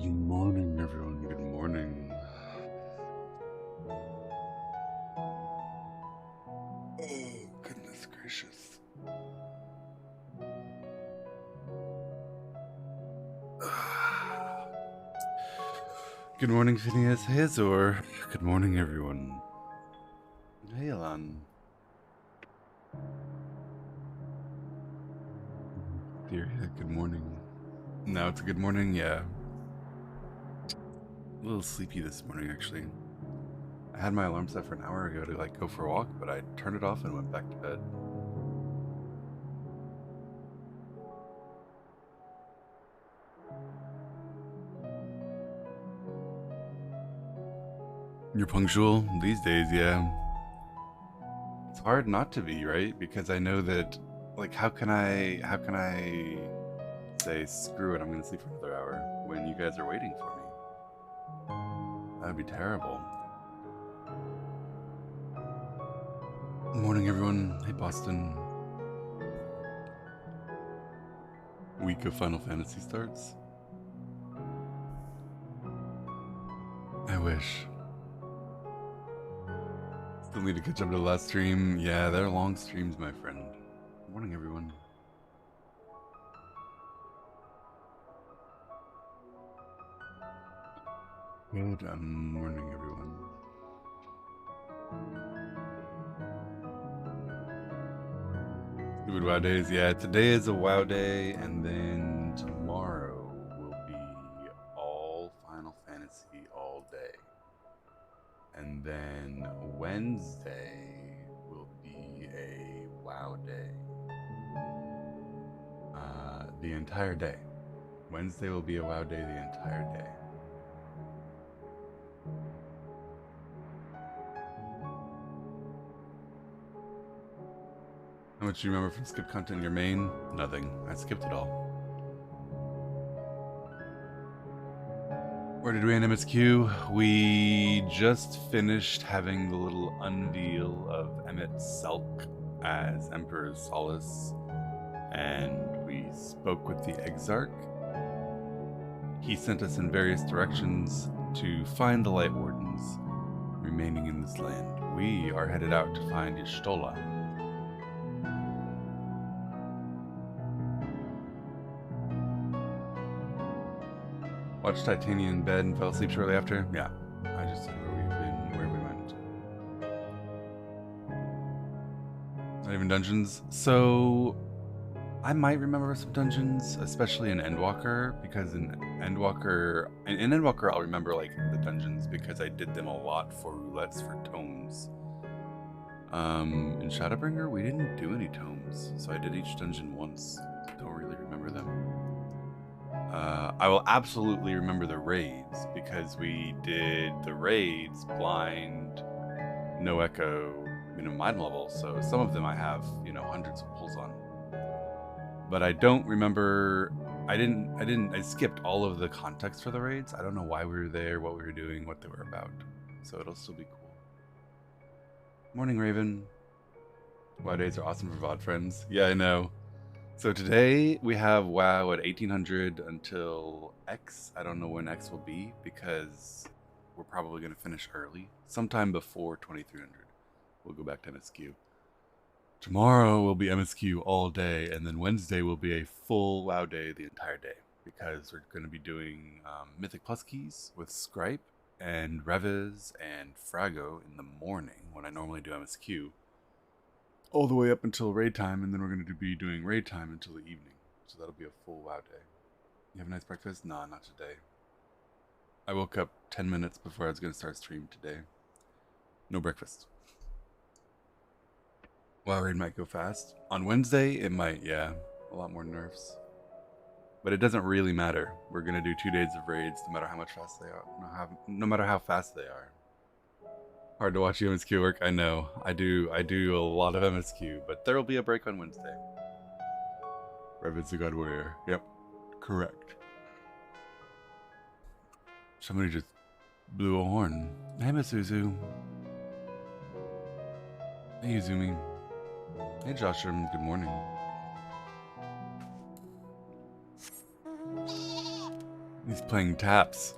Good morning, everyone. Good morning. Oh, goodness gracious. Good morning, Phineas. Hey, Azor. Good morning, everyone. Hey, Alan. Dear, good morning. Now it's a good morning, yeah. A little sleepy this morning, actually. I had my alarm set for an hour ago to go for a walk, but I turned it off and went back to bed. You're punctual these days, yeah. It's hard not to be, right? Because I know that, how can I say, screw it, I'm gonna sleep for another hour when you guys are waiting for me? That'd be terrible. Morning, everyone. Hey, Boston. Week of Final Fantasy starts. I wish. Still need to catch up to the last stream. Yeah, they're long streams, my friend. Morning, everyone. Good morning, everyone. Stupid WoW days. Yeah, today is a WoW day, and then tomorrow will be all Final Fantasy all day. And then Wednesday will be a WoW day. The entire day. Wednesday will be a WoW day the entire day. How much do you remember from skip content in your main? Nothing. I skipped it all. Where did we end MSQ? We just finished having the little unveil of Emmett Selk as Emperor Solace, and we spoke with the Exarch. He sent us in various directions to find the Light Wardens remaining in this land. We are headed out to find Y'shtola. Watched Titania in bed and fell asleep shortly after? Yeah. I just said where we've been, where we went. Not even dungeons. So I might remember some dungeons, especially in Endwalker, because in Endwalker I'll remember the dungeons because I did them a lot for roulettes for tomes. In Shadowbringer we didn't do any tomes, so I did each dungeon once. Don't really remember them. I will absolutely remember the raids because we did the raids blind, no echo, minimum item level. So some of them I have, hundreds of pulls on. But I don't remember. I skipped all of the context for the raids. I don't know why we were there, what we were doing, what they were about. So it'll still be cool. Morning, Raven. WoW days are awesome for VOD friends. Yeah, I know. So today we have WoW at 1800 until X. I don't know when X will be because we're probably going to finish early. Sometime before 2300. We'll go back to MSQ. Tomorrow will be MSQ all day, and then Wednesday will be a full WoW day the entire day because we're going to be doing Mythic Plus keys with Scripe and Reves and Frago in the morning when I normally do MSQ. All the way up until raid time, and then we're going to be doing raid time until the evening. So that'll be a full WoW day. You have a nice breakfast? Nah, not today. I woke up 10 minutes before I was going to start stream today. No breakfast. WoW raid might go fast. On Wednesday, it might, yeah. A lot more nerfs. But it doesn't really matter. We're going to do 2 days of raids no matter how much fast they are. No matter how fast they are. Hard to watch MSQ work, I know. I do a lot of MSQ, but there will be a break on Wednesday. Revin's the God Warrior. Yep, correct. Somebody just blew a horn. Hey, Miss Suzu. Hey, Izumi. Hey, Joshua. Good morning. He's playing taps.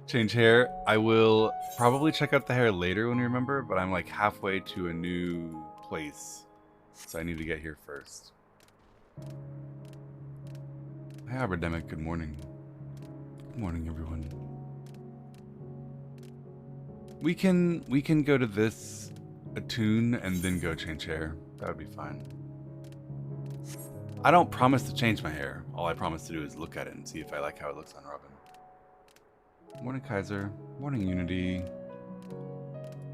Change hair. I will probably check out the hair later when we remember, but I'm like halfway to a new place. So I need to get here first. Hi, Aberdemic. Good morning. Good morning, everyone. We can go to this attune and then go change hair. That would be fine. I don't promise to change my hair. All I promise to do is look at it and see if I like how it looks on Robin. Morning, Kaiser. Morning, Unity.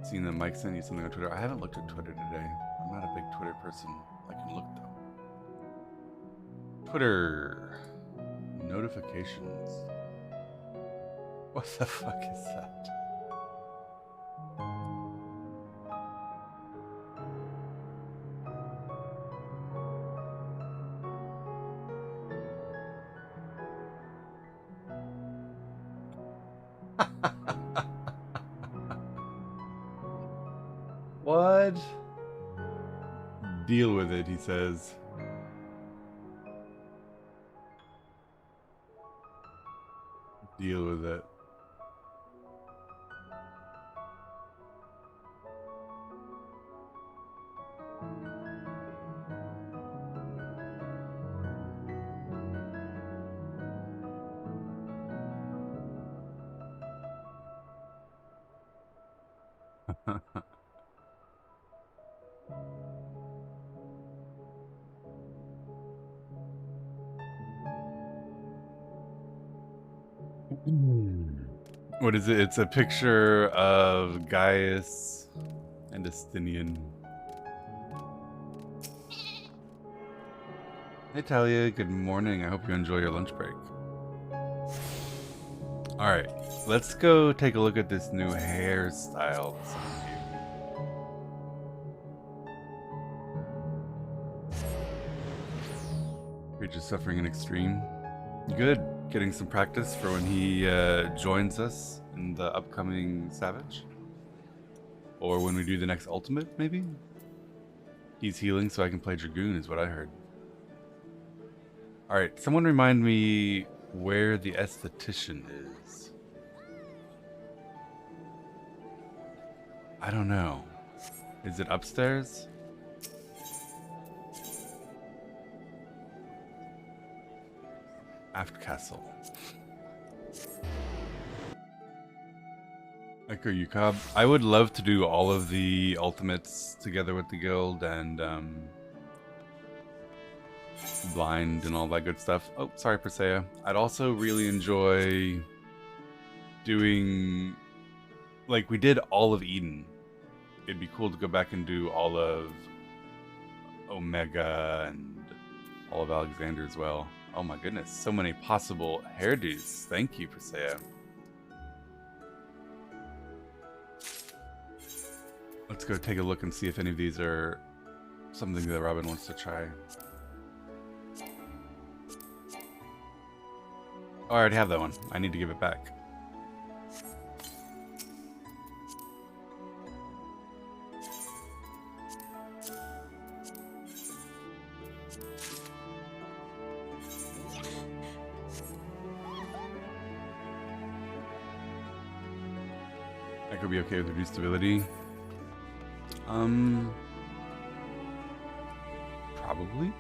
Seeing that Mike sent you something on Twitter. I haven't looked at Twitter today. I'm not a big Twitter person. I can look, though. Twitter. Notifications. What the fuck is that? What? Deal with it, he says. Deal with it. What is it? It's a picture of Gaius and Justinian. Hey Talia, good morning. I hope you enjoy your lunch break. Alright, let's go take a look at this new hairstyle. You're just suffering an extreme. Good. Getting some practice for when he joins us in the upcoming Savage. Or when we do the next Ultimate, maybe? He's healing so I can play Dragoon, is what I heard. Alright, someone remind me where the esthetician is. I don't know. Is it upstairs? Aft Castle. Echo Yukab. I would love to do all of the ultimates together with the guild and blind and all that good stuff. Oh, sorry, Persea. I'd also really enjoy doing, like, we did all of Eden. It'd be cool to go back and do all of Omega and all of Alexander as well. Oh my goodness, so many possible hairdos. Thank you, Persea. Let's go take a look and see if any of these are something that Robin wants to try. Oh, I already have that one. I need to give it back. I could be okay with reduced stability. Probably.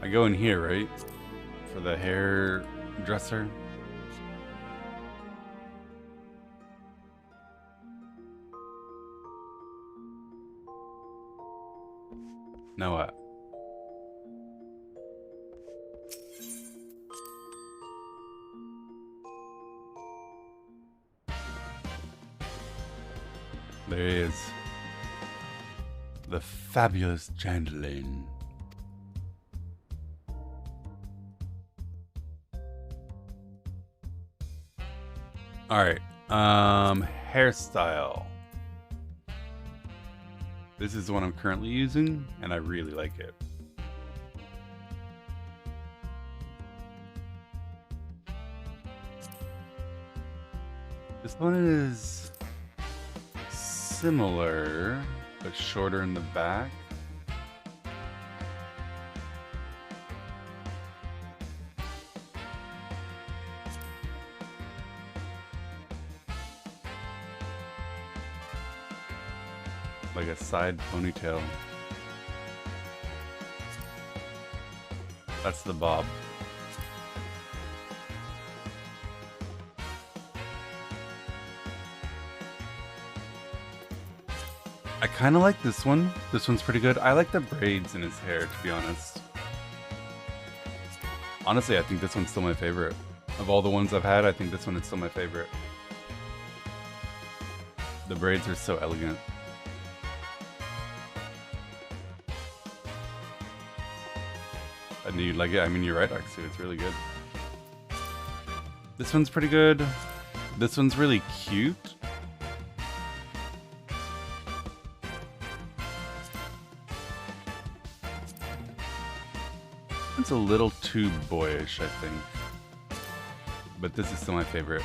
I go in here, right? For the hairdresser. Now what? There he is. The fabulous Chandelaine. Alright. Hairstyle. This is the one I'm currently using, and I really like it. This one is similar, but shorter in the back. Like a side ponytail. That's the bob. I kind of like this one. This one's pretty good. I like the braids in his hair, to be honest. Honestly, I think this one's still my favorite. Of all the ones I've had, I think this one is still my favorite. The braids are so elegant. I knew you'd like it. I mean, you're right, Arxu. It's really good. This one's pretty good. This one's really cute. It's a little too boyish, I think. But this is still my favorite.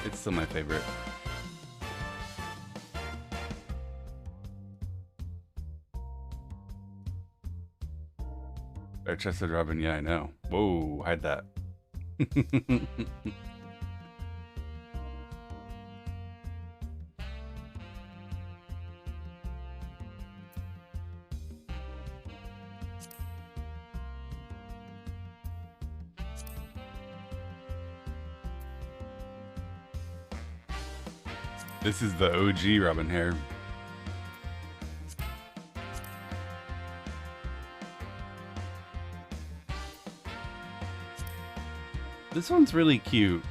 It's still my favorite. Bare-chested Robin, yeah, I know. Whoa, hide that. This is the OG Robin hair. This one's really cute.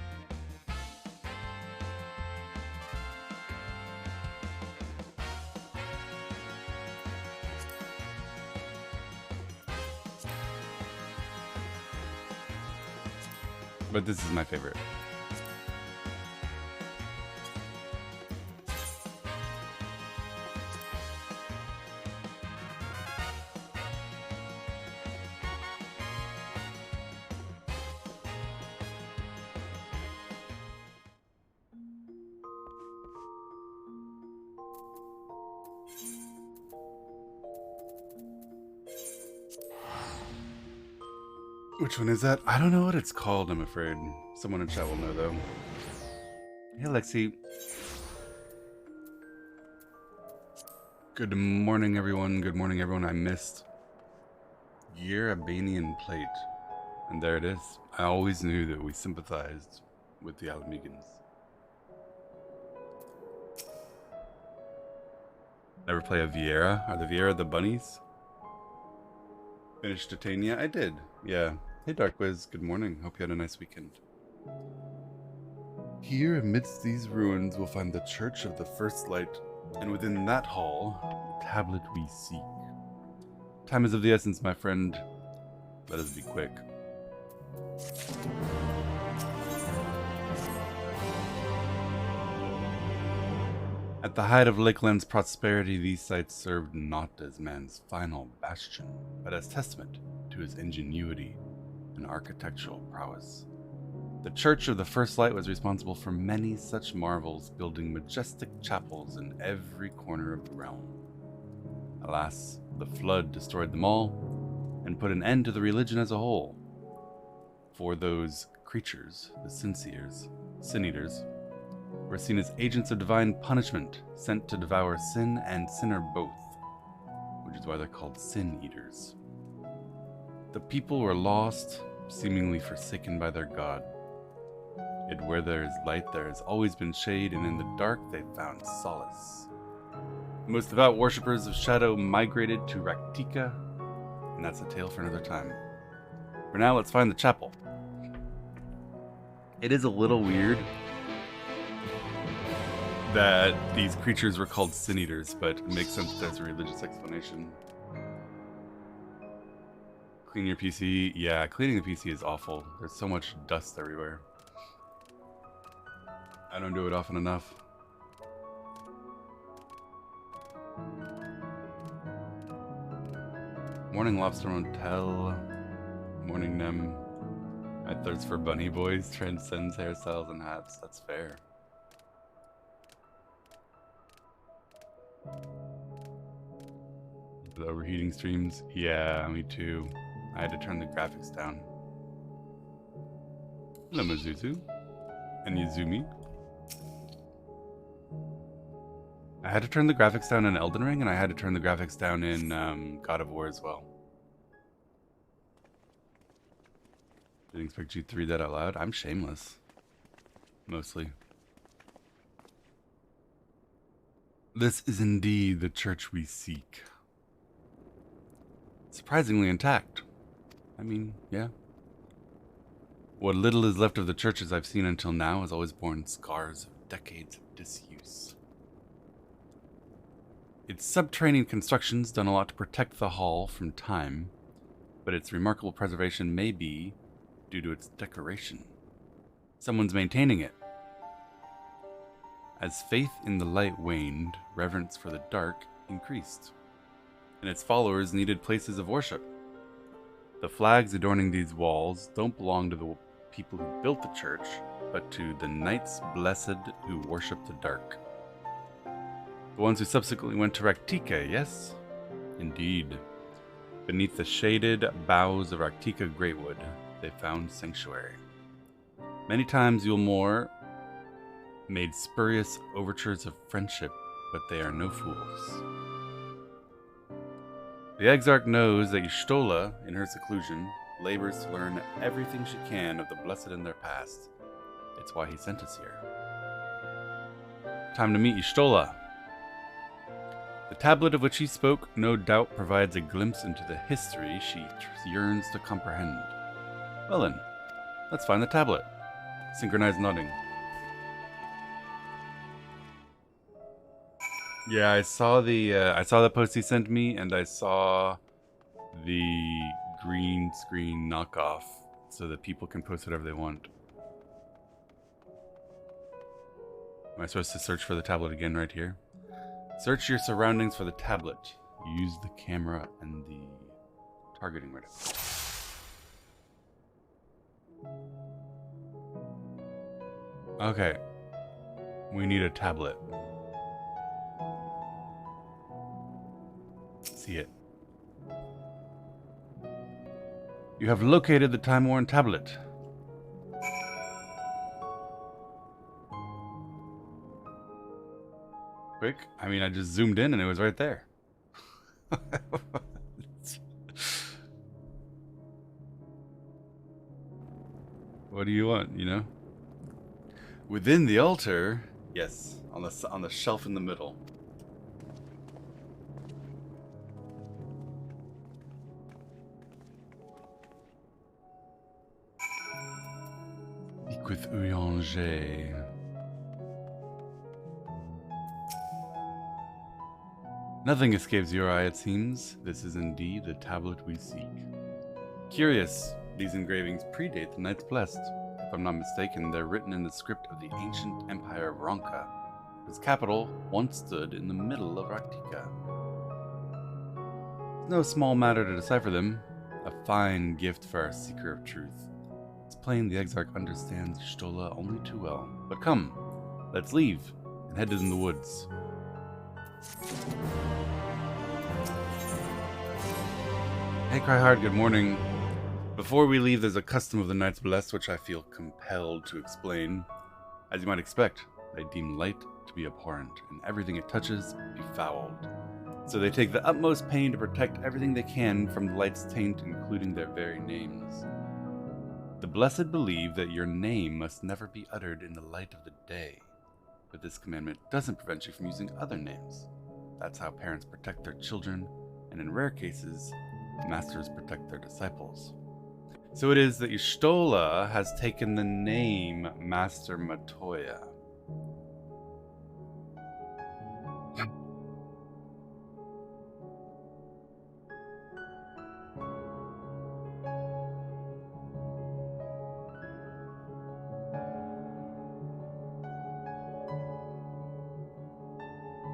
But this is my favorite. Which one is that? I don't know what it's called, I'm afraid. Someone in chat will know, though. Hey, Lexi. Good morning, everyone. Good morning, everyone. I missed Yerabanian Plate. And there it is. I always knew that we sympathized with the Alamegans. Never play a Vieira? Are the Vieira the bunnies? Finished Titania? I did, yeah. Hey Darkwiz, good morning. Hope you had a nice weekend. Here amidst these ruins we'll find the Church of the First Light, and within that hall, the tablet we seek. Time is of the essence, my friend. Let us be quick. At the height of Lakeland's prosperity, these sites served not as man's final bastion, but as testament to his ingenuity and architectural prowess. The Church of the First Light was responsible for many such marvels, building majestic chapels in every corner of the realm. Alas, the flood destroyed them all, and put an end to the religion as a whole. For those creatures, the Sin Eaters, were seen as agents of divine punishment, sent to devour sin and sinner both, which is why they're called Sin Eaters. The people were lost, seemingly forsaken by their god. Yet where there is light, there has always been shade, and in the dark they found solace. The most devout worshippers of Shadow migrated to Raktika, and that's a tale for another time. For now, let's find the chapel. It is a little weird that these creatures were called Sin Eaters, but it makes sense that there's a religious explanation. Clean your PC. Yeah, cleaning the PC is awful. There's so much dust everywhere. I don't do it often enough. Morning, Lobster Motel. Morning, Nem. My thirst for bunny boys transcends hairstyles and hats. That's fair. The overheating streams? Yeah, me too. I had to turn the graphics down. Hello, Mazuzu. And Yuzumi. I had to turn the graphics down in Elden Ring, and I had to turn the graphics down in God of War as well. Didn't expect you to read that out loud. I'm shameless. Mostly. This is indeed the church we seek. Surprisingly intact. I mean, yeah. What little is left of the churches I've seen until now has always borne scars of decades of disuse. Its subterranean construction's done a lot to protect the hall from time, but its remarkable preservation may be due to its decoration. Someone's maintaining it. As faith in the light waned, reverence for the dark increased, and its followers needed places of worship. The flags adorning these walls don't belong to the people who built the church, but to the knights blessed who worship the dark. The ones who subsequently went to Raktika, yes? Indeed. Beneath the shaded boughs of Raktika Greatwood, they found sanctuary. Many times Yulmore made spurious overtures of friendship, but they are no fools. The Exarch knows that Y'shtola, in her seclusion, labors to learn everything she can of the blessed and their past. It's why he sent us here. Time to meet Y'shtola. The tablet of which he spoke no doubt provides a glimpse into the history she yearns to comprehend. Well then, let's find the tablet. Synchronized nodding. Yeah, I saw the post he sent me, and I saw the green screen knockoff, so that people can post whatever they want. Am I supposed to search for the tablet again right here? Search your surroundings for the tablet. Use the camera and the targeting radar. Okay. We need a tablet. See it. You have located the time-worn tablet. Quick. I mean, I just zoomed in and it was right there. What do you want, you know? Within the altar, yes, on the shelf in the middle. Speak with Uyanger. Nothing escapes your eye, it seems. This is indeed the tablet we seek. Curious, these engravings predate the Knights Blessed. If I'm not mistaken, they're written in the script of the ancient empire of Ronka, whose capital once stood in the middle of Raktika. It's no small matter to decipher them, a fine gift for our seeker of truth. It's plain the Exarch understands Y'shtola only too well. But come, let's leave and head in the woods. Hey Cryhard, good morning. Before we leave, there's a custom of the Knights Blessed which I feel compelled to explain. As you might expect, they deem light to be abhorrent, and everything it touches befouled. So they take the utmost pain to protect everything they can from the light's taint, including their very names. The Blessed believe that your name must never be uttered in the light of the day, but this commandment doesn't prevent you from using other names. That's how parents protect their children, and in rare cases, masters protect their disciples. So it is that Y'shtola has taken the name Master Matoya.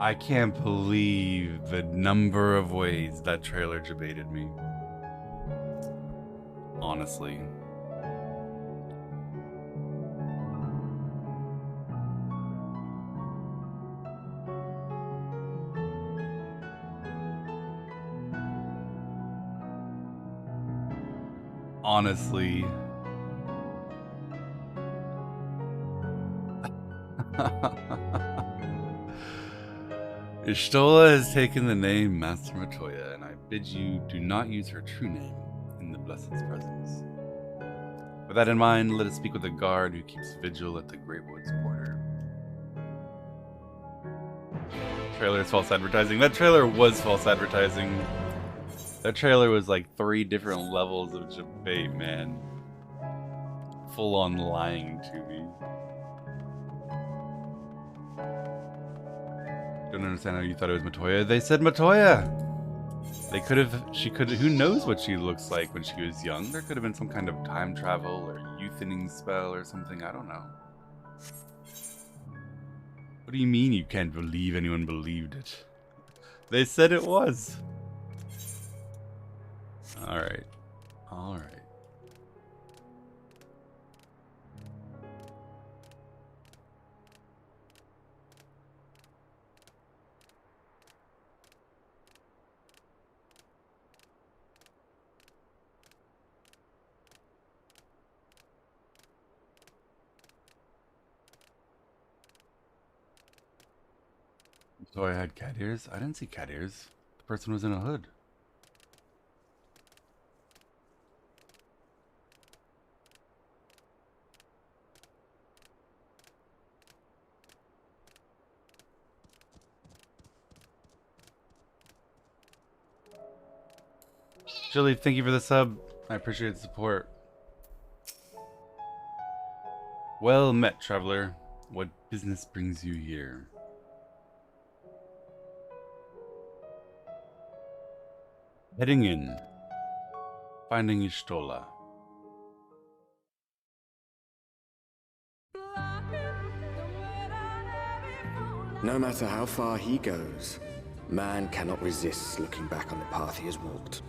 I can't believe the number of ways that trailer debated me. Honestly. Honestly. Ishtola has taken the name Master Matoya, and I bid you do not use her true name in the Blessed's presence. With that in mind, let us speak with the guard who keeps vigil at the Great Woods border. Trailer is false advertising. That trailer was false advertising. That trailer was like 3 different levels of debate, man. Full on lying to me. Don't understand how you thought it was Matoya. They said Matoya! They could have, who knows what she looks like when she was young? There could have been some kind of time travel or youthening spell or something, I don't know. What do you mean you can't believe anyone believed it? They said it was. Alright. Alright. So I had cat ears? I didn't see cat ears. The person was in a hood. Jilly, thank you for the sub. I appreciate the support. Well met, traveler. What business brings you here? Heading in. Finding Ishtola. No matter how far he goes, man cannot resist looking back on the path he has walked.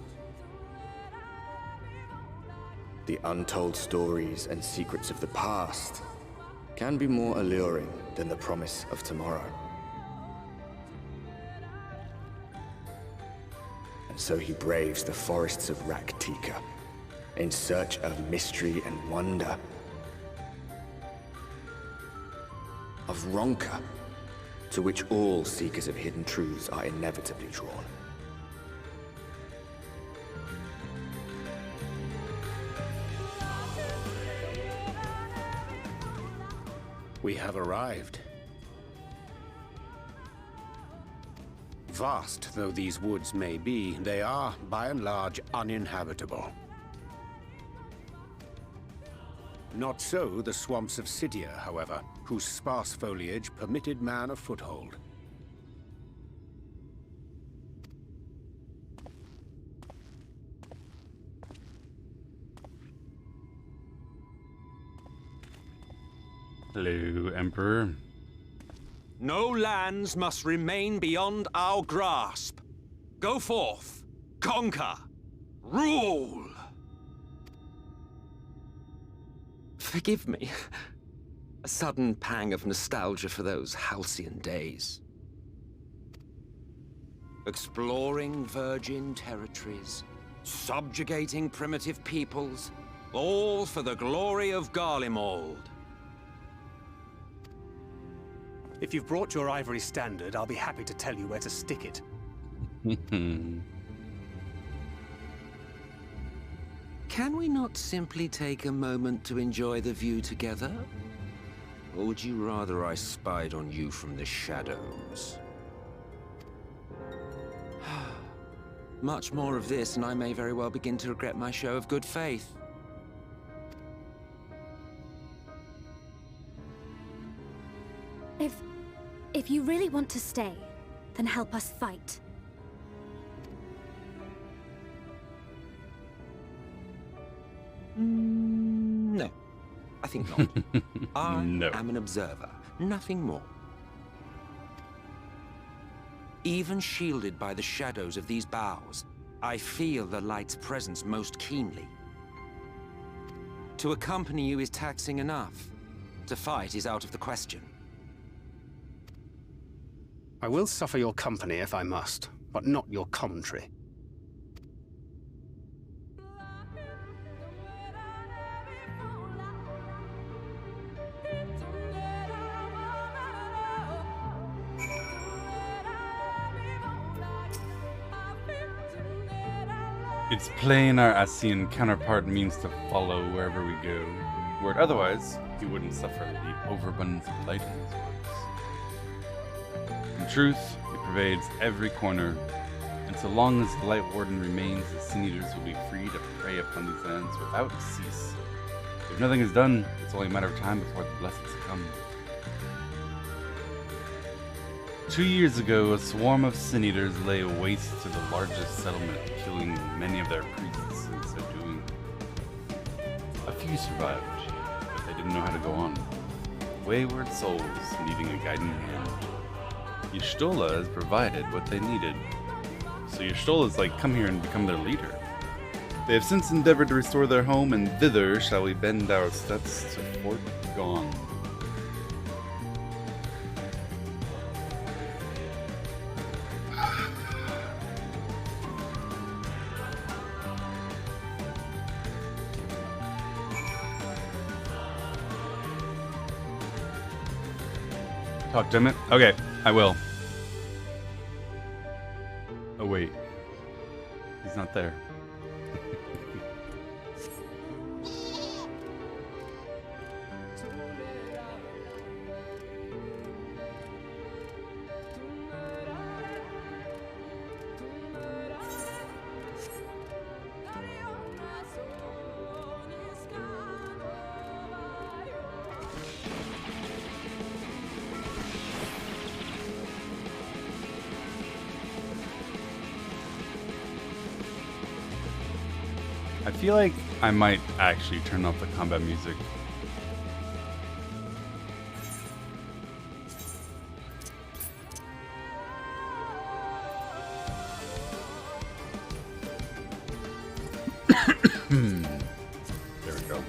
The untold stories and secrets of the past can be more alluring than the promise of tomorrow. And so he braves the forests of Raktika in search of mystery and wonder. Of Ronka, to which all seekers of hidden truths are inevitably drawn. We have arrived. Vast though these woods may be, they are, by and large, uninhabitable. Not so the swamps of Sidia, however, whose sparse foliage permitted man a foothold. Hello, Emperor. No lands must remain beyond our grasp. Go forth, conquer, rule! Forgive me. A sudden pang of nostalgia for those halcyon days. Exploring virgin territories, subjugating primitive peoples, all for the glory of Garlemald. If you've brought your ivory standard, I'll be happy to tell you where to stick it. Can we not simply take a moment to enjoy the view together? Or would you rather I spied on you from the shadows? Much more of this, and I may very well begin to regret my show of good faith. If you really want to stay, then help us fight. No, I think not. I No. am an observer, nothing more. Even shielded by the shadows of these boughs, I feel the light's presence most keenly. To accompany you is taxing enough. To fight is out of the question. I will suffer your company if I must, but not your commentary. It's plain our Asian counterpart means to follow wherever we go. Were it otherwise, he wouldn't suffer the overabundance of light in his works. In truth, it pervades every corner, and so long as the Light Warden remains, the Sin Eaters will be free to prey upon these lands without cease. If nothing is done, it's only a matter of time before the Blessed succumb. 2 years ago, a swarm of Sin Eaters lay waste to the largest settlement, killing many of their priests in so doing. A few survived, but they didn't know how to go on. Wayward souls needing a guiding hand. Y'shtola has provided what they needed. So Y'shtola's like, come here and become their leader. They have since endeavored to restore their home, and thither shall we bend our steps to Fort Gone. Talk to him. Okay, I will. Oh wait, he's not there. I feel like I might actually turn off the combat music. There we go.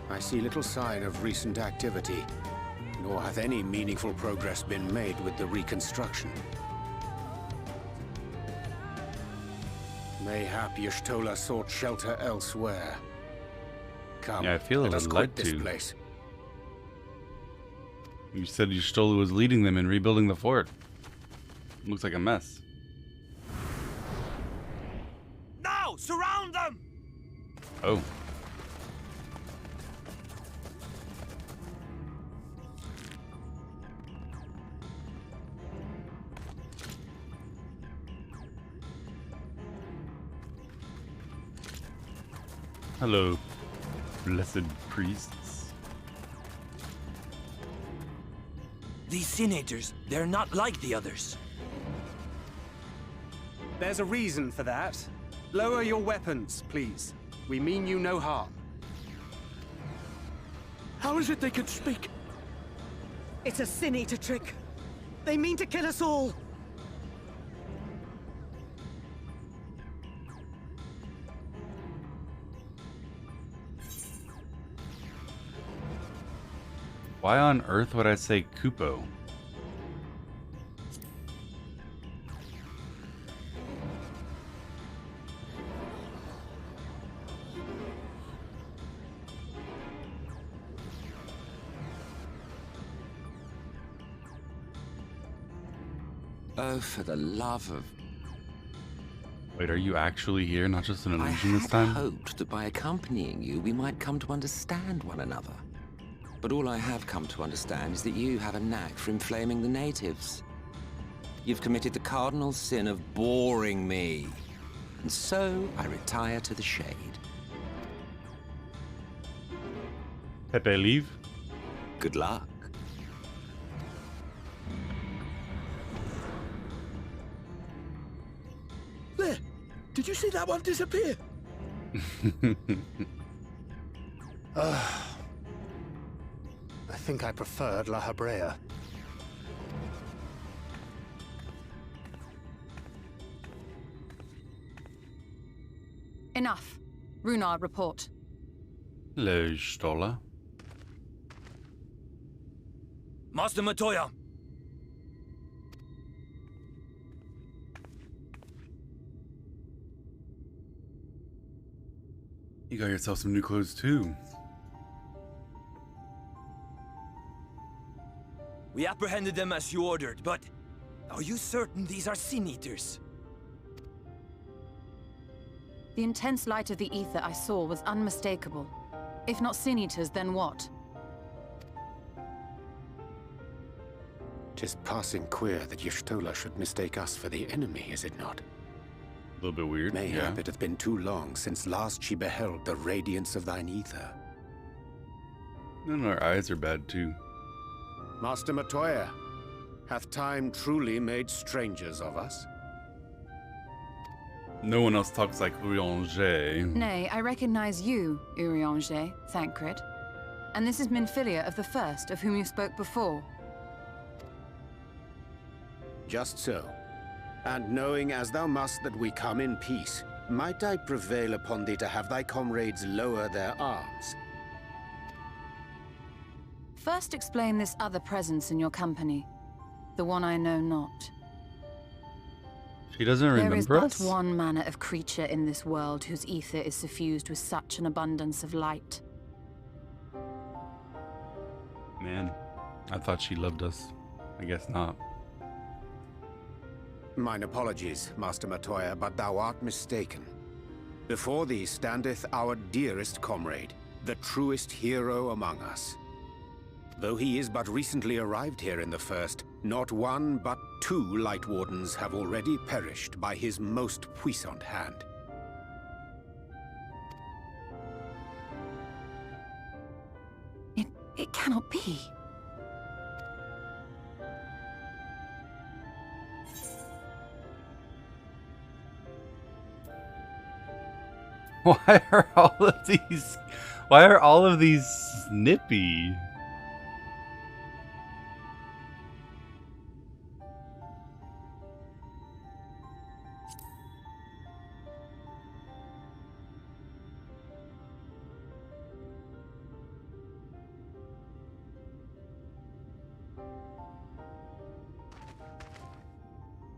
I see little sign of recent activity, nor hath any meaningful progress been made with the reconstruction. Mayhap Y'shtola sought shelter elsewhere. Come, Yeah, I feel let it us would quit like this to. place. You said Y'shtola was leading them in rebuilding the fort. Looks like a mess. Now, surround them! Oh. Hello, blessed priests. These Sin Eaters, they're not like the others. There's a reason for that. Lower your weapons, please. We mean you no harm. How is it they can speak? It's a Sin Eater trick. They mean to kill us all. Why on earth would I say Kupo? Oh, for the love of... Wait, are you actually here, not just an I illusion this had time? hoped that by accompanying you, we might come to understand one another. But all I have come to understand is that you have a knack for inflaming the natives. You've committed the cardinal sin of boring me. And so, I retire to the shade. Pepe, leave? Good luck. There! Did you see that one disappear? I think I preferred La Habrea. Enough. Runar, report. Hello, Y'shtola. Master Matoya! You got yourself some new clothes too. We apprehended them as you ordered, but are you certain these are Sin Eaters? The intense light of the ether I saw was unmistakable. If not Sin Eaters, then what? 'Tis passing queer that Y'shtola should mistake us for the enemy, is it not? A little bit weird. Mayhap yeah. it hath been too long since last she beheld the radiance of thine ether. And our eyes are bad too. Master Matoya, hath time truly made strangers of us? No one else talks like Urianger. Nay, I recognize you, Urianger, Thancred. And this is Minfilia of the First, of whom you spoke before. Just so. And knowing as thou must that we come in peace, might I prevail upon thee to have thy comrades lower their arms? First explain this other presence in your company. The one I know not. She doesn't remember There is us? but one manner of creature in this world whose ether is suffused with such an abundance of light. Man, I thought she loved us. I guess not. Mine apologies, Master Matoya, but thou art mistaken. Before thee standeth our dearest comrade, the truest hero among us. Though he is but recently arrived here in the First, not one but 2 Light Wardens have already perished by his most puissant hand. It cannot be. Why are all of these snippy?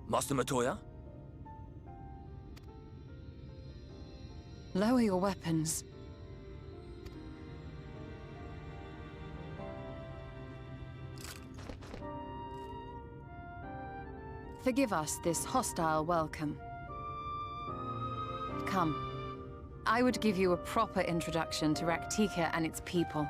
Master Matoya? Lower your weapons. Forgive us this hostile welcome. Come. I would give you a proper introduction to Raktika and its people.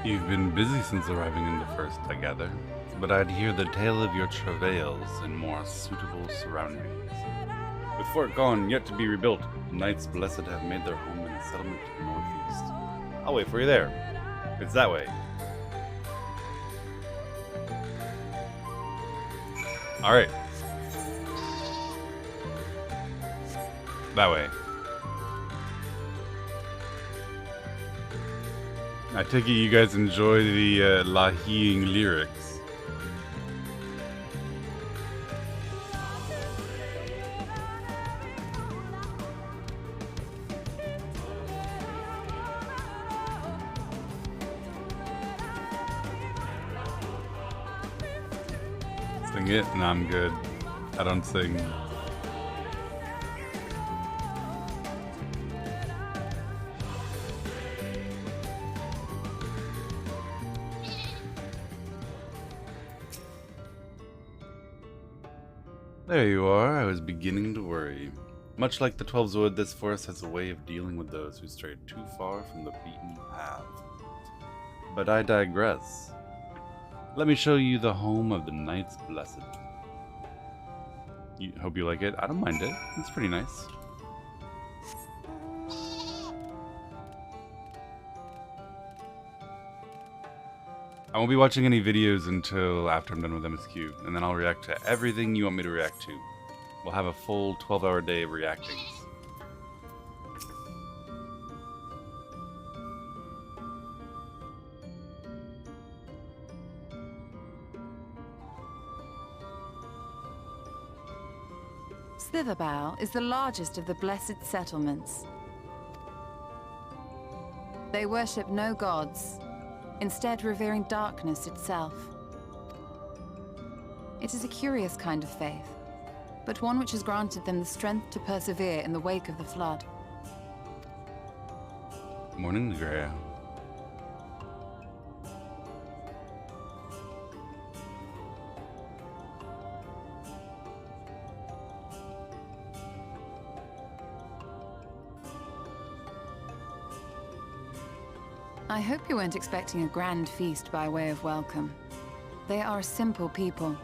You've been busy since arriving in the First, I gather. But I'd hear the tale of your travails in more suitable surroundings. With Fort Gone yet to be rebuilt, the Knights Blessed have made their home in a settlement to the northeast. I'll wait for you there. It's that way. Alright. That way. I take it you guys enjoy the Lahiying lyrics. Sing it? No, I'm good. I don't sing. There you are. I was beginning to worry. Much like the 12's Wood, this forest has a way of dealing with those who stray too far from the beaten path. But I digress. Let me show you the home of the Knights Blessed. Hope you like it. I don't mind it. It's pretty nice. I won't be watching any videos until after I'm done with MSQ, and then I'll react to everything you want me to react to. We'll have a full 12-hour day of reactings. Slitherbow is the largest of the blessed settlements. They worship no gods, instead revering darkness itself. It is a curious kind of faith, but one which has granted them the strength to persevere in the wake of the flood. Morning, Legrea. I hope you weren't expecting a grand feast by way of welcome. They are a simple people.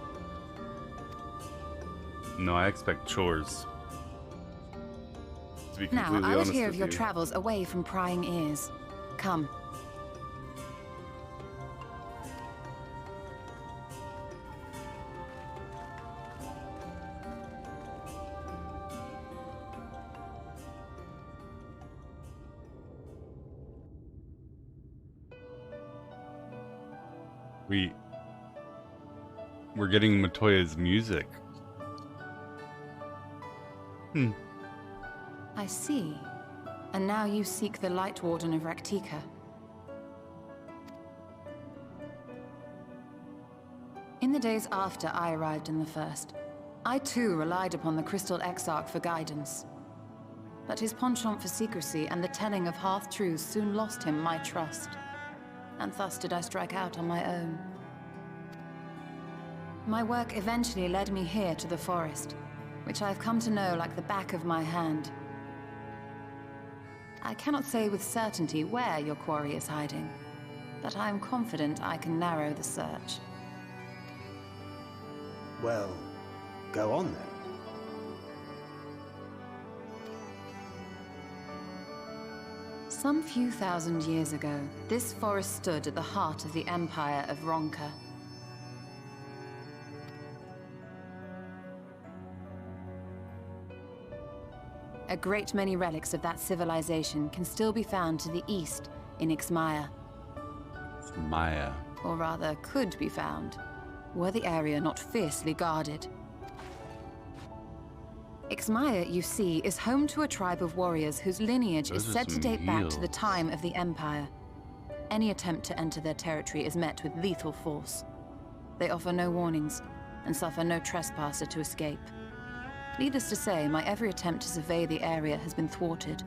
No, I expect chores. To be Now, completely I would honest hear with of your you. travels away from prying ears. Come. We're getting Matoya's music. I see. And now you seek the Light Warden of Raktika. In the days after I arrived in the First, I too relied upon the Crystal Exarch for guidance. But his penchant for secrecy and the telling of half-truths soon lost him my trust. And thus did I strike out on my own. My work eventually led me here to the forest, which I've come to know like the back of my hand. I cannot say with certainty where your quarry is hiding, but I am confident I can narrow the search. Well, go on then. Some few thousand years ago, this forest stood at the heart of the Empire of Ronka. A great many relics of that civilization can still be found to the east in Ixmaya. Maya. Or rather, could be found, were the area not fiercely guarded. Ixmaya, you see, is home to a tribe of warriors whose lineage is said to date back to the time of the Empire. Any attempt to enter their territory is met with lethal force. They offer no warnings, and suffer no trespasser to escape. Needless to say, my every attempt to survey the area has been thwarted.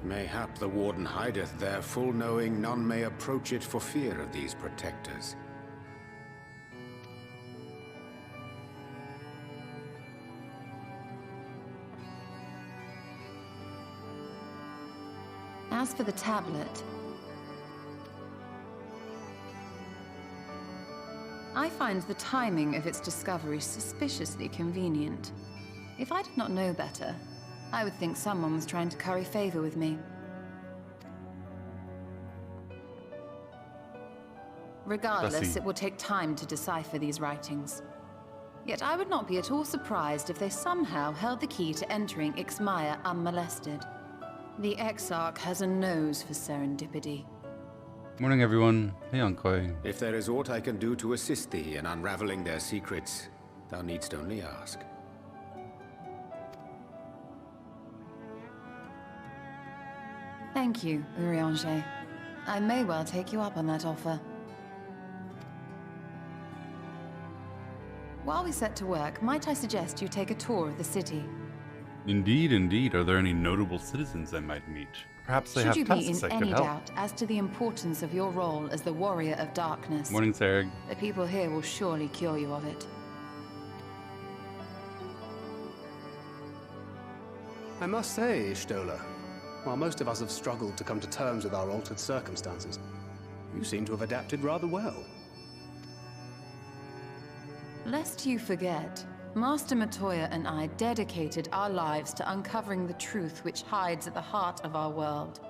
Mayhap the Warden hideth there, full knowing none may approach it for fear of these protectors. As for the tablet, I find the timing of its discovery suspiciously convenient. If I did not know better, I would think someone was trying to curry favor with me. Regardless, it will take time to decipher these writings. Yet I would not be at all surprised if they somehow held the key to entering Ixmaya unmolested. The Exarch has a nose for serendipity. Morning, everyone. Hey, Onkoi. If there is aught I can do to assist thee in unraveling their secrets, thou needst only ask. Thank you, Urianger. I may well take you up on that offer. While we set to work, might I suggest you take a tour of the city? Indeed, indeed. Are there any notable citizens I might meet? Perhaps they have Should you be tasks in I could any help. doubt as to the importance of your role as the Warrior of Darkness, Morning, Sarag. the people here will surely cure you of it. I must say, Ishtola, while most of us have struggled to come to terms with our altered circumstances, you seem to have adapted rather well. Lest you forget, Master Matoya and I dedicated our lives to uncovering the truth which hides at the heart of our world.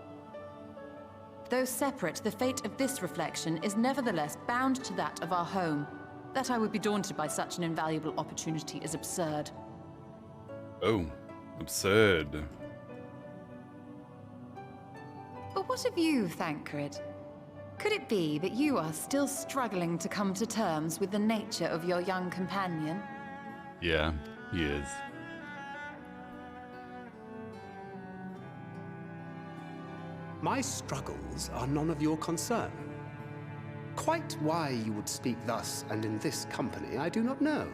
Though separate, the fate of this reflection is nevertheless bound to that of our home. That I would be daunted by such an invaluable opportunity is absurd. Oh, absurd. But what of you, Thancred? Could it be that you are still struggling to come to terms with the nature of your young companion? Yeah, he is. My struggles are none of your concern. Quite why you would speak thus and in this company, I do not know.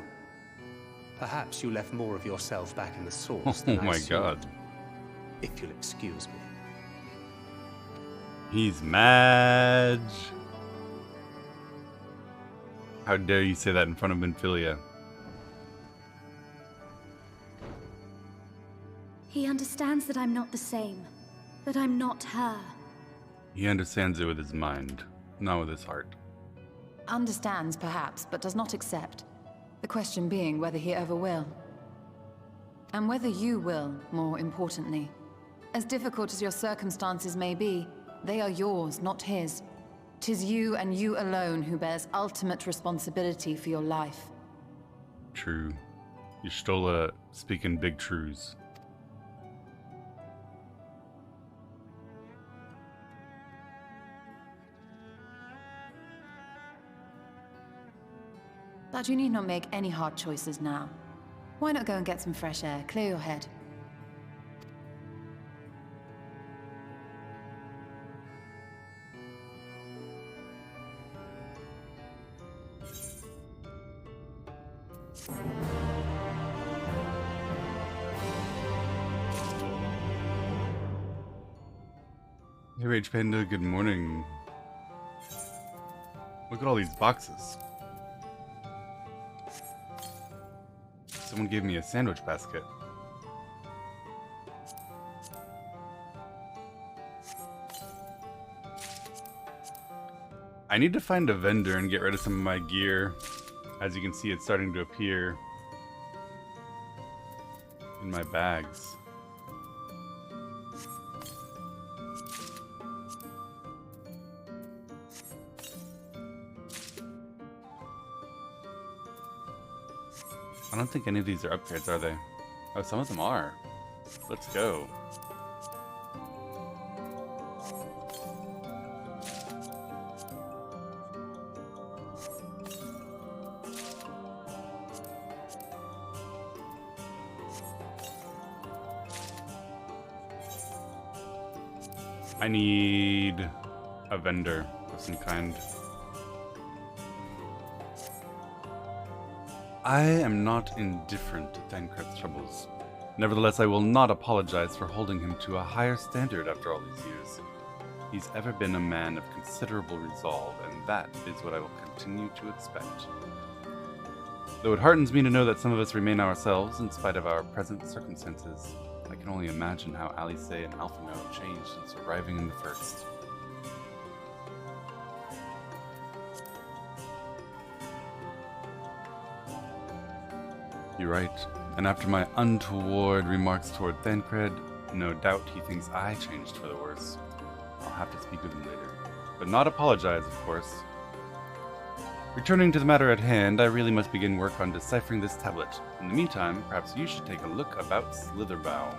Perhaps you left more of yourself back in the source than Oh my I saw, god. if you'll excuse me. He's mad. How dare you say that in front of Minfilia? He understands that I'm not the same. That I'm not her. He understands it with his mind, not with his heart. Understands, perhaps, but does not accept. The question being whether he ever will. And whether you will, more importantly. As difficult as your circumstances may be, they are yours, not his. 'Tis you and you alone who bears ultimate responsibility for your life. True. Y'shtola speaking big truths. But you need not make any hard choices now. Why not go and get some fresh air, clear your head? Hey Rage Panda, good morning. Look at all these boxes. Someone gave me a sandwich basket. I need to find a vendor and get rid of some of my gear. As you can see, it's starting to appear in my bags. I don't think any of these are upgrades, are they? Oh, some of them are. Let's go. I need a vendor of some kind. I am not indifferent to Thancred's troubles. Nevertheless, I will not apologize for holding him to a higher standard after all these years. He's ever been a man of considerable resolve, and that is what I will continue to expect. Though it heartens me to know that some of us remain ourselves in spite of our present circumstances, I can only imagine how Alice and Alphino have changed since arriving in the First. You're right, and after my untoward remarks toward Thancred, no doubt he thinks I changed for the worse. I'll have to speak with him later, but not apologize, of course. Returning to the matter at hand, I really must begin work on deciphering this tablet. In the meantime, perhaps you should take a look about Slitherbow.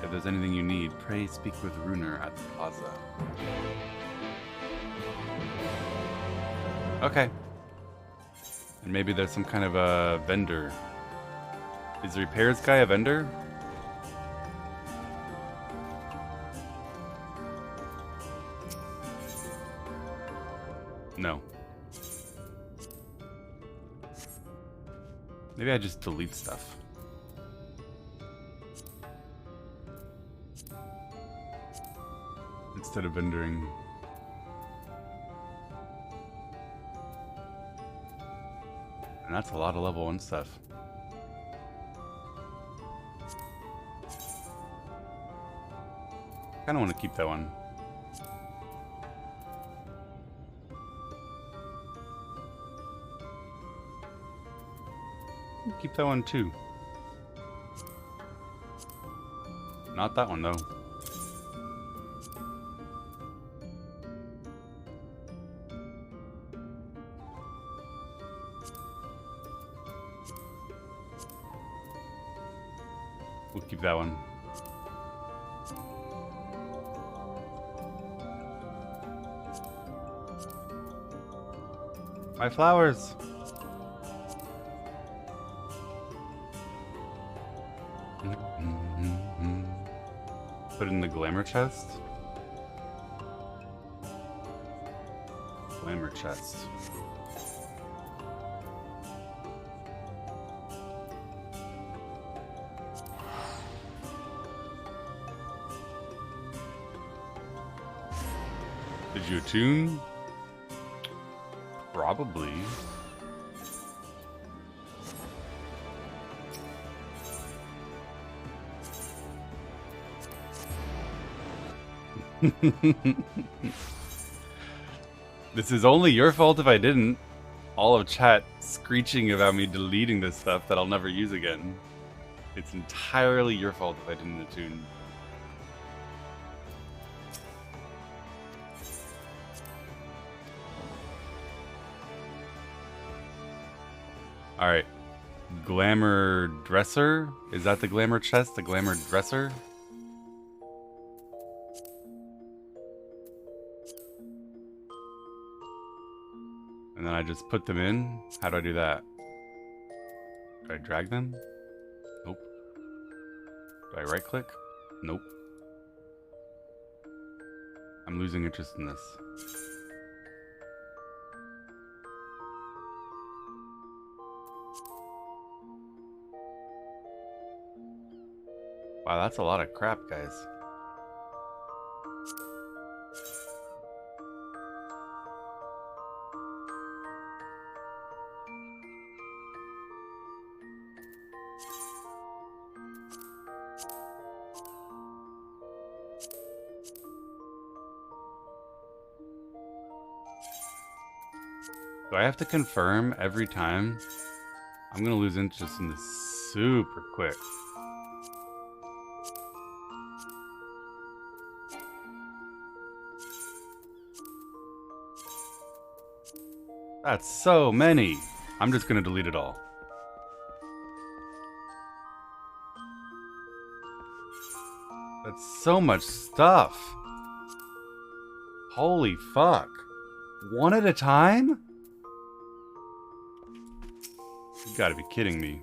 If there's anything you need, pray speak with Runer at the plaza. Okay. And maybe there's some kind of a vendor. Is the repairs guy a vendor? No. Maybe I just delete stuff. Instead of vendoring. And that's a lot of level 1 stuff. Kinda want to keep that one. Keep that one too. Not that one though. We'll keep that one. My flowers. Put it in the glamour chest. Glamour chest. Did you attune? Probably. This is only your fault if I didn't. All of chat screeching about me deleting this stuff that I'll never use again. It's entirely your fault if I didn't attune. Alright. Glamour dresser? Is that the glamour chest? The glamour dresser? And then I just put them in? How do I do that? Do I drag them? Nope. Do I right click? Nope. I'm losing interest in this. Wow, that's a lot of crap, guys. Do I have to confirm every time? I'm gonna lose interest in this super quick. That's so many. I'm just gonna delete it all. That's so much stuff. Holy fuck. One at a time? You gotta be kidding me.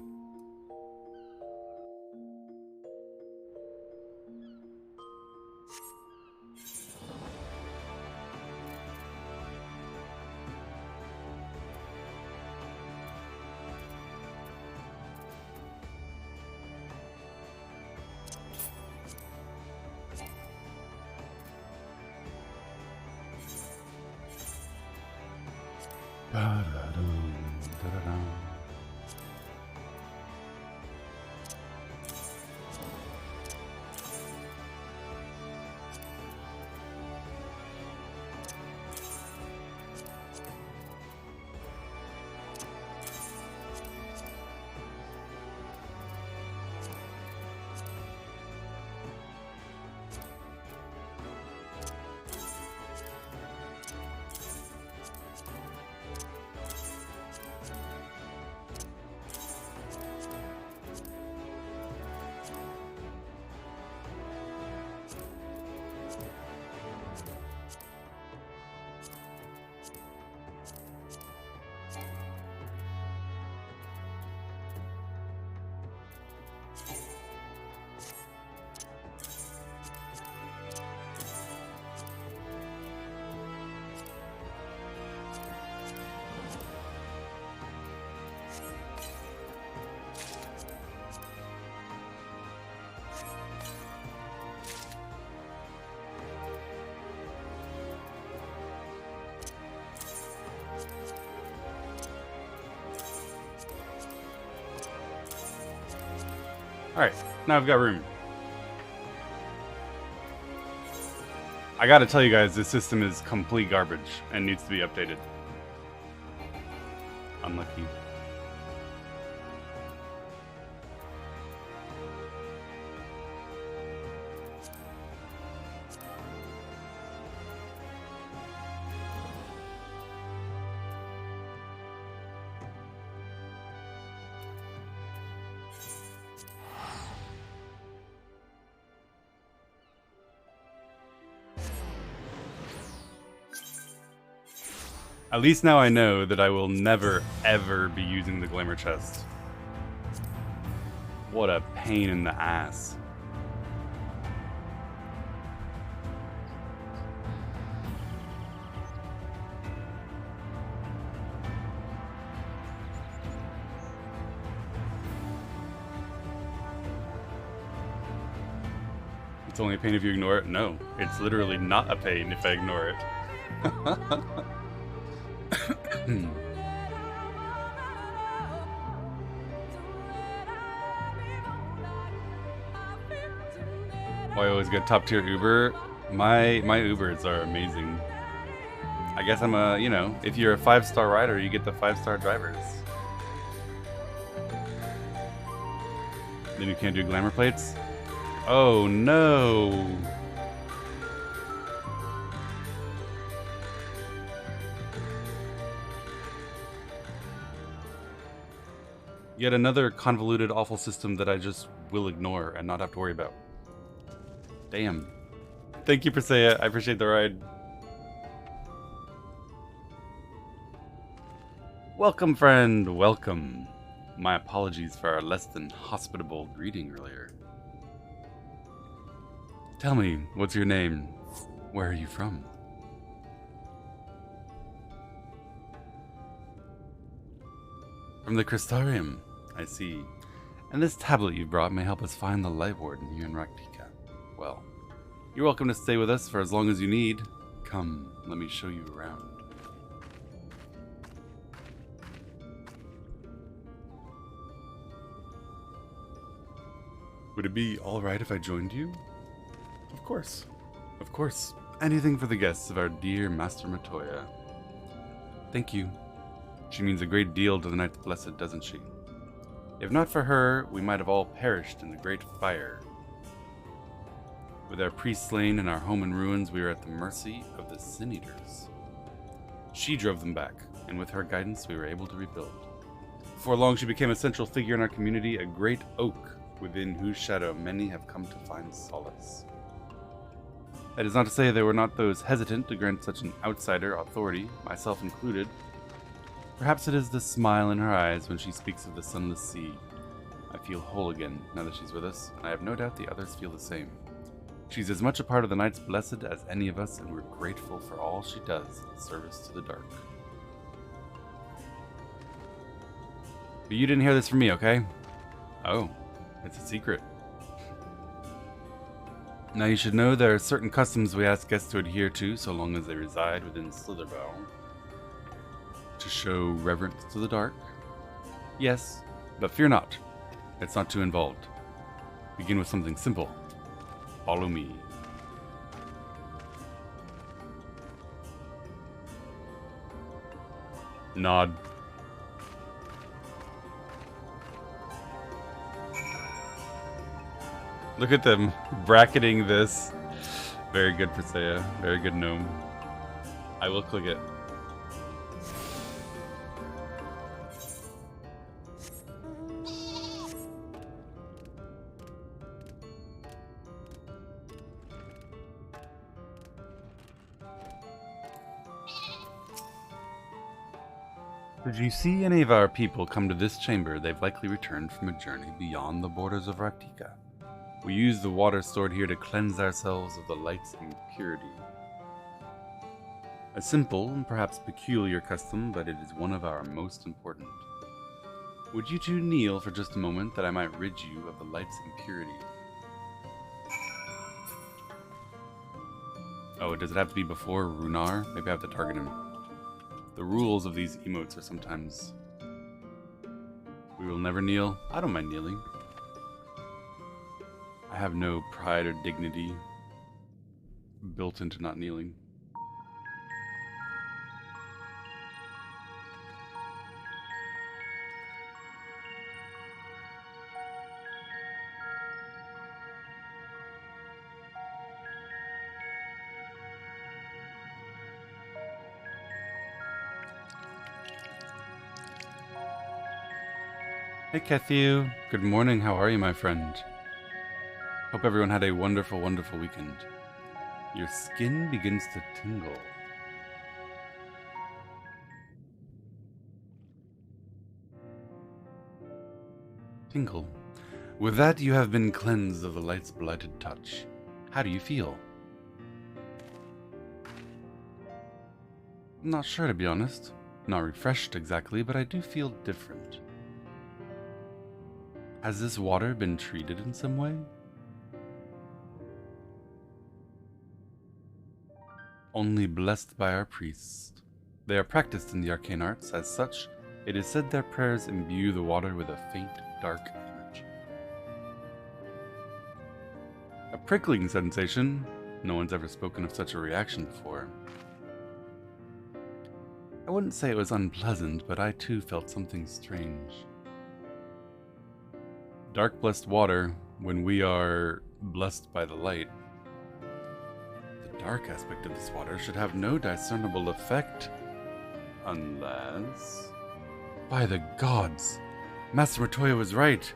Alright, now I've got room. I gotta tell you guys, this system is complete garbage and needs to be updated. Unlucky. At least now I know that I will never, ever be using the glamour chest. What a pain in the ass. It's only a pain if you ignore it? No, it's literally not a pain if I ignore it. I always get top tier Uber. My Ubers are amazing. I guess I'm a, you know, if you're a 5-star rider, you get the 5-star drivers. Then you can't do glamour plates? Oh no! Yet another convoluted, awful system that I just will ignore and not have to worry about. Damn. Thank you, Persea. I appreciate the ride. Welcome, friend. Welcome. My apologies for our less than hospitable greeting earlier. Tell me, what's your name? Where are you from? From the Crystarium, I see. And this tablet you brought may help us find the Light Warden here in Raktika. Well, you're welcome to stay with us for as long as you need. Come, let me show you around. Would it be alright if I joined you? Of course. Of course. Anything for the guests of our dear Master Matoya. Thank you. She means a great deal to the Knights Blessed, doesn't she? If not for her, we might have all perished in the great fire. With our priests slain and our home in ruins, we were at the mercy of the Sin Eaters. She drove them back, and with her guidance, we were able to rebuild. Before long, she became a central figure in our community, a great oak within whose shadow many have come to find solace. That is not to say there were not those hesitant to grant such an outsider authority, myself included. Perhaps it is the smile in her eyes when she speaks of the sunless sea. I feel whole again now that she's with us, and I have no doubt the others feel the same. She's as much a part of the Knights Blessed as any of us, and we're grateful for all she does in service to the dark. But you didn't hear this from me, okay? Oh, it's a secret. Now you should know there are certain customs we ask guests to adhere to so long as they reside within Slitherbow. To show reverence to the dark? Yes, but fear not. It's not too involved. Begin with something simple. Follow me. Nod. Look at them bracketing this. Very good, Persea. Very good, gnome. I will click it. Did you see any of our people come to this chamber? They've likely returned from a journey beyond the borders of Raktika. We use the water stored here to cleanse ourselves of the light's impurity. A simple and perhaps peculiar custom, but it is one of our most important. Would you two kneel for just a moment that I might rid you of the light's impurity? Oh, does it have to be before Runar? Maybe I have to target him. The rules of these emotes are sometimes... We will never kneel. I don't mind kneeling. I have no pride or dignity built into not kneeling. Hey Kethu, good morning, how are you my friend? Hope everyone had a wonderful, wonderful weekend. Your skin begins to tingle. Tingle. With that, you have been cleansed of the light's blighted touch. How do you feel? I'm not sure, to be honest. Not refreshed exactly, but I do feel different. Has this water been treated in some way? Only blessed by our priests. They are practiced in the arcane arts. As such, it is said their prayers imbue the water with a faint, dark energy. A prickling sensation. No one's ever spoken of such a reaction before. I wouldn't say it was unpleasant, but I too felt something strange. Dark blessed water, when we are blessed by the light. The dark aspect of this water should have no discernible effect, unless... By the gods! Master Matoya was right!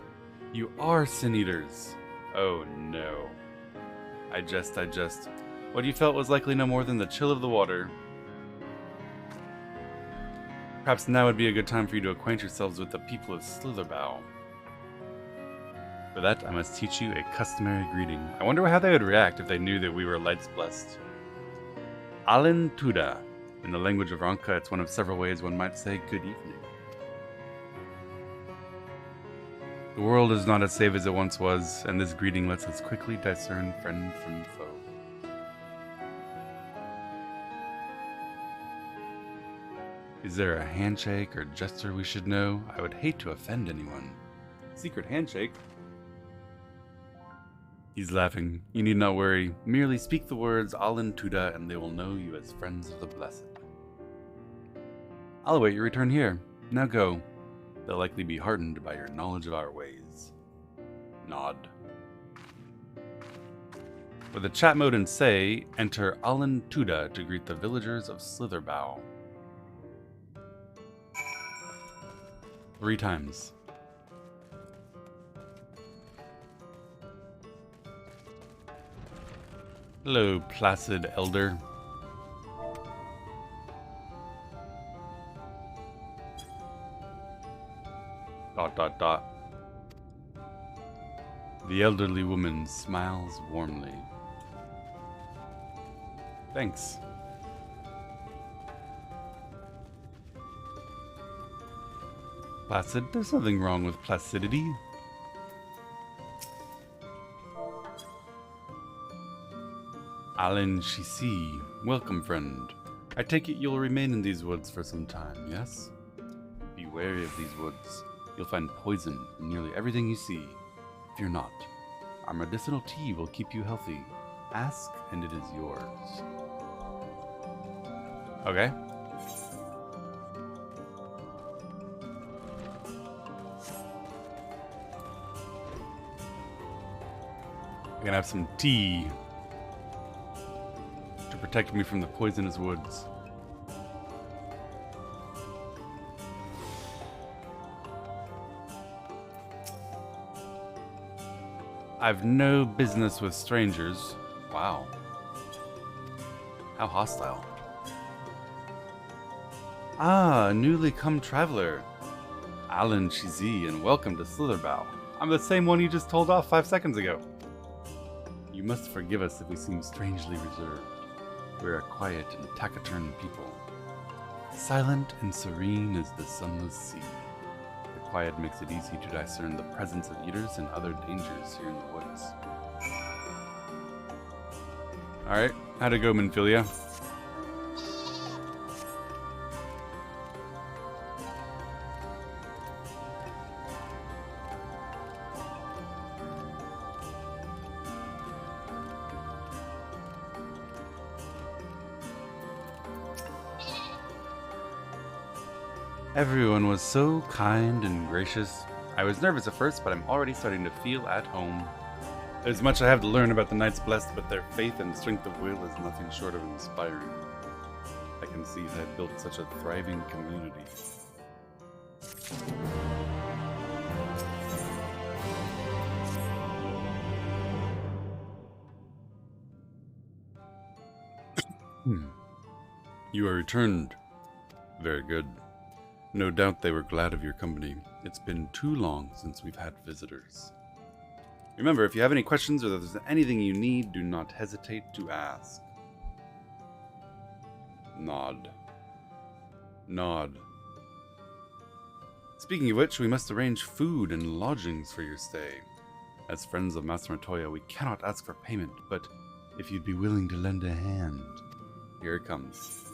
You are sin eaters! Oh no. I jest. What you felt was likely no more than the chill of the water. Perhaps now would be a good time for you to acquaint yourselves with the people of Slitherbow. For that, I must teach you a customary greeting. I wonder how they would react if they knew that we were lights blessed. Alin Tuda. In the language of Ronka, it's one of several ways one might say good evening. The world is not as safe as it once was, and this greeting lets us quickly discern friend from foe. Is there a handshake or gesture we should know? I would hate to offend anyone. Secret handshake? He's laughing. You need not worry. Merely speak the words Alin Tuda and they will know you as friends of the blessed. I'll await your return here. Now go. They'll likely be heartened by your knowledge of our ways. Nod. For the chat mode and say, enter Alin Tuda to greet the villagers of Slitherbow. 3 times. Hello, placid elder. ... The elderly woman smiles warmly. Thanks. Placid? There's nothing wrong with placidity. Alin Shisi, welcome friend. I take it you'll remain in these woods for some time, yes? Be wary of these woods. You'll find poison in nearly everything you see. Fear not. Our medicinal tea will keep you healthy. Ask and it is yours. Okay. I'm gonna have some tea to protect me from the poisonous woods. I've no business with strangers. Wow. How hostile. Ah, a newly come traveler. Alin Shizi, and welcome to Slitherbow. I'm the same one you just told off 5 seconds ago. You must forgive us if we seem strangely reserved. We're a quiet and taciturn people. Silent and serene as the sunless sea. The quiet makes it easy to discern the presence of eaters and other dangers here in the woods. Alright, how'd it go, Minfilia? Everyone was so kind and gracious. I was nervous at first, but I'm already starting to feel at home. There's much I have to learn about the Knights Blessed, but their faith and strength of will is nothing short of inspiring. I can see they've built such a thriving community. You are returned. Very good. No doubt they were glad of your company. It's been too long since we've had visitors. Remember, if you have any questions or if there's anything you need, do not hesitate to ask. Nod. Nod. Speaking of which, we must arrange food and lodgings for your stay. As friends of Master Matoya, we cannot ask for payment, but if you'd be willing to lend a hand, here it comes.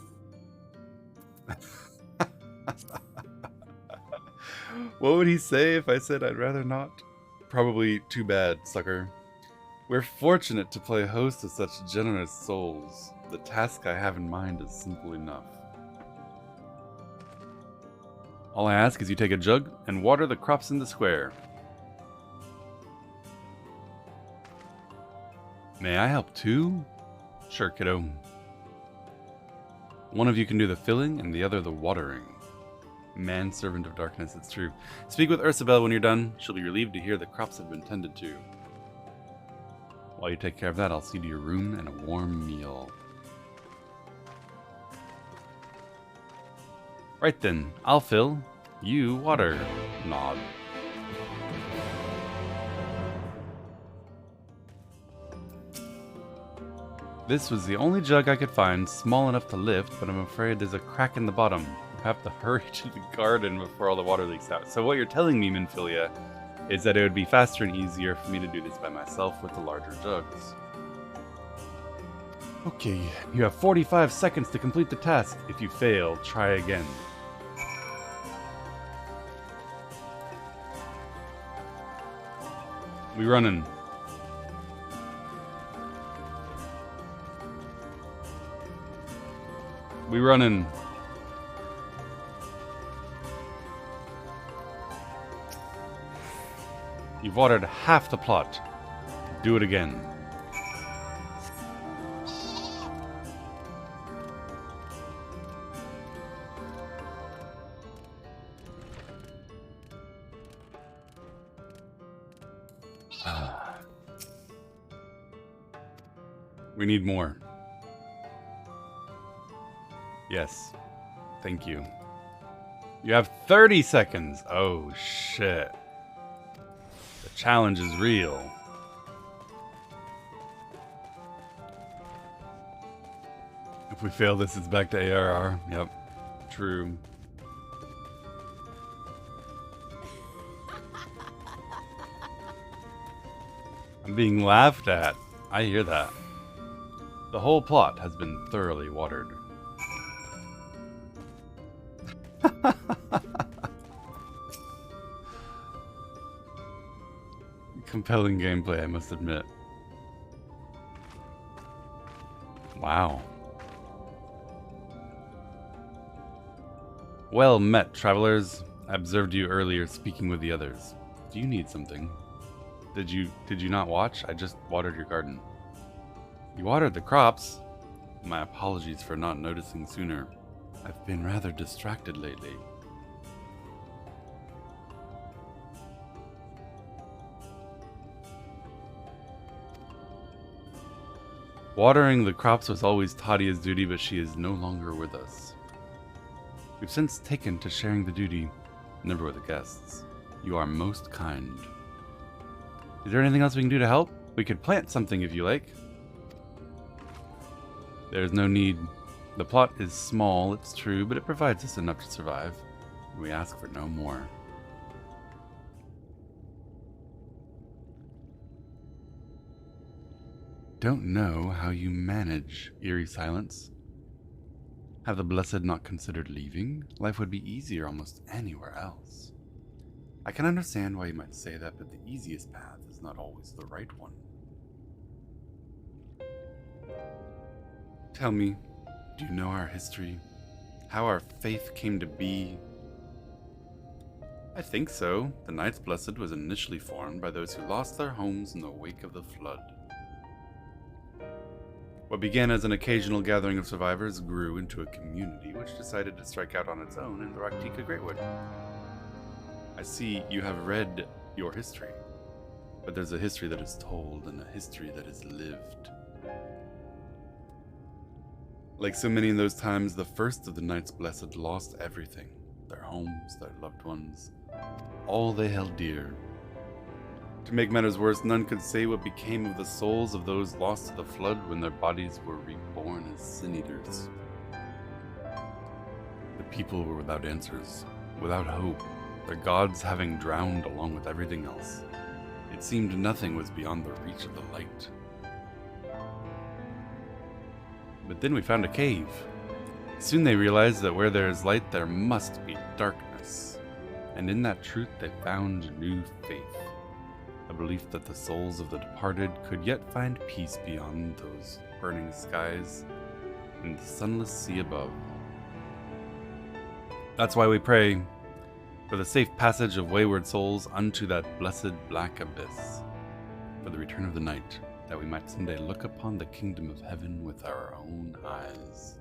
What would he say if I said I'd rather not? Probably too bad, sucker. We're fortunate to play host to such generous souls. The task I have in mind is simple enough. All I ask is you take a jug and water the crops in the square. May I help too? Sure, kiddo. One of you can do the filling and the other the watering. Manservant of darkness, it's true. Speak with Ursabel when you're done. She'll be relieved to hear the crops have been tended to. While you take care of that, I'll see to your room and a warm meal. Right then, I'll fill. You water. Nod. This was the only jug I could find small enough to lift, but I'm afraid there's a crack in the bottom. I have to hurry to the garden before all the water leaks out. So what you're telling me, Minfilia, is that it would be faster and easier for me to do this by myself with the larger jugs. Okay, you have 45 seconds to complete the task. If you fail, try again. We running. We running. You've watered half the plot. Do it again. We need more. Yes. Thank you. You have 30 seconds. Oh, shit. The challenge is real. If we fail this, it's back to ARR. Yep. True. I'm being laughed at. I hear that. The whole plot has been thoroughly watered. Compelling gameplay, I must admit. Wow. Well met, travelers. I observed you earlier speaking with the others. Do you need something? Did you not watch? I just watered your garden. You watered the crops? My apologies for not noticing sooner. I've been rather distracted lately. Watering the crops was always Tadia's duty, but she is no longer with us. We've since taken to sharing the duty, never with the guests. You are most kind. Is there anything else we can do to help? We could plant something if you like. There's no need. The plot is small, it's true, but it provides us enough to survive. We ask for no more. Don't know how you manage eerie silence. Have the Blessed not considered leaving? Life would be easier almost anywhere else. I can understand why you might say that, but the easiest path is not always the right one. Tell me, do you know our history? How our faith came to be? I think so. The Knights Blessed was initially formed by those who lost their homes in the wake of the flood. What began as an occasional gathering of survivors grew into a community which decided to strike out on its own in the Raktika Greatwood. I see you have read your history, but there's a history that is told and a history that is lived. Like so many in those times, the first of the Knights Blessed lost everything. Their homes, their loved ones, all they held dear. To make matters worse, none could say what became of the souls of those lost to the flood when their bodies were reborn as sin-eaters. The people were without answers, without hope, their gods having drowned along with everything else. It seemed nothing was beyond the reach of the light. But then we found a cave. Soon they realized that where there is light, there must be darkness. And in that truth, they found new faith. A belief that the souls of the departed could yet find peace beyond those burning skies and the sunless sea above. That's why we pray for the safe passage of wayward souls unto that blessed black abyss, for the return of the night, that we might someday look upon the kingdom of heaven with our own eyes.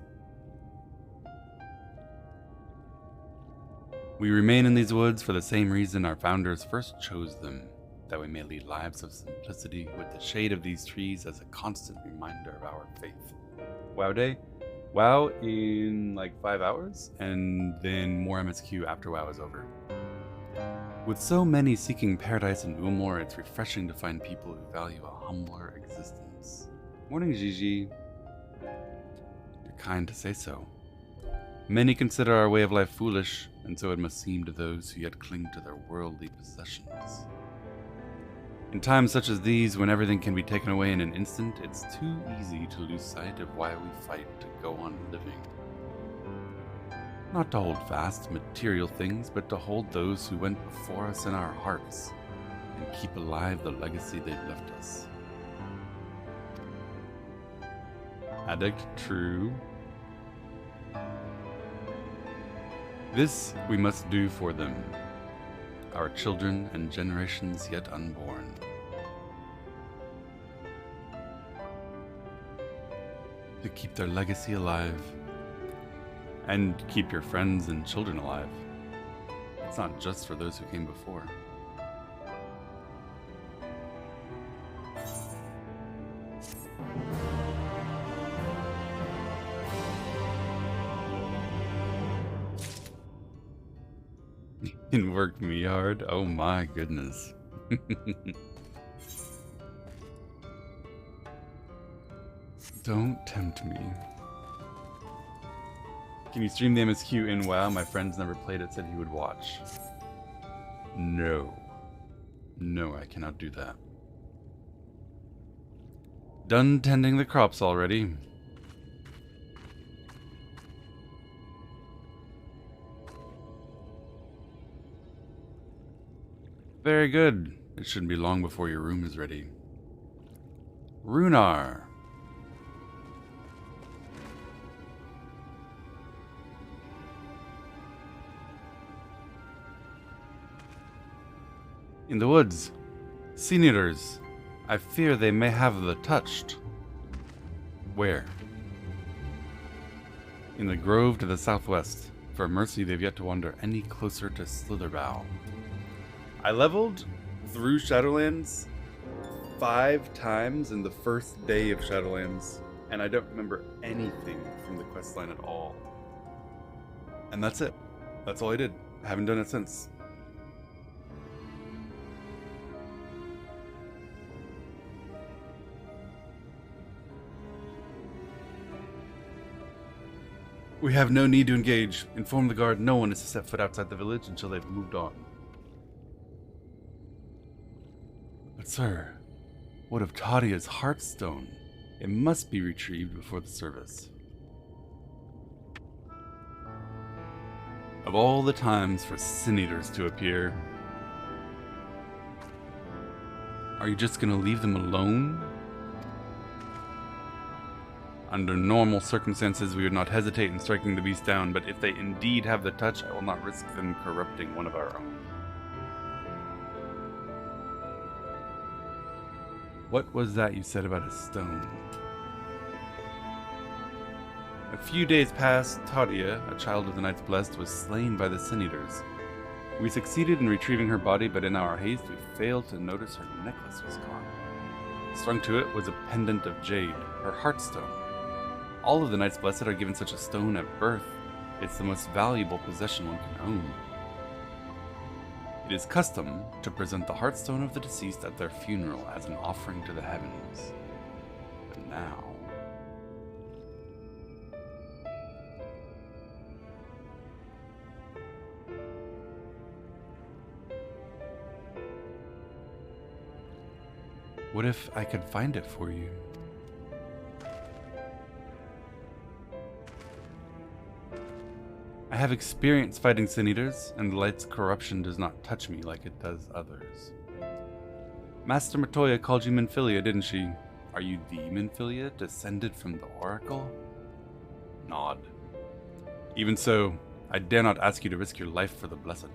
We remain in these woods for the same reason our founders first chose them, that we may lead lives of simplicity with the shade of these trees as a constant reminder of our faith. Wow day. WoW in like 5 hours, and then more MSQ after WoW is over. With so many seeking paradise in Umor, it's refreshing to find people who value a humbler existence. Morning, Gigi. You're kind to say so. Many consider our way of life foolish, and so it must seem to those who yet cling to their worldly possessions. In times such as these, when everything can be taken away in an instant, it's too easy to lose sight of why we fight to go on living. Not to hold fast material things, but to hold those who went before us in our hearts, and keep alive the legacy they've left us. Addict, true. This we must do for them, our children and generations yet unborn. To keep their legacy alive, and keep your friends and children alive. It's not just for those who came before. It worked me hard. Oh my goodness. Don't tempt me. Can you stream the MSQ in WoW? My friends never played it, said he would watch. No. No, I cannot do that. Done tending the crops already. Very good. It shouldn't be long before your room is ready. Runar. In the woods. Sin-eaters. I fear they may have the touched. Where? In the grove to the southwest. For mercy, they've yet to wander any closer to Slitherbow. I leveled through Shadowlands 5 times in the first day of Shadowlands, and I don't remember anything from the questline at all. And that's it. That's all I did. I haven't done it since. We have no need to engage. Inform the guard no one is to set foot outside the village until they've moved on. But sir, what of Tadia's heartstone? It must be retrieved before the service. Of all the times for sin-eaters to appear, are you just gonna leave them alone? Under normal circumstances, we would not hesitate in striking the beast down, but if they indeed have the touch, I will not risk them corrupting one of our own. What was that you said about a stone? A few days past, Tadia, a child of the Knights Blessed, was slain by the Sin-Eaters. We succeeded in retrieving her body, but in our haste, we failed to notice her necklace was gone. Strung to it was a pendant of jade, her heartstone. All of the Knights Blessed are given such a stone at birth. It's the most valuable possession one can own. It is custom to present the heartstone of the deceased at their funeral as an offering to the heavens. But now... what if I could find it for you? I have experience fighting Sin Eaters, and the light's corruption does not touch me like it does others. Master Matoya called you Minfilia, didn't she? Are you the Minfilia, descended from the Oracle? Nod. Even so, I dare not ask you to risk your life for the Blessed.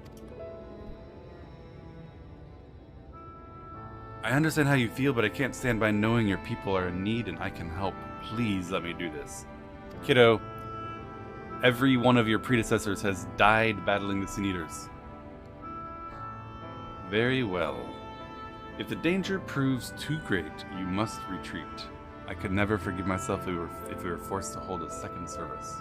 I understand how you feel, but I can't stand by knowing your people are in need and I can help. Please let me do this. Kiddo, every one of your predecessors has died battling the Sin Eaters. Very well. If the danger proves too great, you must retreat. I could never forgive myself if we were forced to hold a second service.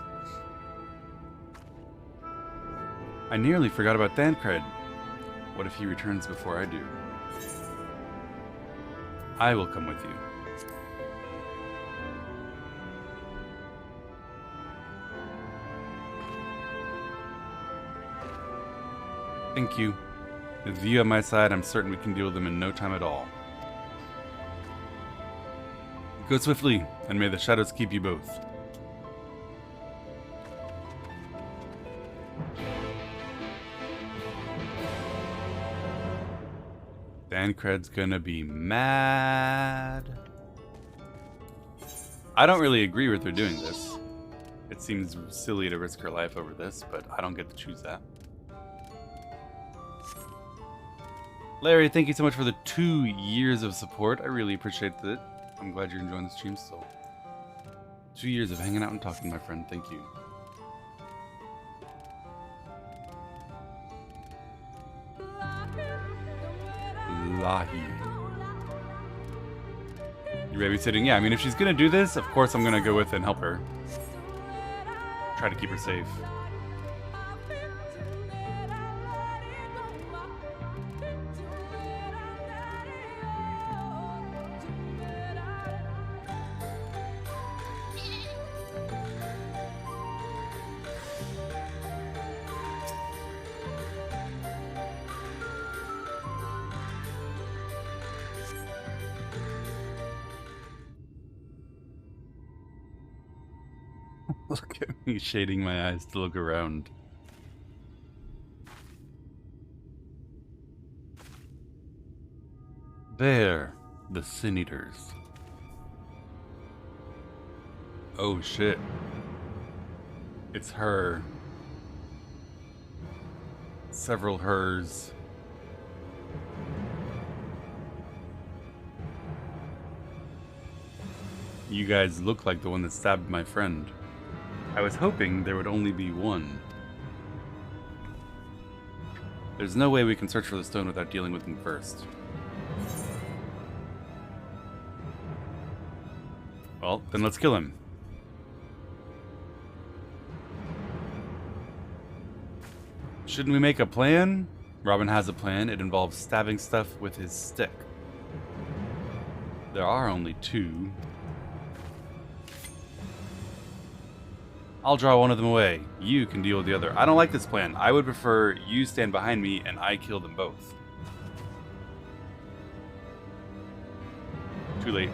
I nearly forgot about Thancred. What if he returns before I do? I will come with you. Thank you. With you on my side, I'm certain we can deal with them in no time at all. Go swiftly, and may the shadows keep you both. Thancred's gonna be mad. I don't really agree with her doing this. It seems silly to risk her life over this, but I don't get to choose that. Larry, thank you so much for the 2 years of support. I really appreciate it. I'm glad you're enjoying the stream still. 2 years of hanging out and talking, my friend. Thank you. Lahi. You babysitting? Yeah, I mean, if she's gonna do this, of course I'm gonna go with and help her. Try to keep her safe. Look at me shading my eyes to look around. There, the Sin Eaters. Oh shit. It's her. Several hers. You guys look like the one that stabbed my friend. I was hoping there would only be one. There's no way we can search for the stone without dealing with him first. Well, then let's kill him. Shouldn't we make a plan? Robin has a plan. It involves stabbing stuff with his stick. There are only 2. I'll draw one of them away. You can deal with the other. I don't like this plan. I would prefer you stand behind me and I kill them both. Too late.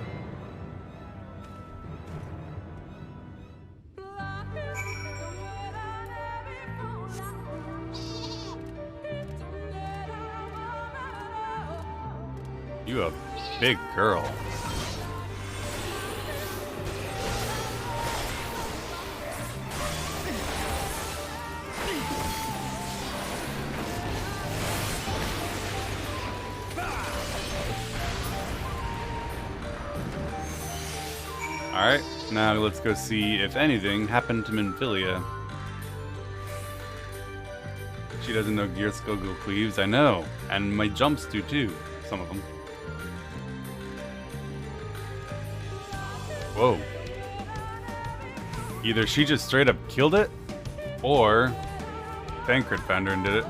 You a big girl. Alright, now let's go see if anything happened to Minfilia. She doesn't know Gear Skogul Cleaves, I know. And my jumps do too, some of them. Whoa. Either she just straight up killed it, or Thancred found her and did it.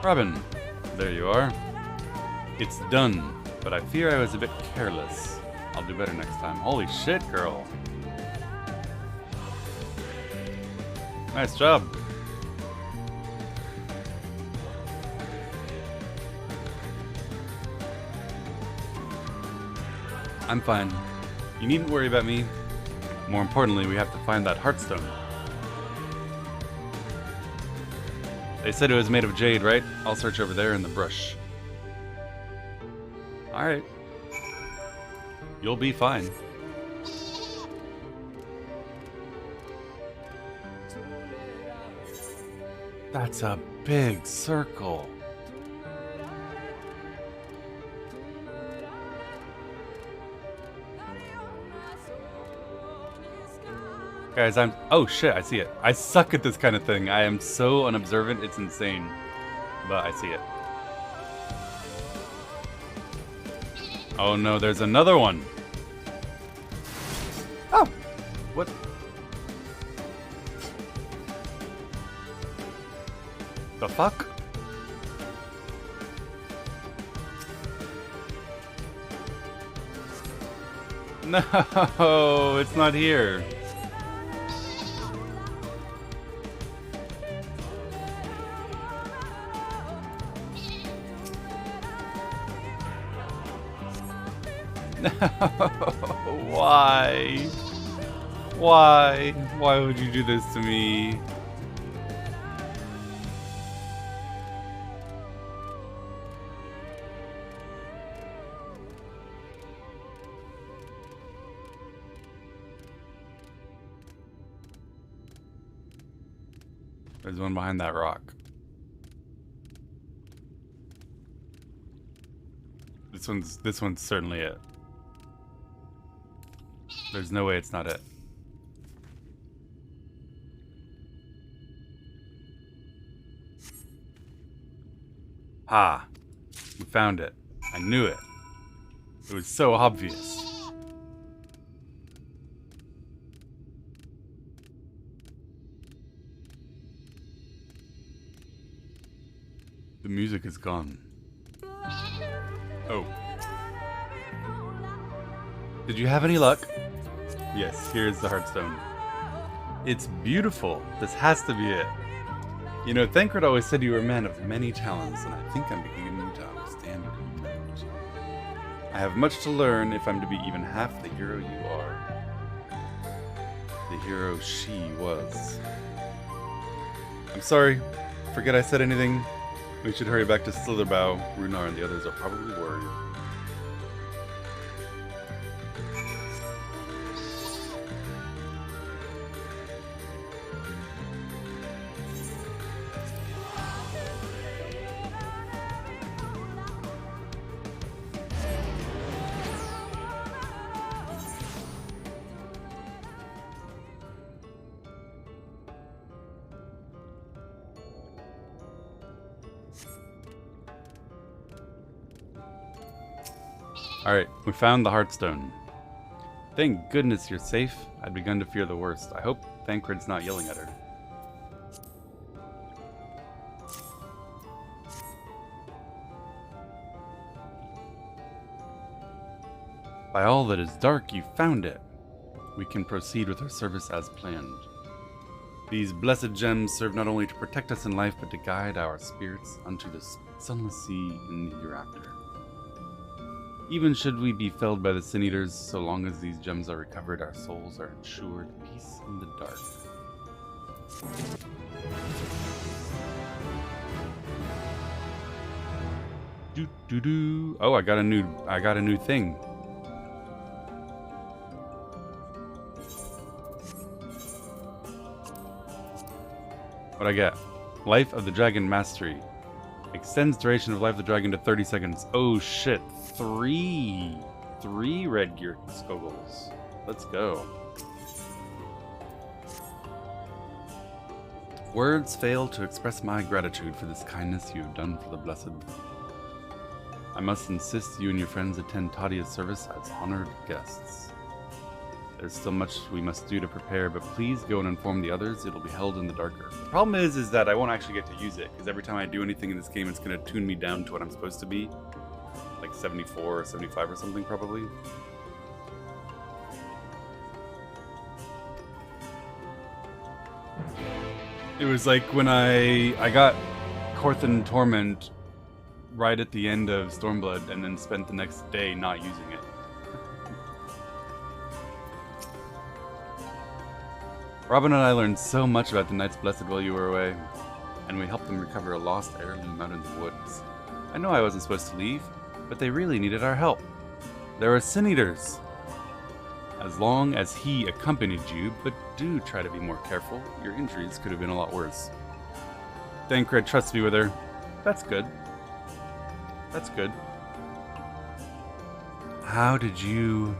Robin, there you are. It's done, but I fear I was a bit careless. I'll do better next time. Holy shit, girl. Nice job. I'm fine. You needn't worry about me. More importantly, we have to find that Heartstone. They said it was made of jade, right? I'll search over there in the brush. Alright. You'll be fine. That's a big circle. Guys, oh shit, I see it. I suck at this kind of thing. I am so unobservant, it's insane. But I see it. Oh no, there's another one. Oh! What? The fuck? No, it's not here. No, why? Why? Why would you do this to me? There's one behind that rock. This one's certainly it. There's no way it's not it. Ha! We found it. I knew it. It was so obvious. The music is gone. Oh. Did you have any luck? Yes, here's the Heartstone. It's beautiful. This has to be it. You know, Thancred always said you were a man of many talents, and I think I'm beginning to understand what he meant. I have much to learn if I'm to be even half the hero you are. The hero she was. I'm sorry. Forget I said anything. We should hurry back to Slitherbow. Runar and the others are probably worried. Alright, we found the Heartstone. Thank goodness you're safe. I'd begun to fear the worst. I hope Thancred's not yelling at her. By all that is dark, you found it. We can proceed with our service as planned. These blessed gems serve not only to protect us in life, but to guide our spirits unto the sunless sea in the hereafter. Even should we be felled by the Sin Eaters, so long as these gems are recovered, our souls are ensured peace in the dark. Do do do. Oh, I got a new thing. What'd I get? Life of the Dragon Mastery. Extends duration of Life of the Dragon to 30 seconds. Oh shit. Three red gear scoggles. Let's go. Words fail to express my gratitude for this kindness you have done for the blessed. I must insist you and your friends attend Tadia's service as honored guests. There's still much we must do to prepare, but please go and inform the others. It'll be held in the darker. The problem is that I won't actually get to use it, because every time I do anything in this game, it's going to tune me down to what I'm supposed to be. Like 74 or 75 or something, probably. It was like when I got Corthan Torment right at the end of Stormblood, and then spent the next day not using it. Robin and I learned so much about the Knights Blessed while you were away, and we helped them recover a lost heirloom out in the woods. I know I wasn't supposed to leave, but they really needed our help. There are Sin Eaters. As long as he accompanied you, but do try to be more careful. Your injuries could have been a lot worse. Thancred trusts me with her. That's good. That's good. How did you...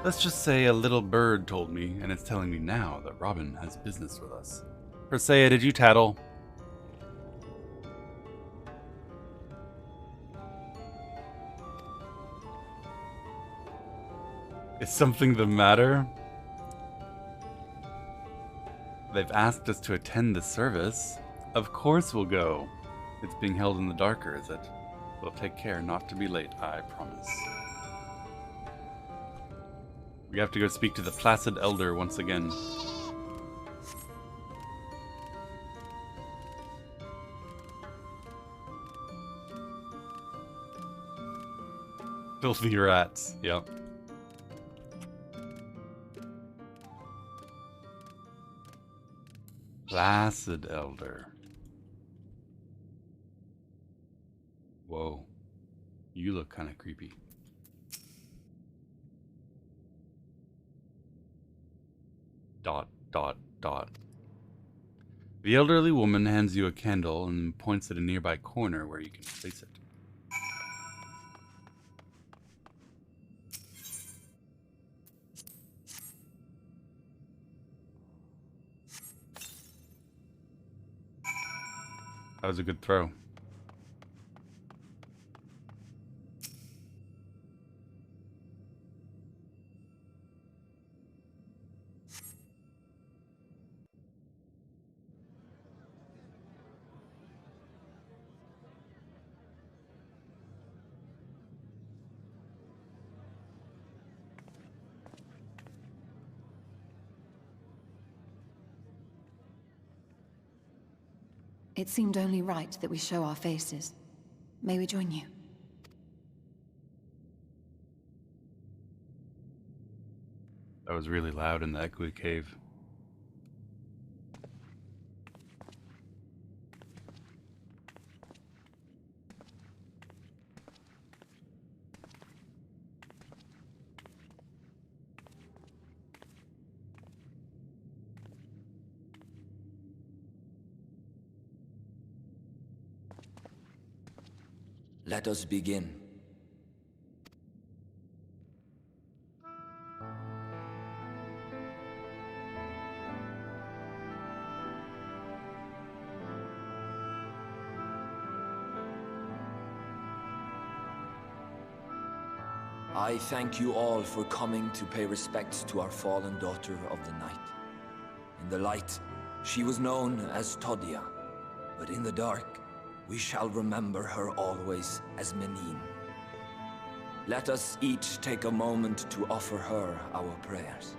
Let's just say a little bird told me, and it's telling me now that Robin has business with us. Persea, did you tattle? Is something the matter? They've asked us to attend the service. Of course we'll go. It's being held in the darker, is it? We'll take care not to be late, I promise. We have to go speak to the Placid Elder once again. Filthy rats, yep. Placid Elder. Whoa. You look kind of creepy. Dot, dot, dot. The elderly woman hands you a candle and points at a nearby corner where you can place it. That was a good throw. It seemed only right that we show our faces. May we join you? That was really loud in the echoey cave. Let us begin. I thank you all for coming to pay respects to our fallen daughter of the night. In the light, she was known as Todia, but in the dark, we shall remember her always as Menine. Let us each take a moment to offer her our prayers.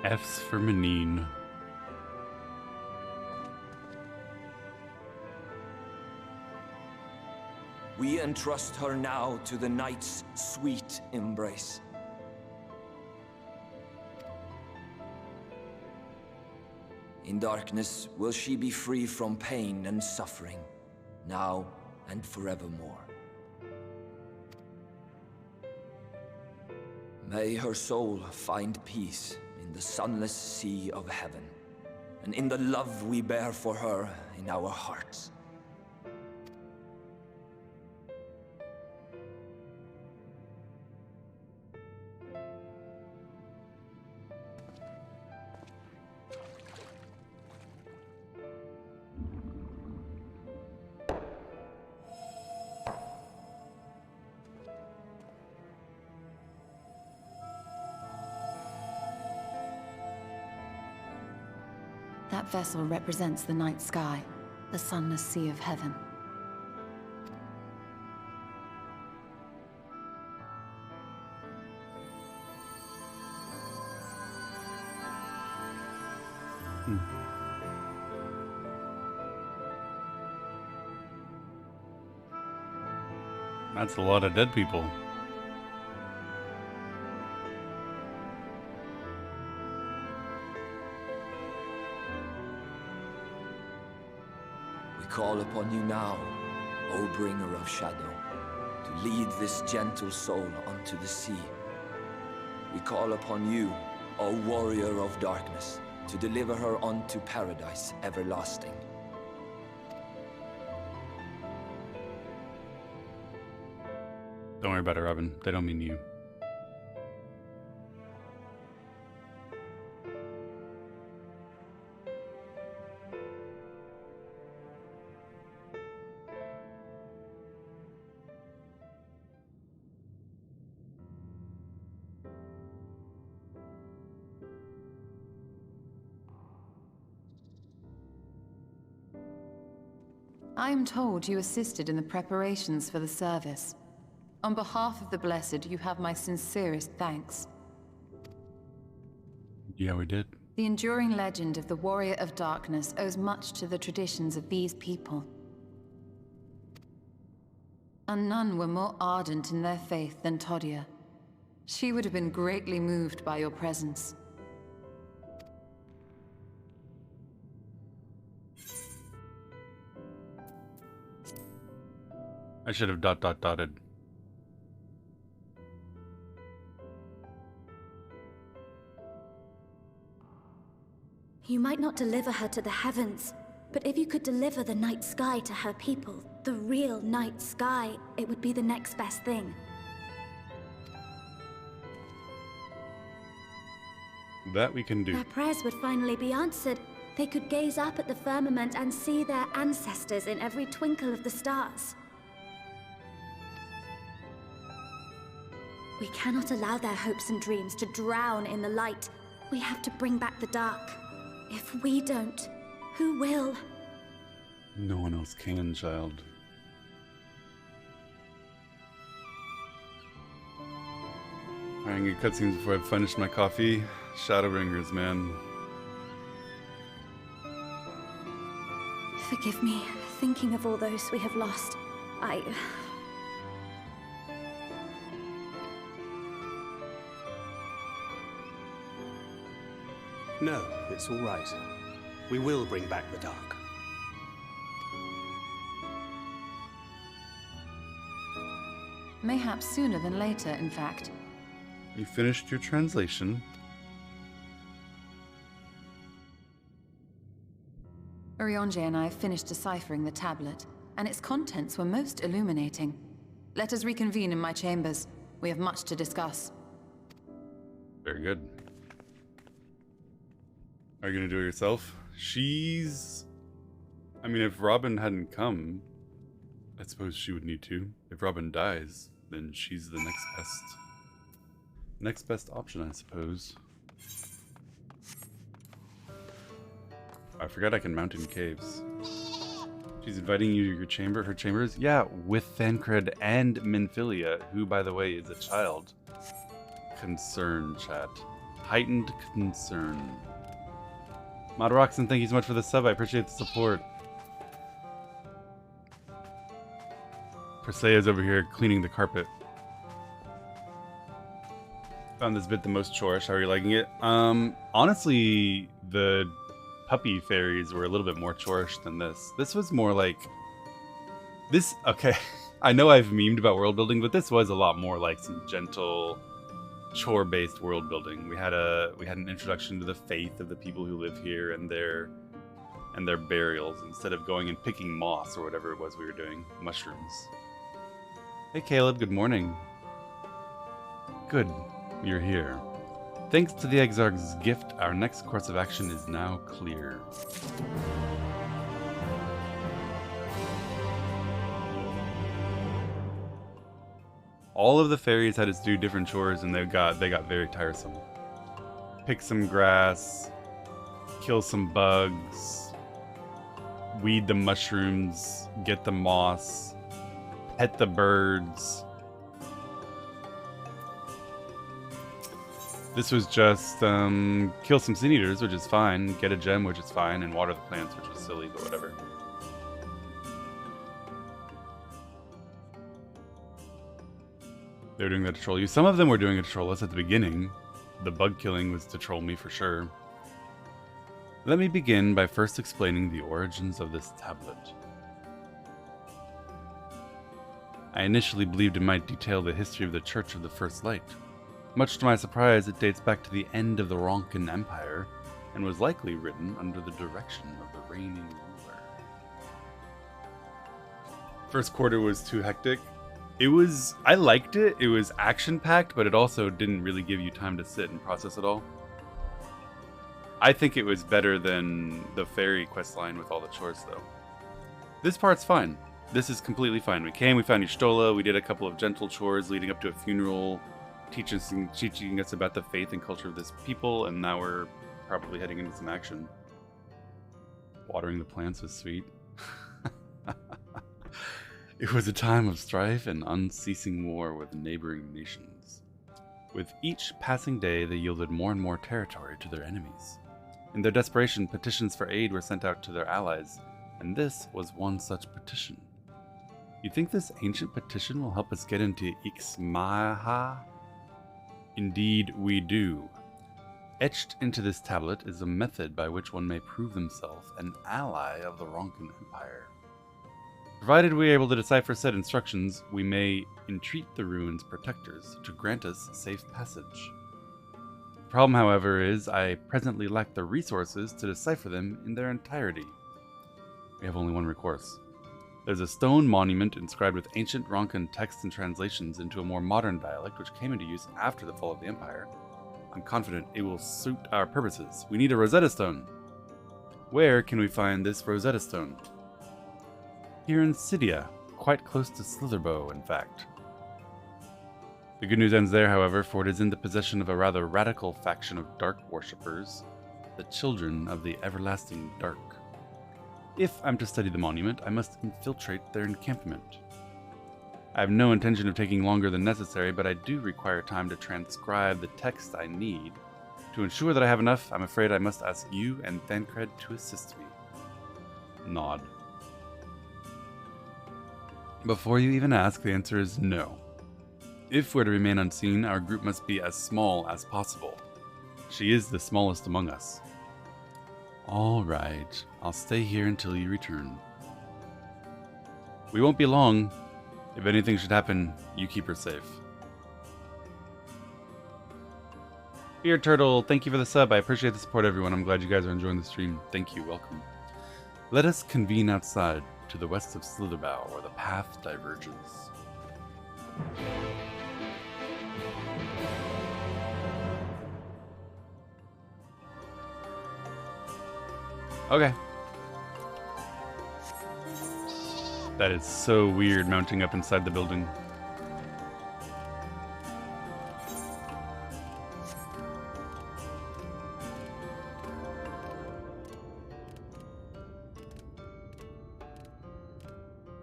F's for Menine. We entrust her now to the night's sweet embrace. In darkness will she be free from pain and suffering, now and forevermore. May her soul find peace in the sunless sea of heaven, and in the love we bear for her in our hearts. That vessel represents the night sky, the sunless sea of heaven. That's a lot of dead people. We call upon you now, O bringer of shadow, to lead this gentle soul unto the sea. We call upon you, O warrior of darkness, to deliver her unto paradise everlasting. Don't worry about it, Robin. They don't mean you. I am told you assisted in the preparations for the service. On behalf of the Blessed, you have my sincerest thanks. Yeah, we did. The enduring legend of the Warrior of Darkness owes much to the traditions of these people. And none were more ardent in their faith than Todia. She would have been greatly moved by your presence. I should have dotted. You might not deliver her to the heavens, but if you could deliver the night sky to her people, the real night sky, it would be the next best thing. That we can do. Their prayers would finally be answered. They could gaze up at the firmament and see their ancestors in every twinkle of the stars. We cannot allow their hopes and dreams to drown in the light. We have to bring back the dark. If we don't, who will? No one else can, child. Alright, I'm gonna cut cutscenes before I finish my coffee. Shadowbringers, man. Forgive me, thinking of all those we have lost. No, it's all right. We will bring back the dark. Mayhaps sooner than later, in fact. You finished your translation. Orionje and I finished deciphering the tablet, and its contents were most illuminating. Let us reconvene in my chambers. We have much to discuss. Very good. Are you gonna do it yourself? I mean, if Robin hadn't come, I suppose she would need to. If Robin dies, then she's the next best option, I suppose. I forgot I can mount in caves. She's inviting you to your chamber. Her chambers? Yeah, with Thancred and Minfilia, who, by the way, is a child. Concern, chat. Heightened concern. Modroxen, thank you so much for the sub. I appreciate the support. Persea's over here cleaning the carpet. Found this bit the most chorish. How are you liking it? Honestly, the puppy fairies were a little bit more chorish than this. This was more like... This, okay, I know I've memed about world building, but this was a lot more like some gentle, chore-based world building. We had an introduction to the faith of the people who live here and their burials, instead of going and picking moss or whatever it was we were doing. Mushrooms. Hey Caleb, good morning. Good, you're here. Thanks to the Exarch's gift, our next course of action is now clear. All of the fairies had to do different chores, and they got very tiresome. Pick some grass, kill some bugs, weed the mushrooms, get the moss, pet the birds. This was just kill some sin eaters, which is fine, get a gem, which is fine, and water the plants, which was silly, but whatever. They were doing that to troll you. Some of them were doing it to troll us at the beginning. The bug killing was to troll me for sure. Let me begin by first explaining the origins of this tablet. I initially believed it might detail the history of the Church of the First Light. Much to my surprise, it dates back to the end of the Ronkan Empire, and was likely written under the direction of the reigning ruler. First quarter was too hectic. I liked it. It was action-packed, but it also didn't really give you time to sit and process it all. I think it was better than the fairy questline with all the chores, though. This part's fine. This is completely fine. We found Y'shtola, we did a couple of gentle chores leading up to a funeral, teaching us about the faith and culture of this people, and now we're probably heading into some action. Watering the plants was sweet. It was a time of strife and unceasing war with neighboring nations. With each passing day, they yielded more and more territory to their enemies. In their desperation, petitions for aid were sent out to their allies, and this was one such petition. You think this ancient petition will help us get into Ixmaha? Indeed, we do. Etched into this tablet is a method by which one may prove themselves an ally of the Ronkan Empire. Provided we are able to decipher said instructions, we may entreat the ruin's protectors to grant us safe passage. The problem, however, is I presently lack the resources to decipher them in their entirety. We have only one recourse. There's a stone monument inscribed with ancient Ronkan texts and translations into a more modern dialect which came into use after the fall of the Empire. I'm confident it will suit our purposes. We need a Rosetta Stone. Where can we find this Rosetta Stone? Here in Cydia, quite close to Slitherbow, in fact. The good news ends there, however, for it is in the possession of a rather radical faction of dark worshippers, the Children of the Everlasting Dark. If I'm to study the monument, I must infiltrate their encampment. I have no intention of taking longer than necessary, but I do require time to transcribe the text I need. To ensure that I have enough, I'm afraid I must ask you and Thancred to assist me. Nod. Before you even ask, the answer is no. If we're to remain unseen, our group must be as small as possible. She is the smallest among us. All right, I'll stay here until you return. We won't be long. If anything should happen, you keep her safe. Beard Turtle, thank you for the sub. I appreciate the support, everyone. I'm glad you guys are enjoying the stream. Thank you. Welcome. Let us convene outside to the west of Slitherbow, where the path diverges. Okay. That is so weird, mounting up inside the building.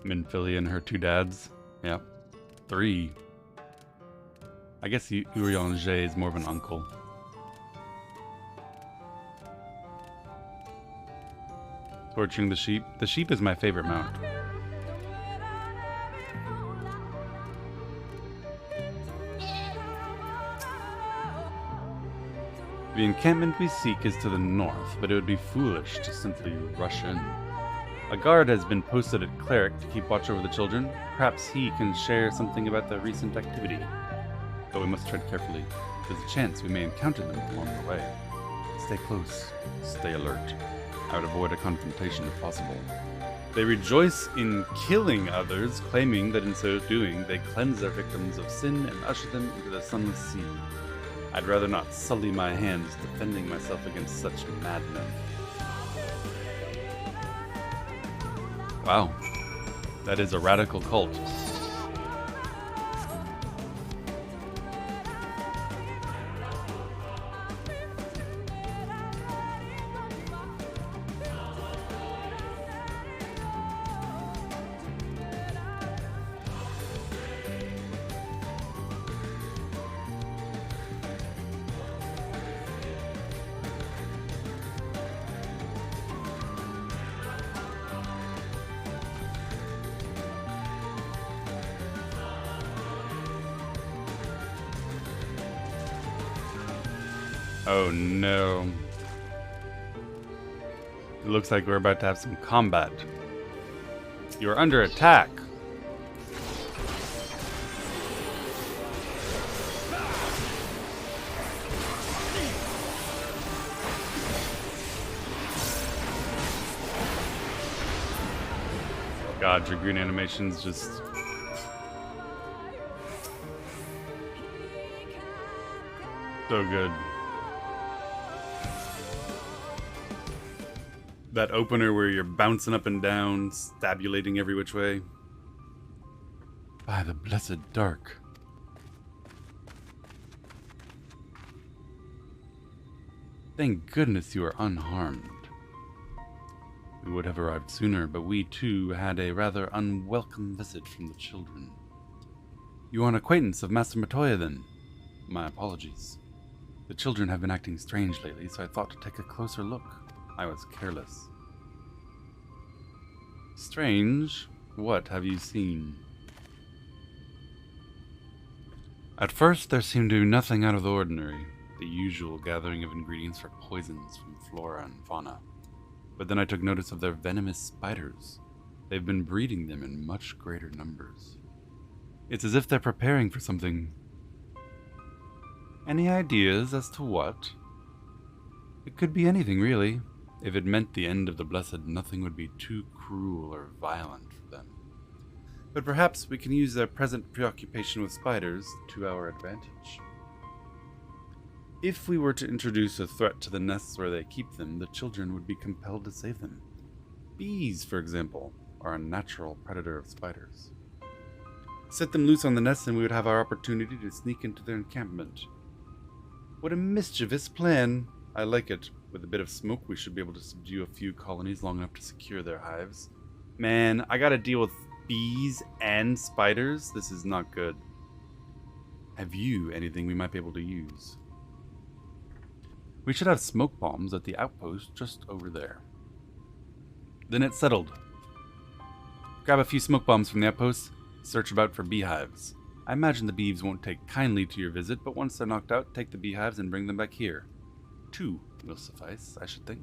Minfilia and her two dads. Yep. 3. I guess Urianger is more of an uncle. Torturing the sheep. The sheep is my favorite mount. The encampment we seek is to the north, but it would be foolish to simply rush in. A guard has been posted at Cleric to keep watch over the children. Perhaps he can share something about the recent activity. But we must tread carefully. There's a chance we may encounter them along the way. Stay close. Stay alert. I would avoid a confrontation if possible. They rejoice in killing others, claiming that in so doing they cleanse their victims of sin and usher them into the sunless sea. I'd rather not sully my hands defending myself against such madmen. Wow, that is a radical cult. Oh no. It looks like we're about to have some combat. You're under attack. God, your green animations just... so good. That opener where you're bouncing up and down, stabulating every which way. By the blessed dark. Thank goodness you are unharmed. We would have arrived sooner, but we too had a rather unwelcome visit from the children. You are an acquaintance of Master Matoya then? My apologies. The children have been acting strange lately, so I thought to take a closer look. I was careless. Strange? What have you seen? At first, there seemed to be nothing out of the ordinary, the usual gathering of ingredients for poisons from flora and fauna. But then I took notice of their venomous spiders. They've been breeding them in much greater numbers. It's as if they're preparing for something. Any ideas as to what? It could be anything, really. If it meant the end of the Blessed, nothing would be too cruel or violent for them. But perhaps we can use their present preoccupation with spiders to our advantage. If we were to introduce a threat to the nests where they keep them, the children would be compelled to save them. Bees, for example, are a natural predator of spiders. Set them loose on the nests and we would have our opportunity to sneak into their encampment. What a mischievous plan! I like it. With a bit of smoke, we should be able to subdue a few colonies long enough to secure their hives. Man, I gotta deal with bees and spiders? This is not good. Have you anything we might be able to use? We should have smoke bombs at the outpost just over there. Then it's settled. Grab a few smoke bombs from the outpost, search about for beehives. I imagine the beeves won't take kindly to your visit, but once they're knocked out, take the beehives and bring them back here. 2 will suffice, I should think.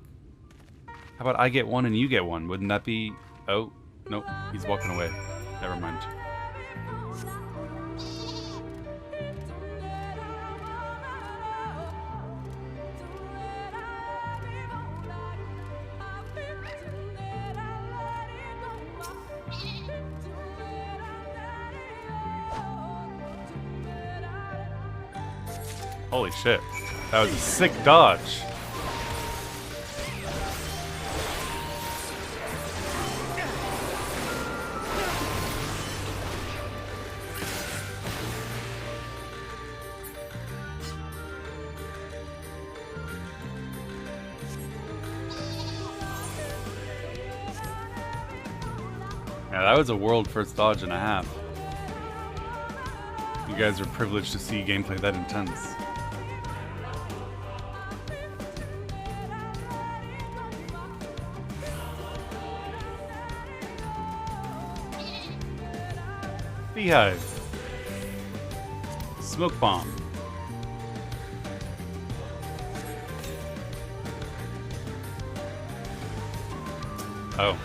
How about I get 1 and you get 1? Wouldn't that be... Oh, nope, he's walking away. Never mind. Holy shit. That was a sick dodge. Yeah, that was a world first dodge and a half. You guys are privileged to see gameplay that intense. Beehive. Smoke bomb. Oh.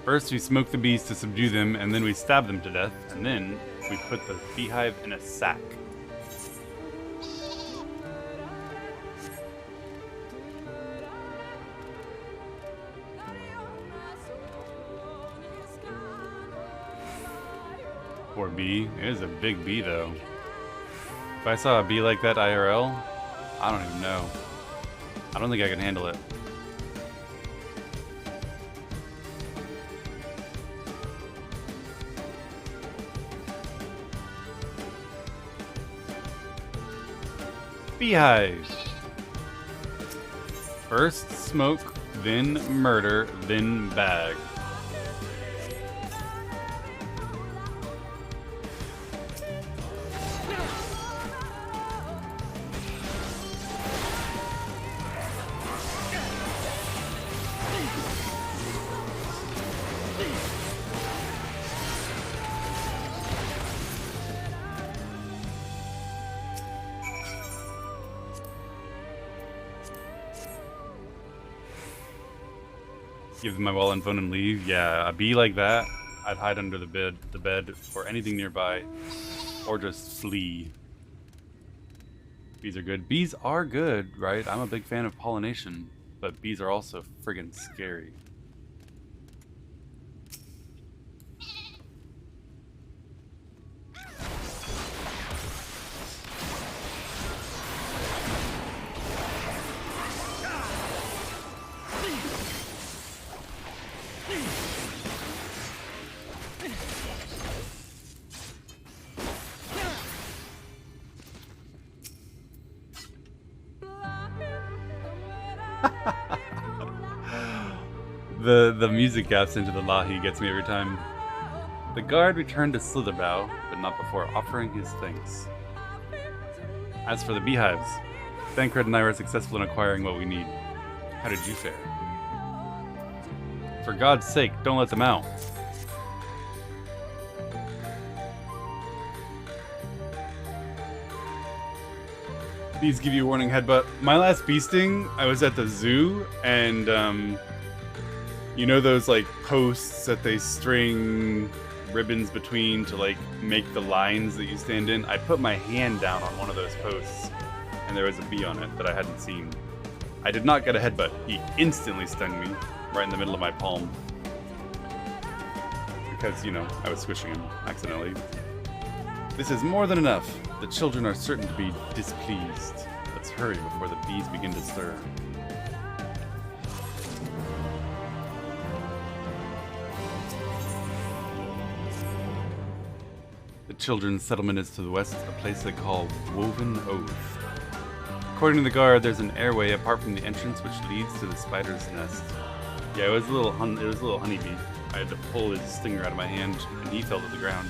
First we smoke the bees to subdue them, and then we stab them to death, and then we put the beehive in a sack. Poor bee. It is a big bee though. If I saw a bee like that IRL, I don't even know. I don't think I can handle it. Beehive. First smoke, then murder, then bag. Give them my wallet and phone and leave. Yeah, a bee like that, I'd hide under the bed or anything nearby, or just flee. Bees are good. Bees are good, right? I'm a big fan of pollination, but bees are also friggin' scary. The music gaps into the Lahi gets me every time. The guard returned to Slitherbow, but not before offering his thanks. As for the beehives, Thancred and I were successful in acquiring what we need. How did you fare? For God's sake, don't let them out. Bees give you a warning headbutt. My last bee sting, I was at the zoo, and you know those like posts that they string ribbons between to like make the lines that you stand in? I put my hand down on one of those posts, and there was a bee on it that I hadn't seen. I did not get a headbutt. He instantly stung me right in the middle of my palm. Because, you know, I was squishing him accidentally. This is more than enough. The children are certain to be displeased. Let's hurry before the bees begin to stir. The children's settlement is to the west, a place they call Woven Oath. According to the guard, there's an airway apart from the entrance which leads to the spider's nest. Yeah, it was a little honeybee. I had to pull his stinger out of my hand, and he fell to the ground.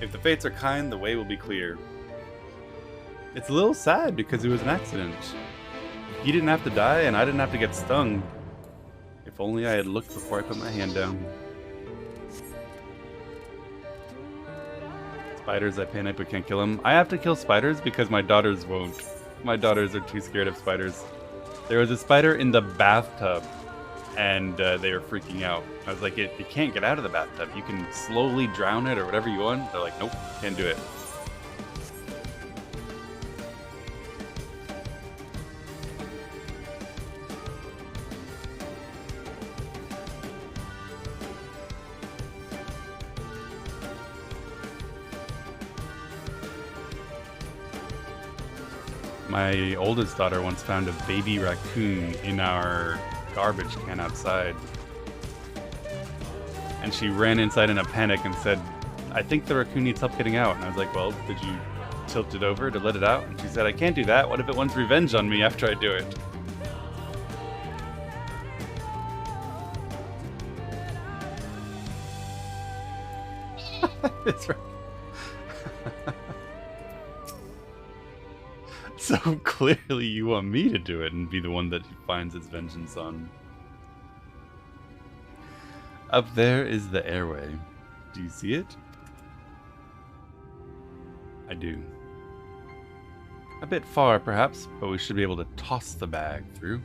If the fates are kind, the way will be clear. It's a little sad because it was an accident. He didn't have to die, and I didn't have to get stung. If only I had looked before I put my hand down. Spiders, I panic but can't kill them. I have to kill spiders because my daughters won't. My daughters are too scared of spiders. There was a spider in the bathtub, and they were freaking out. I was like, it can't get out of the bathtub. You can slowly drown it or whatever you want. They're like, nope, can't do it. My oldest daughter once found a baby raccoon in our garbage can outside. And she ran inside in a panic and said, I think the raccoon needs help getting out. And I was like, well, did you tilt it over to let it out? And she said, I can't do that. What if it wants revenge on me after I do it? That's right. So clearly you want me to do it and be the one that he finds his vengeance on. Up there is the airway. Do you see it? I do. A bit far, perhaps, but we should be able to toss the bag through.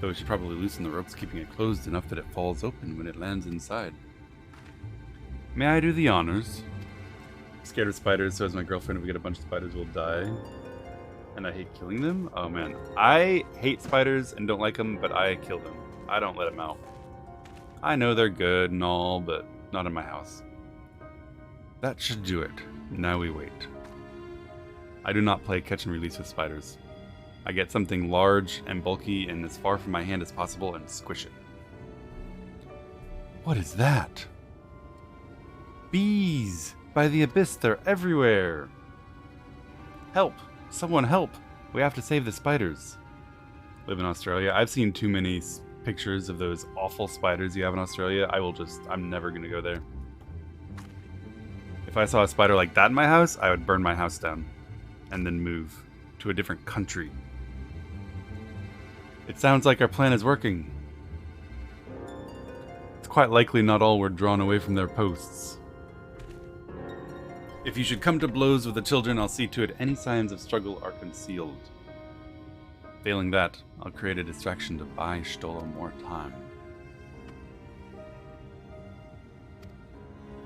Though we should probably loosen the ropes, keeping it closed enough that it falls open when it lands inside. May I do the honors? I'm scared of spiders, so as my girlfriend, if we get a bunch of spiders, we'll die. And I hate killing them? Oh man. I hate spiders and don't like them, but I kill them. I don't let them out. I know they're good and all, but not in my house. That should do it. Now we wait. I do not play catch and release with spiders. I get something large and bulky and as far from my hand as possible and squish it. What is that? Bees! By the abyss, they're everywhere! Help! Someone help! We have to save the spiders. Live in Australia. I've seen too many pictures of those awful spiders you have in Australia. I'm never gonna go there. If I saw a spider like that in my house, I would burn my house down. And then move to a different country. It sounds like our plan is working. It's quite likely not all were drawn away from their posts. If you should come to blows with the children, I'll see to it any signs of struggle are concealed. Failing that, I'll create a distraction to buy Stola more time.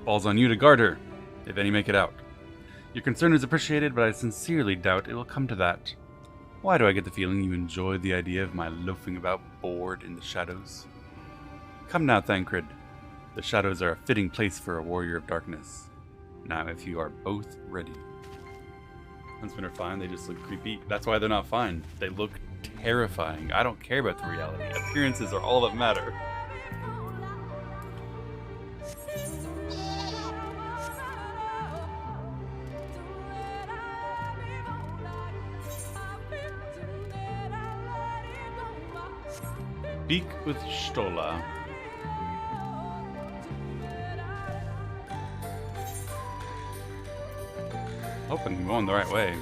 Falls on you to guard her, if any make it out. Your concern is appreciated, but I sincerely doubt it will come to that. Why do I get the feeling you enjoy the idea of my loafing about bored in the shadows? Come now, Thancred. The shadows are a fitting place for a warrior of darkness. Now, if you are both ready. Huntsmen are fine, they just look creepy. That's why they're not fine. They look terrifying. I don't care about the reality. Appearances are all that matter. Speak with Stola. Hoping I'm going the right way.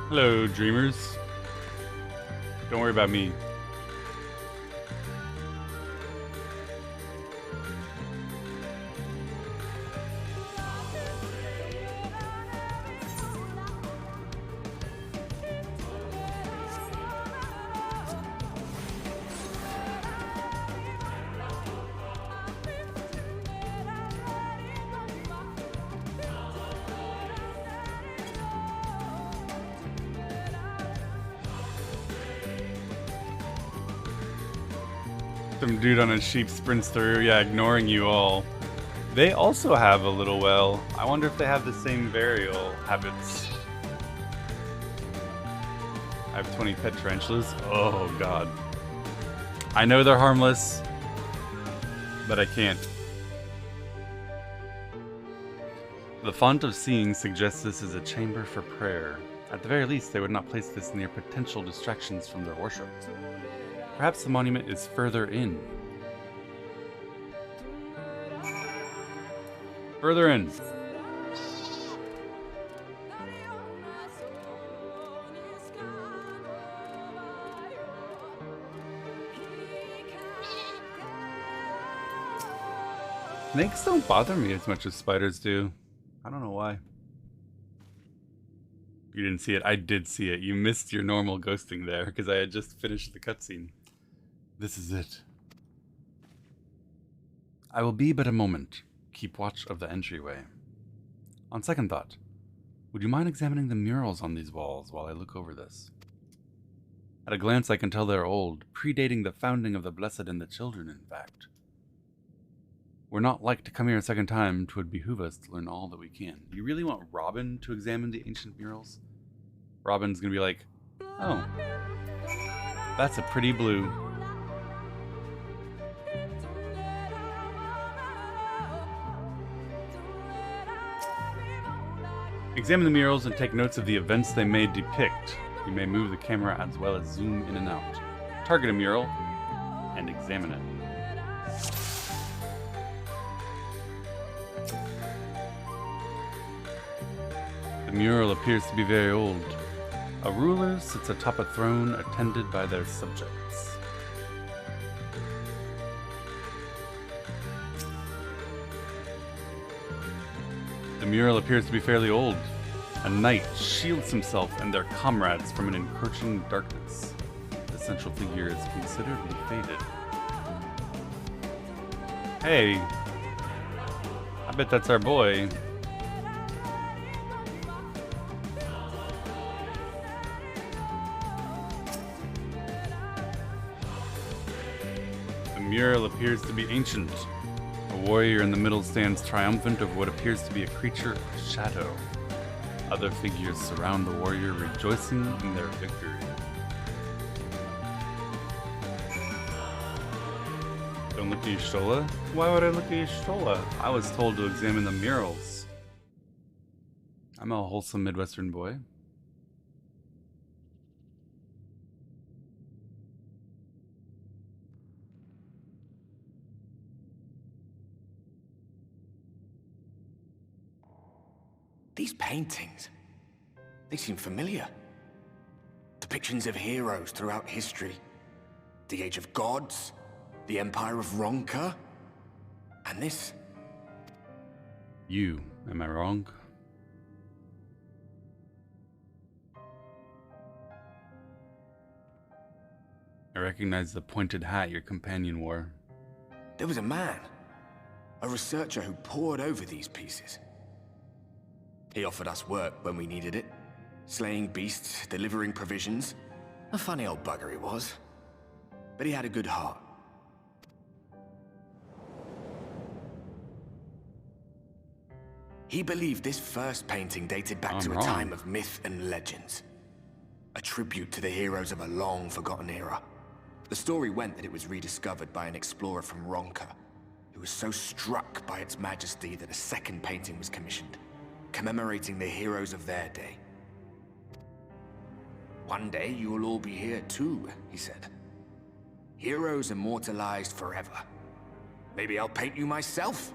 Hello, dreamers. Don't worry about me. Some dude on a sheep sprints through, yeah, ignoring you all. They also have a little well. I wonder if they have the same burial habits. I have 20 pet tarantulas. Oh god. I know they're harmless, but I can't. The font of seeing suggests this is a chamber for prayer. At the very least, they would not place this near potential distractions from their worship. Perhaps the monument is further in. Further in. Snakes don't bother me as much as spiders do. I don't know why. You didn't see it. I did see it. You missed your normal ghosting there because I had just finished the cutscene. This is it. I will be but a moment. Keep watch of the entryway. On second thought, would you mind examining the murals on these walls while I look over this? At a glance I can tell they're old, predating the founding of the Blessed and the Children, in fact. We're not like to come here a second time. 'Twould behoove us to learn all that we can. You really want Robin to examine the ancient murals? Robin's gonna be like, oh, that's a pretty blue. Examine the murals and take notes of the events they may depict. You may move the camera as well as zoom in and out. Target a mural and examine it. The mural appears to be very old. A ruler sits atop a throne attended by their subjects. The mural appears to be fairly old. A knight shields himself and their comrades from an encroaching darkness. The central figure is considerably faded. Hey, I bet that's our boy. The mural appears to be ancient. A warrior in the middle stands triumphant over what appears to be a creature of shadow. Other figures surround the warrior, rejoicing in their victory. Don't look at Y'shtola? Why would I look at Y'shtola? I was told to examine the murals. I'm a wholesome Midwestern boy. These paintings, they seem familiar. Depictions of heroes throughout history. The Age of Gods, the Empire of Ronka, and this. You, am I wrong? I recognize the pointed hat your companion wore. There was a man, a researcher who pored over these pieces. He offered us work when we needed it, slaying beasts, delivering provisions. A funny old bugger he was, but he had a good heart. He believed this first painting dated back to a time of myth and legends. A tribute to the heroes of a long-forgotten era. The story went that it was rediscovered by an explorer from Ronka, who was so struck by its majesty that a second painting was commissioned, commemorating the heroes of their day. One day you will all be here too, he said. Heroes immortalized forever. Maybe I'll paint you myself?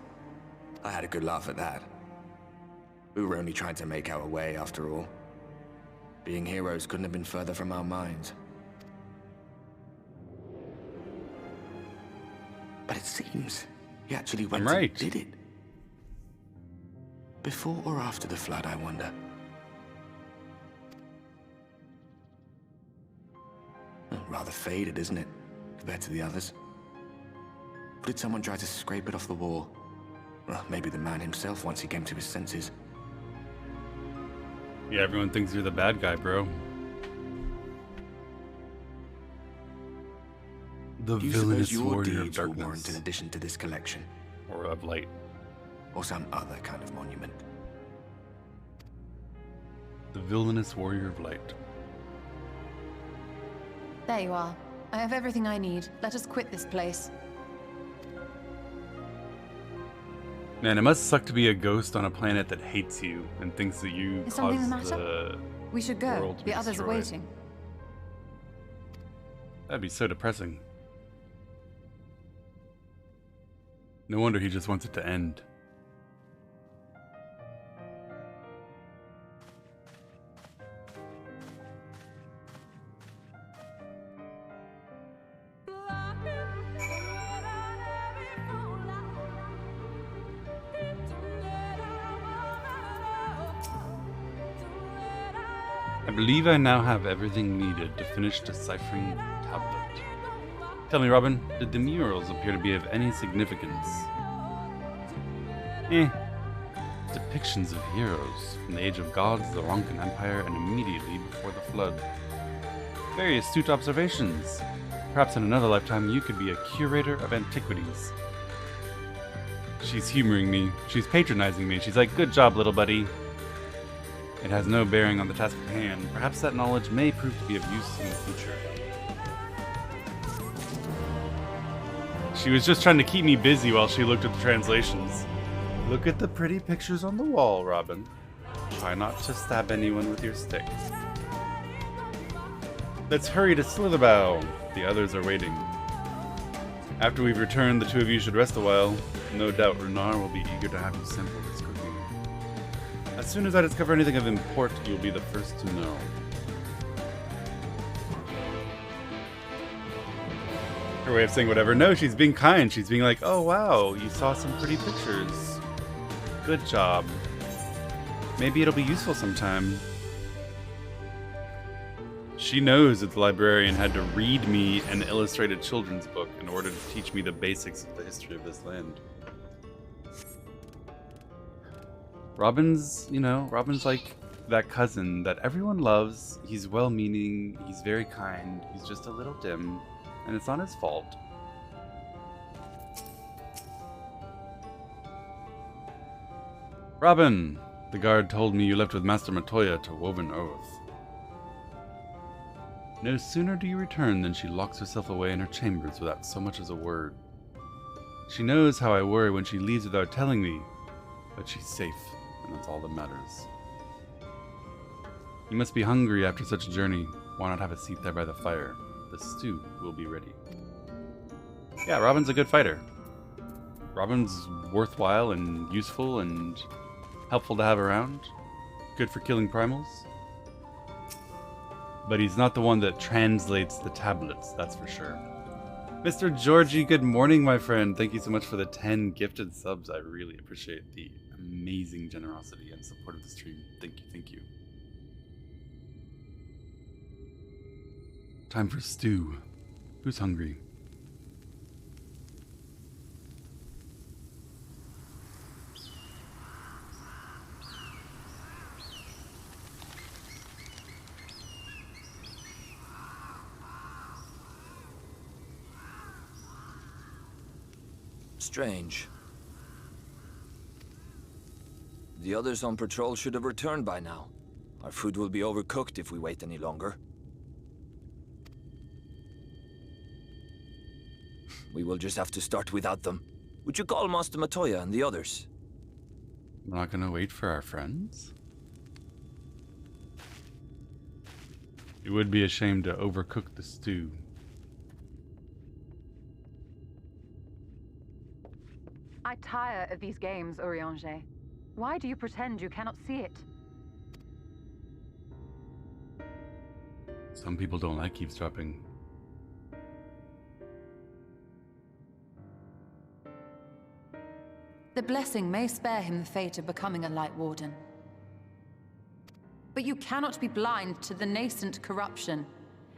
I had a good laugh at that. We were only trying to make our way after all. Being heroes couldn't have been further from our minds. But it seems he actually went and did it. Before or after the flood, I wonder. Rather faded, isn't it, compared to the others? Or did someone try to scrape it off the wall? Well, maybe the man himself once he came to his senses. Yeah, everyone thinks you're the bad guy, bro. The villainous warrior of darkness. Warrant an addition to this collection? Or of light. Or some other kind of monument? The villainous warrior of light. There you are. I have everything I need. Let us quit this place. Man, it must suck to be a ghost on a planet that hates you and thinks that you Is something the caused matter? We should go. The others are waiting. That'd be so depressing. No wonder he just wants it to end. I believe I now have everything needed to finish deciphering the tablet. Tell me, Robin, did the murals appear to be of any significance? Depictions of heroes from the age of gods, the Ronkan Empire, and immediately before the flood. Very astute observations. Perhaps in another lifetime you could be a curator of antiquities. She's humoring me. She's patronizing me. She's like, good job, little buddy. It has no bearing on the task at hand. Perhaps that knowledge may prove to be of use in the future. She was just trying to keep me busy while she looked at the translations. Look at the pretty pictures on the wall, Robin. Try not to stab anyone with your stick. Let's hurry to Slitherbow. The others are waiting. After we've returned, the two of you should rest a while. No doubt Renar will be eager to have you sample this cooking. As soon as I discover anything of import, you'll be the first to know. Her way of saying whatever. No, she's being kind. She's being like, oh wow, you saw some pretty pictures. Good job. Maybe it'll be useful sometime. She knows that the librarian had to read me an illustrated children's book in order to teach me the basics of the history of this land. Robin's like that cousin that everyone loves. He's well-meaning, he's very kind, he's just a little dim, and it's not his fault. Robin! The guard told me you left with Master Matoya to Woven Oath. No sooner do you return than she locks herself away in her chambers without so much as a word. She knows how I worry when she leaves without telling me, but she's safe, and that's all that matters. You must be hungry after such a journey. Why not have a seat there by the fire? The stew will be ready. Yeah, Robin's a good fighter. Robin's worthwhile and useful and helpful to have around. Good for killing primals. But he's not the one that translates the tablets, that's for sure. Mr. Georgie, good morning, my friend. Thank you so much for the 10 gifted subs. I really appreciate the amazing generosity and support of the stream. Thank you, thank you. Time for stew. Who's hungry? Strange. The others on patrol should have returned by now. Our food will be overcooked if we wait any longer. We will just have to start without them. Would you call Master Matoya and the others? We're not gonna wait for our friends? It would be a shame to overcook the stew. I tire of these games, Urianger. Why do you pretend you cannot see it? Some people don't like eavesdropping. The blessing may spare him the fate of becoming a Light Warden. But you cannot be blind to the nascent corruption.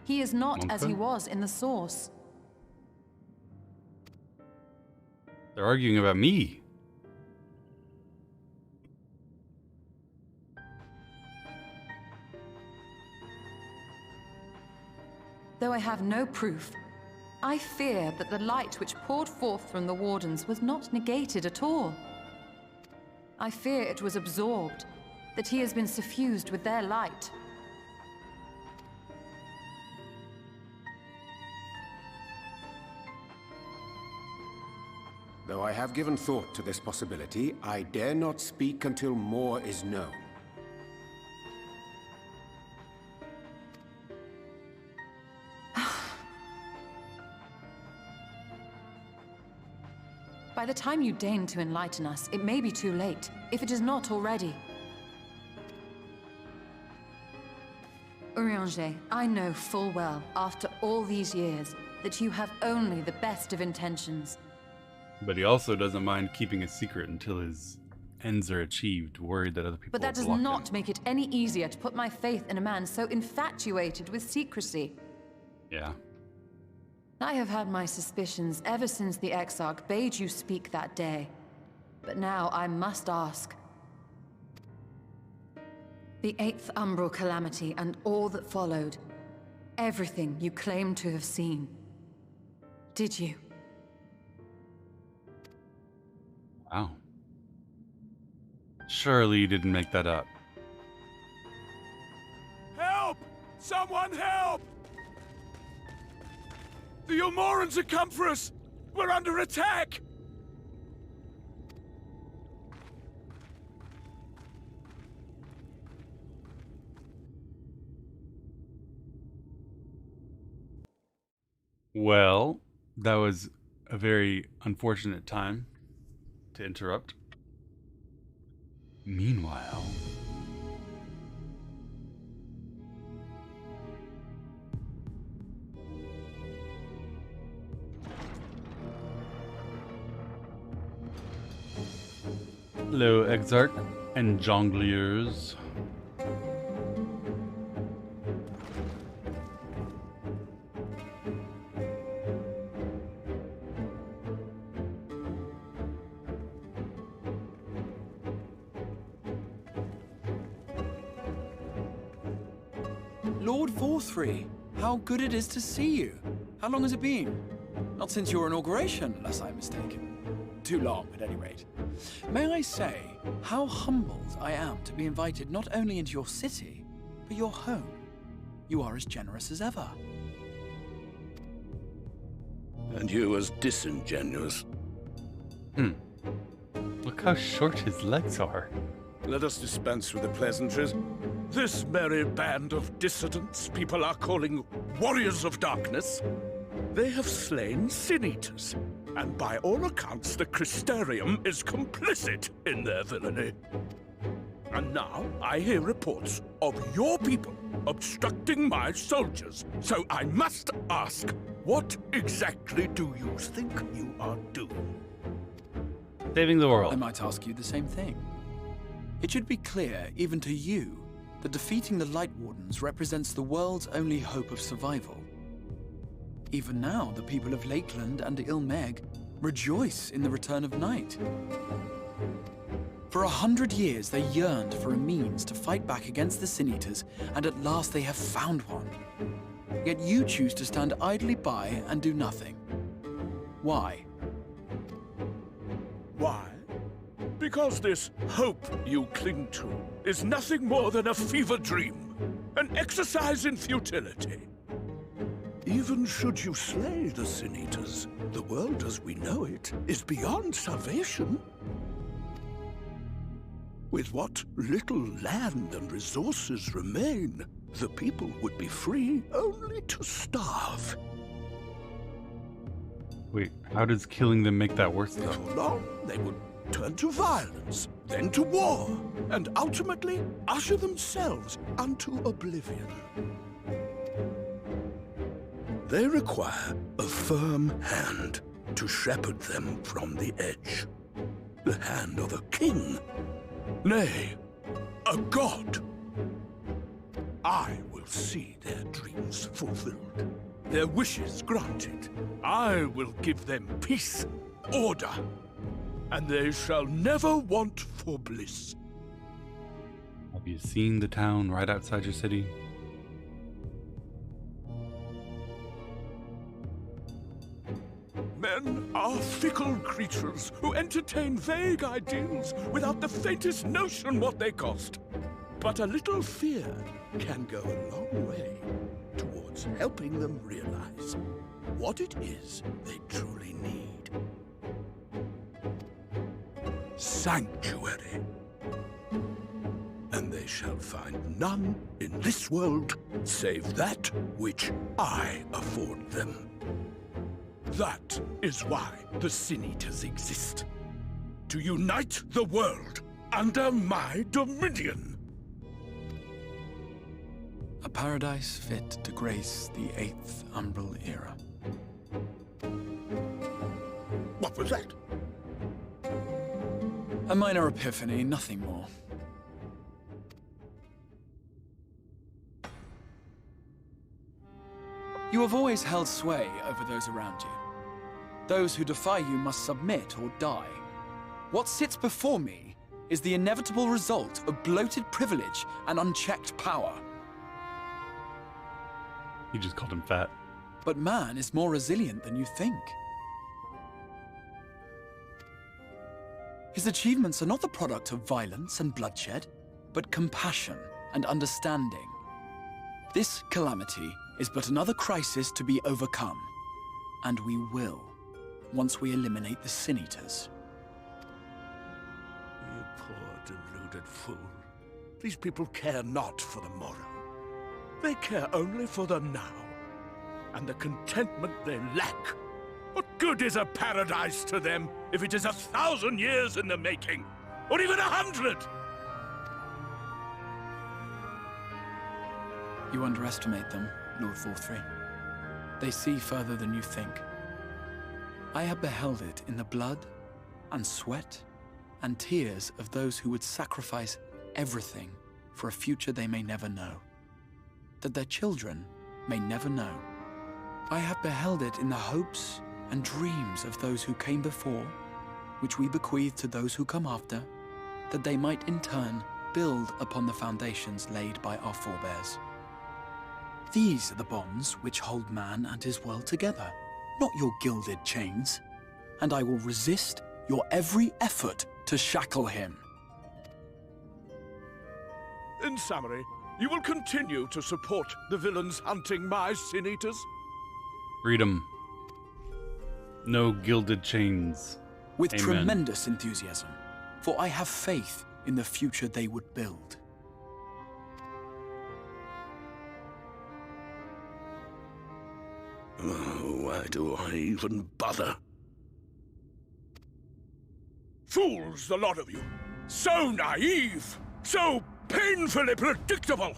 He is not as he was in the Source. They're arguing about me. Though I have no proof, I fear that the light which poured forth from the Wardens was not negated at all. I fear it was absorbed, that he has been suffused with their light. Though I have given thought to this possibility, I dare not speak until more is known. By the time you deign to enlighten us, it may be too late, if it is not already. Urianger, I know full well, after all these years, that you have only the best of intentions. But he also doesn't mind keeping a secret until his ends are achieved, worried that other people But that will does block not him. make it any easier to put my faith in a man so infatuated with secrecy. Yeah. I have had my suspicions ever since the Exarch bade you speak that day. But now I must ask. The 8th Umbral Calamity and all that followed. Everything you claim to have seen. Did you? Wow. Surely you didn't make that up. Help! Someone help! The Umorans have come for us! We're under attack! Well, that was a very unfortunate time to interrupt. Meanwhile... Hello, Exarch and jongleurs. Lord Forthry, how good it is to see you. How long has it been? Not since your inauguration, unless I'm mistaken. Too long, at any rate. May I say how humbled I am to be invited not only into your city, but your home. You are as generous as ever. And you as disingenuous. Look how short his legs are. Let us dispense with the pleasantries. This merry band of dissidents people are calling Warriors of Darkness. They have slain Sin-Eaters, and by all accounts the Crystarium is complicit in their villainy. And now I hear reports of your people obstructing my soldiers. So I must ask, what exactly do you think you are doing? Saving the world. I might ask you the same thing. It should be clear, even to you, that defeating the Light Wardens represents the world's only hope of survival. Even now, the people of Lakeland and Ilmeg rejoice in the return of night. For 100 years, they yearned for a means to fight back against the Sin Eaters, and at last they have found one. Yet you choose to stand idly by and do nothing. Why? Why? Because this hope you cling to is nothing more than a fever dream, an exercise in futility. Even should you slay the Sin Eaters, the world as we know it is beyond salvation. With what little land and resources remain, the people would be free only to starve. Wait, how does killing them make that worse, though? Before long, they would turn to violence, then to war, and ultimately usher themselves unto oblivion. They require a firm hand to shepherd them from the edge. The hand of a king. Nay, a god. I will see their dreams fulfilled, their wishes granted. I will give them peace, order, and they shall never want for bliss. Have you seen the town right outside your city? Men are fickle creatures who entertain vague ideals without the faintest notion what they cost. But a little fear can go a long way towards helping them realize what it is they truly need. Sanctuary. And they shall find none in this world save that which I afford them. That is why the Sin Eaters exist. To unite the world under my dominion. A paradise fit to grace the 8th Umbral era. What was that? A minor epiphany, nothing more. You have always held sway over those around you. Those who defy you must submit or die. What sits before me is the inevitable result of bloated privilege and unchecked power. You just called him fat. But man is more resilient than you think. His achievements are not the product of violence and bloodshed, but compassion and understanding. This calamity is but another crisis to be overcome. And we will, once we eliminate the Sin Eaters. You poor deluded fool. These people care not for the morrow. They care only for the now, and the contentment they lack. What good is a paradise to them if it is 1,000 years in the making, or even 100? You underestimate them, Lord Thorthry. They see further than you think. I have beheld it in the blood and sweat and tears of those who would sacrifice everything for a future they may never know, that their children may never know. I have beheld it in the hopes and dreams of those who came before, which we bequeath to those who come after, that they might in turn build upon the foundations laid by our forebears. These are the bonds which hold man and his world together, not your gilded chains, and I will resist your every effort to shackle him. In summary, you will continue to support the villains hunting my Sin Eaters? Freedom. No gilded chains. With Amen. tremendous enthusiasm, for I have faith in the future they would build. Oh, why do I even bother? Fools, the lot of you! So naive! So painfully predictable!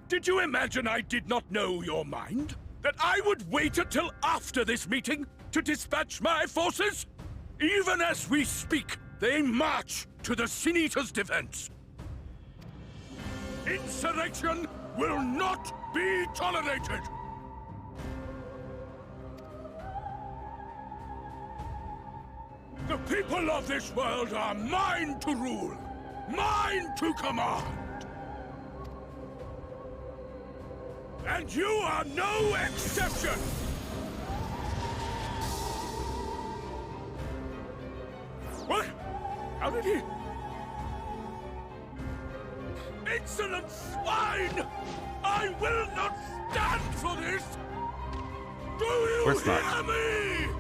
Did you imagine I did not know your mind? That I would wait until after this meeting to dispatch my forces? Even as we speak, they march to the Sin Eaters' defense. Insurrection will not be tolerated! The people of this world are mine to rule, mine to command. And you are no exception! What? How did he... Insolent swine! I will not stand for this! Do you hear me?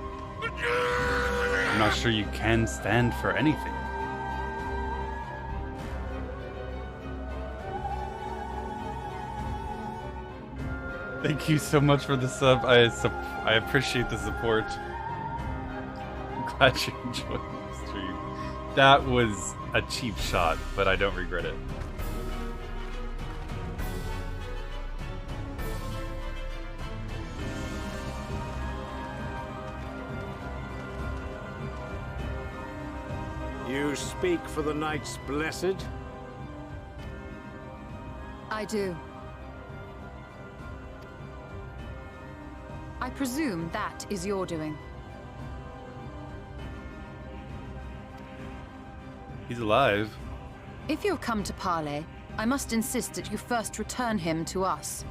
I'm not sure you can stand for anything. Thank you so much for the sub. I appreciate the support. I'm glad you enjoyed the stream. That was a cheap shot, but I don't regret it. You speak for the Knights Blessed? I do. I presume that is your doing. He's alive. If you have come to parley, I must insist that you first return him to us.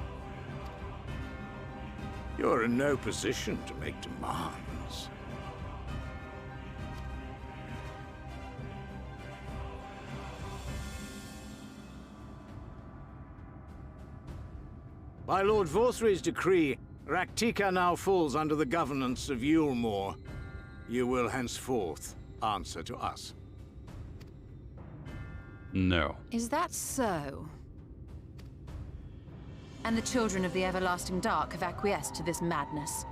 You're in no position to make demands. By Lord Vorthry's decree, Raktika now falls under the governance of Yulmore. You will henceforth answer to us. No. Is that so? And the children of the Everlasting Dark have acquiesced to this madness?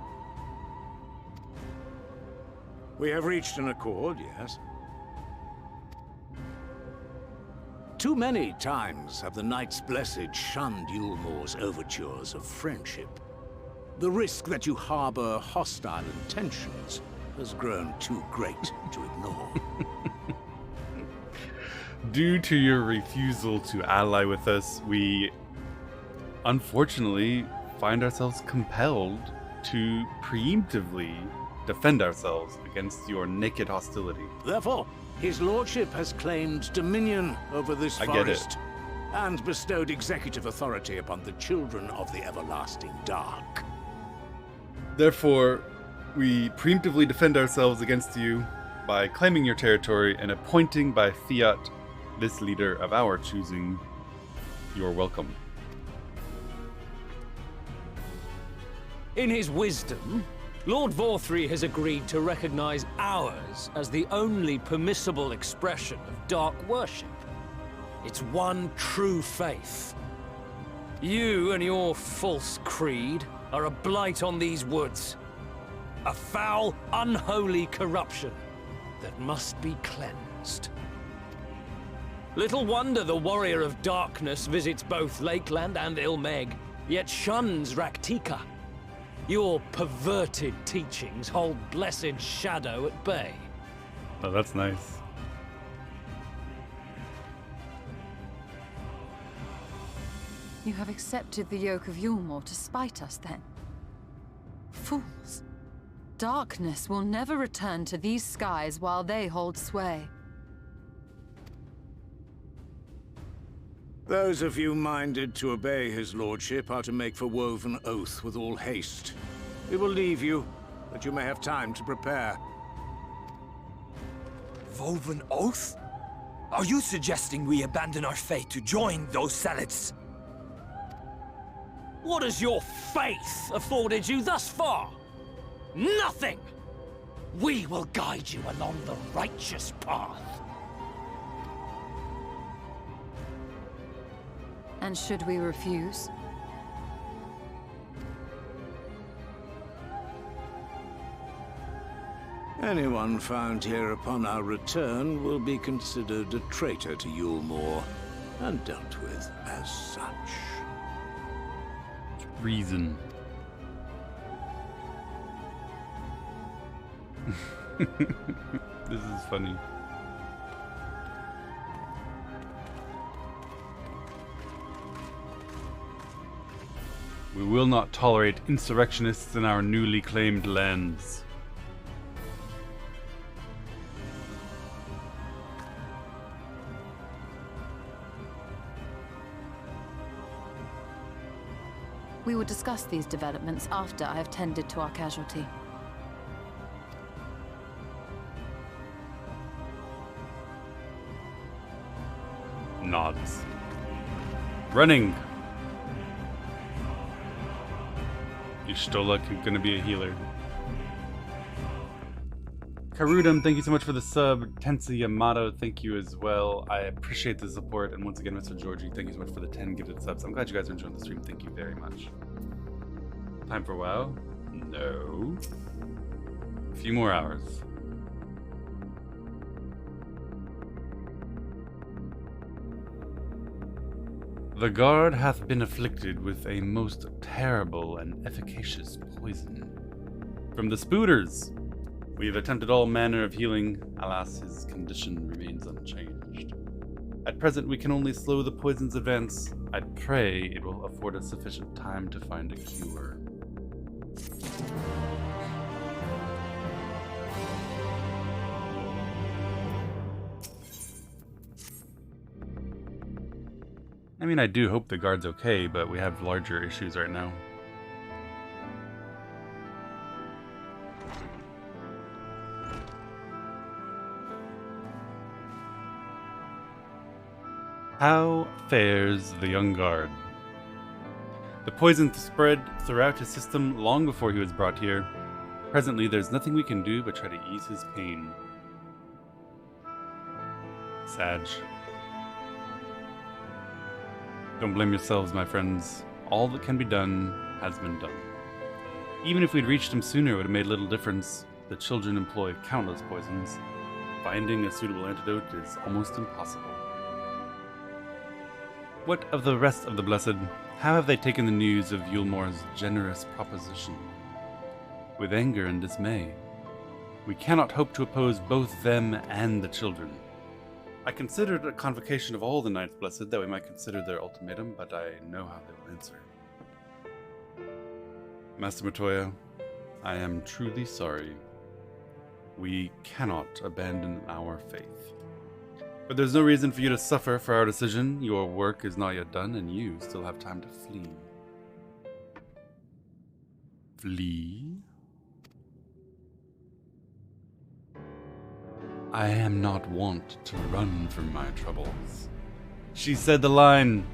We have reached an accord, yes. Too many times have the Knights Blessed shunned Yulmore's overtures of friendship. The risk that you harbor hostile intentions has grown too great to ignore. Due to your refusal to ally with us, we unfortunately find ourselves compelled to preemptively defend ourselves against your naked hostility. Therefore, his lordship has claimed dominion over this forest and bestowed executive authority upon the children of the Everlasting Dark. Therefore, we preemptively defend ourselves against you by claiming your territory and appointing by fiat this leader of our choosing. You're welcome. In his wisdom, Lord Vorthry has agreed to recognize ours as the only permissible expression of dark worship. It's one true faith. You and your false creed are a blight on these woods. A foul, unholy corruption that must be cleansed. Little wonder the Warrior of Darkness visits both Lakeland and Ilmeg, yet shuns Raktika. Your perverted teachings hold blessed shadow at bay. Oh, that's nice. You have accepted the yoke of Yulmore to spite us, then? Fools. Darkness will never return to these skies while they hold sway. Those of you minded to obey his lordship are to make for Woven Oath with all haste. We will leave you, that you may have time to prepare. Woven Oath? Are you suggesting we abandon our fate to join those zealots? What has your faith afforded you thus far? Nothing! We will guide you along the righteous path. And should we refuse? Anyone found here upon our return will be considered a traitor to Yulmore, and dealt with as such. Reason. This is funny. We will not tolerate insurrectionists in our newly claimed lands. We will discuss these developments after I have tended to our casualty. Nods. Running! Y'shtola gonna be a healer. Karudum, thank you so much for the sub. Tensa Yamato, thank you as well. I appreciate the support. And once again, Mr. Georgie, thank you so much for the 10 gifted subs. I'm glad you guys are enjoying the stream. Thank you very much. Time for WoW? No. A few more hours. The guard hath been afflicted with a most terrible and efficacious poison. From the Spooters, we have attempted all manner of healing. Alas, his condition remains unchanged. At present, we can only slow the poison's advance. I pray it will afford us sufficient time to find a cure. I mean, I do hope the guard's okay, but we have larger issues right now. How fares the young guard? The poison spread throughout his system long before he was brought here. Presently, there's nothing we can do but try to ease his pain. Sag. Don't blame yourselves, my friends. All that can be done has been done. Even if we'd reached him sooner, it would have made little difference. The children employ countless poisons. Finding a suitable antidote is almost impossible. What of the rest of the Blessed? How have they taken the news of Yulmore's generous proposition? With anger and dismay. We cannot hope to oppose both them and the children. I considered a convocation of all the Knights Blessed that we might consider their ultimatum, but I know how they will answer. Master Matoya, I am truly sorry. We cannot abandon our faith. But there's no reason for you to suffer for our decision. Your work is not yet done, and you still have time to flee. Flee? I am not wont to run from my troubles. She said the line.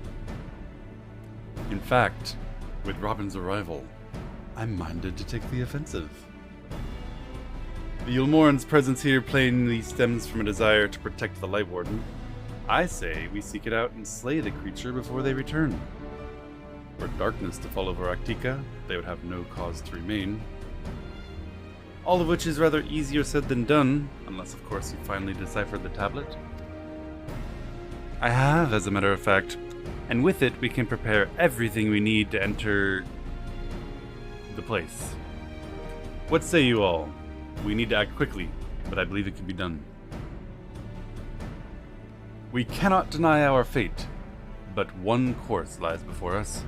In fact, with Robin's arrival, I'm minded to take the offensive. The Yulmoran's presence here plainly stems from a desire to protect the Light Warden. I say we seek it out and slay the creature before they return. Were darkness to fall over Aktika, they would have no cause to remain. All of which is rather easier said than done, unless of course you finally deciphered the tablet. I have, as a matter of fact, and with it we can prepare everything we need to enter the place. What say you all? We need to act quickly, but I believe it can be done. We cannot deny our fate, but one course lies before us.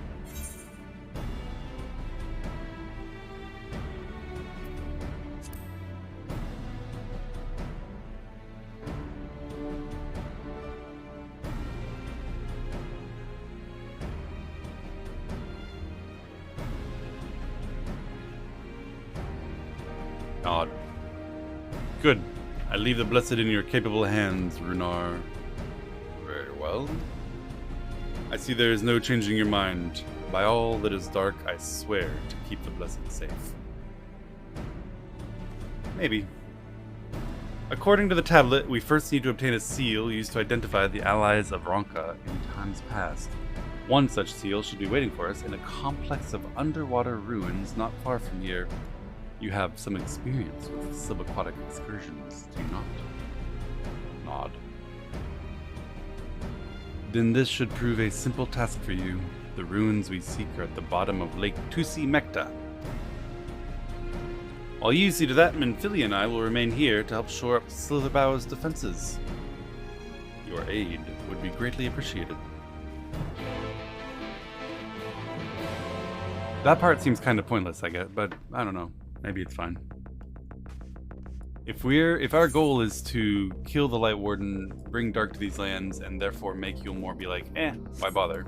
Odd. Good. I leave the Blessed in your capable hands, Runar. Very well. I see there is no changing your mind. By all that is dark, I swear to keep the Blessed safe. Maybe. According to the tablet, we first need to obtain a seal used to identify the allies of Ronka in times past. One such seal should be waiting for us in a complex of underwater ruins not far from here. You have some experience with subaquatic excursions, do you not? Nod. Then this should prove a simple task for you. The ruins we seek are at the bottom of Lake Tusi Mekta. While you see to that, Menphili and I will remain here to help shore up Slitherbow's defenses. Your aid would be greatly appreciated. That part seems kind of pointless, I get, but I don't know. Maybe it's fine. If our goal is to kill the Light Warden, bring Dark to these lands, and therefore make Yulmore be like, why bother?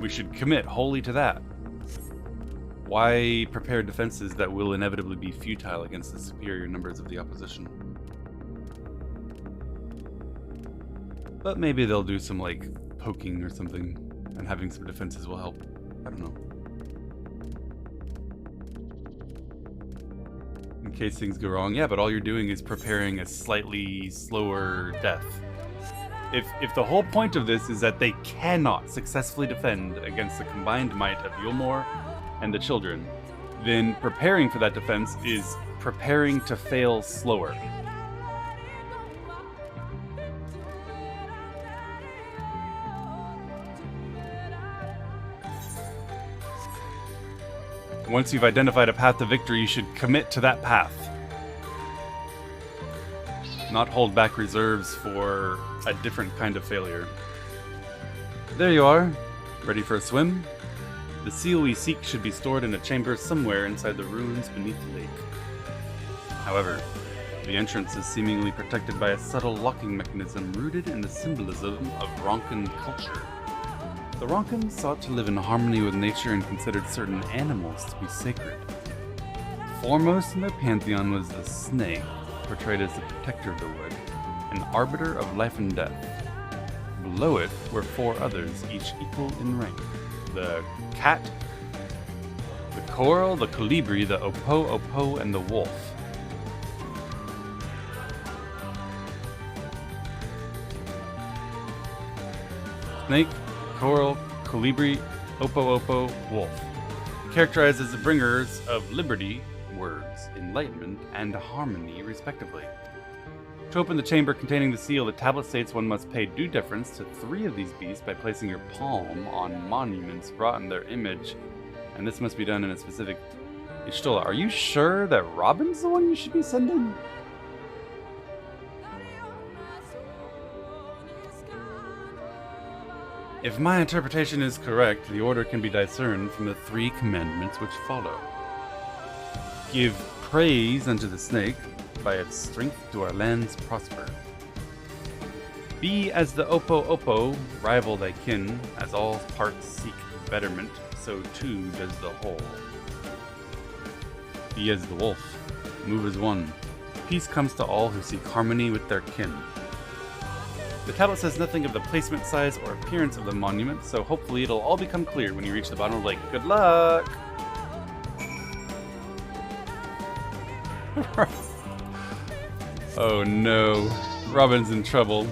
We should commit wholly to that. Why prepare defenses that will inevitably be futile against the superior numbers of the opposition? But maybe they'll do some, like, poking or something, and having some defenses will help. I don't know. In case things go wrong, yeah, but all you're doing is preparing a slightly slower death. If the whole point of this is that they cannot successfully defend against the combined might of Yulmore and the children, then preparing for that defense is preparing to fail slower. Once you've identified a path to victory, you should commit to that path. Not hold back reserves for a different kind of failure. There you are, ready for a swim? The seal we seek should be stored in a chamber somewhere inside the ruins beneath the lake. However, the entrance is seemingly protected by a subtle locking mechanism rooted in the symbolism of Ronkan culture. The Ronkans sought to live in harmony with nature and considered certain animals to be sacred. Foremost in their pantheon was the snake, portrayed as the protector of the wood, an arbiter of life and death. Below it were 4 others, each equal in rank. The cat, the coral, the colibri, the opo, and the wolf. Snake, coral, colibri, opo, wolf. Characterized as the bringers of liberty, words, enlightenment, and harmony, respectively. To open the chamber containing the seal, the tablet states one must pay due deference to 3 of these beasts by placing your palm on monuments brought in their image, and this must be done in a specific... Y'shtola, are you sure that Robin's the one you should be sending? If my interpretation is correct, the order can be discerned from the 3 commandments which follow. Give praise unto the snake, by its strength do our lands prosper. Be as the opo, rival thy kin, as all parts seek betterment, so too does the whole. Be as the wolf, move as one. Peace comes to all who seek harmony with their kin. The tablet says nothing of the placement, size, or appearance of the monument, so hopefully it'll all become clear when you reach the bottom of the lake. Good luck! Oh no, Robin's in trouble.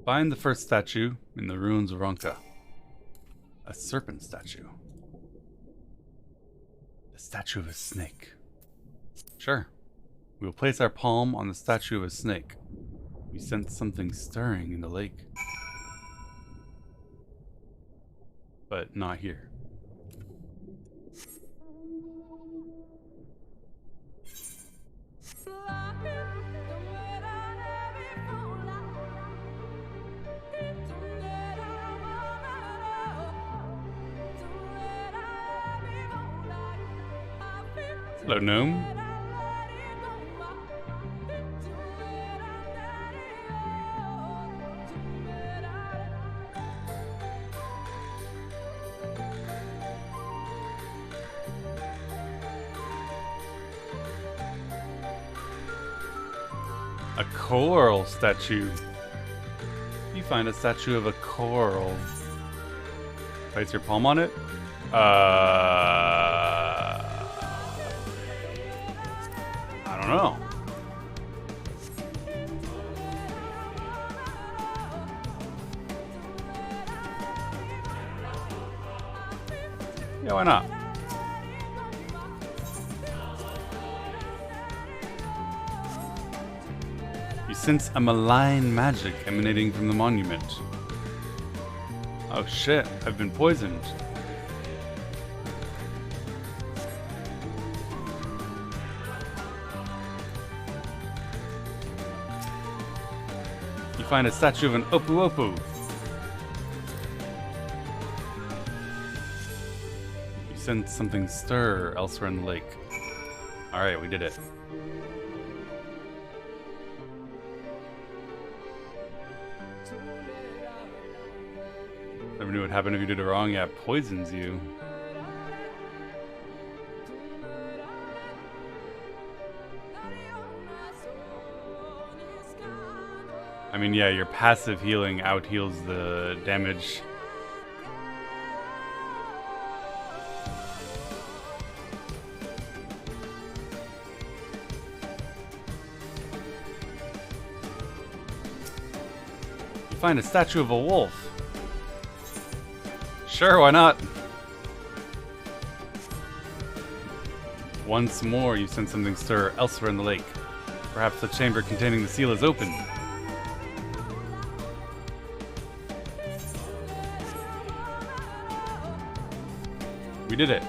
Find the first statue in the ruins of Ronka. A serpent statue. The statue of a snake. Sure. We will place our palm on the statue of a snake. We sense something stirring in the lake. But not here. Hello, gnome. A coral statue. You find a statue of a coral. Place your palm on it. I don't know. Yeah, why not? You sense a malign magic emanating from the monument. Oh shit, I've been poisoned. find a statue of an Opu Opu. You sense something stir elsewhere in the lake. Alright, we did it. Never knew what happened if you did it wrong. Yeah, it poisons you. I mean, yeah, your passive healing out-heals the damage. You find a statue of a wolf. Sure, why not? Once more, you sense something stir elsewhere in the lake. Perhaps the chamber containing the seal is open. We did it.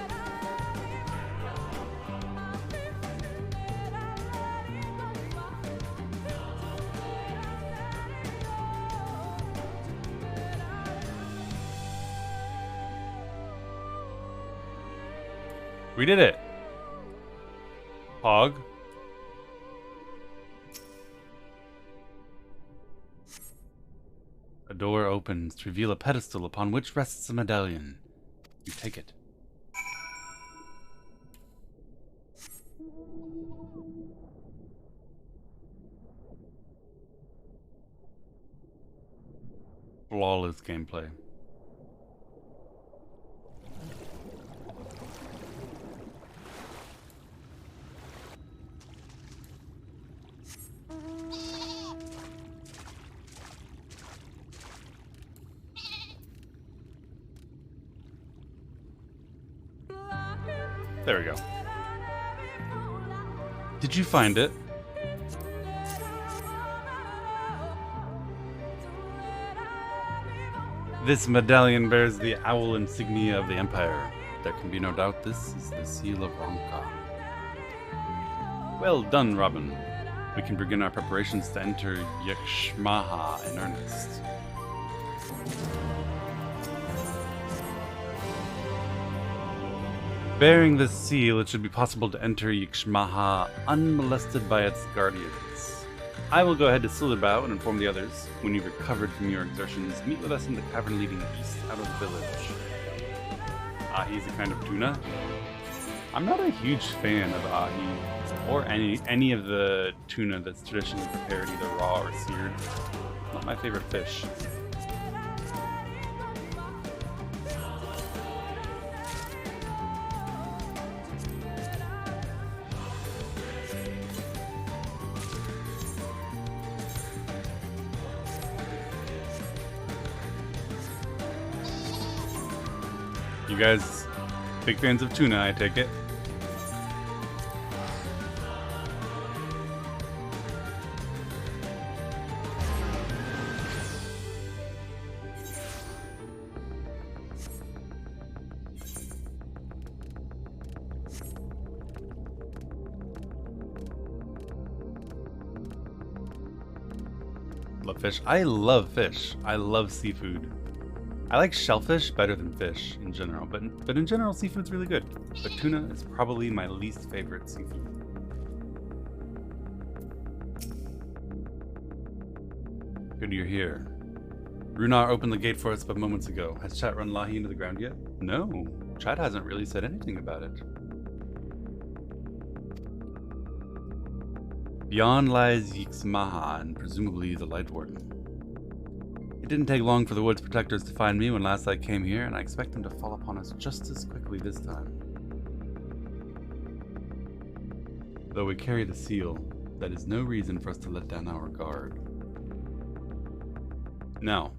We did it. Hog. A door opens to reveal a pedestal upon which rests a medallion. You take it. Flawless gameplay. There we go. Did you find it? This medallion bears the owl insignia of the Empire. There can be no doubt this is the seal of Ronka. Well done, Robin. We can begin our preparations to enter Yxmaha in earnest. Bearing this seal, it should be possible to enter Yxmaha unmolested by its guardians. I will go ahead to Silverbow and inform the others. When you've recovered from your exertions, meet with us in the cavern leading east out of the village. Ahi's a kind of tuna. I'm not a huge fan of ahi, or any of the tuna that's traditionally prepared either raw or seared. Not my favorite fish. You guys, big fans of tuna, I take it. Love fish. I love fish. I love seafood. I like shellfish better than fish in general, but in general, seafood's really good. But tuna is probably my least favorite seafood. Good you're here. Runar opened the gate for us but moments ago. Has Chat run Lahi into the ground yet? No, Chat hasn't really said anything about it. Beyond lies Yxmaha and presumably the Light Warden. It didn't take long for the Woods Protectors to find me when last I came here, and I expect them to fall upon us just as quickly this time. Though we carry the seal, that is no reason for us to let down our guard. Now,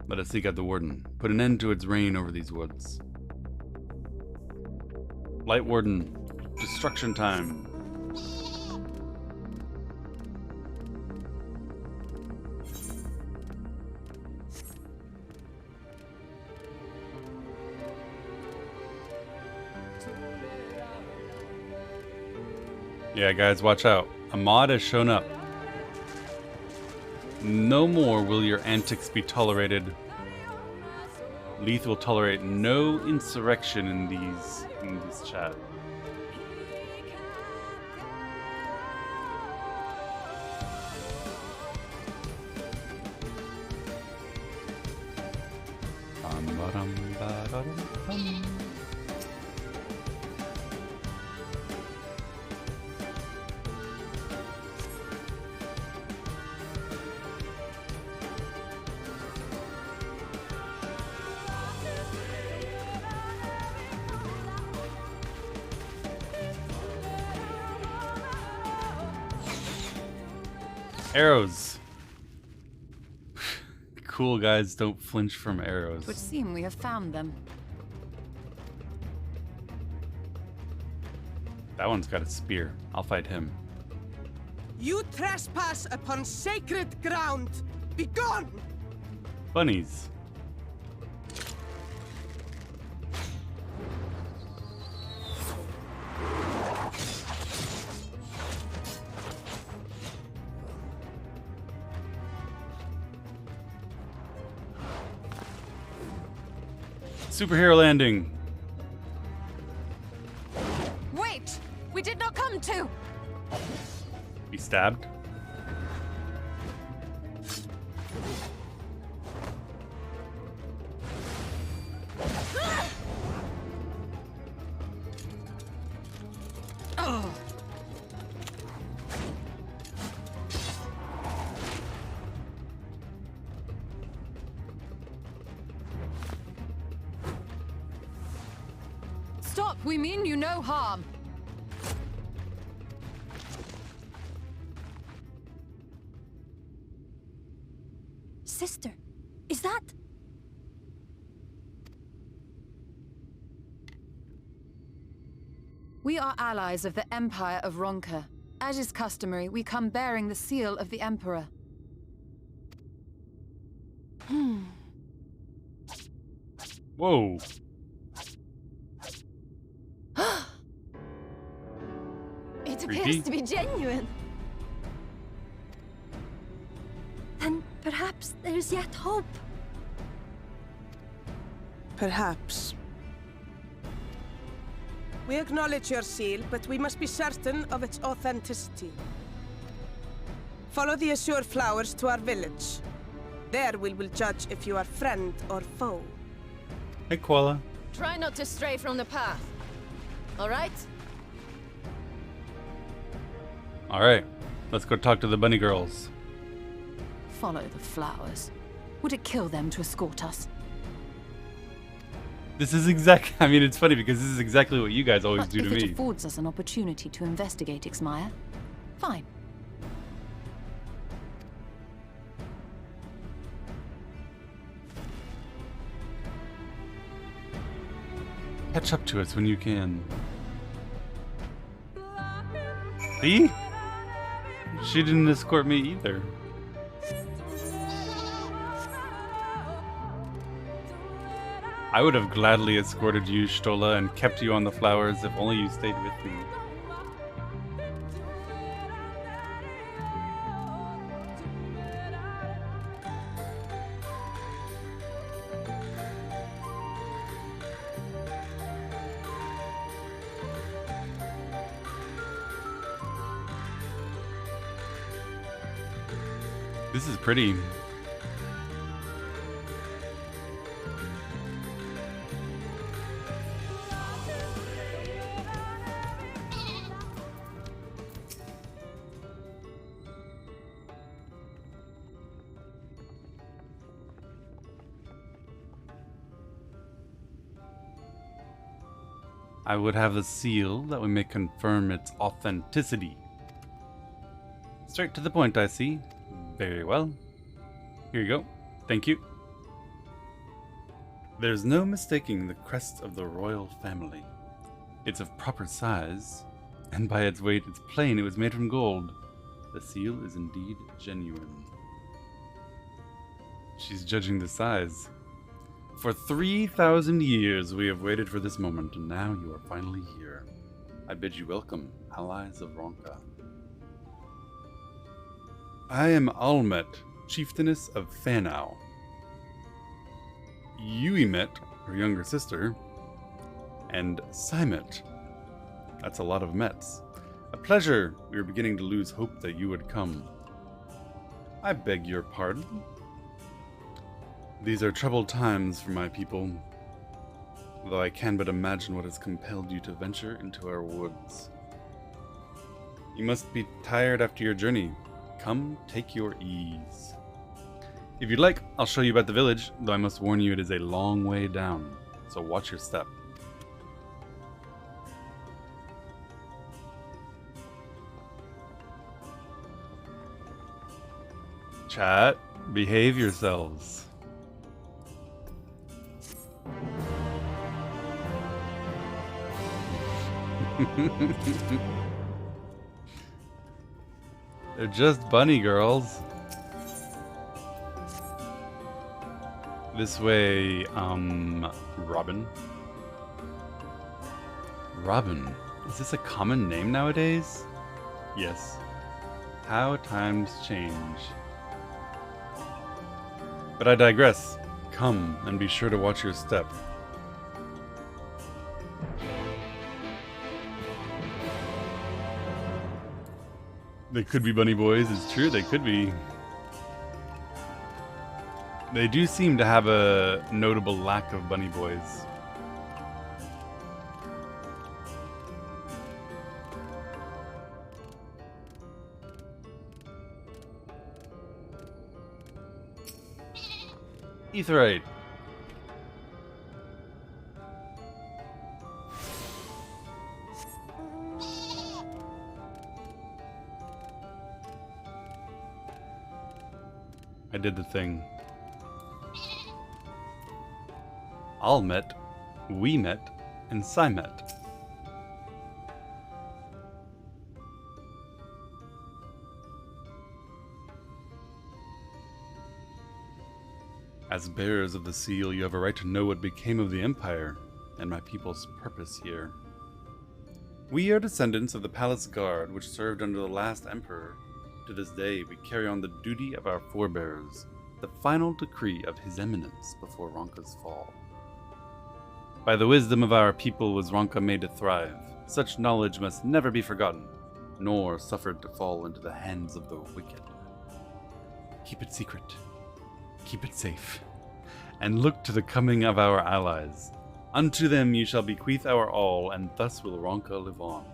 let us seek out the Warden, put an end to its reign over these woods. Light Warden, destruction time. Yeah, guys, watch out. A mod has shown up. No more will your antics be tolerated. Leith will tolerate no insurrection in this chat. Arrows. Cool guys don't flinch from arrows. It would seem we have found them. That one's got a spear. I'll fight him. You trespass upon sacred ground! Begone! Bunnies. Superhero landing. Wait! We did not come to! Be stabbed. Oh. Stop! We mean you no harm. Sister, is that... We are allies of the Empire of Ronka. As is customary, we come bearing the seal of the Emperor. Whoa. It Creepy. appears to be genuine. Then perhaps there's yet hope. Perhaps. We acknowledge your seal, but we must be certain of its authenticity. Follow the azure flowers to our village. There we will judge if you are friend or foe. Hey, Koala. Try not to stray from the path. All right? All right, let's go talk to the bunny girls. Follow the flowers. Would it kill them to escort us? This is exactly, I mean, it's funny because this is exactly what you guys always But do to if it me. affords us an opportunity to investigate Ixmaya, fine. Catch up to us when you can. See? She didn't escort me either. I would have gladly escorted you, Stola, and kept you on the flowers if only you stayed with me. This is pretty. I would have a seal that we may confirm its authenticity. Straight to the point, I see. Very well. Here you go. Thank you. There's no mistaking the crest of the royal family. It's of proper size, and by its weight it's plain it was made from gold. The seal is indeed genuine. She's judging the size. For 3,000 years we have waited for this moment, and now you are finally here. I bid you welcome, allies of Ronka. I am Almet, chieftainess of Fanau. You met her younger sister, and Simet. That's a lot of Mets. A pleasure. We were beginning to lose hope that you would come. I beg your pardon. These are troubled times for my people, though I can but imagine what has compelled you to venture into our woods. You must be tired after your journey. Come, take your ease. If you'd like, I'll show you about the village, though I must warn you it is a long way down, so watch your step. Chat, behave yourselves. They're just bunny girls. This way, Robin. Robin? Is this a common name nowadays? Yes. How times change. But I digress. Come, and be sure to watch your step. They could be bunny boys, it's true, they could be. They do seem to have a notable lack of bunny boys. Etherite. I did the thing. All met, we met, and Psy met. As bearers of the seal, you have a right to know what became of the Empire and my people's purpose here. We are descendants of the palace guard which served under the last emperor. To this day, we carry on the duty of our forebears, the final decree of His Eminence before Ronka's fall. By the wisdom of our people was Ronka made to thrive. Such knowledge must never be forgotten, nor suffered to fall into the hands of the wicked. Keep it secret. Keep it safe, and look to the coming of our allies. Unto them you shall bequeath our all, and thus will Ronka live on.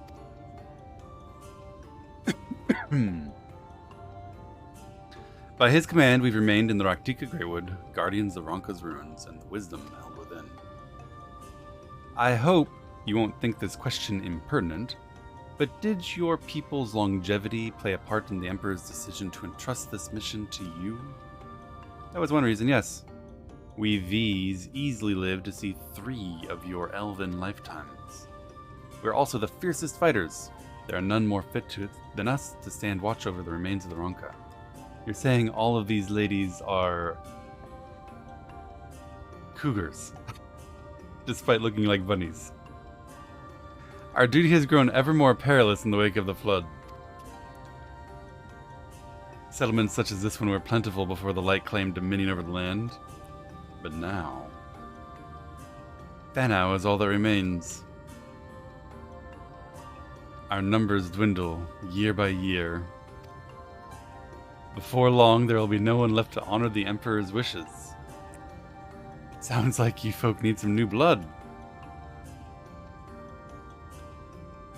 By his command, we've remained in the Raktika Greywood, guardians of Ronka's ruins, and the wisdom held within. I hope you won't think this question impertinent, but did your people's longevity play a part in the Emperor's decision to entrust this mission to you? That was one reason, yes. We V's easily lived to see 3 of your elven lifetimes. We're also the fiercest fighters. There are none more fit than us to stand watch over the remains of the Ronka. You're saying all of these ladies are cougars, despite looking like bunnies. Our duty has grown ever more perilous in the wake of the flood. Settlements such as this one were plentiful before the light claimed dominion over the land. But now, Fanau is all that remains. Our numbers dwindle year by year. Before long, there will be no one left to honor the Emperor's wishes. It sounds like you folk need some new blood.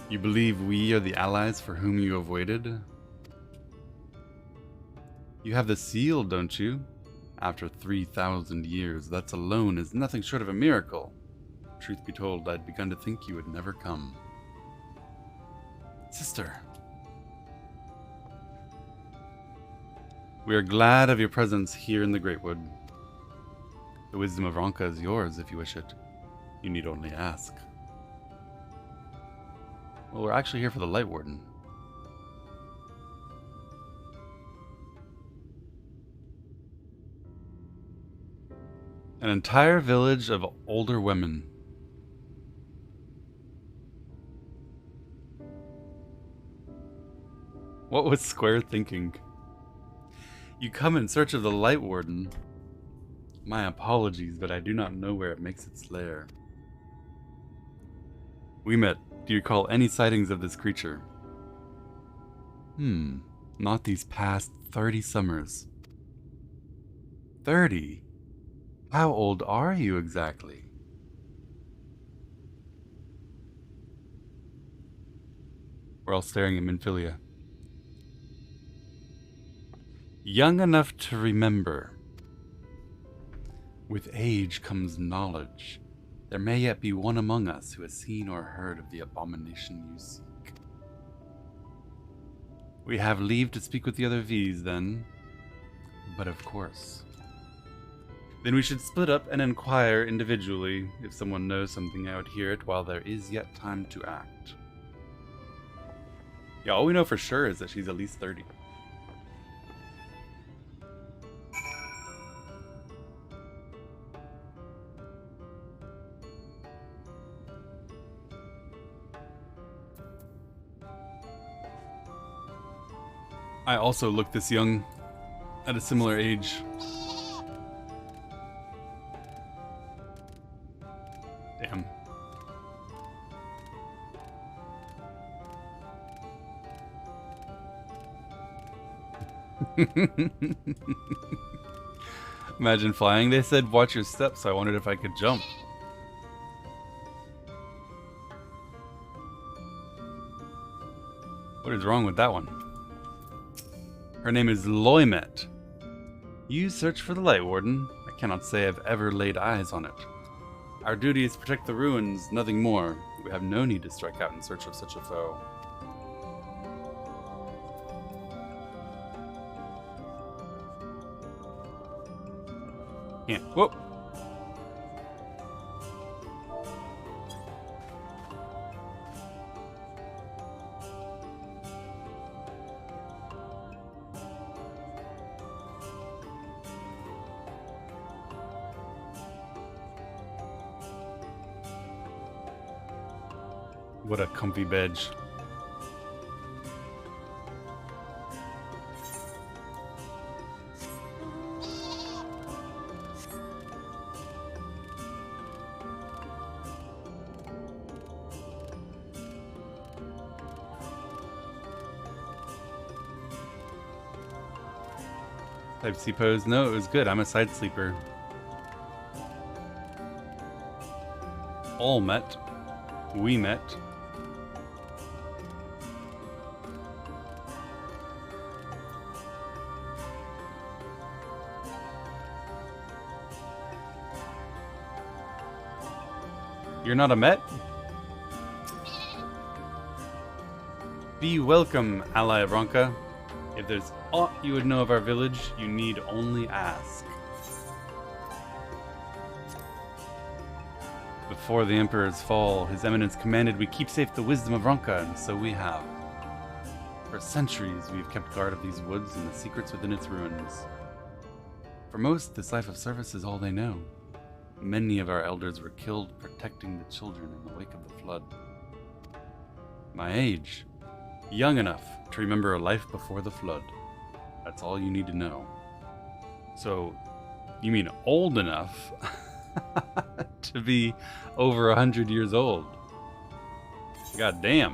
You believe we are the allies for whom you have waited? You have the seal, don't you? After 3,000 years, that alone is nothing short of a miracle. Truth be told, I'd begun to think you would never come. Sister. We are glad of your presence here in the Greatwood. The wisdom of Ronka is yours if you wish it. You need only ask. Well, we're actually here for the Light Warden. An entire village of older women. What was Square thinking? You come in search of the Light Warden. My apologies, but I do not know where it makes its lair. We met. Do you recall any sightings of this creature? Not these past 30 summers. 30? How old are you exactly? We're all staring at Minfilia. Young enough to remember. With age comes knowledge. There may yet be one among us who has seen or heard of the abomination you seek. We have leave to speak with the other V's, then. But of course. Then we should split up and inquire individually. If someone knows something, I would hear it while there is yet time to act. Yeah, all we know for sure is that she's at least 30. I also look this young, at a similar age. Damn. Imagine flying. They said watch your steps, so I wondered if I could jump. What is wrong with that one? Her name is Loimet. You search for the Light Warden. I cannot say I've ever laid eyes on it. Our duty is to protect the ruins, nothing more. We have no need to strike out in search of such a foe. Yeah. Whoa. What a comfy bed. Type C pose. No, it was good. I'm a side sleeper. All met. We met. You're not a Met? Be welcome, ally of Ronka. If there's aught you would know of our village, you need only ask. Before the Emperor's fall, His Eminence commanded we keep safe the wisdom of Ronka, and so we have. For centuries, we've kept guard of these woods and the secrets within its ruins. For most, this life of service is all they know. Many of our elders were killed protecting the children in the wake of the flood. My age, young enough to remember a life before the flood. That's all you need to know. So, you mean old enough to be over 100 years old? God damn.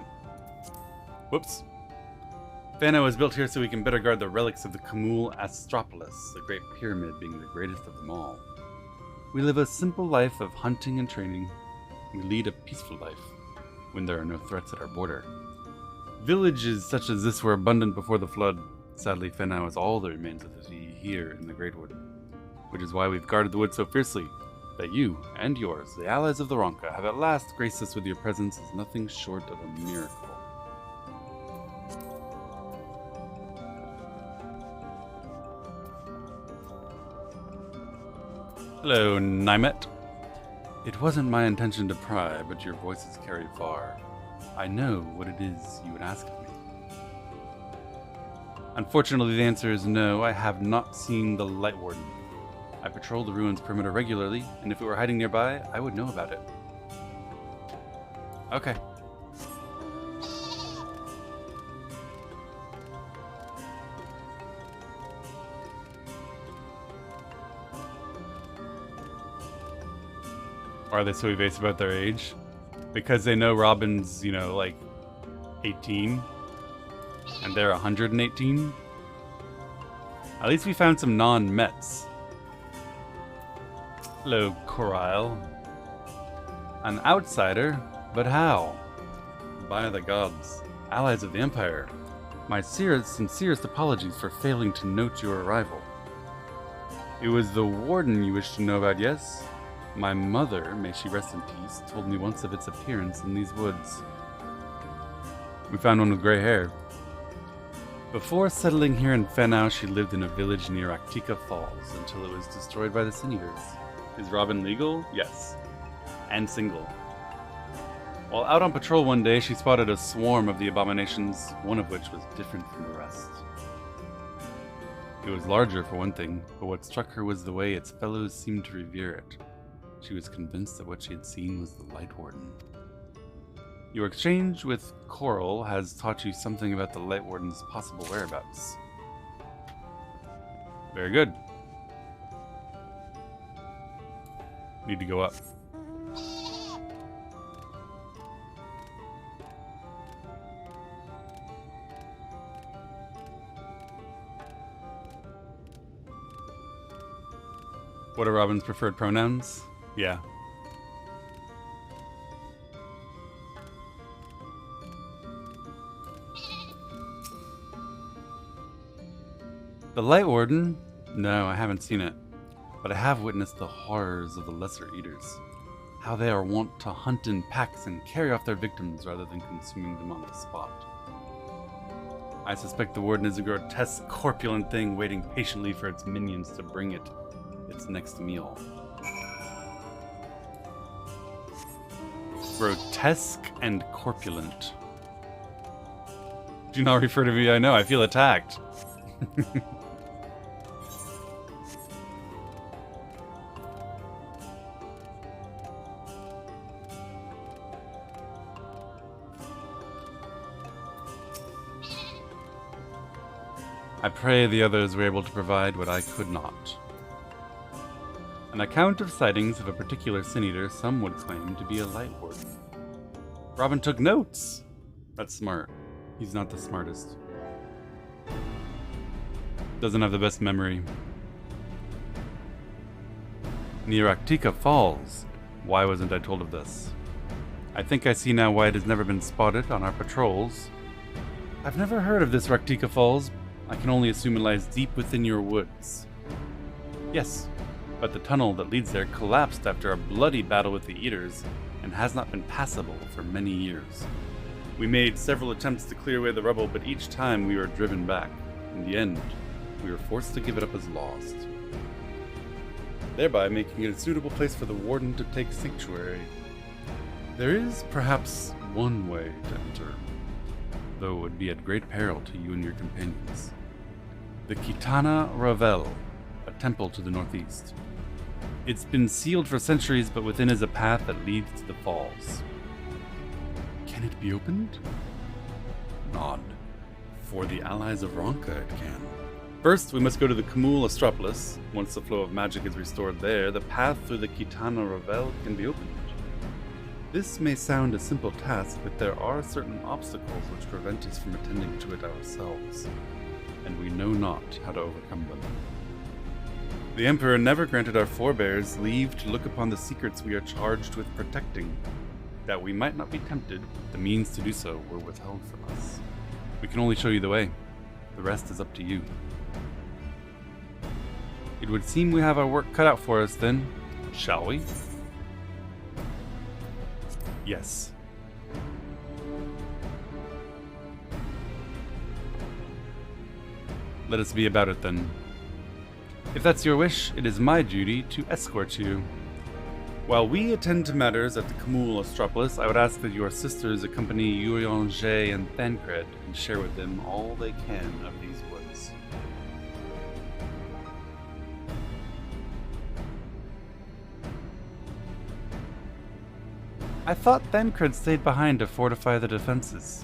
Whoops. Fana was built here so we can better guard the relics of the Kamul Astropolis, the Great Pyramid being the greatest of them all. We live a simple life of hunting and training. We lead a peaceful life when there are no threats at our border. Villages such as this were abundant before the flood. Sadly, Fenau is all that remains of the sea here in the Great Wood, which is why we've guarded the wood so fiercely. That you and yours, the allies of the Ronka, have at last graced us with your presence is nothing short of a miracle. Hello, Nymet. It wasn't my intention to pry, but your voices carry far. I know what it is you would ask of me. Unfortunately, the answer is no. I have not seen the Light Warden. I patrol the ruins perimeter regularly, and if it were hiding nearby, I would know about it. Okay. Or are they so evasive about their age? Because they know Robin's, you know, like 18 and they're 118? At least we found some non-Mets. Hello, Corile. An outsider? But how? By the gods. Allies of the Empire. My sincerest apologies for failing to note your arrival. It was the Warden you wished to know about, yes? My mother, may she rest in peace, told me once of its appearance in these woods. We found one with gray hair. Before settling here in Fenau, she lived in a village near Aktika Falls until it was destroyed by the Sin Eaters. Is Robin legal? Yes. And single. While out on patrol one day, she spotted a swarm of the abominations, one of which was different from the rest. It was larger for one thing, but what struck her was the way its fellows seemed to revere it. She was convinced that what she had seen was the Light Warden. Your exchange with Coral has taught you something about the Light Warden's possible whereabouts. Very good. Need to go up. What are Robin's preferred pronouns? Yeah. The Light Warden? No, I haven't seen it. But I have witnessed the horrors of the Lesser Eaters. How they are wont to hunt in packs and carry off their victims rather than consuming them on the spot. I suspect the Warden is a grotesque, corpulent thing waiting patiently for its minions to bring it its next meal. Grotesque and corpulent. Do not refer to me, I know, I feel attacked. I pray the others were able to provide what I could not. An account of sightings of a particular Sin Eater some would claim to be a Light Warden. Robin took notes! That's smart. He's not the smartest. Doesn't have the best memory. Near Aktika Falls. Why wasn't I told of this? I think I see now why it has never been spotted on our patrols. I've never heard of this Aktika Falls. I can only assume it lies deep within your woods. Yes, but the tunnel that leads there collapsed after a bloody battle with the Eaters and has not been passable for many years. We made several attempts to clear away the rubble, but each time we were driven back. In the end, we were forced to give it up as lost, thereby making it a suitable place for the Warden to take sanctuary. There is perhaps one way to enter, though it would be at great peril to you and your companions. The Kitana Ravel, a temple to the northeast. It's been sealed for centuries, but within is a path that leads to the falls. Can it be opened? Nod. For the allies of Ronka, it can. First, we must go to the Kamul Astropolis. Once the flow of magic is restored there, the path through the Kitana Ravel can be opened. This may sound a simple task, but there are certain obstacles which prevent us from attending to it ourselves, and we know not how to overcome them. The Emperor never granted our forebears leave to look upon the secrets we are charged with protecting. That we might not be tempted, the means to do so were withheld from us. We can only show you the way. The rest is up to you. It would seem we have our work cut out for us then, shall we? Yes. Let us be about it then. If that's your wish, it is my duty to escort you. While we attend to matters at the Kamul Astropolis, I would ask that your sisters accompany Urianger and Thancred and share with them all they can of these woods. I thought Thancred stayed behind to fortify the defenses.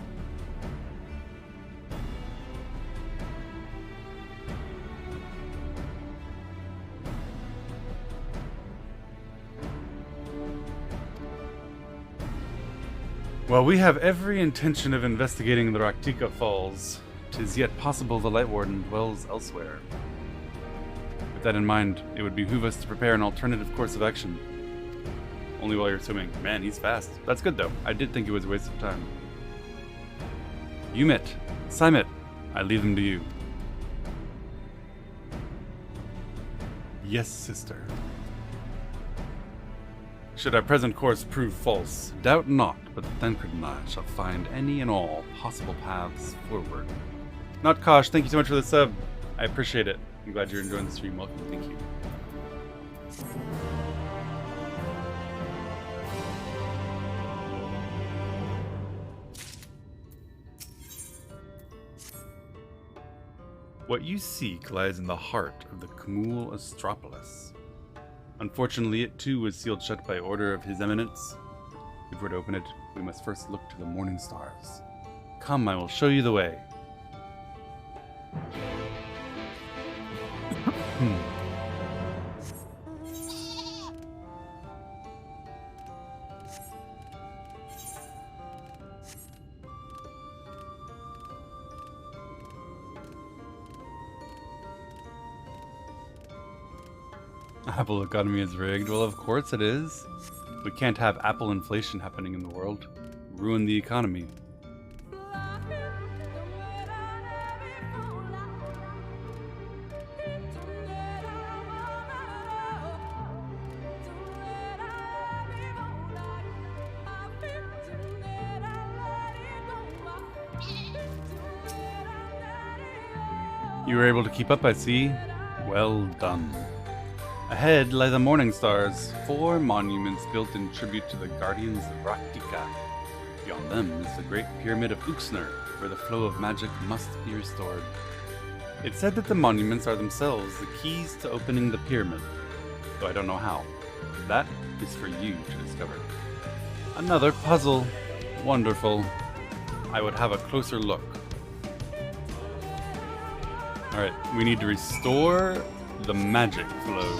While we have every intention of investigating the Raktika Falls, 'tis yet possible the Light Warden dwells elsewhere. With that in mind, it would behoove us to prepare an alternative course of action. Only while you're swimming. Man, he's fast. That's good though. I did think it was a waste of time. Yumit, Simit, I leave them to you. Yes, sister. Should our present course prove false, doubt not, but Thancred and I shall find any and all possible paths forward. Not Kosh, thank you so much for the sub. I appreciate it. I'm glad you're enjoying the stream. Welcome, thank you. What you seek lies in the heart of the Kmul Astropolis. Unfortunately, it too was sealed shut by order of His Eminence. If we're to open it, we must first look to the morning stars. Come, I will show you the way. Apple economy is rigged. Well, of course it is. We can't have Apple inflation happening in the world. Ruin the economy. You were able to keep up, I see. Well done. Ahead lie the morning stars, 4 monuments built in tribute to the guardians of Raktika. Beyond them is the great pyramid of Uxner, where the flow of magic must be restored. It's said that the monuments are themselves the keys to opening the pyramid, though I don't know how. That is for you to discover. Another puzzle. Wonderful. I would have a closer look. Alright, we need to restore the magic flow.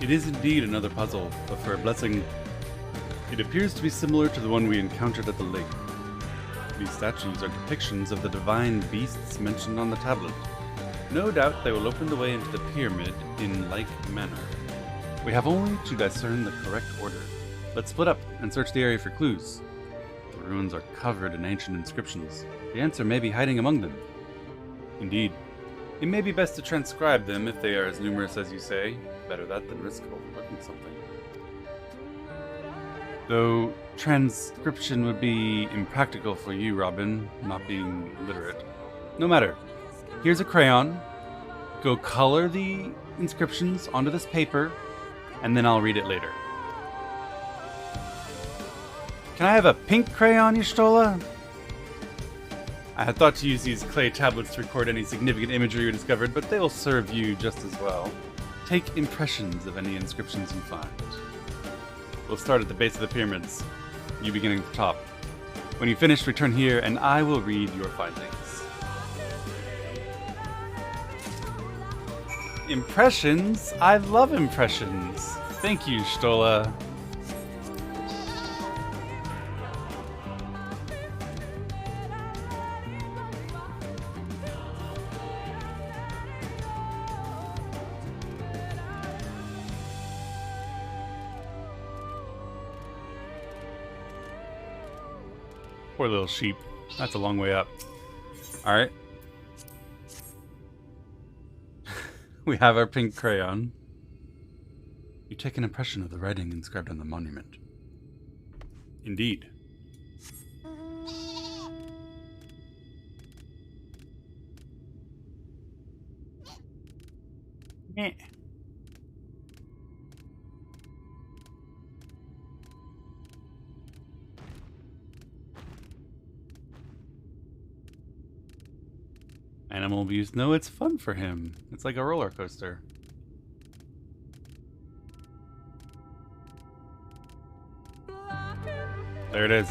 It is indeed another puzzle, but for a blessing, it appears to be similar to the one we encountered at the lake. These statues are depictions of the divine beasts mentioned on the tablet. No doubt they will open the way into the pyramid in like manner. We have only to discern the correct order. Let's split up and search the area for clues. The ruins are covered in ancient inscriptions. The answer may be hiding among them. Indeed. It may be best to transcribe them if they are as numerous as you say. Better that than risk overlooking something. Though transcription would be impractical for you, Robin, not being literate. No matter. Here's a crayon. Go color the inscriptions onto this paper, and then I'll read it later. Can I have a pink crayon, Y'shtola? I had thought to use these clay tablets to record any significant imagery you discovered, but they'll serve you just as well. Take impressions of any inscriptions you find. We'll start at the base of the pyramids, you beginning at the top. When you finish, return here, and I will read your findings. Impressions? I love impressions. Thank you, Stola. Poor little sheep. That's a long way up. Alright. We have our pink crayon. You take an impression of the writing inscribed on the monument. Indeed. Eh. Animal abuse? No, it's fun for him. It's like a roller coaster. There it is.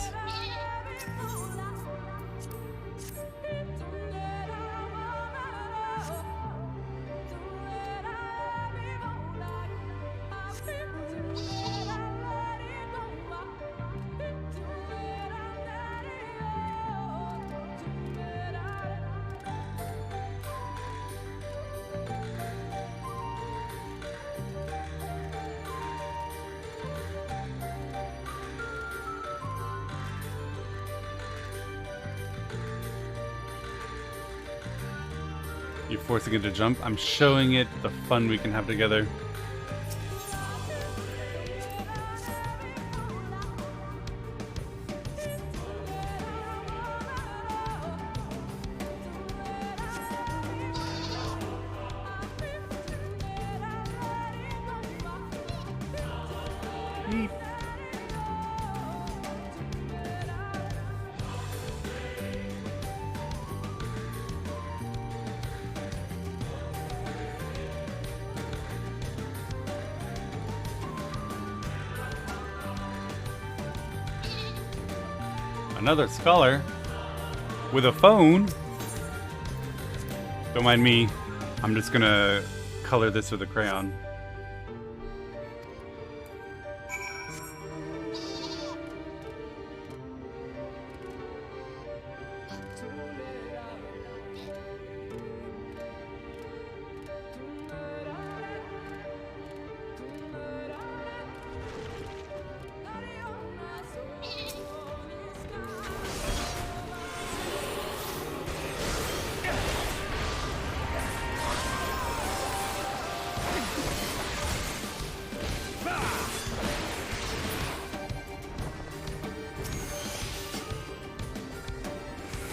You're forcing it to jump. I'm showing it the fun we can have together. Beep. Another scholar with a phone. Don't mind me. I'm just gonna color this with a crayon.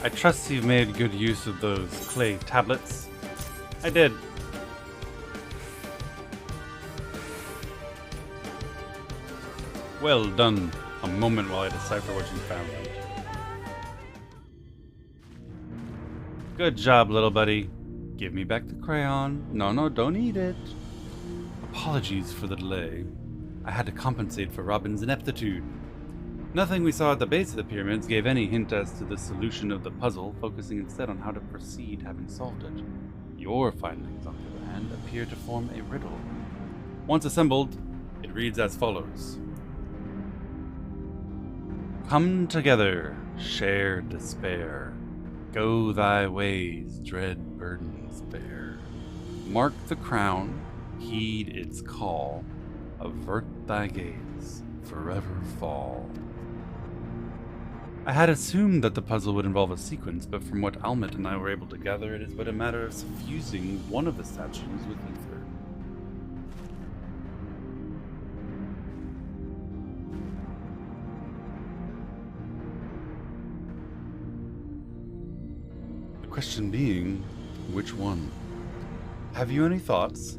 I trust you've made good use of those clay tablets. I did. Well done. A moment while I decipher what you found. Good job, little buddy. Give me back the crayon. No, don't eat it. Apologies for the delay. I had to compensate for Robin's ineptitude. Nothing we saw at the base of the pyramids gave any hint as to the solution of the puzzle, focusing instead on how to proceed having solved it. Your findings, on the other hand, appear to form a riddle. Once assembled, it reads as follows. Come together, share despair. Go thy ways, dread burdens bear. Mark the crown, heed its call. Avert thy gaze, forever fall. I had assumed that the puzzle would involve a sequence, but from what Almet and I were able to gather, it is but a matter of suffusing one of the statues with ether. The question being, which one? Have you any thoughts?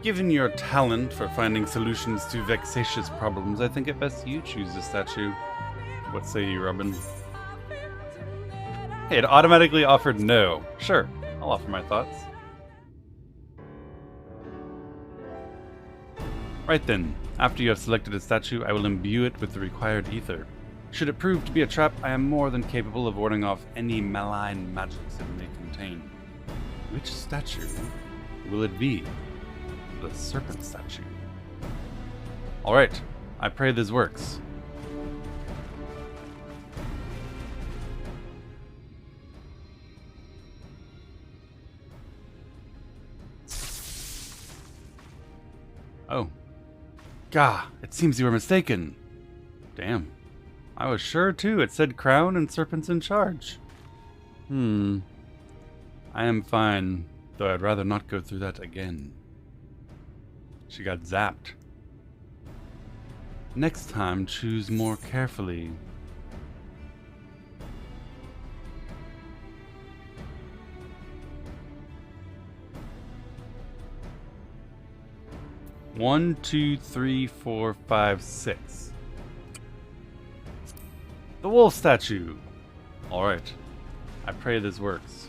Given your talent for finding solutions to vexatious problems, I think it best you choose the statue. What say you, Robin? Hey, it automatically offered no. Sure, I'll offer my thoughts. Right then, after you have selected a statue, I will imbue it with the required ether. Should it prove to be a trap, I am more than capable of warding off any malign magics it may contain. Which statue will it be? The serpent statue. Alright, I pray this works. Oh. Gah, it seems you were mistaken. Damn. I was sure too, it said crown and serpents in charge. I am fine, though I'd rather not go through that again. She got zapped. Next time, choose more carefully. One, two, three, four, five, six. The wolf statue. Alright. I pray this works.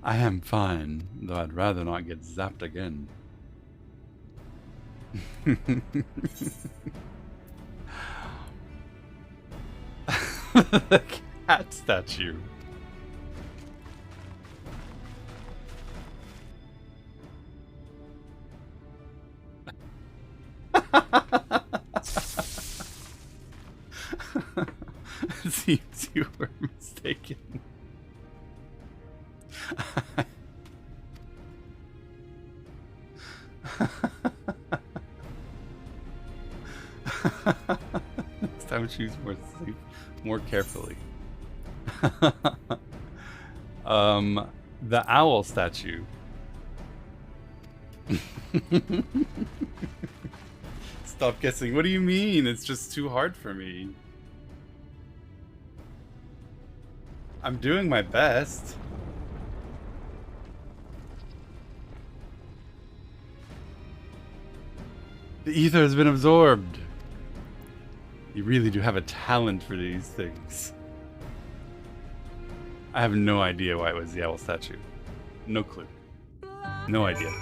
I am fine, though I'd rather not get zapped again. The cat statue. You were mistaken. Next time choose more carefully. The owl statue. Stop guessing. What do you mean? It's just too hard for me. I'm doing my best. The ether has been absorbed. You really do have a talent for these things. I have no idea why it was the owl statue. No clue. No idea.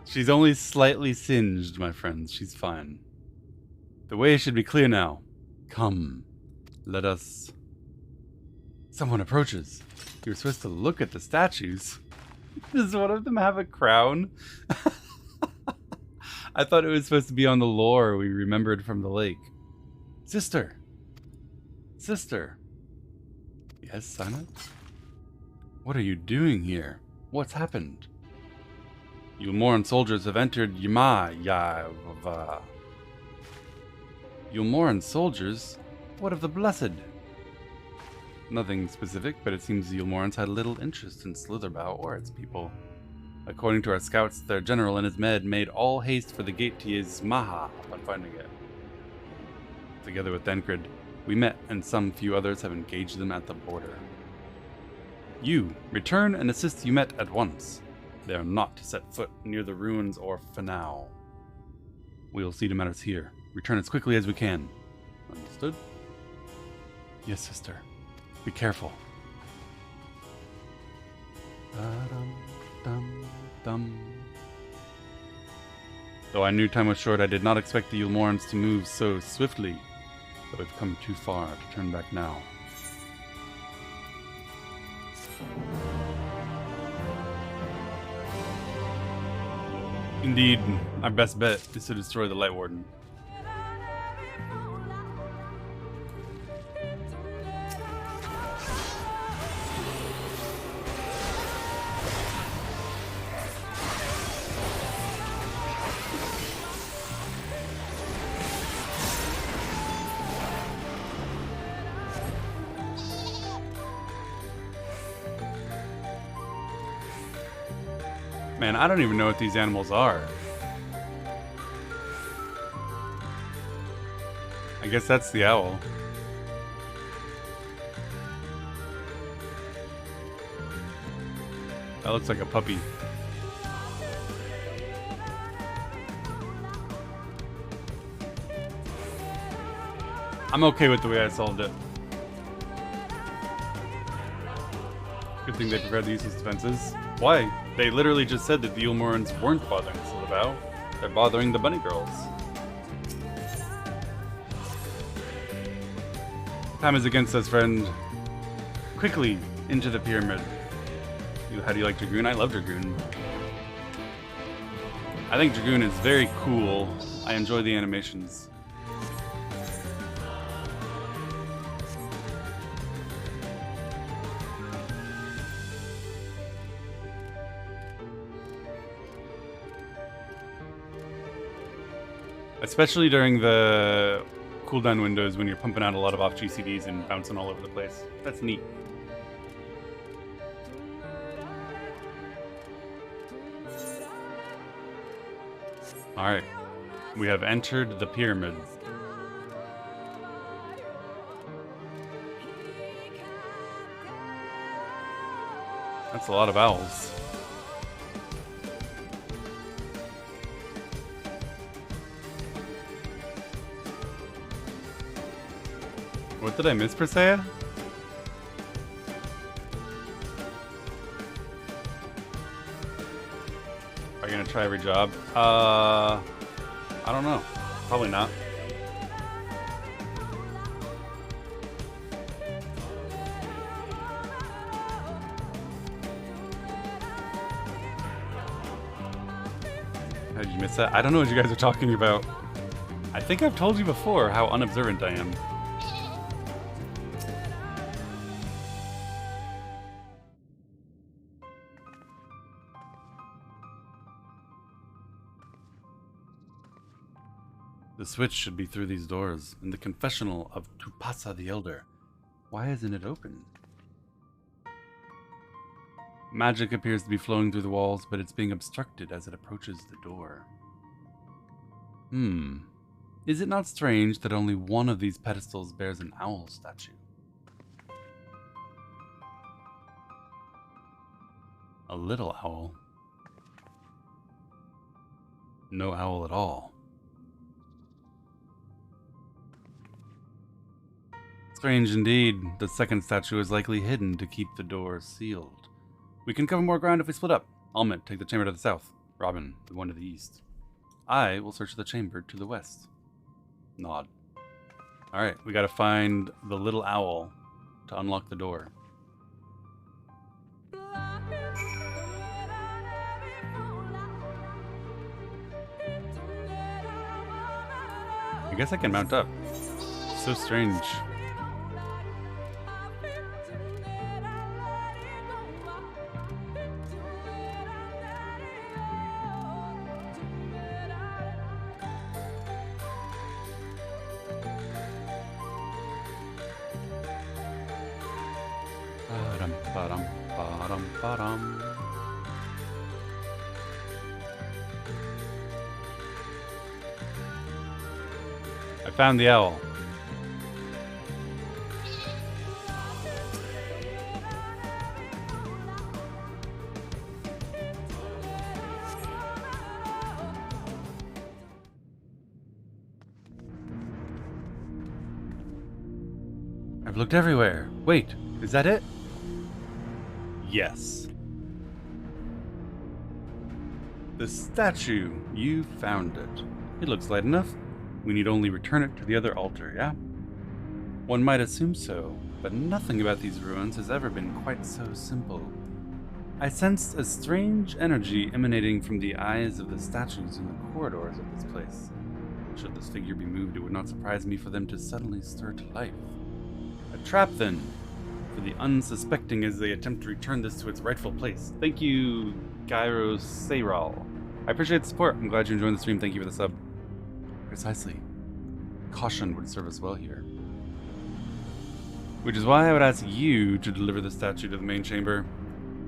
She's only slightly singed, my friends. She's fine. The way should be clear now. Come, let us... Someone approaches. You're supposed to look at the statues. Does one of them have a crown? I thought it was supposed to be on the lore we remembered from the lake. Sister. Sister. Yes, Simon? What are you doing here? What's happened? Yulmoran soldiers have entered Yama-Yava. Yulmoran soldiers? What of the Blessed? Nothing specific, but it seems the Yulmorans had little interest in Slitherbow or its people. According to our scouts, their general and his men made all haste for the gate to Yzmaha upon finding it. Together with Denkrid, we met and some few others have engaged them at the border. You, return and assist Yumet at once. They are not to set foot near the ruins or Fanau. We will see to matters here. Return as quickly as we can. Understood? Yes, sister. Be careful. Though I knew time was short, I did not expect the Yulmorans to move so swiftly. But we've come too far to turn back now. Indeed, our best bet is to destroy the Light Warden. Man, I don't even know what these animals are. I guess that's the owl. That looks like a puppy. I'm okay with the way I solved it. Good thing they prepared the useless defenses. Why? They literally just said that the Yulmorans weren't bothering Slitherbow. They're bothering the bunny girls. Time is against us, friend. Quickly, into the pyramid. How do you like Dragoon? I love Dragoon. I think Dragoon is very cool. I enjoy the animations. Especially during the cooldown windows when you're pumping out a lot of off GCDs and bouncing all over the place. That's neat. Alright. We have entered the pyramid. That's a lot of owls. What did I miss, Persea? Are you gonna try every job? I don't know. Probably not. How did you miss that? I don't know what you guys are talking about. I think I've told you before how unobservant I am. The switch should be through these doors, in the confessional of Tupasa the Elder. Why isn't it open? Magic appears to be flowing through the walls, but it's being obstructed as it approaches the door. Is it not strange that only one of these pedestals bears an owl statue? A little owl. No owl at all. Strange indeed. The second statue is likely hidden to keep the door sealed. We can cover more ground if we split up. Almit, take the chamber to the south. Robin, the one to the east. I will search the chamber to the west. Nod. Alright, we gotta find the little owl to unlock the door. I guess I can mount up. So strange. I found the owl. I've looked everywhere. Wait, is that it? Yes. The statue. You found it. It looks light enough. We need only return it to the other altar, yeah? One might assume so, but nothing about these ruins has ever been quite so simple. I sensed a strange energy emanating from the eyes of the statues in the corridors of this place. Should this figure be moved, it would not surprise me for them to suddenly stir to life. A trap, then, for the unsuspecting as they attempt to return this to its rightful place. Thank you, Gyros Sayral. I appreciate the support. I'm glad you enjoyed the stream. Thank you for the sub. Precisely. Caution would serve us well here. Which is why I would ask you to deliver the statue to the main chamber.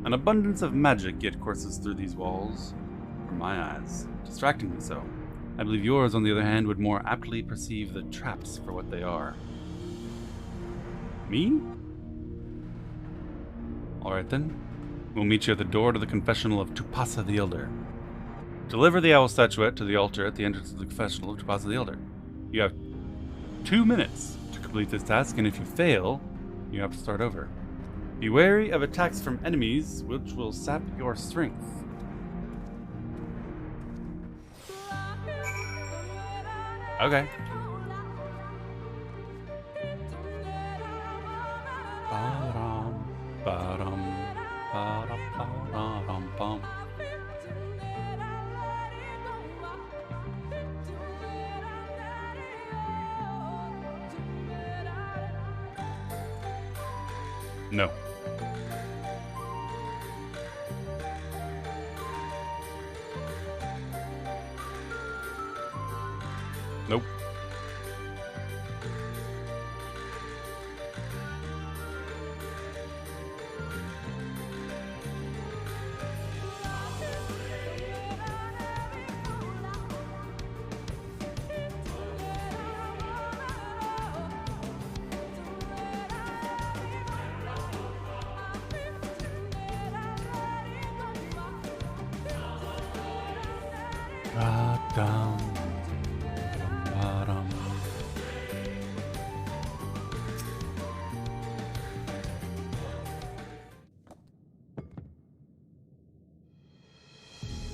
An abundance of magic yet courses through these walls, from my eyes, distractingly so. I believe yours, on the other hand, would more aptly perceive the traps for what they are. Me? Alright then. We'll meet you at the door to the confessional of Tupasa the Elder. Deliver the owl statuette to the altar at the entrance of the confessional of Tupasa the Elder. You have 2 minutes to complete this task, and if you fail, you have to start over. Be wary of attacks from enemies, which will sap your strength. Okay. No. Nope.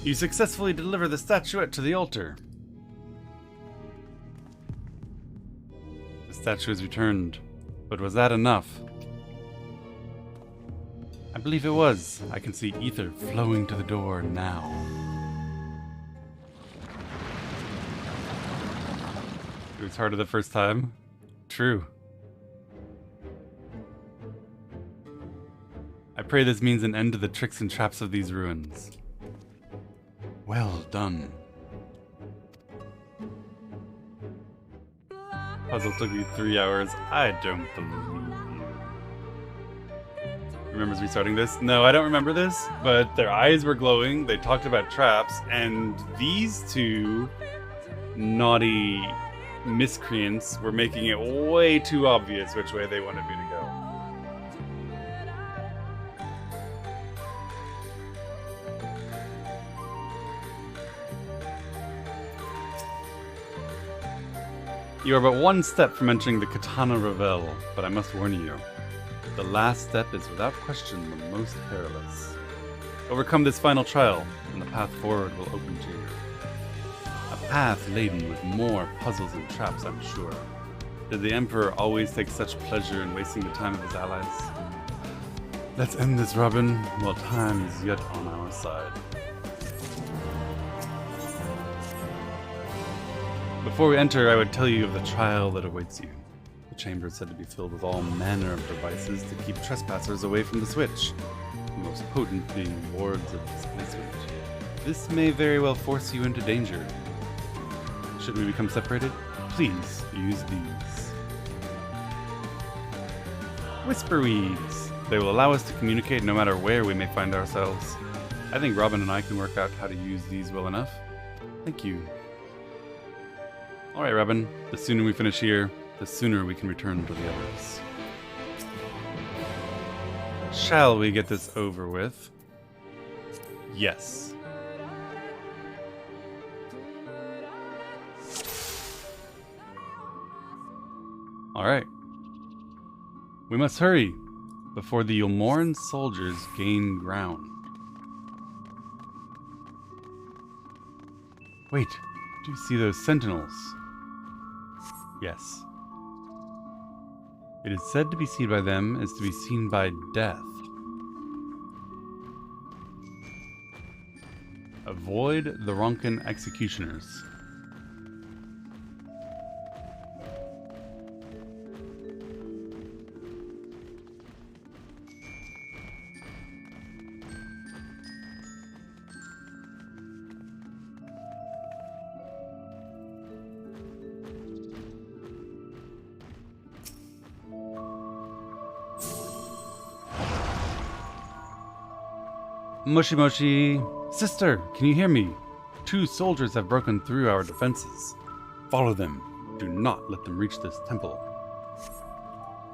You successfully deliver the statuette to the altar. The statue is returned, but was that enough? I believe it was. I can see ether flowing to the door now. It was harder the first time. True. I pray this means an end to the tricks and traps of these ruins. Well done. Puzzle took you 3 hours. I don't believe you. Remembers restarting this? No, I don't remember this, but their eyes were glowing, they talked about traps, and these two naughty miscreants were making it way too obvious which way they wanted me to go. You are but one step from entering the Katana Revel, but I must warn you, the last step is without question the most perilous. Overcome this final trial, and the path forward will open to you. A path laden with more puzzles and traps, I'm sure. Did the Emperor always take such pleasure in wasting the time of his allies? Let's end this, Robin, while time is yet on our side. Before we enter, I would tell you of the trial that awaits you. The chamber is said to be filled with all manner of devices to keep trespassers away from the switch, the most potent being wards of displacement. This may very well force you into danger. Should we become separated, please use these. Whisper weeds. They will allow us to communicate no matter where we may find ourselves. I think Robin and I can work out how to use these well enough. Thank you. Alright, Robin, the sooner we finish here, the sooner we can return to the others. Shall we get this over with? Yes. Alright. We must hurry before the Yulmoran soldiers gain ground. Wait, do you see those sentinels? Yes. It is said to be seen by them as to be seen by death. Avoid the Ronkan executioners. Moshi Moshi! Sister, can you hear me? 2 soldiers have broken through our defenses. Follow them. Do not let them reach this temple.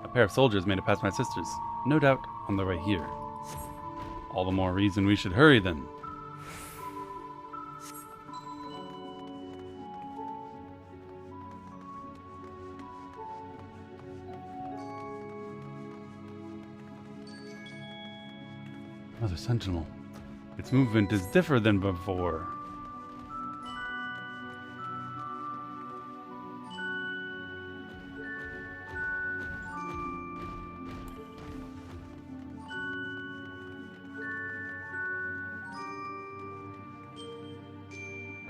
A pair of soldiers made it past my sisters, no doubt on their way here. All the more reason we should hurry then. Another sentinel. Its movement is different than before.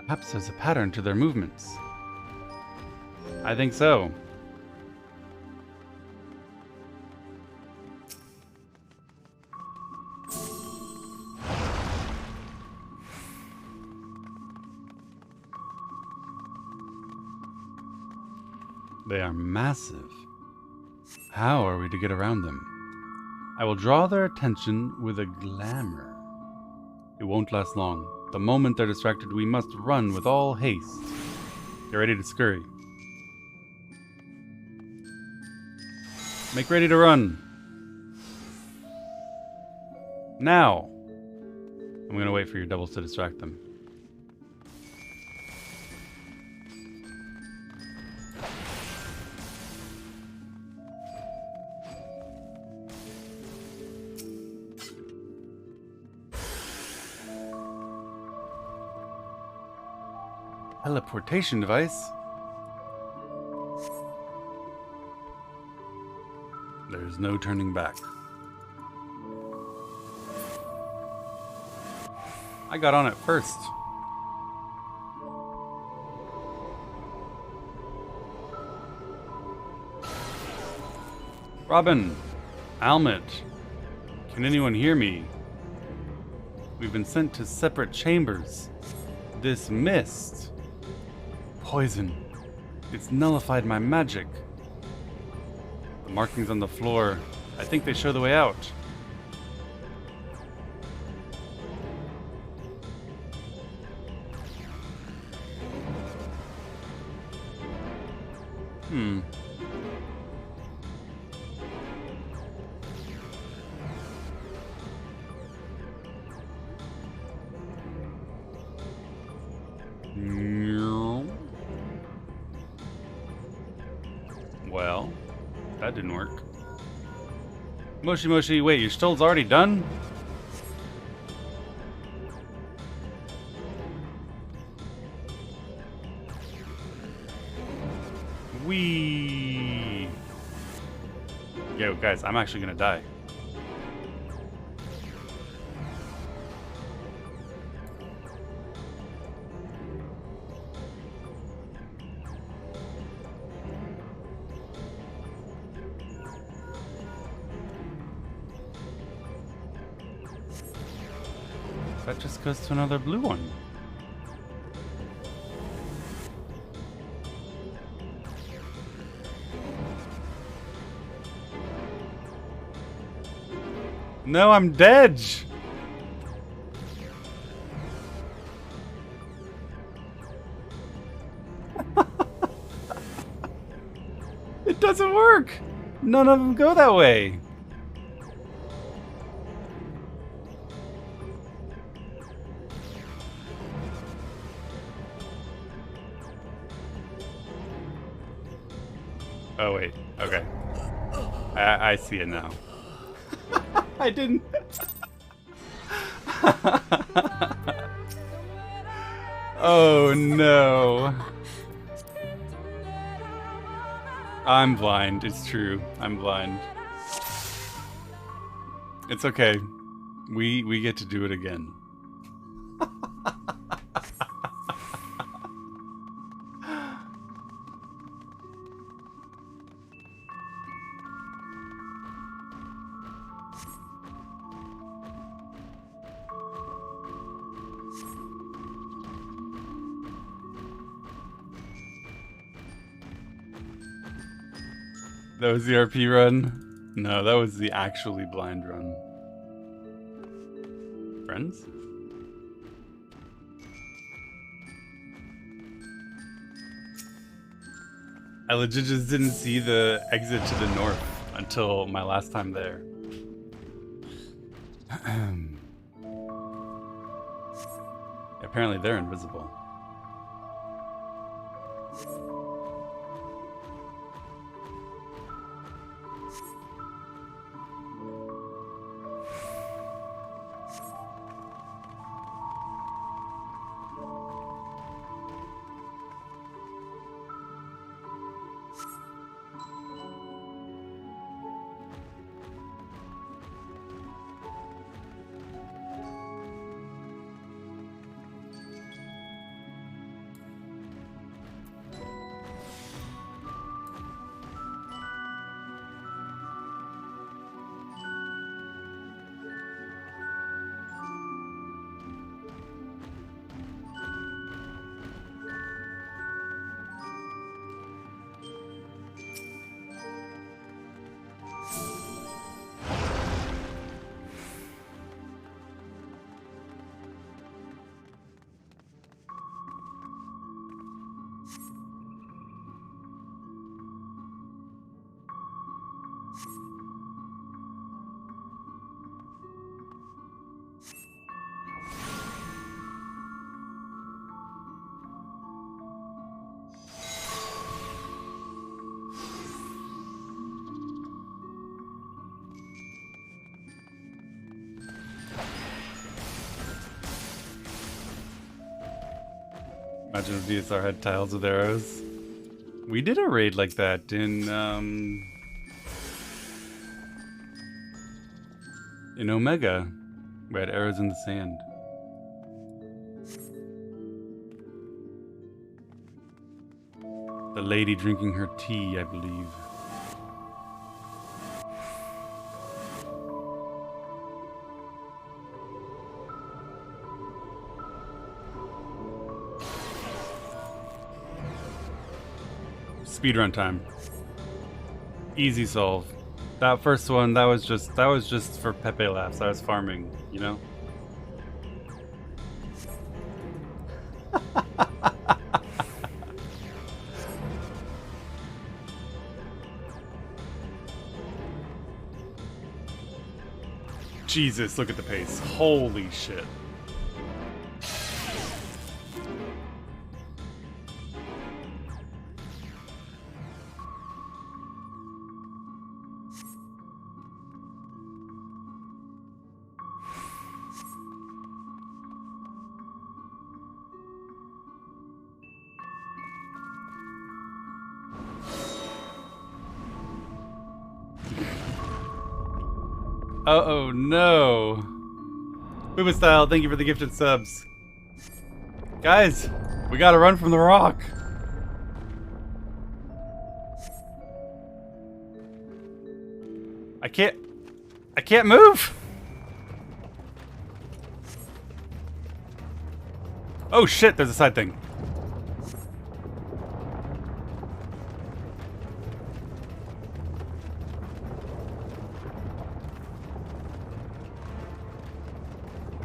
Perhaps there's a pattern to their movements. I think so. They are massive. How are we to get around them? I will draw their attention with a glamour. It won't last long. The moment they're distracted, we must run with all haste. Get ready to scurry. Make ready to run. Now. I'm gonna wait for your doubles to distract them. Teleportation device? There's no turning back. I got on it first. Robin, Almet, can anyone hear me? We've been sent to separate chambers. This mist. Poison. It's nullified my magic. The markings on the floor. I think they show the way out. Well, that didn't work. Moshi Moshi, wait, your stole's already done? Wee. Yo, guys, I'm actually gonna die. That just goes to another blue one. No, I'm dead! It doesn't work! None of them go that way! Oh wait, okay. I see it now. I didn't. Oh no. I'm blind, it's true. I'm blind. It's okay. We get to do it again. That was the RP run? No, that was the actually blind run. Friends? I legit just didn't see the exit to the north until my last time there. Apparently they're invisible. Imagine if DSR had tiles with arrows. We did a raid like that in Omega. We had arrows in the sand. The lady drinking her tea, I believe. Speedrun time. Easy solve. That first one, that was just for Pepe laughs. I was farming, you know? Jesus, look at the pace. Holy shit. Uh-oh, no. Booba Style, thank you for the gifted subs. Guys, we gotta run from the rock. I can't move. Oh shit, there's a side thing.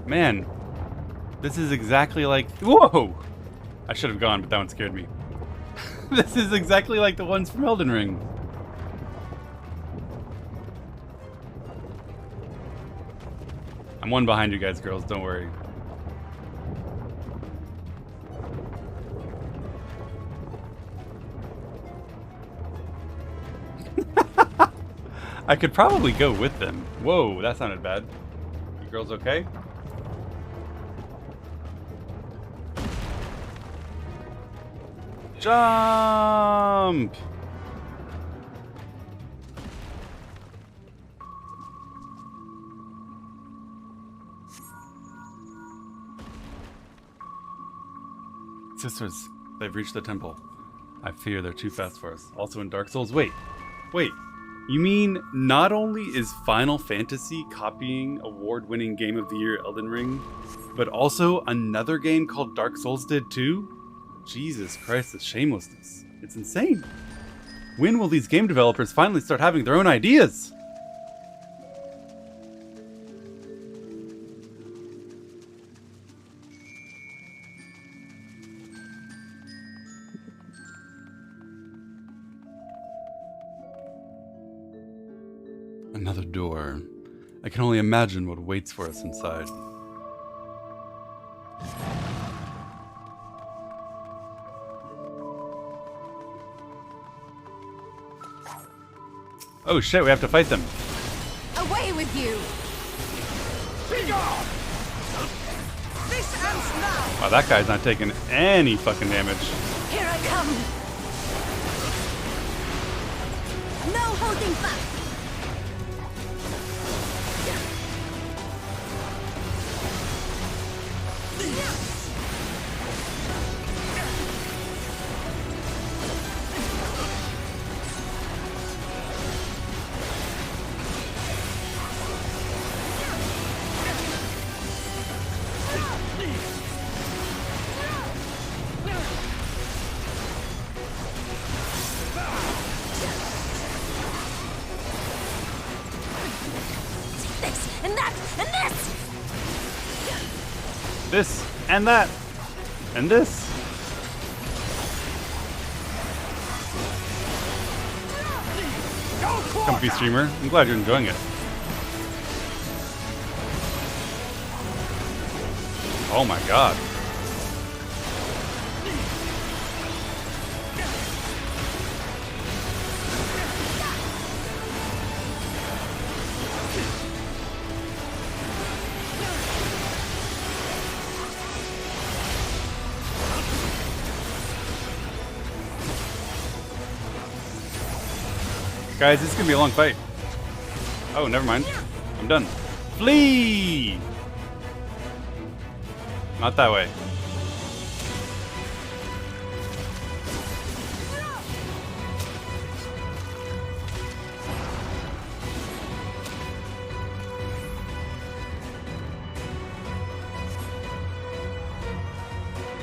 Man, this is exactly like... Whoa! I should have gone, but that one scared me. This is exactly like the ones from Elden Ring. I'm one behind you guys, girls, don't worry. I could probably go with them. Whoa, that sounded bad. You girls okay? Jump! Sisters, they've reached the temple. I fear they're too fast for us. Also in Dark Souls. Wait. You mean not only is Final Fantasy copying award-winning Game of the Year Elden Ring, but also another game called Dark Souls did too? Jesus Christ, the shamelessness. It's insane. When will these game developers finally start having their own ideas? Another door. I can only imagine what waits for us inside. Oh shit, we have to fight them. Away with you! This ends now! Wow, that guy's not taking any fucking damage. Here I come! No holding back! This, and that, and this. Comfy streamer, I'm glad you're enjoying it. Oh my god. Guys, this is gonna be a long fight. Oh, never mind. I'm done. Flee! Not that way.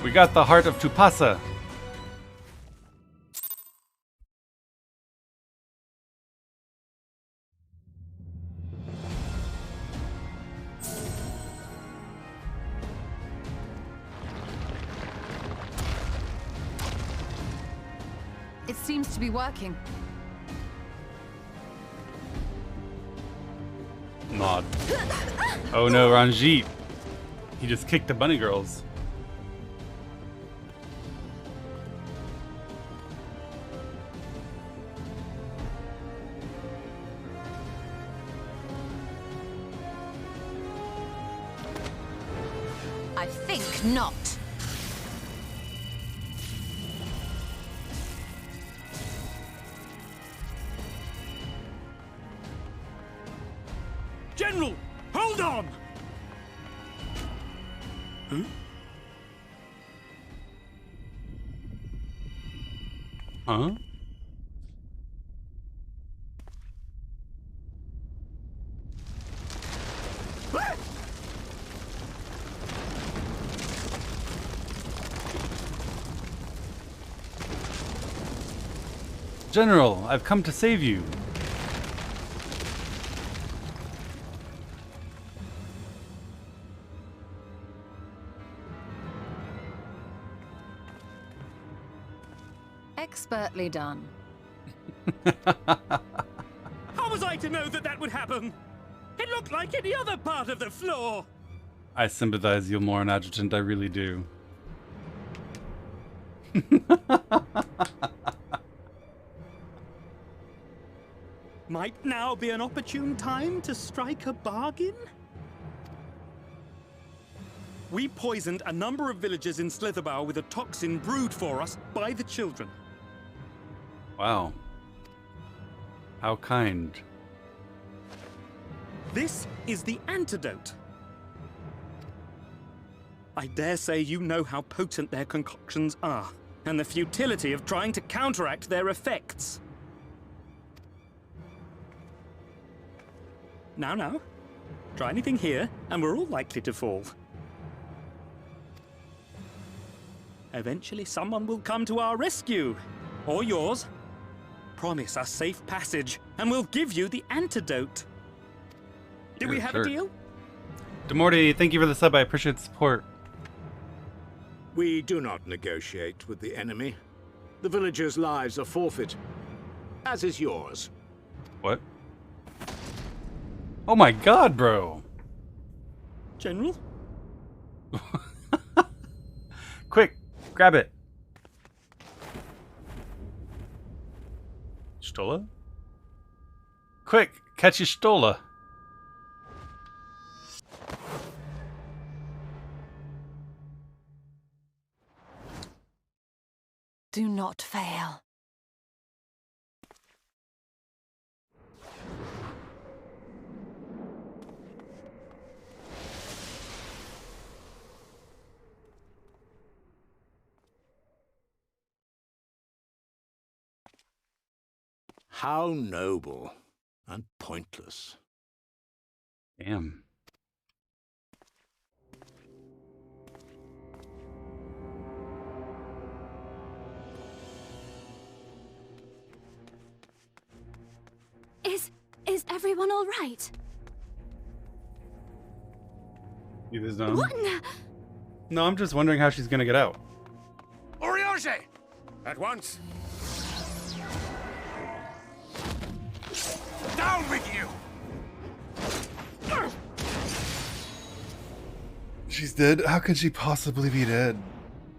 We got the heart of Tupasa. seems to be working. Nod. Oh no, Ranjit. He just kicked the bunny girls. I think not. General, hold on! Huh? Huh? General, I've come to save you. Expertly done. How was I to know that that would happen? It looked like any other part of the floor. I sympathize, Yulmoran Adjutant, I really do. Might now be an opportune time to strike a bargain? We poisoned a number of villagers in Slitherbough with a toxin brewed for us by the children. Wow. How kind. This is the antidote. I dare say you know how potent their concoctions are, and the futility of trying to counteract their effects. Now, try anything here, and we're all likely to fall. Eventually someone will come to our rescue, or yours. Promise us safe passage, and we'll give you the antidote. Do we have a deal? Demorty, thank you for the sub, I appreciate the support. We do not negotiate with the enemy. The villagers' lives are forfeit, as is yours. What? Oh my god, bro! General? Quick, grab it. Stola? Quick, catch your Stola. Do not fail. How noble and pointless. Damn. Is everyone all right? You this done? What in the... No, I'm just wondering how she's gonna get out. Oriage! At once! Down with you! She's dead? How could she possibly be dead?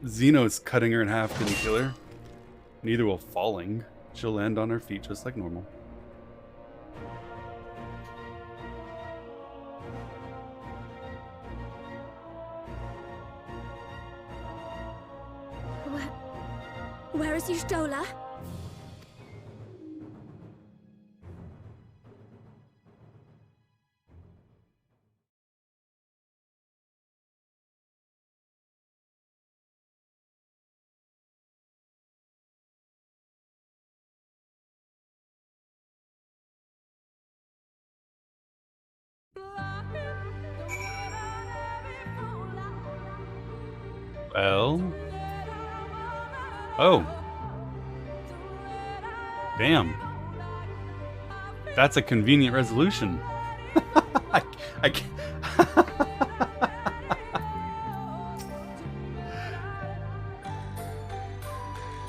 Xeno's cutting her in half didn't kill her. Neither will falling. She'll land on her feet just like normal. Where is Y'shtola? Well. Oh. Damn. That's a convenient resolution. I can't.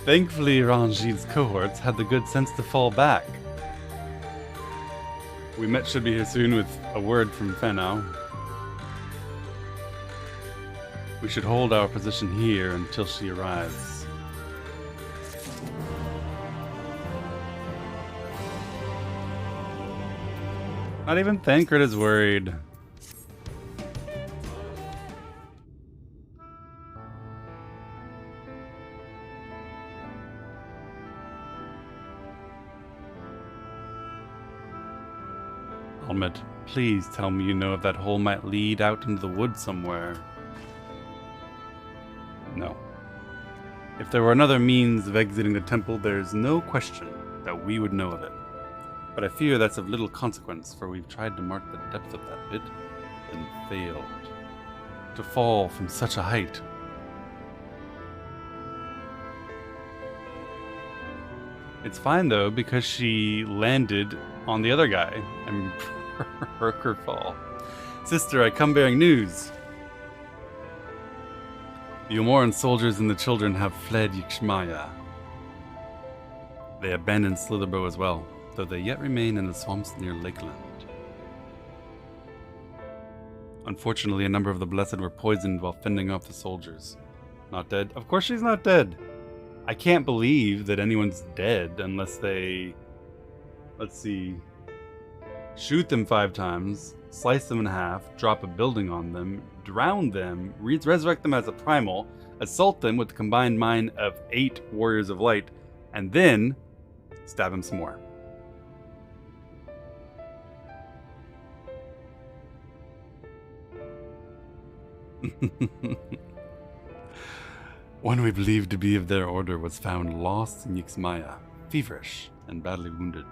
Thankfully, Ranjit's cohorts had the good sense to fall back. We met should be here soon with a word from Fenau. We should hold our position here until she arrives. Not even Thancred is worried. Almed, please tell me you know if that hole might lead out into the woods somewhere. No. If there were another means of exiting the temple, there's no question that we would know of it. But I fear that's of little consequence, for we've tried to mark the depth of that pit, and failed. To fall from such a height. It's fine though, because she landed on the other guy and broke her fall. Sister, I come bearing news. The Umoran soldiers and the children have fled Yixmaya. They abandoned Slitherbow as well, though they yet remain in the swamps near Lakeland. Unfortunately, a number of the Blessed were poisoned while fending off the soldiers. Not dead? Of course she's not dead! I can't believe that anyone's dead unless they... Let's see... shoot them 5 times, slice them in half, drop a building on them, drown them, resurrect them as a primal, assault them with the combined mind of 8 Warriors of Light, and then stab him some more. One we believed to be of their order was found lost in Yixmaya, feverish and badly wounded.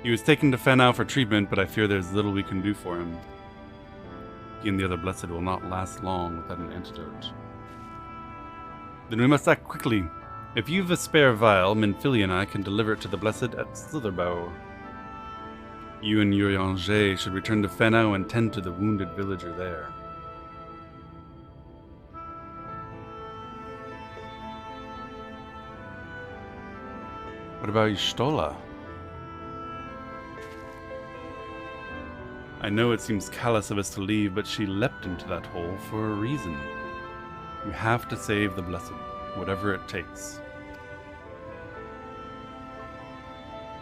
He was taken to Fenau for treatment, but I fear there's little we can do for him. He and the other Blessed will not last long without an antidote. Then we must act quickly. If you've a spare vial, Minfili and I can deliver it to the Blessed at Slitherbow. You and Urianger should return to Fenau and tend to the wounded villager there. What about Y'shtola? I know it seems callous of us to leave, but she leapt into that hole for a reason. You have to save the Blessed, whatever it takes.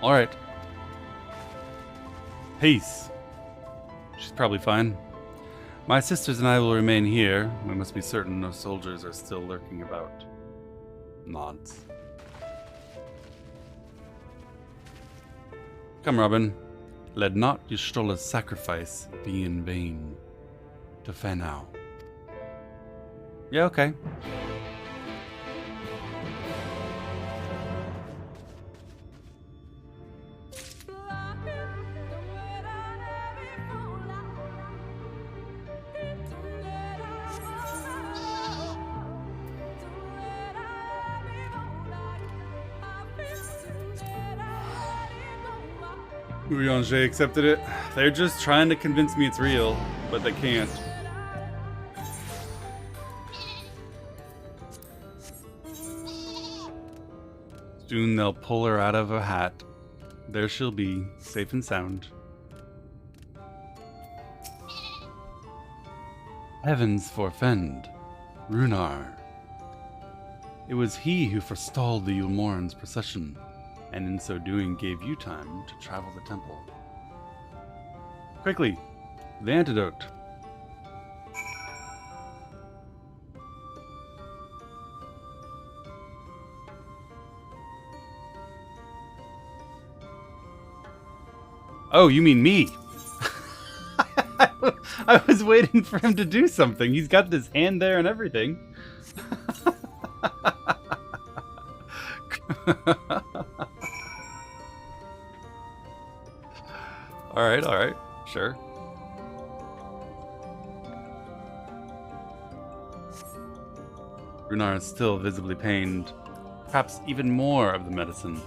Alright. Peace. She's probably fine. My sisters and I will remain here. We must be certain no soldiers are still lurking about. Nods. Come, Robin. Let not Y'shtola's sacrifice be in vain. To Fenau. Yeah, okay. Urianger accepted it. They're just trying to convince me it's real, but they can't. Soon they'll pull her out of her hat. There she'll be, safe and sound. Heavens forfend, Runar. It was he who forestalled the Ulmoran's procession, and in so doing gave you time to travel the temple. Quickly, the antidote. Oh, you mean me? I was waiting for him to do something. He's got his hand there and everything. Alright, sure. Runar is still visibly pained. Perhaps even more of the medicine.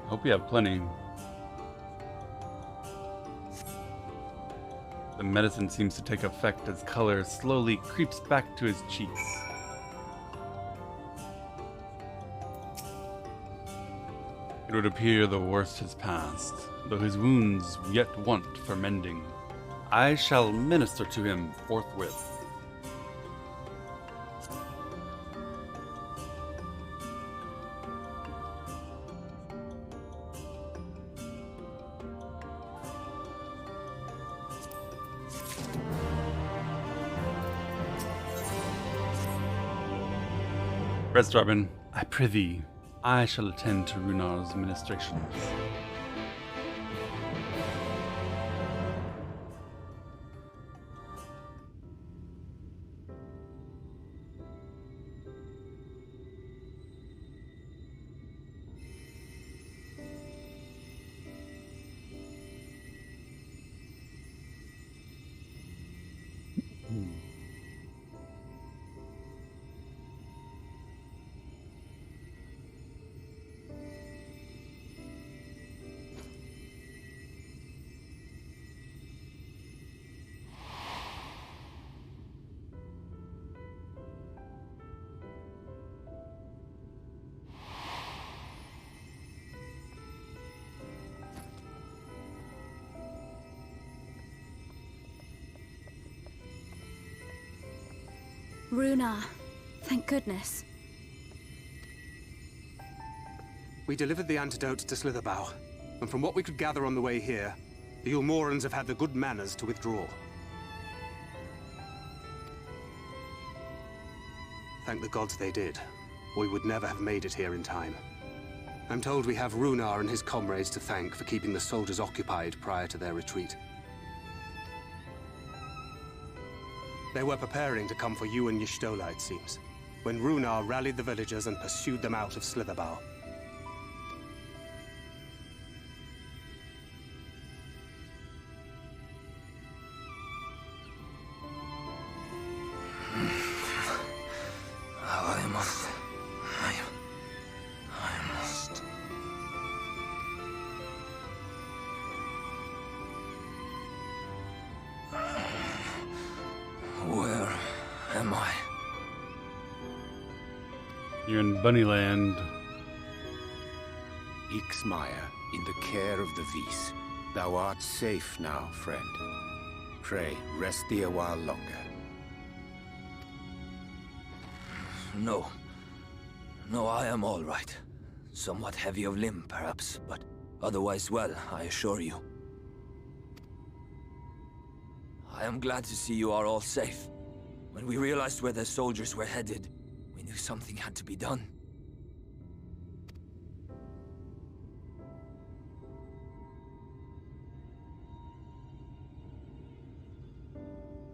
Hope we have plenty. The medicine seems to take effect as color slowly creeps back to his cheeks. It would appear the worst has passed, though his wounds yet want for mending. I shall minister to him forthwith. Rest, Robin, I prithee, I shall attend to Runar's ministrations. Runar, thank goodness. We delivered the antidote to Slitherbough, and from what we could gather on the way here, the Ulmorans have had the good manners to withdraw. Thank the gods they did, or we would never have made it here in time. I'm told we have Runar and his comrades to thank for keeping the soldiers occupied prior to their retreat. They were preparing to come for you and Y'shtola, it seems, when Runar rallied the villagers and pursued them out of Slitherbough. You're in Bunnyland. Ixmaya, in the care of the Vis. Thou art safe now, friend. Pray, rest thee a while longer. No. No, I am all right. Somewhat heavy of limb, perhaps, but otherwise well, I assure you. I am glad to see you are all safe. When we realized where the soldiers were headed, we knew something had to be done.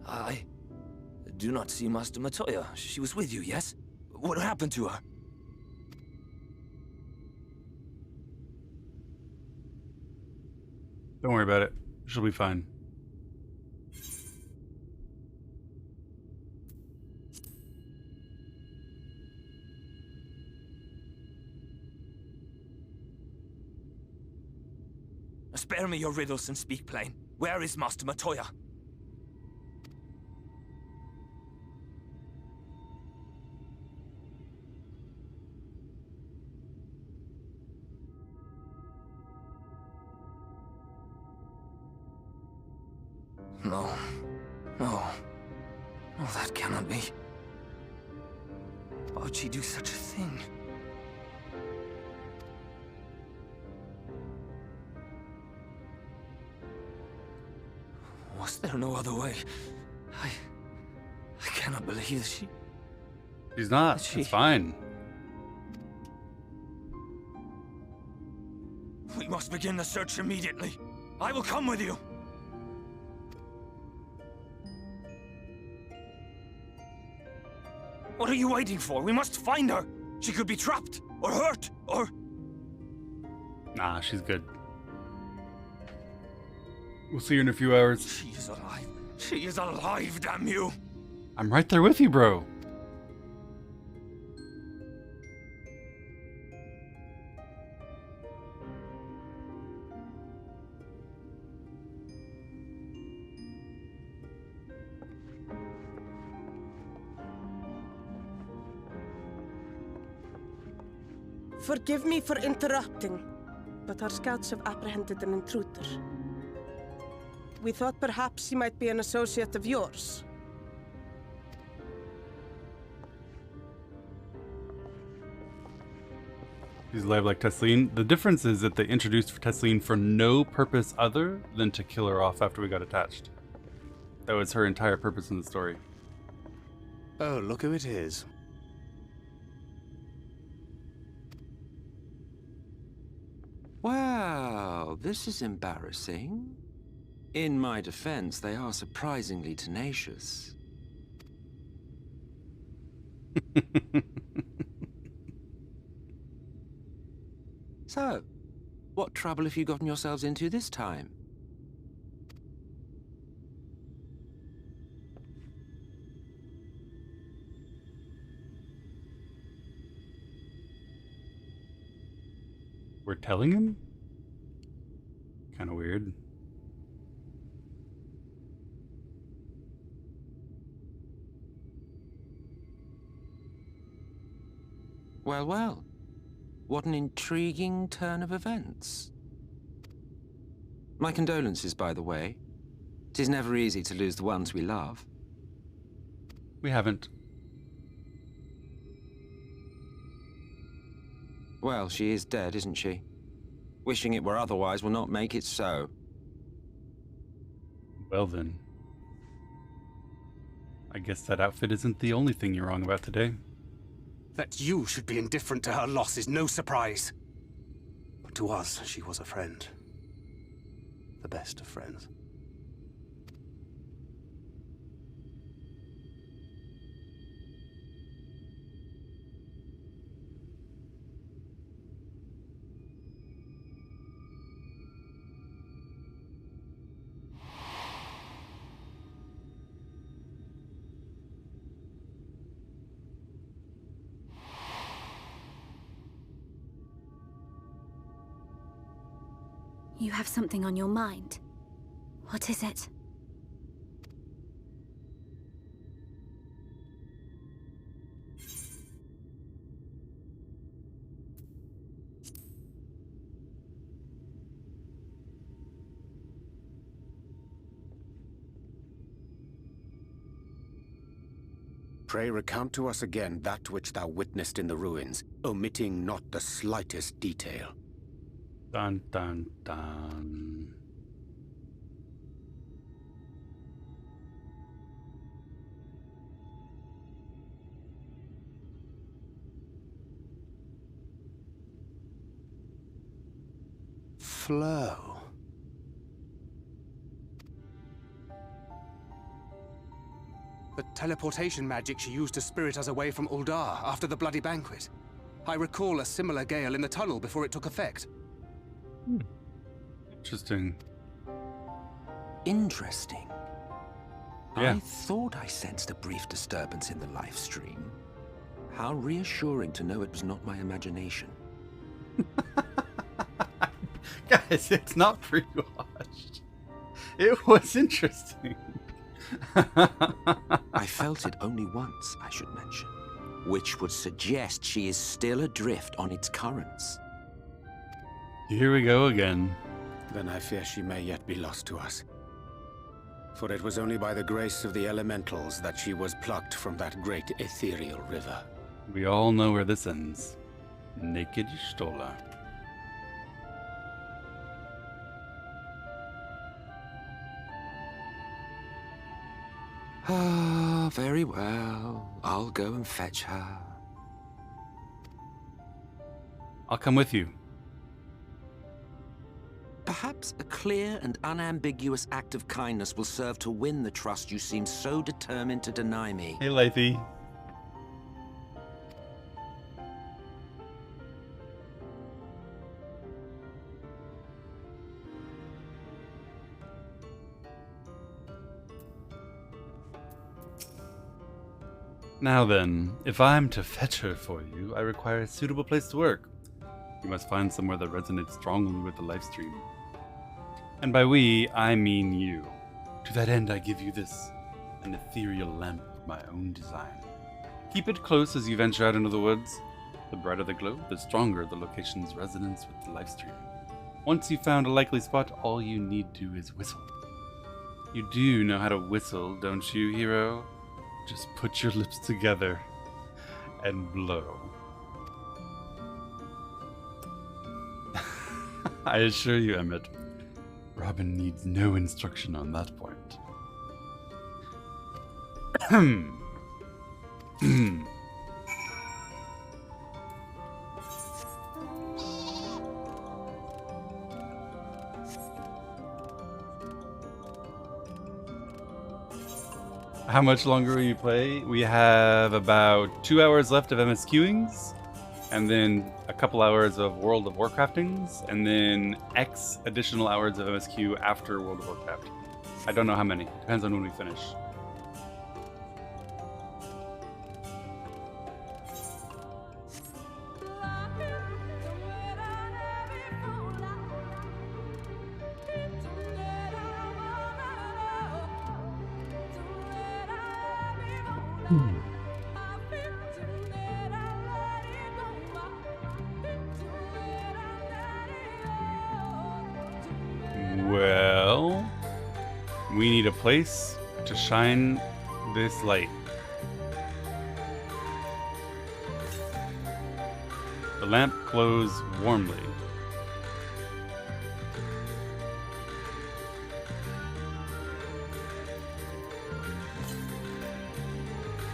I do not see Master Matoya. She was with you, yes? What happened to her? Don't worry about it. She'll be fine. Spare me your riddles and speak plain. Where is Master Matoya? No. No. No, that cannot be. Why would she do such a thing? Was there no other way? I cannot believe that she... She's not. It's fine. We must begin the search immediately. I will come with you. What are you waiting for? We must find her. She could be trapped, or hurt, or... Nah, she's good. We'll see you in a few hours. She is alive. She is alive, damn you! I'm right there with you, bro. Forgive me for interrupting, but our scouts have apprehended an intruder. We thought perhaps he might be an associate of yours. She's alive like Tesleen. The difference is that they introduced Tesleen for no purpose other than to kill her off after we got attached. That was her entire purpose in the story. Oh, look who it is. Well, this is embarrassing. In my defense, they are surprisingly tenacious. So, what trouble have you gotten yourselves into this time? We're telling him? Kind of weird. Well, well. What an intriguing turn of events. My condolences, by the way. It is never easy to lose the ones we love. We haven't. Well, she is dead, isn't she? Wishing it were otherwise will not make it so. Well then. I guess that outfit isn't the only thing you're wrong about today. That you should be indifferent to her loss is no surprise. But to us, she was a friend. The best of friends. You have something on your mind. What is it? Pray recount to us again that which thou witnessed in the ruins, omitting not the slightest detail. Dun dun dun. Flow. The teleportation magic she used to spirit us away from Uldar after the bloody banquet. I recall a similar gale in the tunnel before it took effect. Interesting. Interesting. Yeah. I thought I sensed a brief disturbance in the live stream. How reassuring to know it was not my imagination. Guys, it's not pre-watched. It was interesting. I felt it only once, I should mention, which would suggest she is still adrift on its currents. Here we go again. Then I fear she may yet be lost to us. For it was only by the grace of the elementals that she was plucked from that great ethereal river. We all know where this ends. Naked Stola. Ah, very well. I'll go and fetch her. I'll come with you. Perhaps a clear and unambiguous act of kindness will serve to win the trust you seem so determined to deny me. Hey, Leithy. Now then, if I'm to fetch her for you, I require a suitable place to work. You must find somewhere that resonates strongly with the livestream. And by we, I mean you. To that end, I give you this, an ethereal lamp of my own design. Keep it close as you venture out into the woods. The brighter the glow, the stronger the location's resonance with the livestream. Once you've found a likely spot, all you need to do is whistle. You do know how to whistle, don't you, hero? Just put your lips together and blow. I assure you, Emmett, Robin needs no instruction on that point. How much longer will you play? We have about 2 hours left of MSQings, and then a couple hours of World of Warcraftings, and then X additional hours of MSQ after World of Warcraft. I don't know how many. Depends on when we finish. Well, we need a place to shine this light. The lamp glows warmly.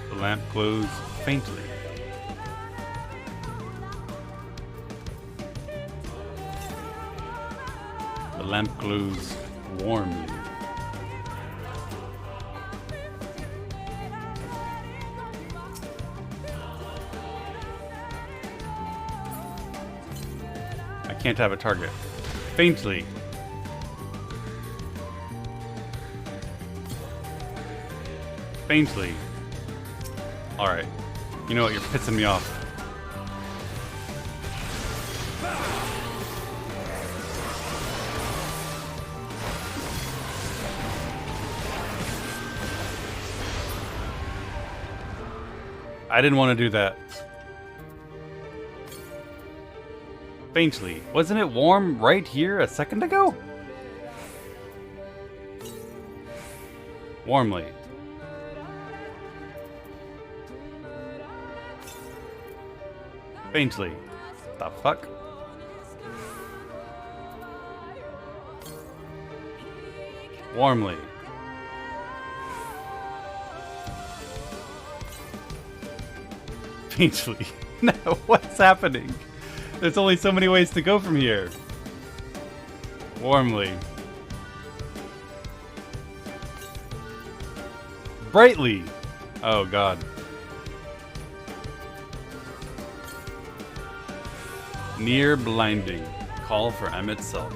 The lamp glows faintly. The lamp glows warmly. I can't have a target. Faintly. Faintly. Alright. You know what? You're pissing me off. I didn't want to do that. Faintly. Wasn't it warm right here a second ago? Warmly. Faintly. The fuck? Warmly. Faintly. No, what's happening? There's only so many ways to go from here. Warmly. Brightly. Oh god. Near blinding. Call for Emmett Sulk.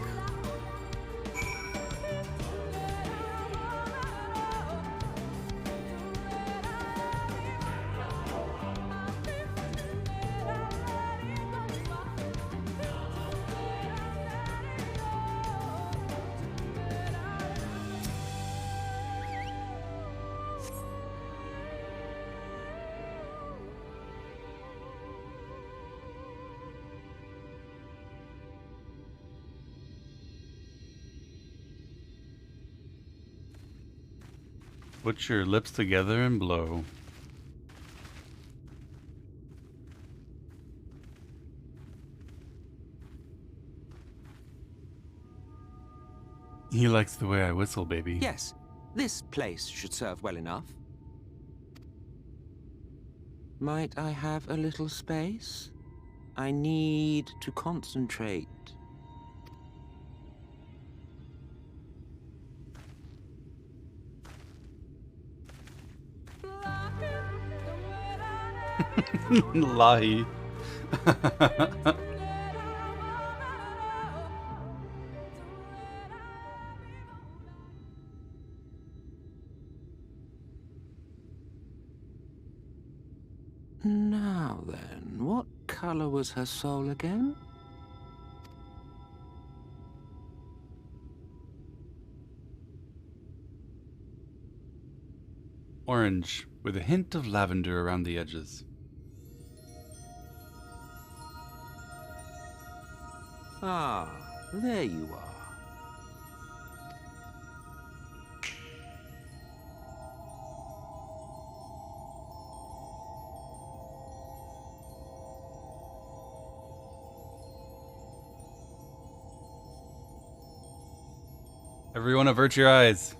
Put your lips together and blow. He likes the way I whistle, baby. Yes, this place should serve well enough. Might I have a little space? I need to concentrate. Lahi. Now then, what color was her soul again? Orange, with a hint of lavender around the edges. Ah, There you are. Everyone avert your eyes.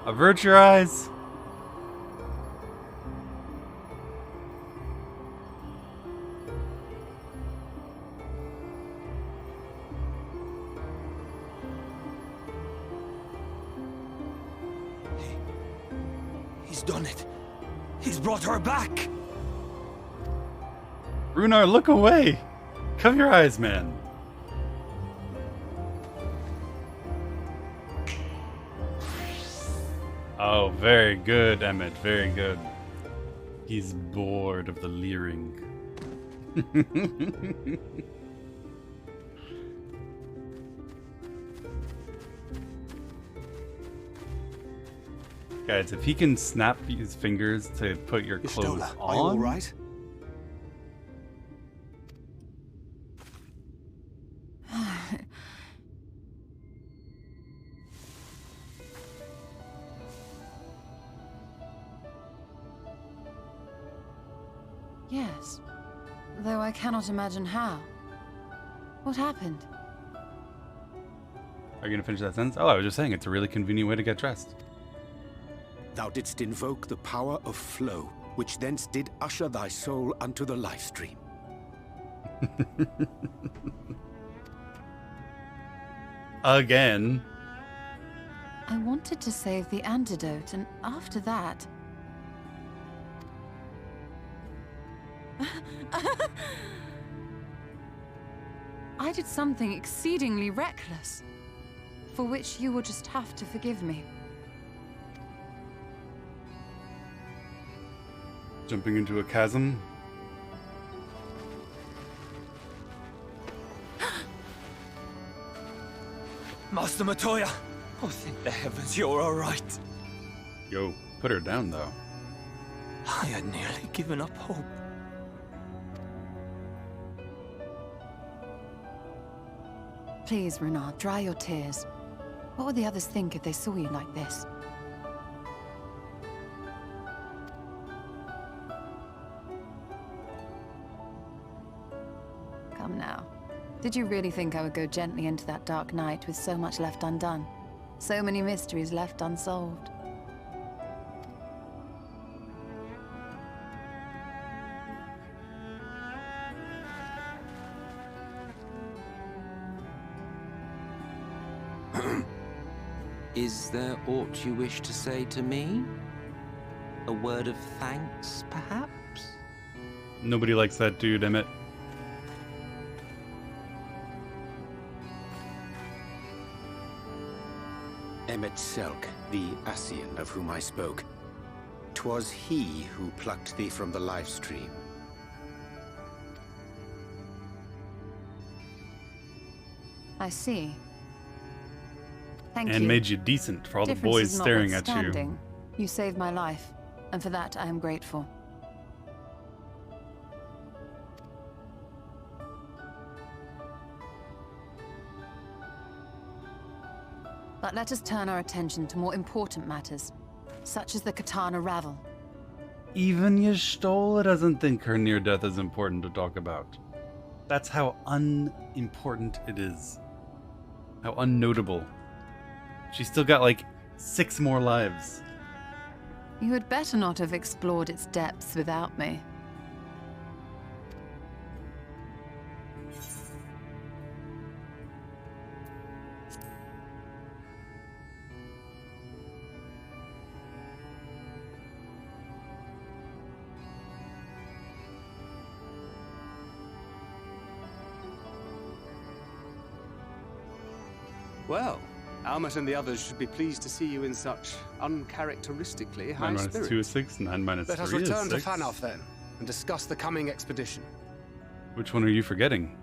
Avert your eyes. He's done it. He's brought her back. Runar, look away. Cover your eyes, man. Oh, very good, Emmett. Very good. He's bored of the leering. Guys, if he can snap his fingers to put your clothes on. Are you all right? Yes, though I cannot imagine how. What happened? Are you gonna finish that sentence? Oh, I was just saying it's a really convenient way to get dressed. Thou didst invoke the power of flow, which thence did usher thy soul unto the life stream. Again. I wanted to save the antidote, and after that... I did something exceedingly reckless, for which you will just have to forgive me. Jumping into a chasm. Master Matoya! Oh, thank the heavens you're all right. Yo, put her down, though. I had nearly given up hope. Please, Runar, dry your tears. What would the others think if they saw you like this? Come now. Did you really think I would go gently into that dark night with so much left undone? So many mysteries left unsolved? Is there aught you wish to say to me? A word of thanks, perhaps? Nobody likes that dude, Emmett. Emmet Selk, the Ascian of whom I spoke. 'Twas he who plucked thee from the life stream. I see. Thank And you. made you decent for all the Differences boys staring at you. notwithstanding, you saved my life, and for that I am grateful. But let us turn our attention to more important matters, such as the Katana Ravel. Even Y'shtola doesn't think her near death is important to talk about. That's how unimportant it is. How unnotable. She's still got like 6 more lives. You had better not have explored its depths without me. Well, Almet and the others should be pleased to see you in such uncharacteristically high 9 minus 2 is spirits. 6, 9 minus 3 Let us is return to 6. Fanoff then, and discuss the coming expedition. Which one are you forgetting?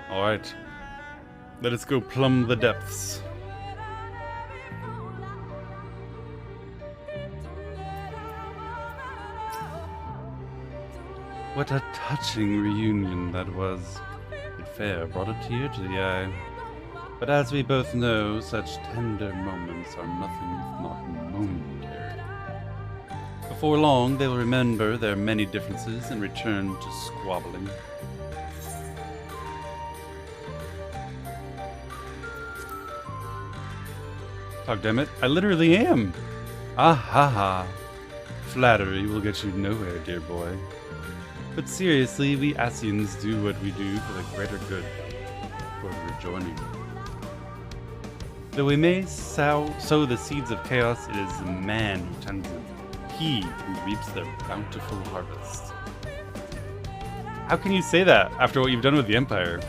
Alright. Let us go plumb the depths. What a touching reunion that was. Did fair brought a tear to the eye. But as we both know, such tender moments are nothing if not momentary. Before long, they will remember their many differences and return to squabbling. Oh, damn it. I literally am. Ah ha ha. Flattery will get you nowhere, dear boy. But seriously, we Asians do what we do for the greater good. For rejoining. Though we may sow the seeds of chaos, it is man who tends them. He who reaps the bountiful harvest. How can you say that after what you've done with the Empire?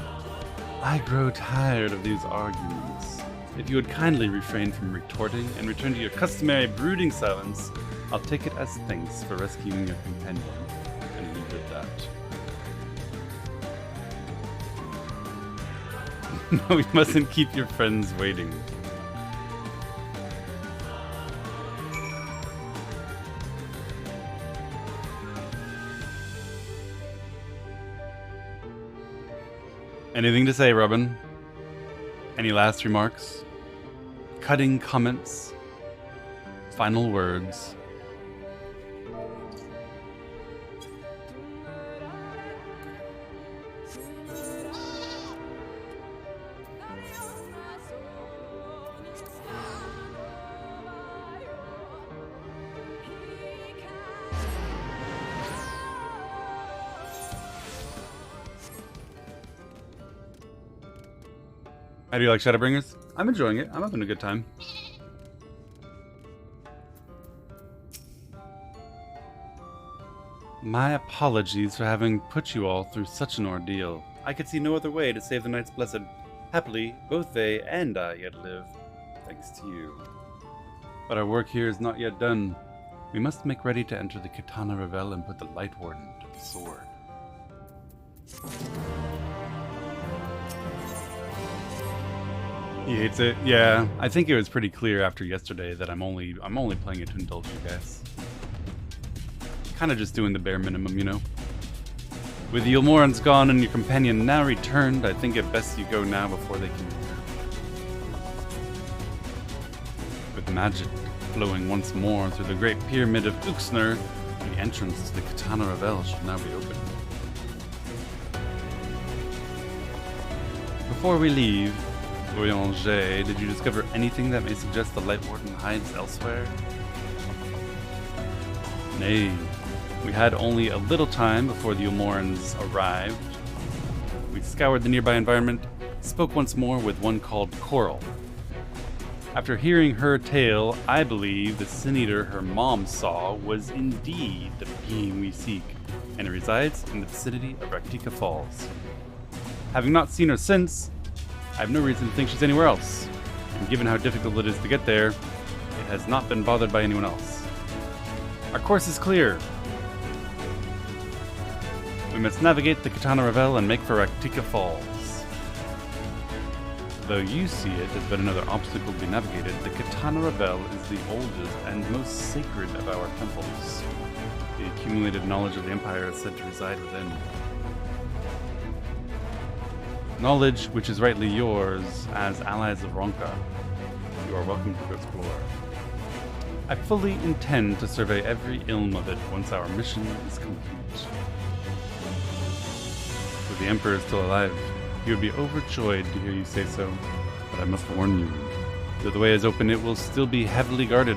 I grow tired of these arguments. If you would kindly refrain from retorting and return to your customary brooding silence, I'll take it as thanks for rescuing your companion, and leave it at that. No, we mustn't keep your friends waiting. Anything to say, Robin? Any last remarks? Cutting comments? Final words? How do you like Shadowbringers? I'm enjoying it. I'm having a good time. My apologies for having put you all through such an ordeal. I could see no other way to save the Knights Blessed. Happily, both they and I yet live, thanks to you. But our work here is not yet done. We must make ready to enter the Katana Revel and put the Light Warden to the sword. He hates it. Yeah, I think it was pretty clear after yesterday that I'm only playing it to indulge you guys. Kind of just doing the bare minimum, you know. With the Ilmorans gone and your companion now returned, I think it best you go now before they can return. With magic flowing once more through the great pyramid of Uxner, the entrance to the Katana Revel should now be open. Before we leave, Voyager, did you discover anything that may suggest the Light Warden hides elsewhere? Nay, we had only a little time before the Ilmorans arrived. We scoured the nearby environment, spoke once more with one called Coral. After hearing her tale, I believe the Sin Eater her mom saw was indeed the being we seek, and it resides in the vicinity of Raktika Falls. Having not seen her since, I have no reason to think she's anywhere else, and given how difficult it is to get there, it has not been bothered by anyone else. Our course is clear. We must navigate the Katana Revel and make for Raktika Falls. Though you see it as but another obstacle to be navigated, the Katana Revel is the oldest and most sacred of our temples. The accumulated knowledge of the Empire is said to reside within. Knowledge which is rightly yours as allies of Ronka. You are welcome to explore. I fully intend to survey every ilm of it once our mission is complete. If the Emperor is still alive, he would be overjoyed to hear you say so, but I must warn you, though the way is open, it will still be heavily guarded.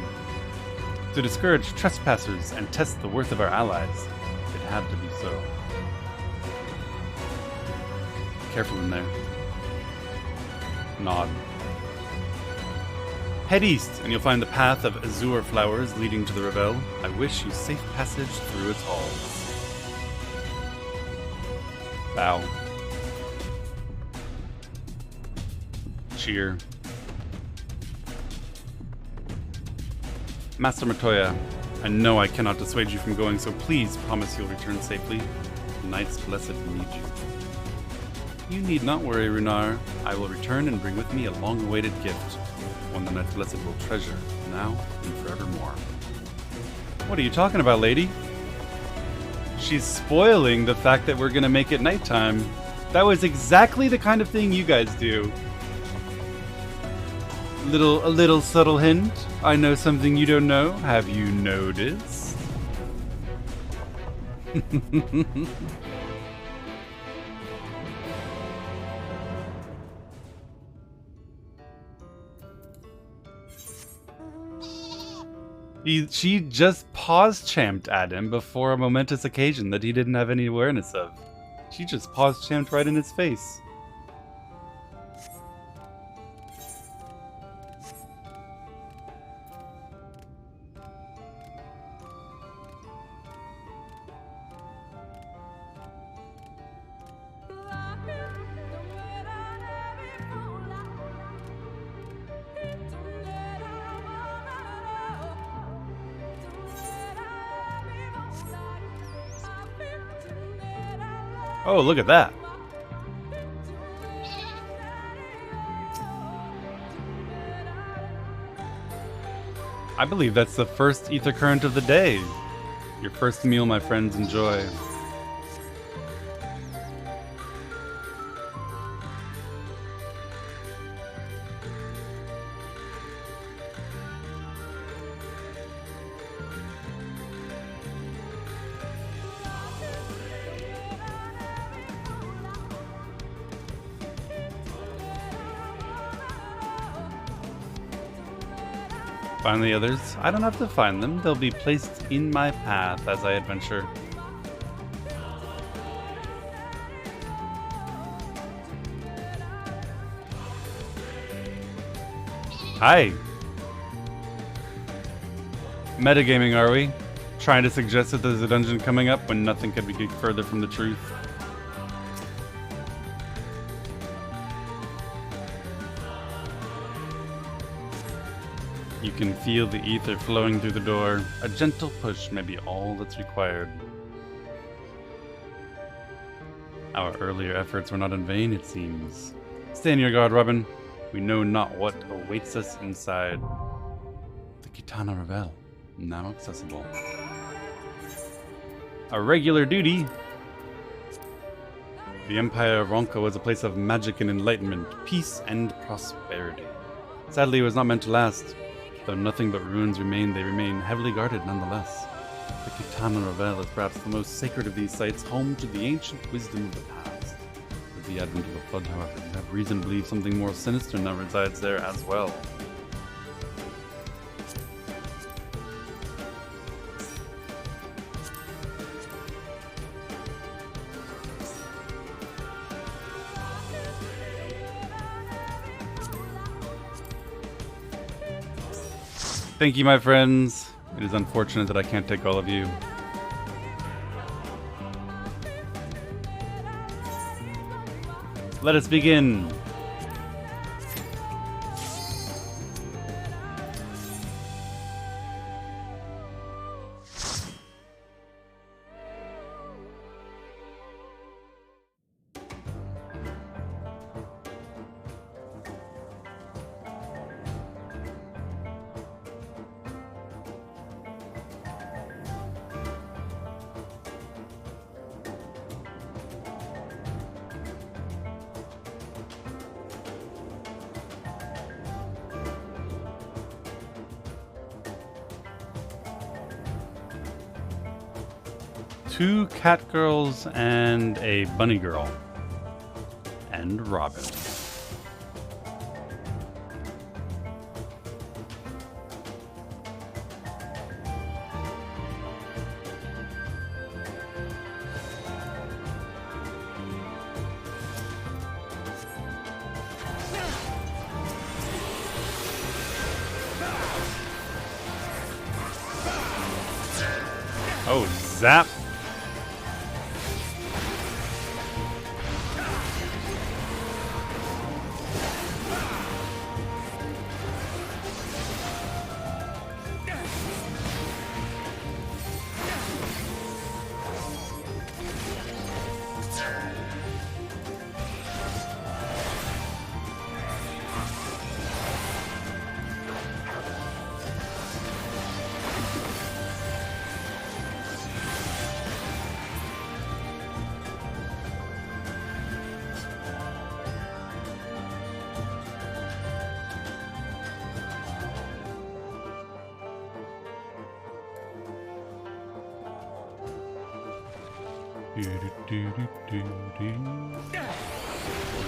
To discourage trespassers and test the worth of our allies, it had to be so. Careful in there. Nod. Head east, and you'll find the path of azure flowers leading to the Revel. I wish you safe passage through its halls. Bow. Cheer. Master Matoya, I know I cannot dissuade you from going, so please promise you'll return safely. The Knights Blessed need you. You need not worry, Runar. I will return and bring with me a long-awaited gift, one the Knights Blessed will treasure, now and forevermore. What are you talking about, lady? She's spoiling the fact that we're gonna make it nighttime. That was exactly the kind of thing you guys do. A little subtle hint. I know something you don't know. Have you noticed? She just pause-champed at him before a momentous occasion that he didn't have any awareness of. She just pause-champed right in his face. Oh, look at that. I believe that's the first ether current of the day. Your first meal, my friends, enjoy. Find the others? I don't have to find them. They'll be placed in my path as I adventure. Hi! Metagaming, are we? Trying to suggest that there's a dungeon coming up when nothing could be further from the truth. You can feel the ether flowing through the door. A gentle push may be all that's required. Our earlier efforts were not in vain, it seems. Stay on your guard, Robin. We know not what awaits us inside. The Kitana Revel, now accessible. A regular duty. The Empire of Ronka was a place of magic and enlightenment, peace and prosperity. Sadly, it was not meant to last. Though nothing but ruins remain, they remain heavily guarded nonetheless. The Kitana Revel is perhaps the most sacred of these sites, home to the ancient wisdom of the past. With the advent of the Flood, however, you have reason to believe something more sinister now resides there as well. Thank you, my friends. It is unfortunate that I can't take all of you. Let us begin. Two cat girls and a bunny girl. And Robin. Oh, zap.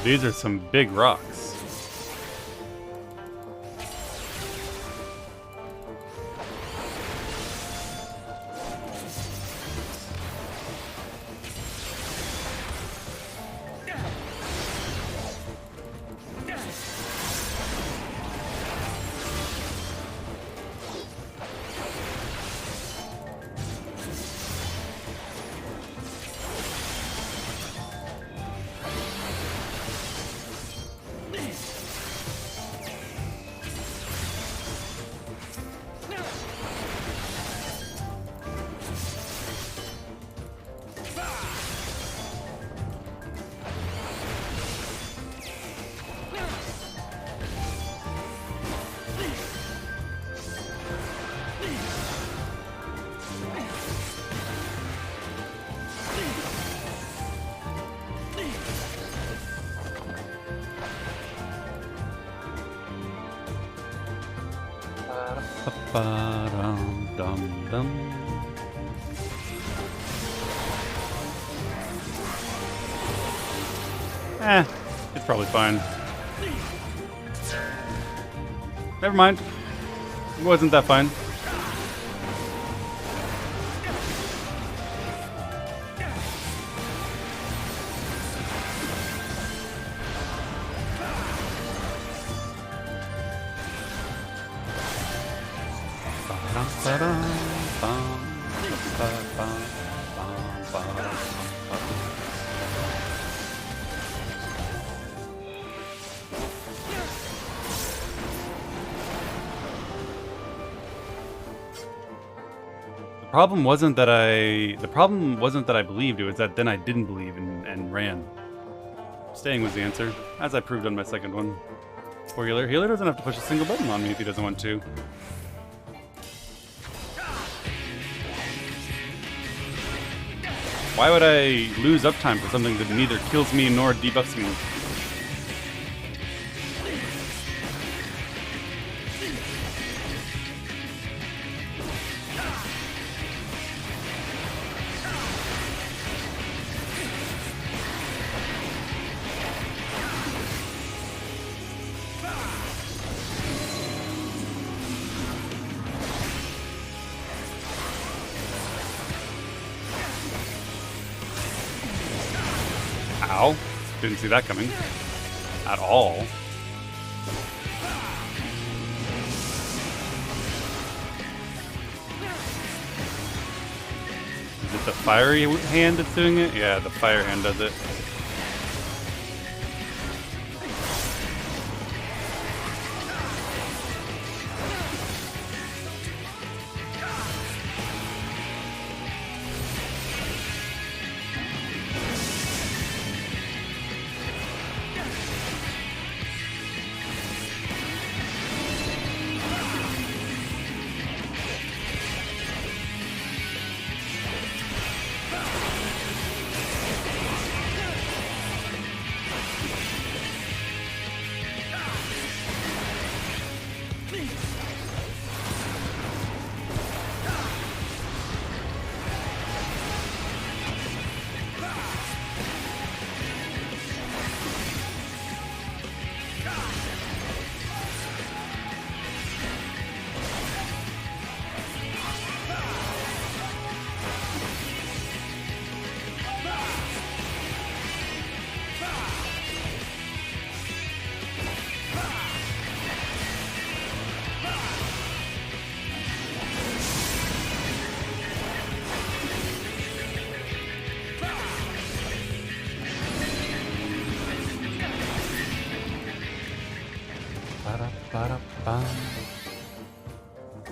These are some big rocks. It's probably fine. Never mind. It wasn't that fine. The problem wasn't that I believed, it was that then I didn't believe and ran. Staying was the answer, as I proved on my second one. Poor healer. Healer doesn't have to push a single button on me if he doesn't want to. Why would I lose uptime for something that neither kills me nor debuffs me? Ow. Didn't see that coming. At all. Is it the fiery hand that's doing it? Yeah, the fire hand does it.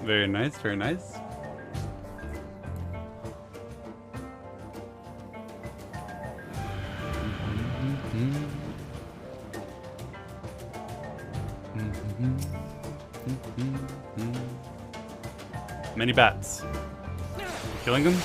Very nice, very nice. Many bats. Killing them?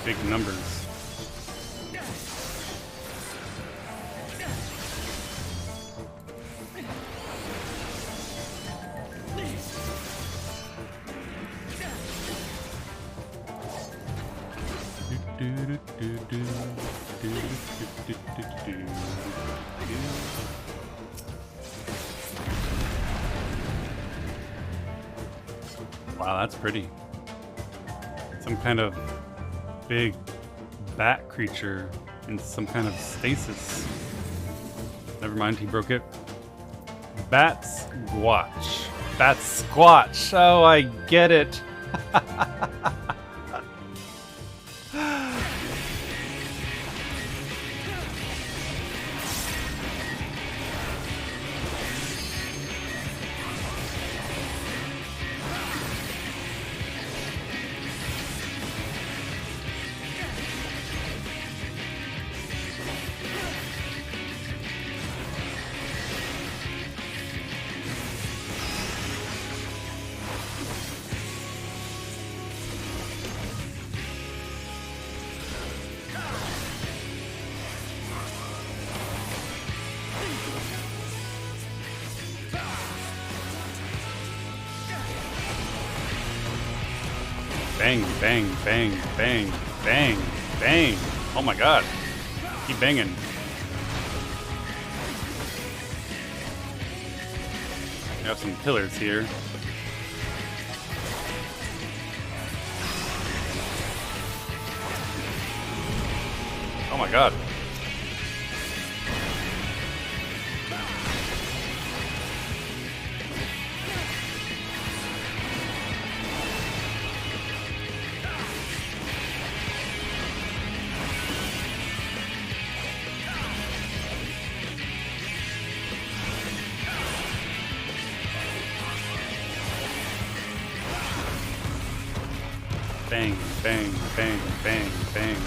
big numbers. Wow, that's pretty. Some kind of big bat creature in some kind of stasis. Never mind, he broke it. Bat Squatch. Bat Squatch. Oh, I get it. Bang, bang, bang, bang, bang, bang. Oh my god. Keep banging. We have some pillars here. Oh my god. Bang, bang, bang, bang, bang.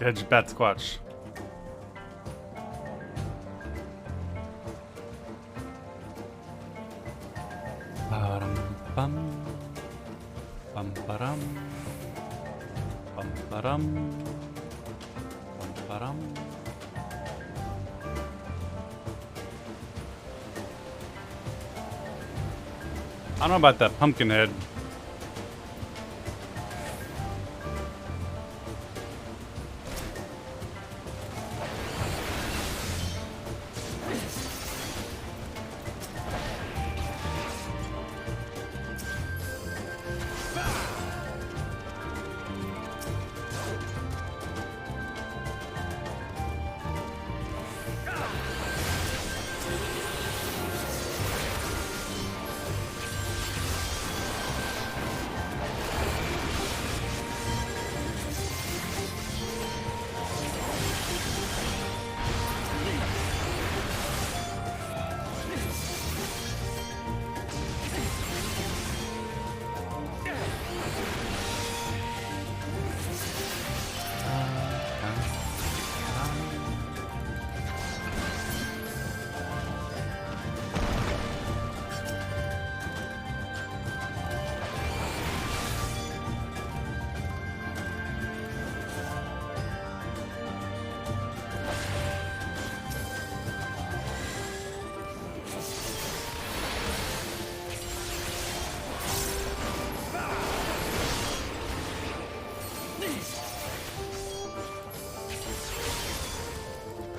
Edge Bat Squatch. Bum bum ba-dum bum ba-dum bum ba-dum. I don't know about that pumpkin head.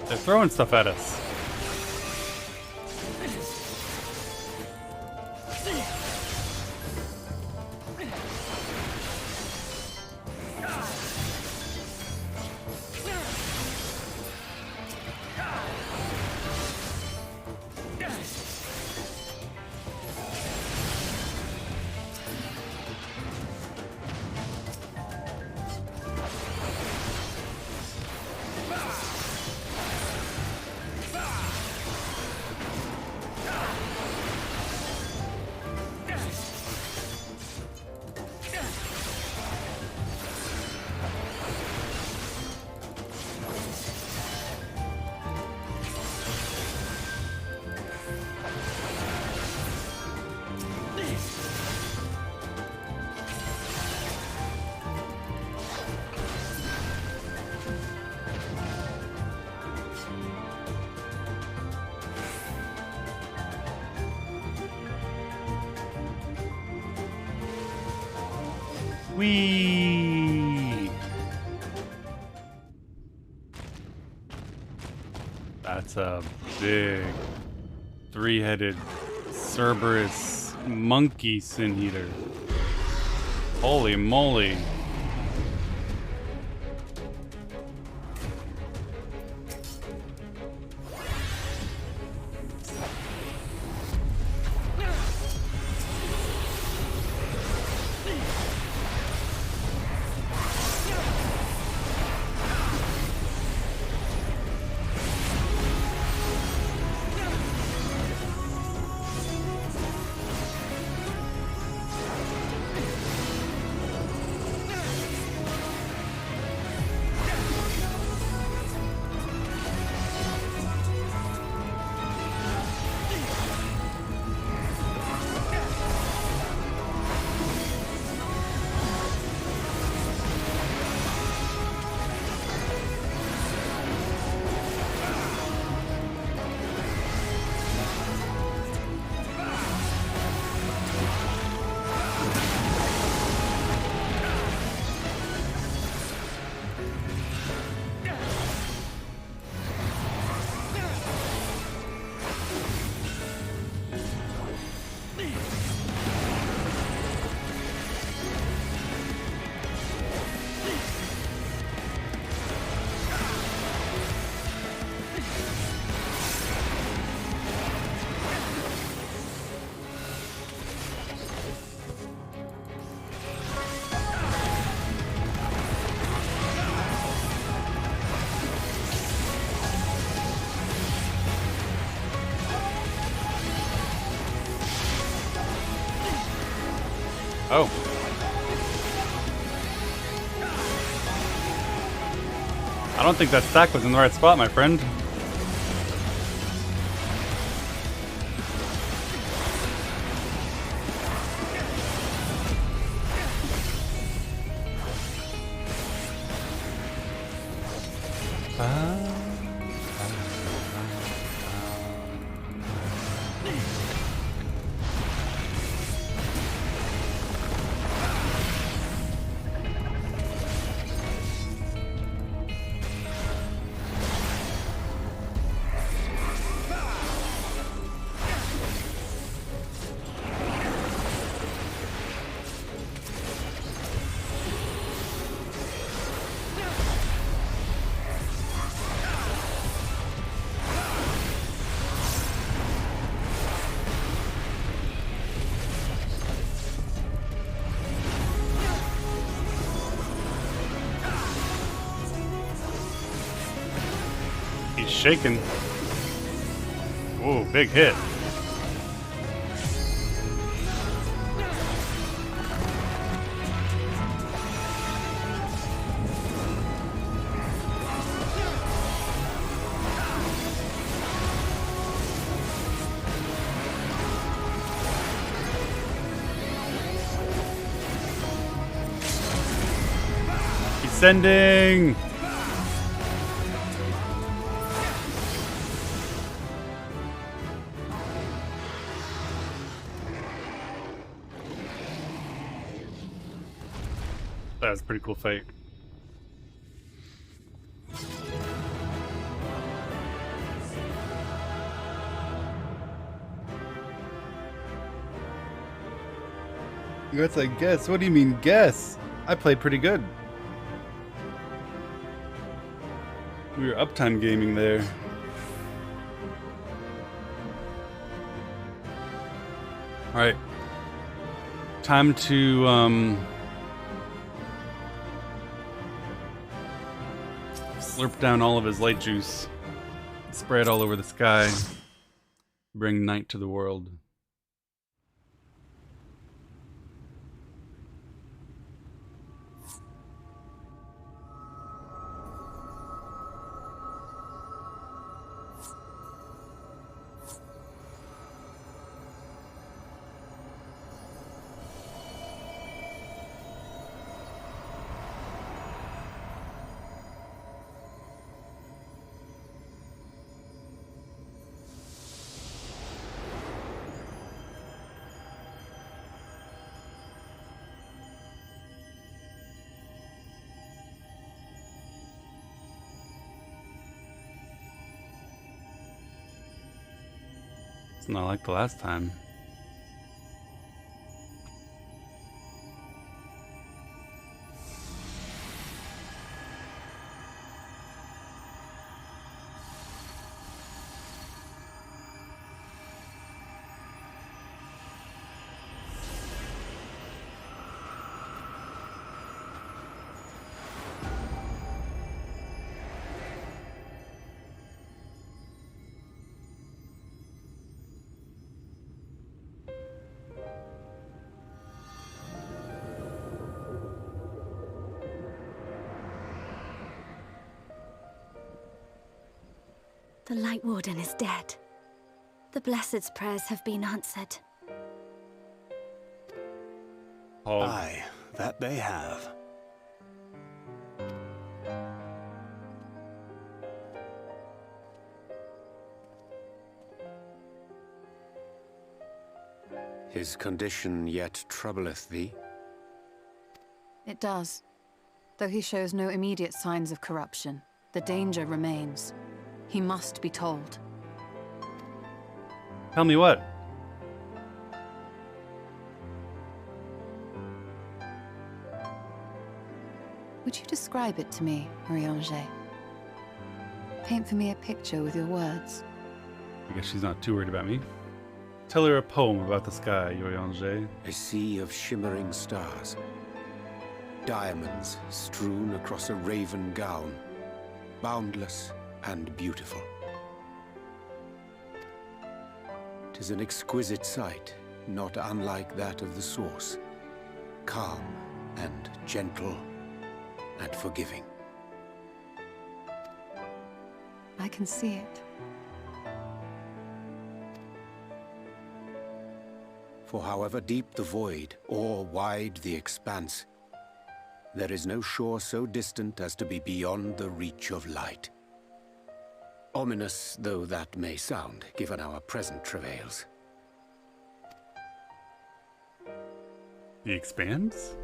They're throwing stuff at us. Whee! That's a big three-headed Cerberus monkey sin eater. Holy moly. Oh. I don't think that stack was in the right spot, my friend. He's shaking. Whoa, big hit. He's sending. That was a pretty cool fight. That's a guess. What do you mean guess? I played pretty good. We were uptime gaming there. Alright. Time to slurp down all of his light juice, spray it all over the sky, bring night to the world. It's not like the last time. The Light Warden is dead. The Blessed's prayers have been answered. Aye, that they have. His condition yet troubleth thee? It does. Though he shows no immediate signs of corruption, the danger remains. He must be told. Tell me what? Would you describe it to me, Marie-Angé? Paint for me a picture with your words. I guess she's not too worried about me. Tell her a poem about the sky, Marie-Angé. A sea of shimmering stars. Diamonds strewn across a raven gown. Boundless and beautiful. 'Tis an exquisite sight, not unlike that of the source. Calm and gentle and forgiving. I can see it. For however deep the void, or wide the expanse, there is no shore so distant as to be beyond the reach of light. Ominous though that may sound, given our present travails. The Expanse?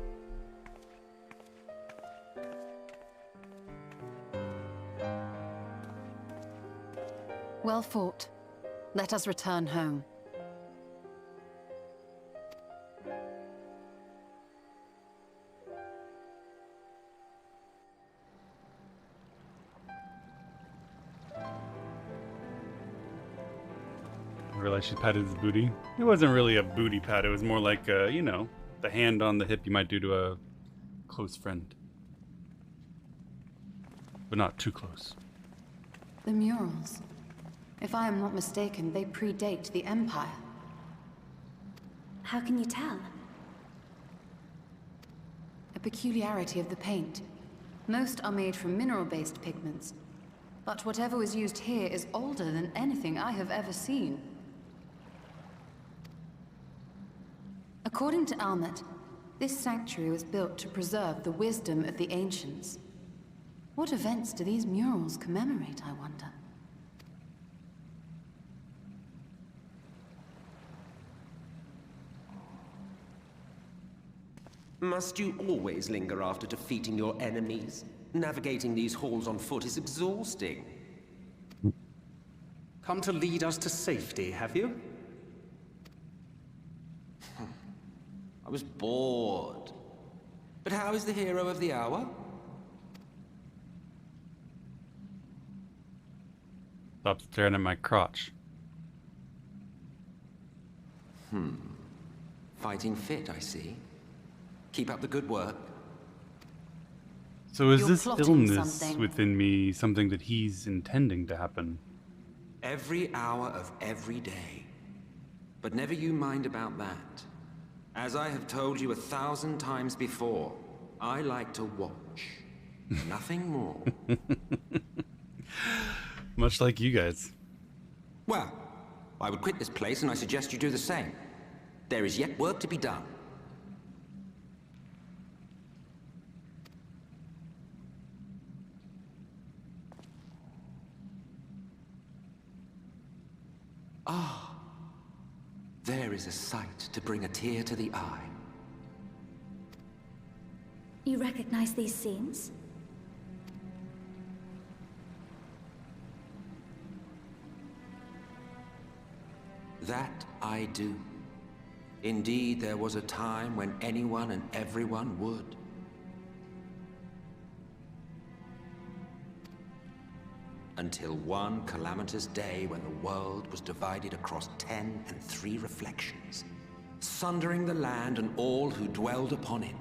Well fought. Let us return home. I realized she patted his booty. It wasn't really a booty pat, it was more like, you know, the hand on the hip you might do to a close friend. But not too close. The murals. If I am not mistaken, they predate the Empire. How can you tell? A peculiarity of the paint. Most are made from mineral-based pigments. But whatever was used here is older than anything I have ever seen. According to Almet, this sanctuary was built to preserve the wisdom of the ancients. What events do these murals commemorate, I wonder? Must you always linger after defeating your enemies? Navigating these halls on foot is exhausting. Come to lead us to safety, have you? I was bored. But how is the hero of the hour? Stop staring at my crotch. Fighting fit, I see. Keep up the good work. So is You're this plotting illness something. within me something that he's intending to happen? Every hour of every day. But never you mind about that. As I have told you 1,000 times before, I like to watch. Nothing more. Much like you guys. Well, I would quit this place and I suggest you do the same. There is yet work to be done. Ah, there is a sight to bring a tear to the eye. You recognize these scenes? That I do. Indeed, there was a time when anyone and everyone would. Until one calamitous day when the world was divided across 10 and 3 reflections, sundering the land and all who dwelled upon it.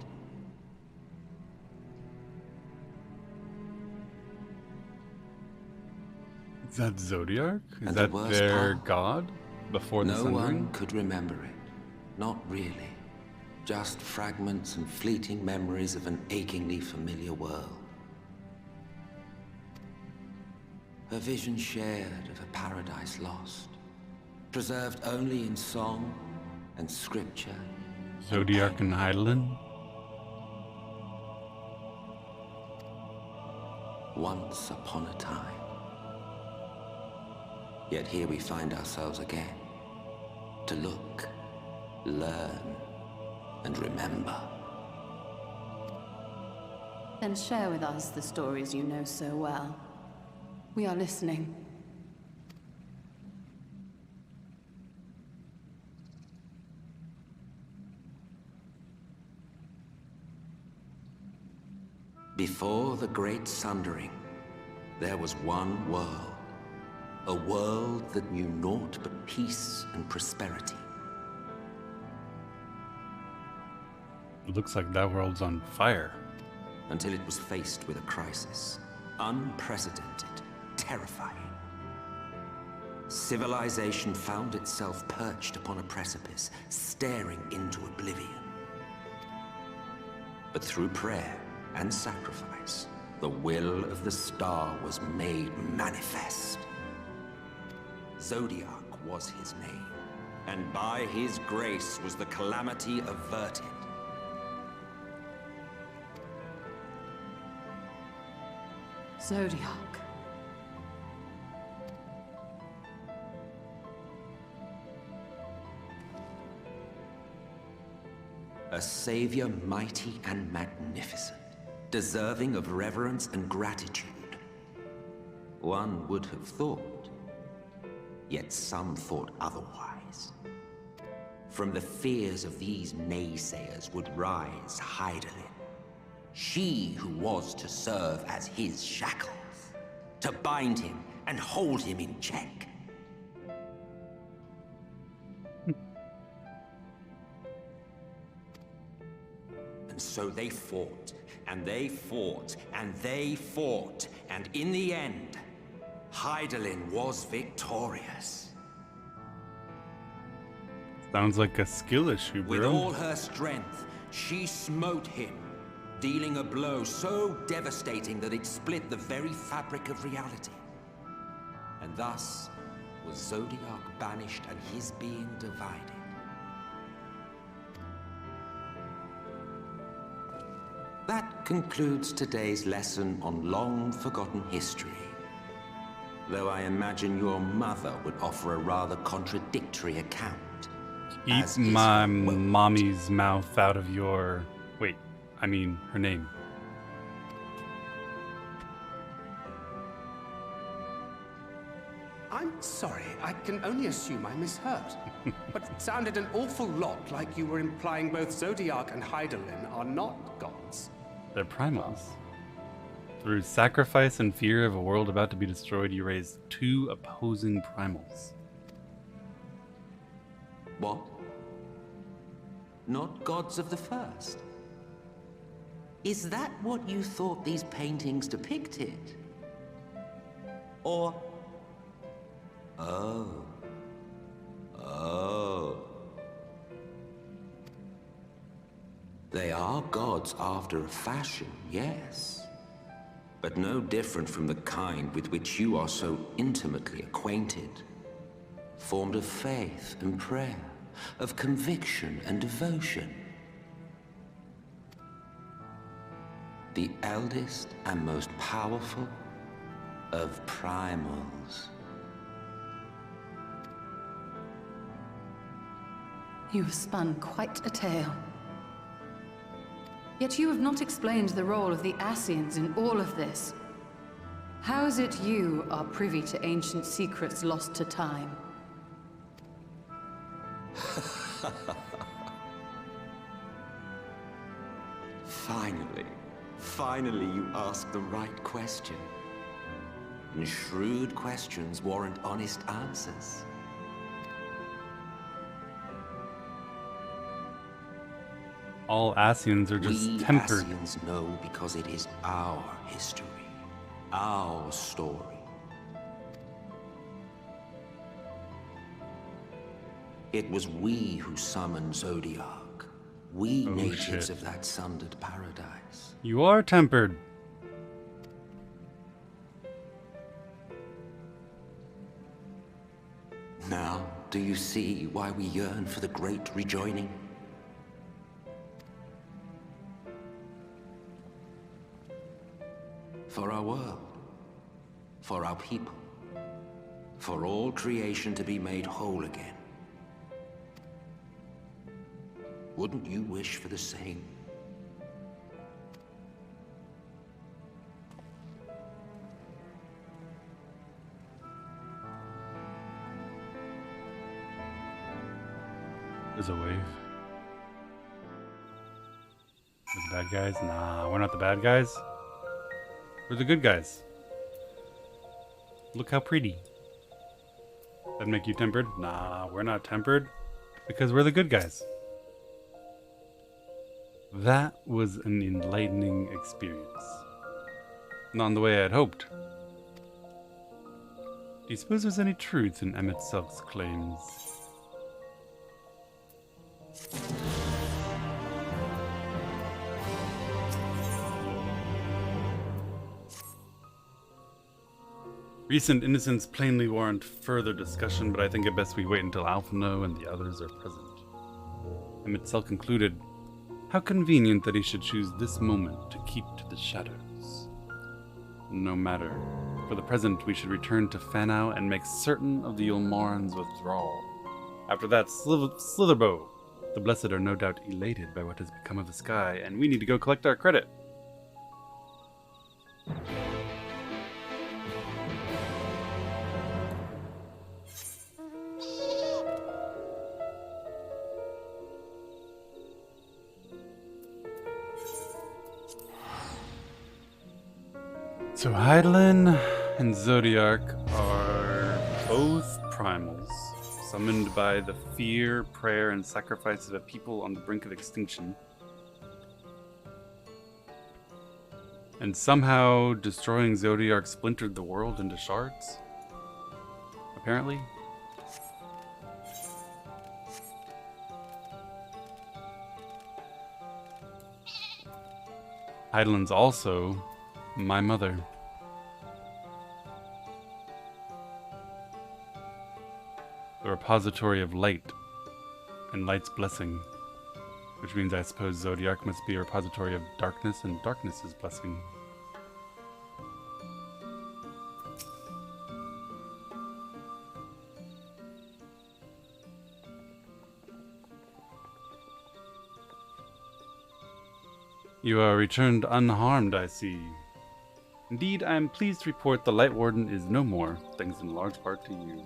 Is that Zodiark? Is that their god before the Sundering? No one could remember it. Not really. Just fragments and fleeting memories of an achingly familiar world. A vision shared of a paradise lost, preserved only in song and scripture. Zodiark and Hydaelyn? Once upon a time. Yet here we find ourselves again, to look, learn, and remember. Then share with us the stories you know so well. We are listening. Before the Great Sundering, there was one world. A world that knew naught but peace and prosperity. It looks like that world's on fire. Until it was faced with a crisis. Unprecedented, terrifying. Civilization found itself perched upon a precipice, staring into oblivion. But through prayer and sacrifice, the will of the star was made manifest. Zodiark was his name, and by his grace was the calamity averted. Zodiark. A savior mighty and magnificent, deserving of reverence and gratitude. One would have thought. Yet some thought otherwise. From the fears of these naysayers would rise Hydaelyn. She who was to serve as his shackles, to bind him and hold him in check. And so they fought, and they fought, and they fought, and in the end, Hydaelyn was victorious. Sounds like a skill issue, bro. With all her strength, she smote him, dealing a blow so devastating that it split the very fabric of reality. And thus was Zodiark banished and his being divided. That concludes today's lesson on long-forgotten history. Though I imagine your mother would offer a rather contradictory account. Eat my mommy's mouth out of your... Wait, I mean her name. I'm sorry, I can only assume I misheard. But it sounded an awful lot like you were implying both Zodiark and Hydaelyn are not gods. They're primals. Through sacrifice and fear of a world about to be destroyed, you raised 2 opposing primals. What? Not gods of the first? Is that what you thought these paintings depicted? Or... Oh. They are gods after a fashion, yes. But no different from the kind with which you are so intimately acquainted. Formed of faith and prayer, of conviction and devotion. The eldest and most powerful of primals. You have spun quite a tale. Yet you have not explained the role of the Ascians in all of this. How is it you are privy to ancient secrets lost to time? Finally you asked the right question. And shrewd questions warrant honest answers. All Asians are just tempered. We Asians know because it is our history, our story. It was we who summoned Zodiac. We natives of that sundered paradise. You are tempered. Now, do you see why we yearn for the great rejoining? For our world, for our people, for all creation to be made whole again. Wouldn't you wish for the same? There's a wave. The bad guys? Nah, we're not the bad guys. We're the good guys. Look how pretty. That make you tempered? Nah, we're not tempered. Because we're the good guys. That was an enlightening experience. Not in the way I had hoped. Do you suppose there's any truth in Emmett Selk's claims? Recent innocents plainly warrant further discussion, but I think it best we wait until Alphino and the others are present. Emmett Selk concluded, how convenient that he should choose this moment to keep to the shadows. No matter. For the present, we should return to Fanau and make certain of the Ulmaran's withdrawal. After that, Slitherbow. The Blessed are no doubt elated by what has become of the sky, and we need to go collect our credit. So Hydaelyn and Zodiac are both primals, summoned by the fear, prayer, and sacrifice of a people on the brink of extinction. And somehow destroying Zodiac splintered the world into shards? Apparently. Hydaelyn's also my mother. The repository of light and light's blessing, which means I suppose Zodiac must be a repository of darkness and darkness's blessing. You are returned unharmed, I see. Indeed, I am pleased to report the Light Warden is no more, thanks in large part to you.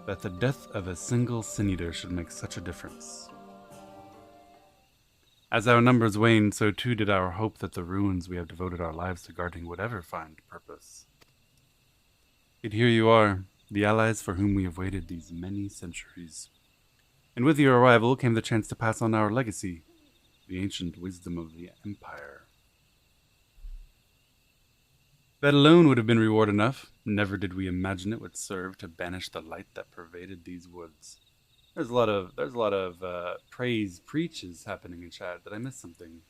That the death of a single Sin Eater should make such a difference. As our numbers waned, so too did our hope that the ruins we have devoted our lives to guarding would ever find purpose. Yet here you are, the allies for whom we have waited these many centuries. And with your arrival came the chance to pass on our legacy, the ancient wisdom of the Empire. That alone would have been reward enough. Never did we imagine it would serve to banish the light that pervaded these woods. There's a lot of praise preaches happening in chat. Did I miss something?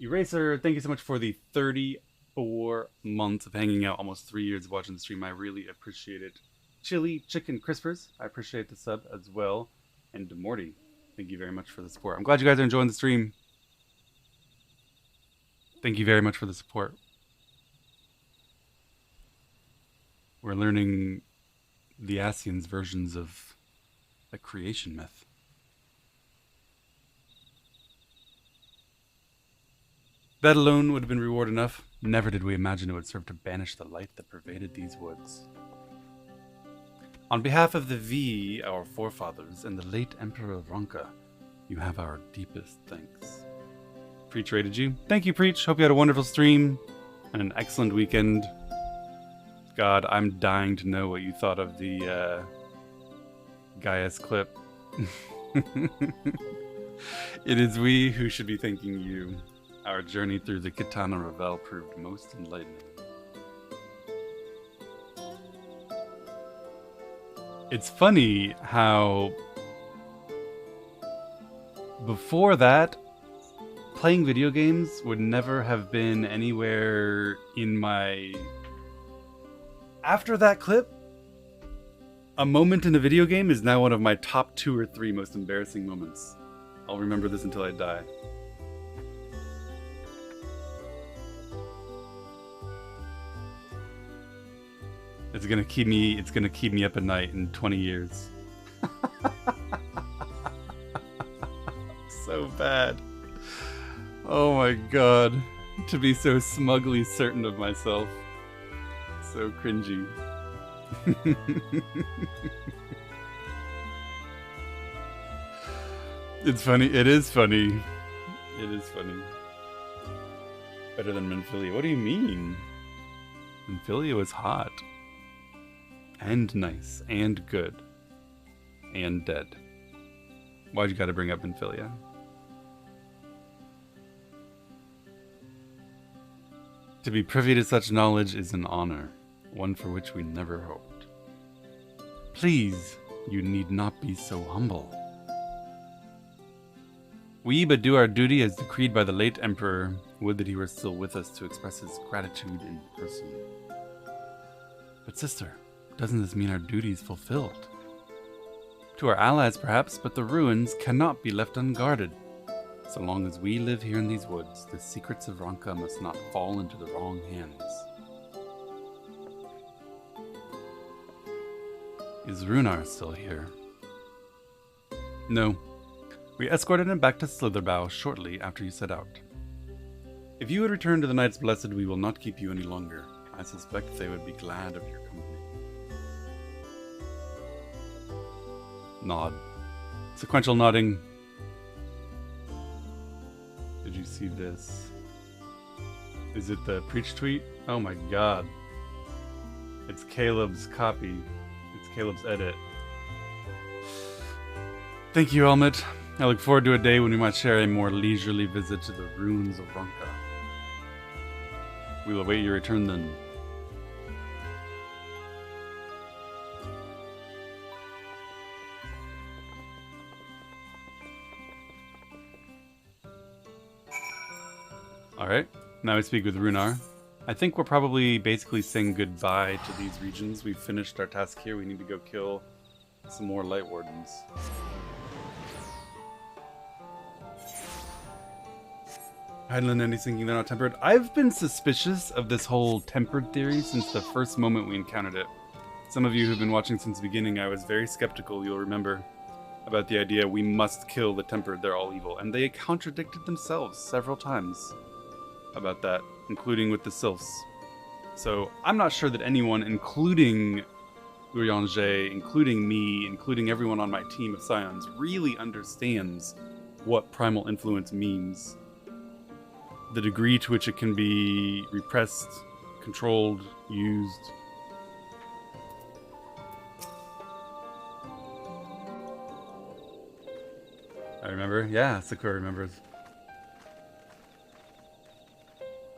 Eraser, thank you so much for the 34 months of hanging out, almost 3 years of watching the stream. I really appreciate it. Chili Chicken Crispers, I appreciate the sub as well. And Demorty, thank you very much for the support. I'm glad you guys are enjoying the stream. Thank you very much for the support. We're learning the Asians' versions of the creation myth. That alone would have been reward enough. Never did we imagine it would serve to banish the light that pervaded these woods. On behalf of the V, our forefathers, and the late Emperor Ronka, you have our deepest thanks. Preach rated you. Thank you, Preach. Hope you had a wonderful stream and an excellent weekend. God, I'm dying to know what you thought of the Gaius clip. It is we who should be thanking you. Our journey through the Katana Revel proved most enlightening. It's funny how before that, playing video games would never have been anywhere in my... After that clip, a moment in a video game is now one of my top 2 or 3 most embarrassing moments. I'll remember this until I die. It's gonna keep me up at night in 20 years. So bad. Oh my god. To be so smugly certain of myself. So cringy. It's funny. It is funny. It is funny. Better than Menphilia. What do you mean? Menphilia was hot. And nice. And good. And dead. Why'd you gotta bring up Menphilia? To be privy to such knowledge is an honor, one for which we never hoped. Please, you need not be so humble. We but do our duty as decreed by the late Emperor. Would that he were still with us to express his gratitude in person. But sister, doesn't this mean our duty is fulfilled? To our allies perhaps, but the ruins cannot be left unguarded. So long as we live here in these woods, the secrets of Ronka must not fall into the wrong hands. Is Runar still here? No. We escorted him back to Slitherbough shortly after you set out. If you would return to the Knights Blessed, we will not keep you any longer. I suspect they would be glad of your company. Nod. Sequential nodding. Did you see this? Is it the Preach tweet? Oh my god. It's Caleb's copy. It's Caleb's edit. Thank you, Elmet. I look forward to a day when we might share a more leisurely visit to the ruins of Ronka. We will await your return then. Alright, now we speak with Runar. I think we're probably basically saying goodbye to these regions. We've finished our task here. We need to go kill some more Light Wardens. Highland Andy's thinking they're not tempered. I've been suspicious of this whole tempered theory since the first moment we encountered it. Some of you who've been watching since the beginning, I was very skeptical, you'll remember, about the idea we must kill the tempered, they're all evil. And they contradicted themselves several times about that, including with the Sylphs. So I'm not sure that anyone, including Urianger, including me, including everyone on my team of Scions, really understands what primal influence means. The degree to which it can be repressed, controlled, used. I remember. Yeah, Sakura remembers.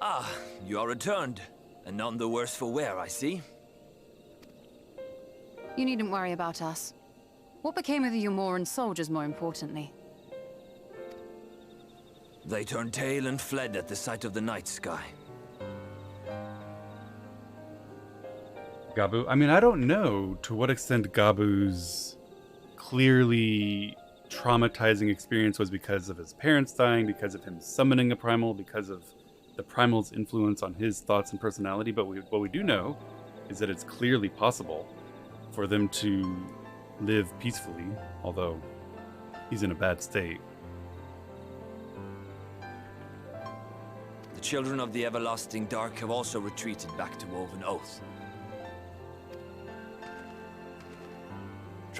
Ah, you are returned, and none the worse for wear, I see. You needn't worry about us. What became of the Umoran soldiers, more importantly? They turned tail and fled at the sight of the night sky. Gabu? I mean, I don't know to what extent Gabu's clearly traumatizing experience was because of his parents dying, because of him summoning a primal, because of the primal's influence on his thoughts and personality, but what we do know is that it's clearly possible for them to live peacefully, although he's in a bad state. The children of the everlasting dark have also retreated back to Woven Oath.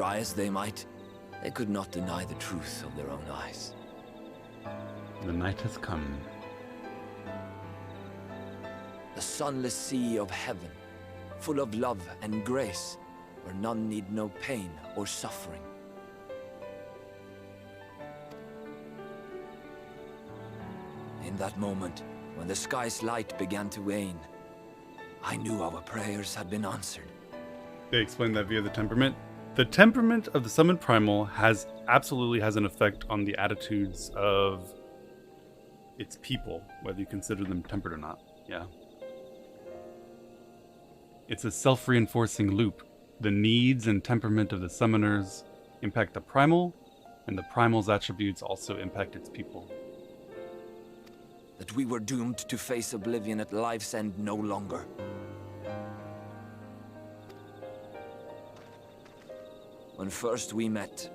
Try as they might, they could not deny the truth of their own eyes. The night has come. The sunless sea of heaven, full of love and grace, where none need know pain or suffering. In that moment, when the sky's light began to wane, I knew our prayers had been answered. They explain that via the temperament. The temperament of the summoned primal absolutely has an effect on the attitudes of its people, whether you consider them tempered or not. Yeah. It's a self-reinforcing loop. The needs and temperament of the summoners impact the primal, and the primal's attributes also impact its people. That we were doomed to face oblivion at life's end no longer. When first we met,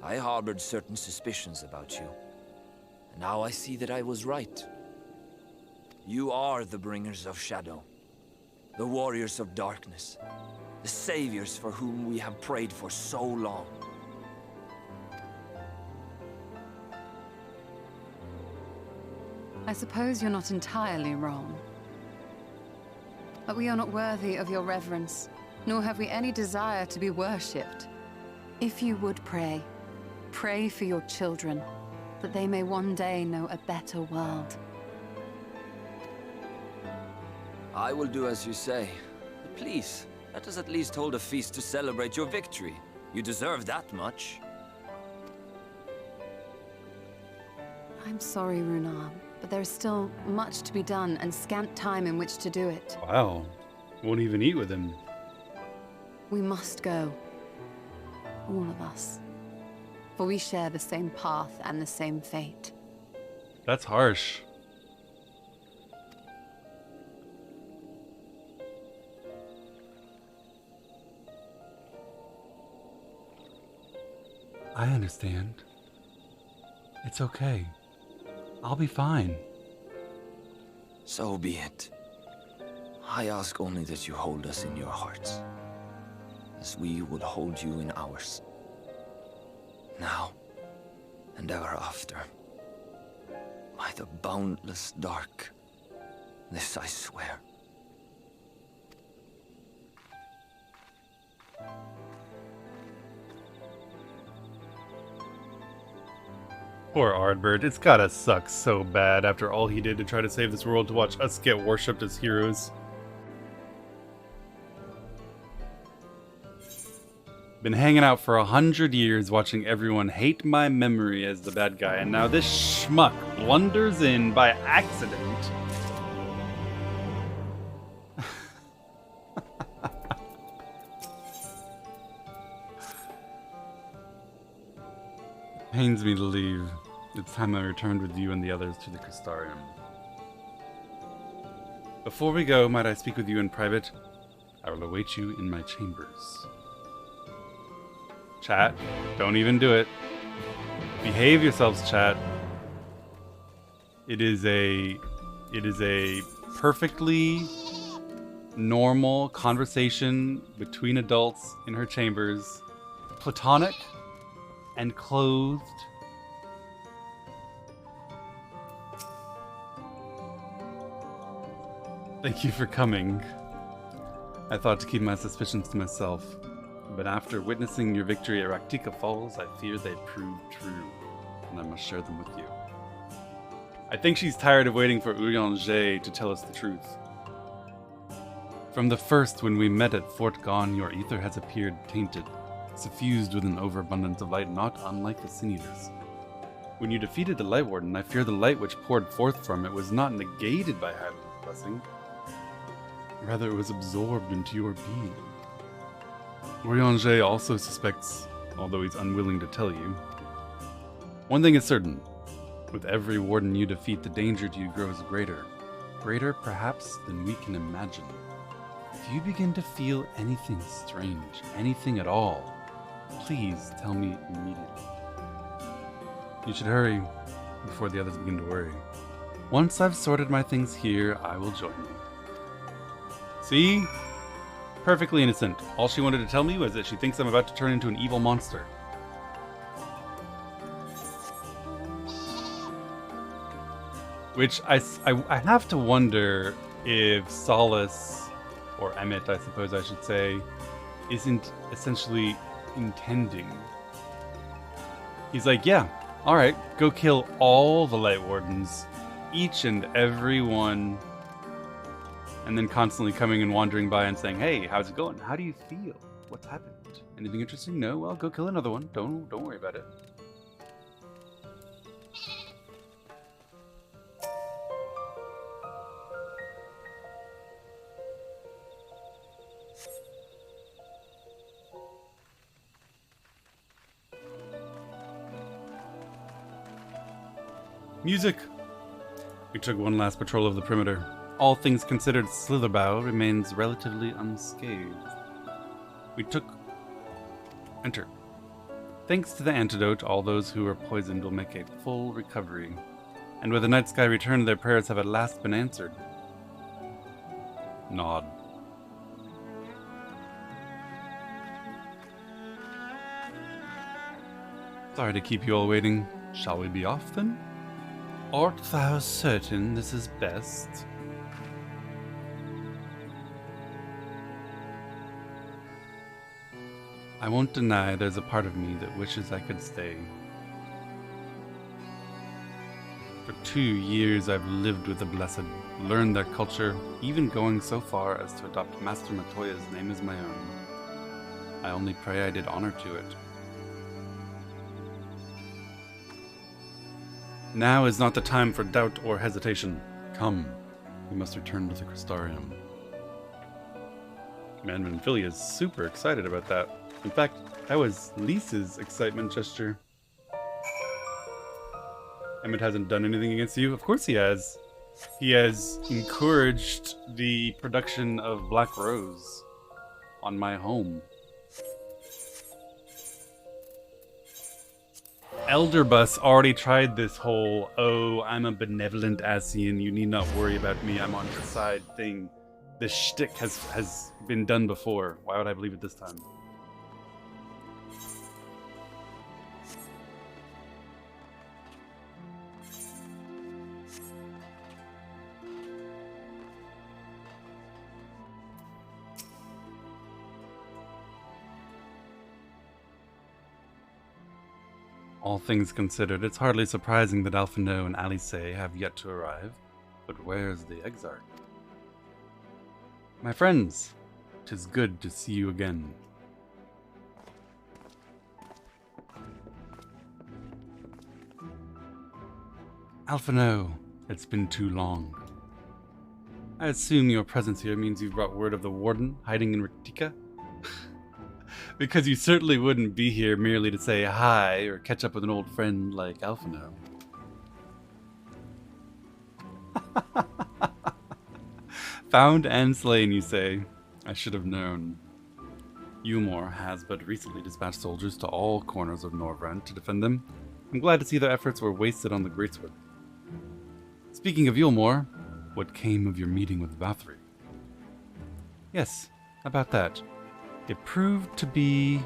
I harbored certain suspicions about you. And now I see that I was right. You are the bringers of shadow, the warriors of darkness, the saviors for whom we have prayed for so long. I suppose you're not entirely wrong. But we are not worthy of your reverence, nor have we any desire to be worshipped. If you would pray, pray for your children, that they may one day know a better world. I will do as you say. But please, let us at least hold a feast to celebrate your victory. You deserve that much. I'm sorry, Runar, but there is still much to be done and scant time in which to do it. Wow. Won't even eat with him. We must go. All of us. For we share the same path and the same fate. That's harsh. I understand. It's okay. I'll be fine. So be it. I ask only that you hold us in your hearts, as we would hold you in ours. Now, and ever after. By the boundless dark, this I swear. Poor Ardbert, it's gotta suck so bad after all he did to try to save this world to watch us get worshipped as heroes. Been hanging out for 100 years watching everyone hate my memory as the bad guy, and now this schmuck blunders in by accident. Pains me to leave. It's time I returned with you and the others to the Crystarium. Before we go, might I speak with you in private? I will await you in my chambers. Chat, don't even do it. Behave yourselves, chat. It is a perfectly normal conversation between adults in her chambers, platonic and clothed. Thank you for coming. I thought to keep my suspicions to myself, but after witnessing your victory at Raktika Falls, I fear they proved true, and I must share them with you. I think she's tired of waiting for Urianger to tell us the truth. From the first when we met at Fort Gone, your ether has appeared tainted, suffused with an overabundance of light not unlike the Sin Eaters. When you defeated the Light Warden, I fear the light which poured forth from it was not negated by Hylian's blessing. Rather, it was absorbed into your being. Urianger also suspects, although he's unwilling to tell you. One thing is certain. With every warden you defeat, the danger to you grows greater. Greater, perhaps, than we can imagine. If you begin to feel anything strange, anything at all, please tell me immediately. You should hurry before the others begin to worry. Once I've sorted my things here, I will join you. See? Perfectly innocent. All she wanted to tell me was that she thinks I'm about to turn into an evil monster. Which I have to wonder if Solace, or Emmett I suppose I should say, isn't essentially intending. He's like, yeah, alright, go kill all the Light Wardens, each and every one, and then constantly coming and wandering by and saying, hey, how's it going? How do you feel? What's happened? Anything interesting? No? Well, go kill another one. Don't worry about it. Music! We took one last patrol of the perimeter. All things considered, Slitherbough remains relatively unscathed. We took... Enter. Thanks to the antidote, all those who were poisoned will make a full recovery. And with the night sky returned, their prayers have at last been answered. Nod. Sorry to keep you all waiting. Shall we be off then? Art thou certain this is best? I won't deny there's a part of me that wishes I could stay. For 2 years I've lived with the Blessed, learned their culture, even going so far as to adopt Master Matoya's name as my own. I only pray I did honor to it. Now is not the time for doubt or hesitation. Come, we must return to the Crystarium. Man, Philly is super excited about that. In fact, that was Lisa's excitement gesture. Emmett hasn't done anything against you? Of course he has. He has encouraged the production of Black Rose on my home. Elderbus already tried this whole, oh, I'm a benevolent Ascian, you need not worry about me, I'm on your side thing. This shtick has been done before. Why would I believe it this time? All things considered, it's hardly surprising that Alphino and Alice have yet to arrive. But where's the Exarch? My friends, 'tis good to see you again. Alphino, it's been too long. I assume your presence here means you've brought word of the Warden hiding in Ratika? Because you certainly wouldn't be here merely to say hi or catch up with an old friend like Alphino. Found and slain, you say? I should have known. Eulmore has but recently dispatched soldiers to all corners of Norvrand to defend them. I'm glad to see their efforts were wasted on the Greatswood. Speaking of Eulmore, what came of your meeting with Vathri? Yes, about that. It proved to be...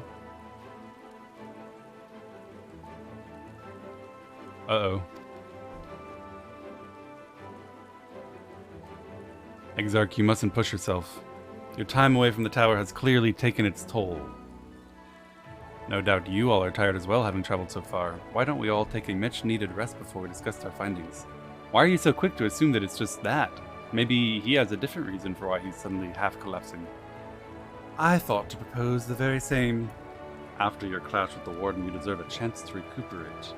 Uh-oh. Exarch, you mustn't push yourself. Your time away from the tower has clearly taken its toll. No doubt you all are tired as well, having traveled so far. Why don't we all take a much-needed rest before we discuss our findings? Why are you so quick to assume that it's just that? Maybe he has a different reason for why he's suddenly half-collapsing. I thought to propose the very same. After your clash with the Warden, you deserve a chance to recuperate.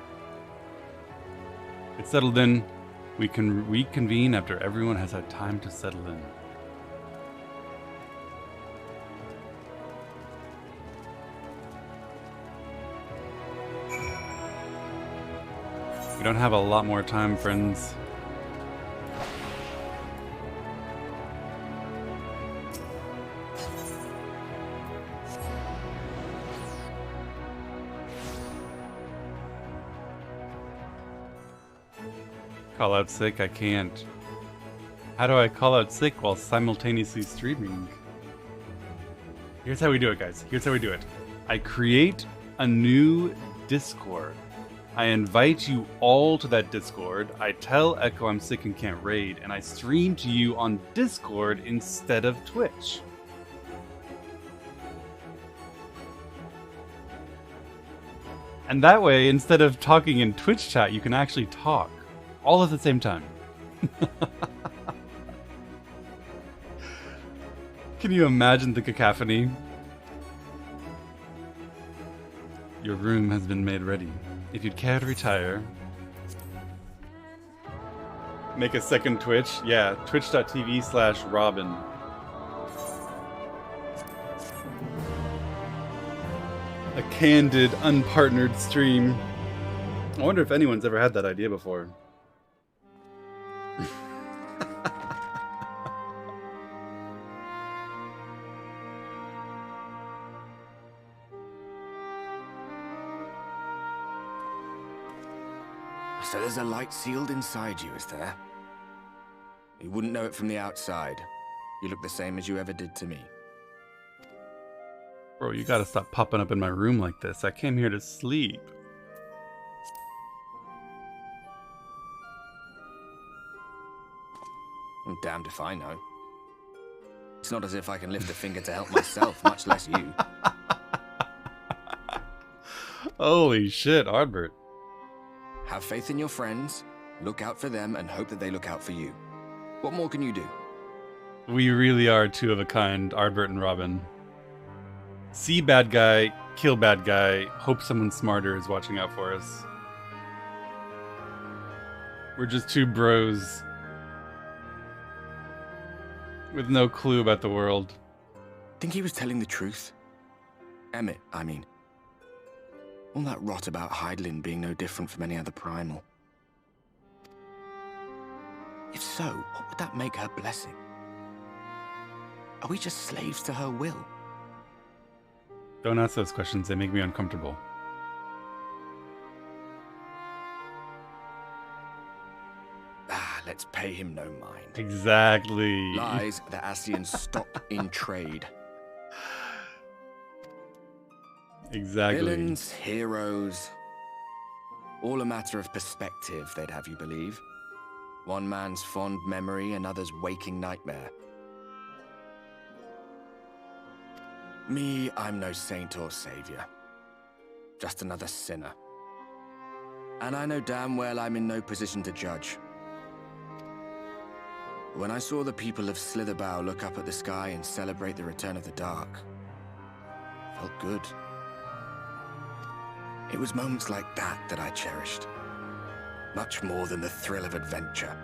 It's settled then. We can reconvene after everyone has had time to settle in. We don't have a lot more time, friends. Call out sick? I can't. How do I call out sick while simultaneously streaming? Here's how we do it, guys. Here's how we do it. I create a new Discord. I invite you all to that Discord. I tell Echo I'm sick and can't raid, and I stream to you on Discord instead of Twitch. And that way, instead of talking in Twitch chat, you can actually talk all at the same time. Can you imagine the cacophony? Your room has been made ready. If you'd care to retire, make a second Twitch. Yeah, twitch.tv/Robin. A candid, unpartnered stream. I wonder if anyone's ever had that idea before. So there's a light sealed inside you, is there? You wouldn't know it from the outside. You look the same as you ever did to me. Bro, you gotta stop popping up in my room like this. I came here to sleep. I'm damned if I know. It's not as if I can lift a finger to help myself, much less you. Holy shit, Ardbert. Have faith in your friends, look out for them, and hope that they look out for you. What more can you do? We really are two of a kind, Ardbert and Robin. See bad guy, kill bad guy, hope someone smarter is watching out for us. We're just two bros with no clue about the world. Think he was telling the truth? Emmett, I mean. All that rot about Hydaelyn being no different from any other primal. If so, what would that make her blessing? Are we just slaves to her will? Don't ask those questions, they make me uncomfortable. Let's pay him no mind. Exactly. Lies the Ascians stock in trade. Exactly. Villains, heroes. All a matter of perspective, they'd have you believe. One man's fond memory, another's waking nightmare. Me, I'm no saint or savior. Just another sinner. And I know damn well I'm in no position to judge. When I saw the people of Slitherbow look up at the sky and celebrate the return of the dark, felt good. It was moments like that that I cherished. Much more than the thrill of adventure.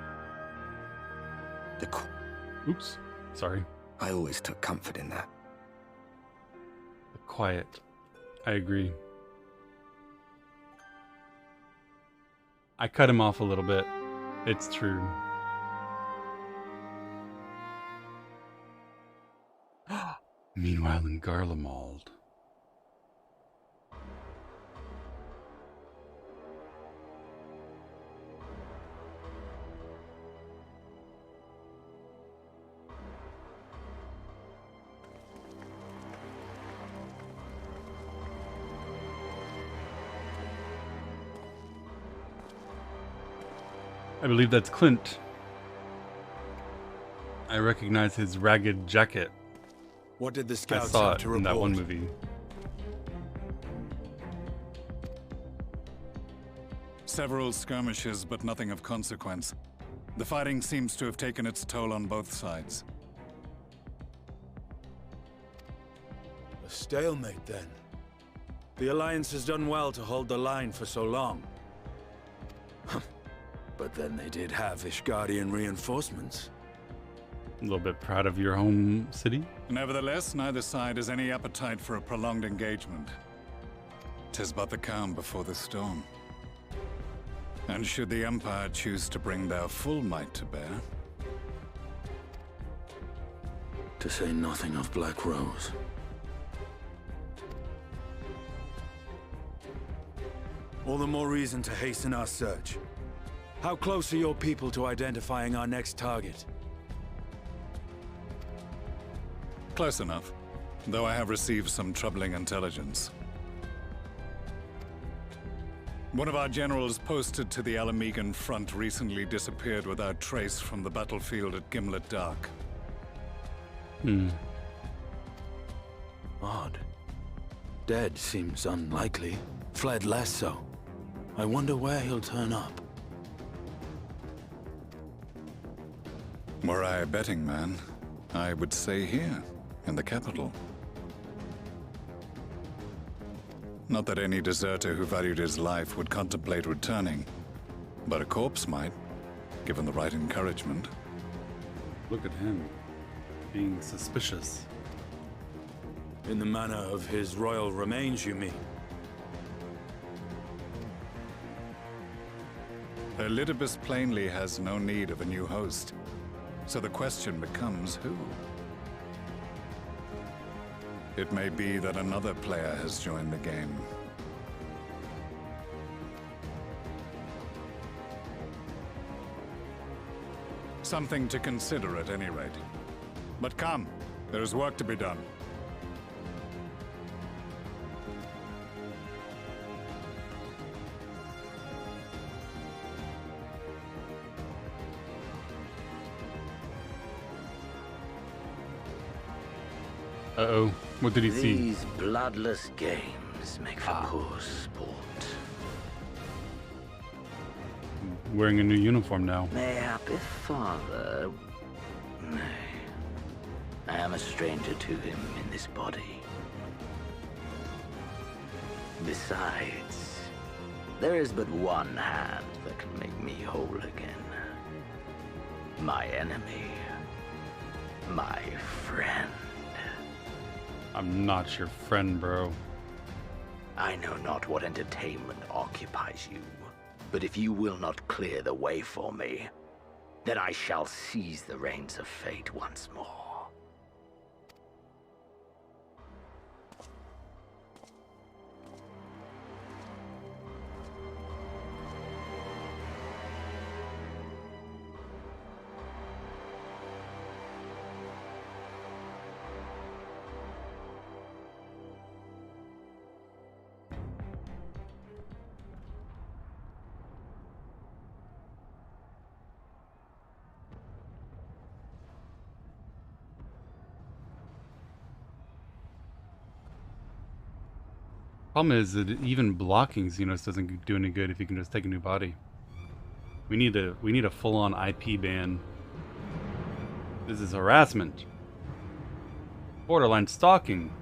Oops, sorry. I always took comfort in that. The quiet. I agree. I cut him off a little bit. It's true. Meanwhile in Garlemald. I believe that's Clint. I recognize his ragged jacket. What did the I scouts saw have it to in report? that one movie. Several skirmishes, but nothing of consequence. The fighting seems to have taken its toll on both sides. A stalemate, then. The Alliance has done well to hold the line for so long. But then they did have Ishgardian reinforcements. A little bit proud of your home city? Nevertheless, neither side has any appetite for a prolonged engagement. 'Tis but the calm before the storm. And should the Empire choose to bring their full might to bear... To say nothing of Black Rose. All the more reason to hasten our search. How close are your people to identifying our next target? Close enough. though I have received some troubling intelligence. One of our generals posted to the Alamegan front recently disappeared without trace from the battlefield at Gimlet Dark. Odd. Dead seems unlikely. Fled less so. I wonder where he'll turn up. Were I a betting man, I would say here, in the capital. Not that any deserter who valued his life would contemplate returning, but a corpse might, given the right encouragement. Look at him, being suspicious. In the manner of his royal remains, you mean? Elidibus plainly has no need of a new host, so the question becomes who? It may be that another player has joined the game. Something to consider at any rate. But come, there is work to be done. Uh-oh. What did he see? These bloodless games make for poor sport. Wearing a new uniform now. Mayhappy father... Nay. I am a stranger to him in this body. Besides, there is but one hand that can make me whole again. My enemy. My friend. I'm not your friend, bro. I know not what entertainment occupies you, but if you will not clear the way for me, then I shall seize the reins of fate once more. Problem is that even blocking Xenos doesn't do any good if you can just take a new body. We need a full-on IP ban. This is harassment. Borderline stalking.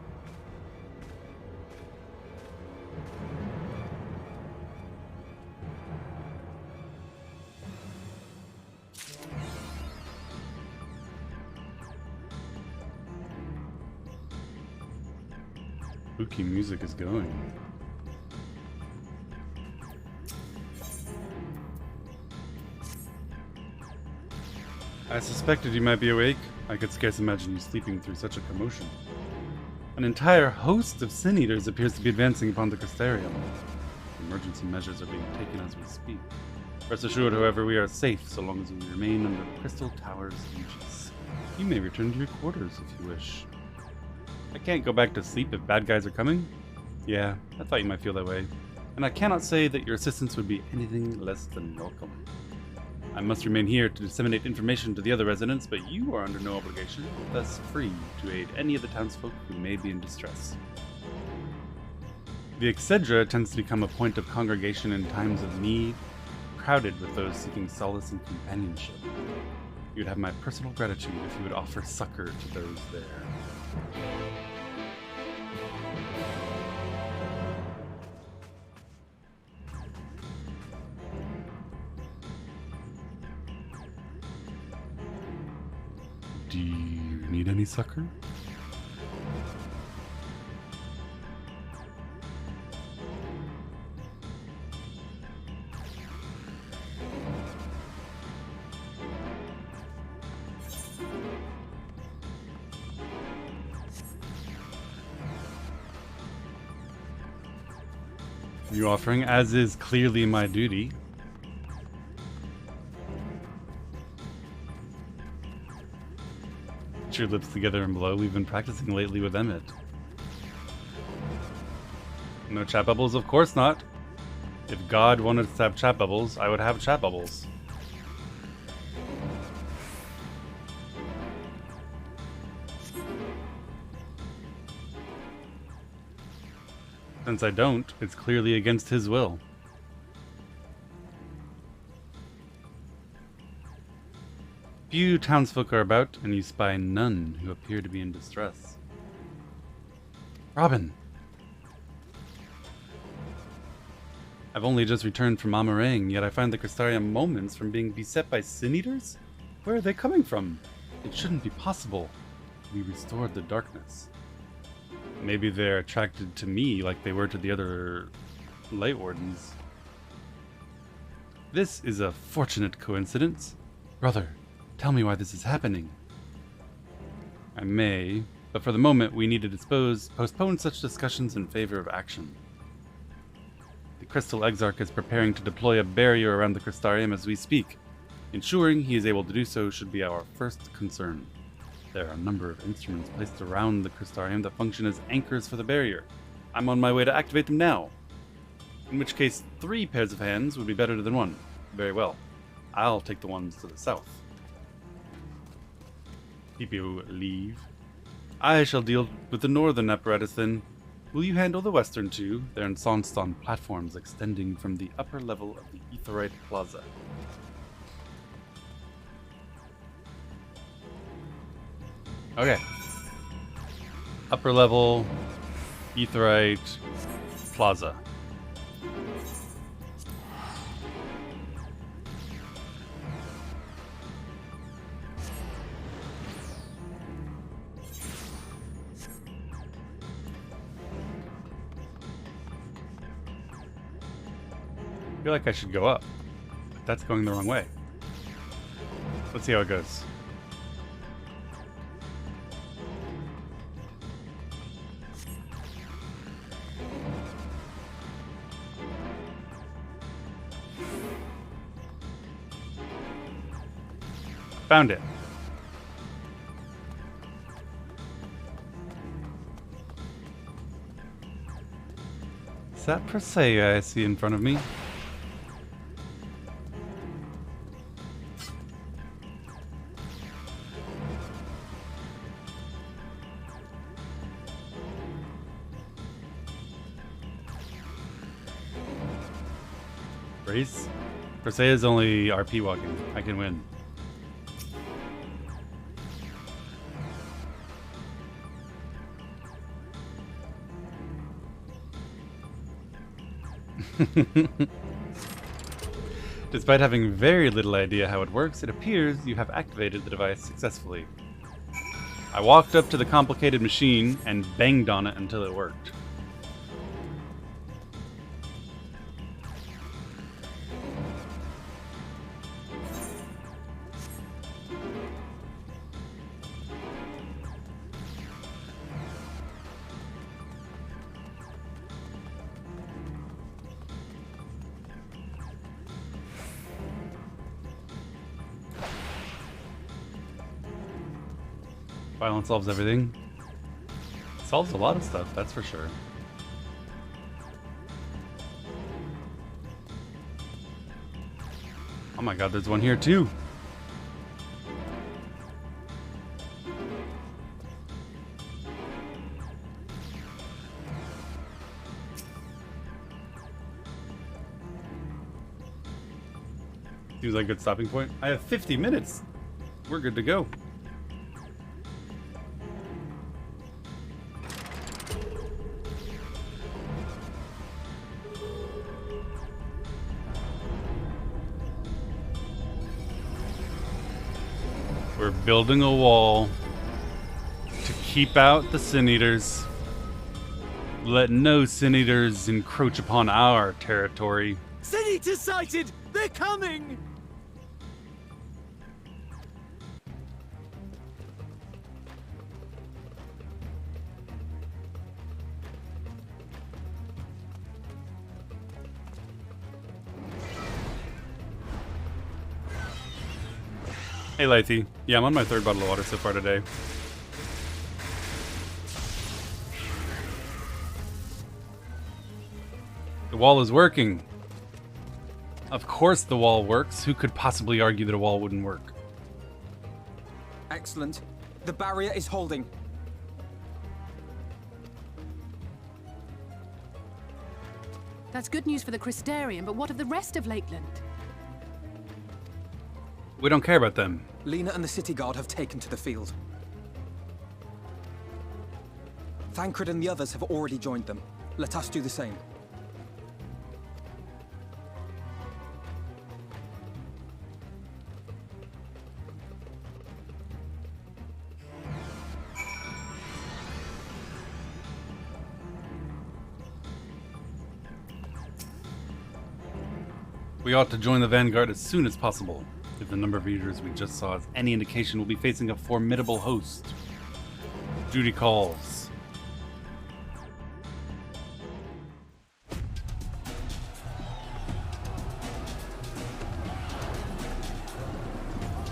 Spooky music is going. I suspected you might be awake. I could scarce imagine you sleeping through such a commotion. An entire host of Sin Eaters appears to be advancing upon the Crystarium. Emergency measures are being taken as we speak. Rest assured, however, we are safe so long as we remain under the Crystal Tower's aegis. You may return to your quarters if you wish. I can't go back to sleep if bad guys are coming. Yeah, I thought you might feel that way. And I cannot say that your assistance would be anything less than welcome. I must remain here to disseminate information to the other residents, but you are under no obligation, thus free to aid any of the townsfolk who may be in distress. The Excedra tends to become a point of congregation in times of need, crowded with those seeking solace and companionship. You would have my personal gratitude if you would offer succor to those there. Do you need any succor? You offering, as is clearly my duty. Put your lips together and blow. We've been practicing lately with Emmett. No chat bubbles? Of course not. If God wanted us to have chat bubbles, I would have chat bubbles. Since I don't, it's clearly against his will. Few townsfolk are about, and you spy none who appear to be in distress. Robin! I've only just returned from Amarang, yet I find the Crystarium moments from being beset by sin-eaters? Where are they coming from? It shouldn't be possible. We restored the darkness. Maybe they're attracted to me like they were to the other Light Wardens. This is a fortunate coincidence. Brother, tell me why this is happening. I may, but for the moment we need to postpone such discussions in favor of action. The Crystal Exarch is preparing to deploy a barrier around the Crystarium as we speak. Ensuring he is able to do so should be our first concern. There are a number of instruments placed around the Crystarium that function as anchors for the barrier. I'm on my way to activate them now. In which case, 3 pairs of hands would be better than 1. Very well. I'll take the ones to the south. People leave. I shall deal with the northern apparatus then. Will you handle the western two? They're ensconced on platforms extending from the upper level of the Aetheryte Plaza. Okay. Upper level, Aetheryte Plaza. I feel like I should go up, but that's going the wrong way. Let's see how it goes. Found it. Is that Persea I see in front of me? Race? Persea is only RP walking. I can win. Despite having very little idea how it works, it appears you have activated the device successfully. I walked up to the complicated machine and banged on it until it worked. Violence solves everything. Solves a lot of stuff, that's for sure. Oh my god, there's one here too. Seems like a good stopping point. I have 50 minutes. We're good to go. We're building a wall to keep out the Sin-Eaters. Let no Sin-Eaters encroach upon our territory. Sin-Eaters sighted! They're coming! Hey, Lythy. Yeah, I'm on my 3rd bottle of water so far today. The wall is working. Of course the wall works. Who could possibly argue that a wall wouldn't work? Excellent. The barrier is holding. That's good news for the Crystarium, but what of the rest of Lakeland? We don't care about them. Lena and the City Guard have taken to the field. Thancred and the others have already joined them. Let us do the same. We ought to join the vanguard as soon as possible. If the number of eaters we just saw is any indication, we'll be facing a formidable host. Duty calls.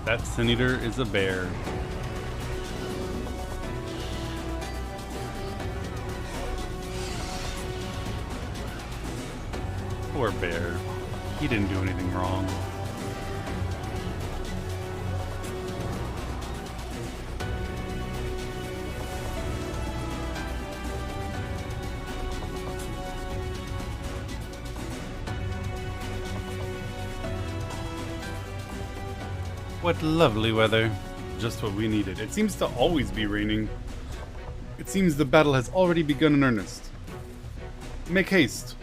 That Sin Eater is a bear. Poor bear. He didn't do anything wrong. What lovely weather. Just what we needed. It seems to always be raining. It seems the battle has already begun in earnest. Make haste.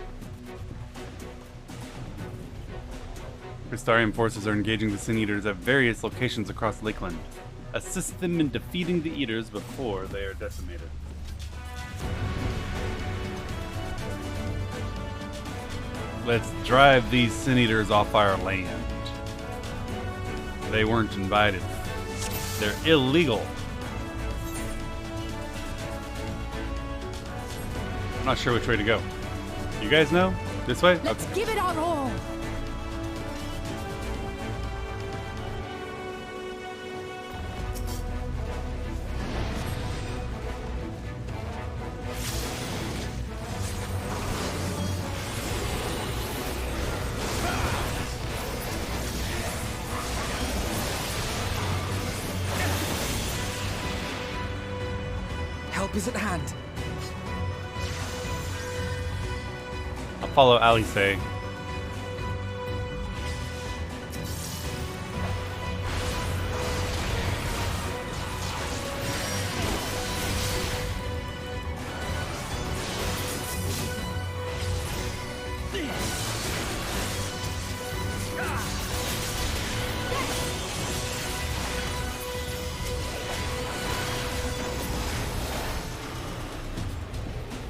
Crystarium forces are engaging the Sin Eaters at various locations across Lakeland. Assist them in defeating the Eaters before they are decimated. Let's drive these Sin Eaters off our land. They weren't invited. They're illegal. I'm not sure which way to go. You guys know? This way? Let's Okay. give it our all. Help is at hand. I'll follow Alice.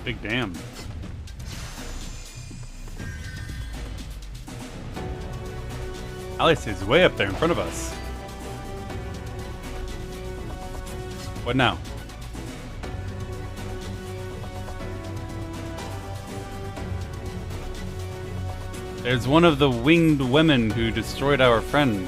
Big damn. Alice is way up there in front of us. What now? There's one of the winged women who destroyed our friend.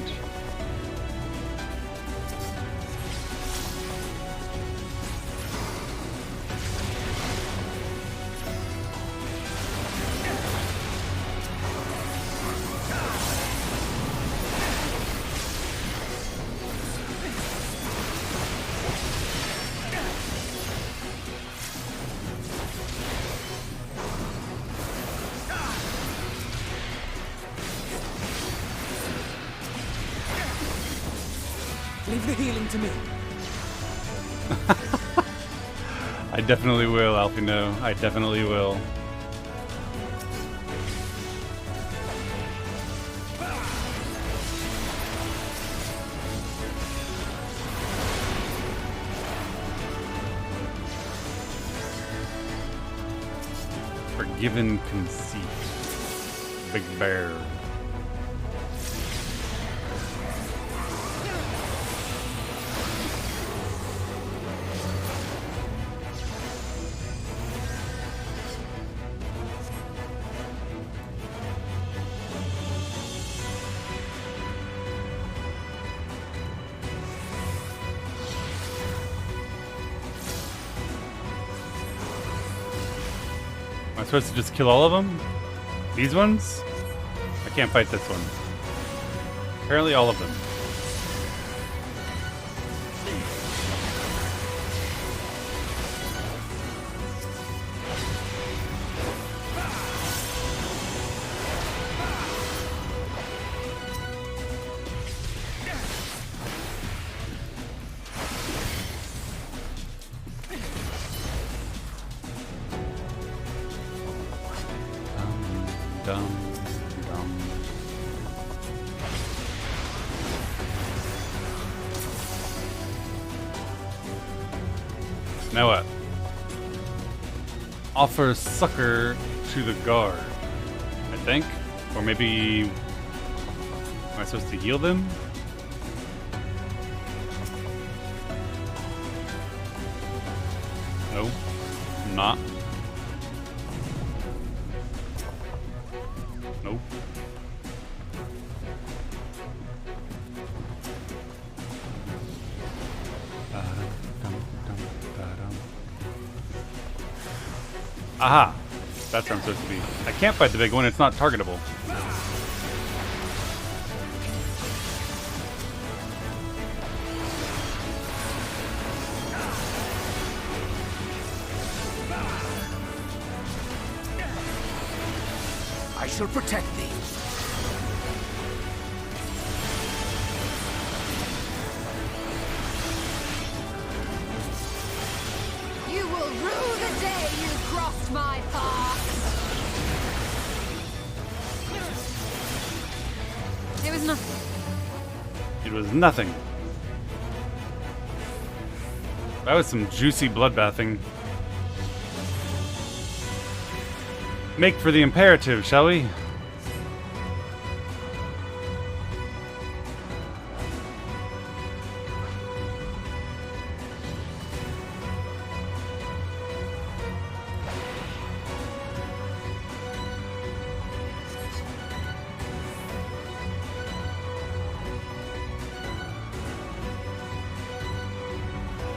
Leave the healing to me. I definitely will, Alfino. I definitely will. Forgiven conceit. Big bear. Am I supposed to just kill all of them? These ones? I can't fight this one. Apparently all of them. Now what? Offer succor to the guard, I think. Or maybe... Am I supposed to heal them? No, I'm not. Nope. Aha! That's where I'm supposed to be. I can't fight the big one, it's not targetable. I shall protect thee. You will rue the day you crossed my path. It was nothing. It was nothing. That was some juicy bloodbathing. Make for the imperative, shall we?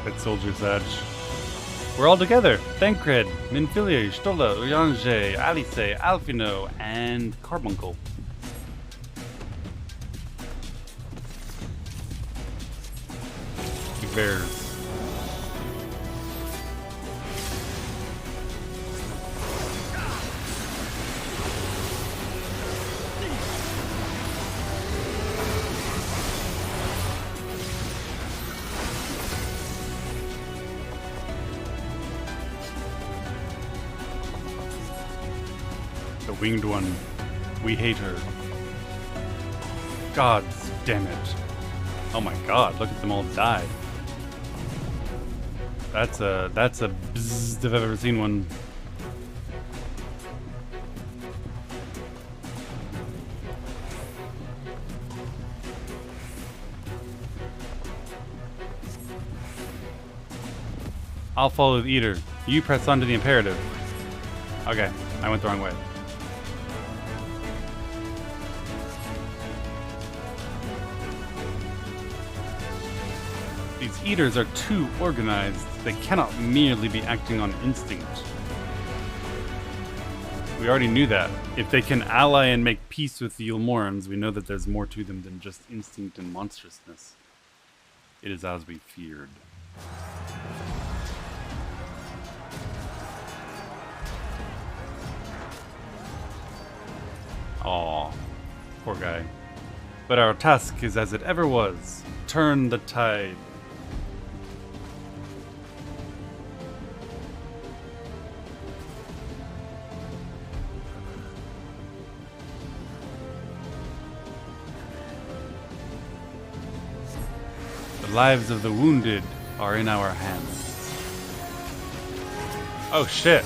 Good soldier's edge. We're all together. Thancred, Minfilia, Stola, Uyange, Alice, Alfino, and Carbuncle. Bears. The winged one. We hate her. Gods damn it. Oh my god, look at them all die. That's a bzzz if I've ever seen one. I'll follow the eater. You press on to the imperative. Okay, I went the wrong way. These eaters are too organized. They cannot merely be acting on instinct. We already knew that. If they can ally and make peace with the Ulmorans, we know that there's more to them than just instinct and monstrousness. It is as we feared. Aw, poor guy. But our task is as it ever was. Turn the tide. The lives of the wounded are in our hands. Oh shit.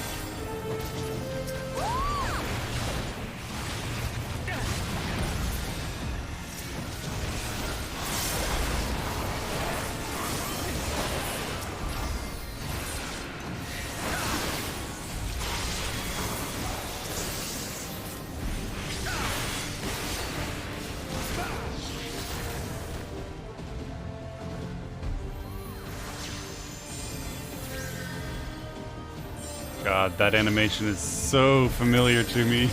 God, that animation is so familiar to me.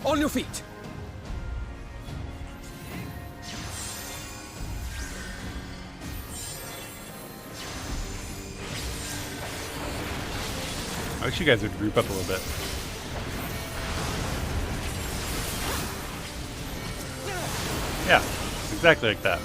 On your feet! I wish you guys would group up a little bit. Yeah, exactly like that.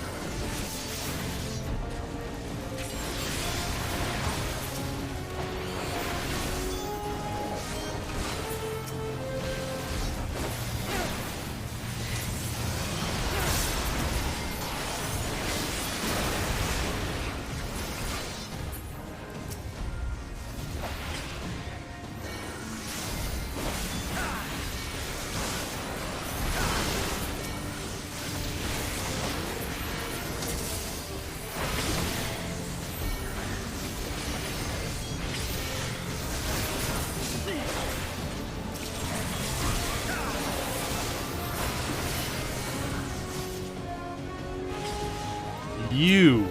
You.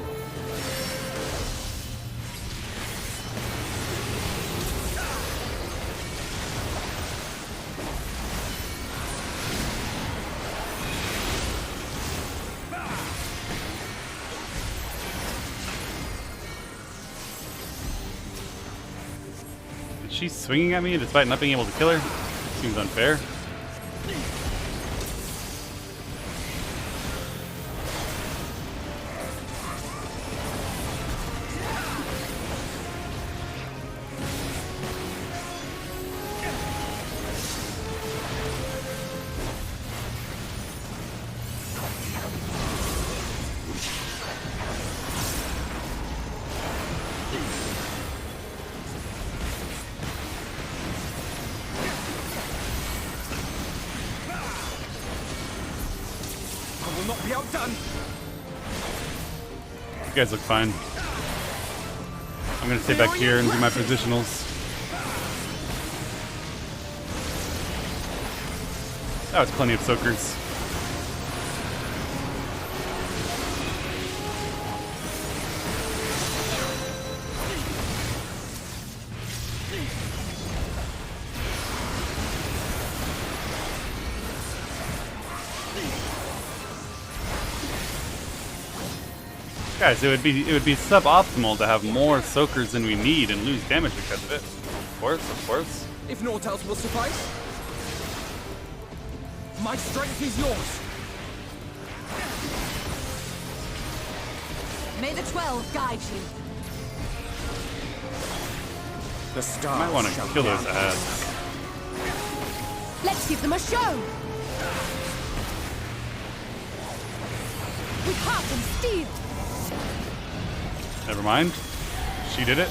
Is she swinging at me despite not being able to kill her? Seems unfair. Not be outdone. You guys look fine. I'm gonna stay back here and do my positionals. That was plenty of soakers. Guys, it would be suboptimal to have more soakers than we need and lose damage because of it. Of course. If naught else will suffice, my strength is yours. May the 12 guide you. The stars might want to kill those ads. Let's give them a show. With harp and steel. Never mind. She did it.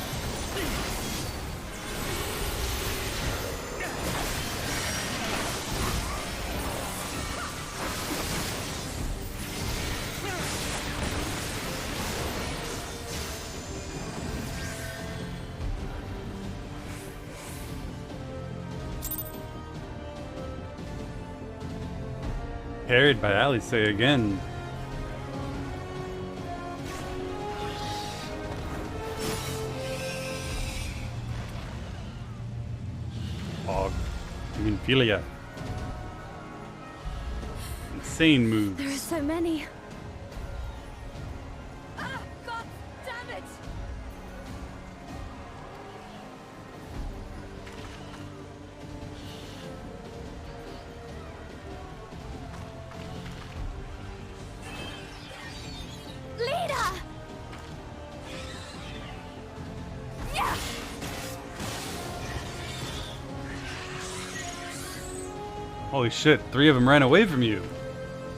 Carried by Alice again. Philia. Insane moves. There are so many. Ah, God damn it! Leader! Yeah! Holy shit, 3 of them ran away from you.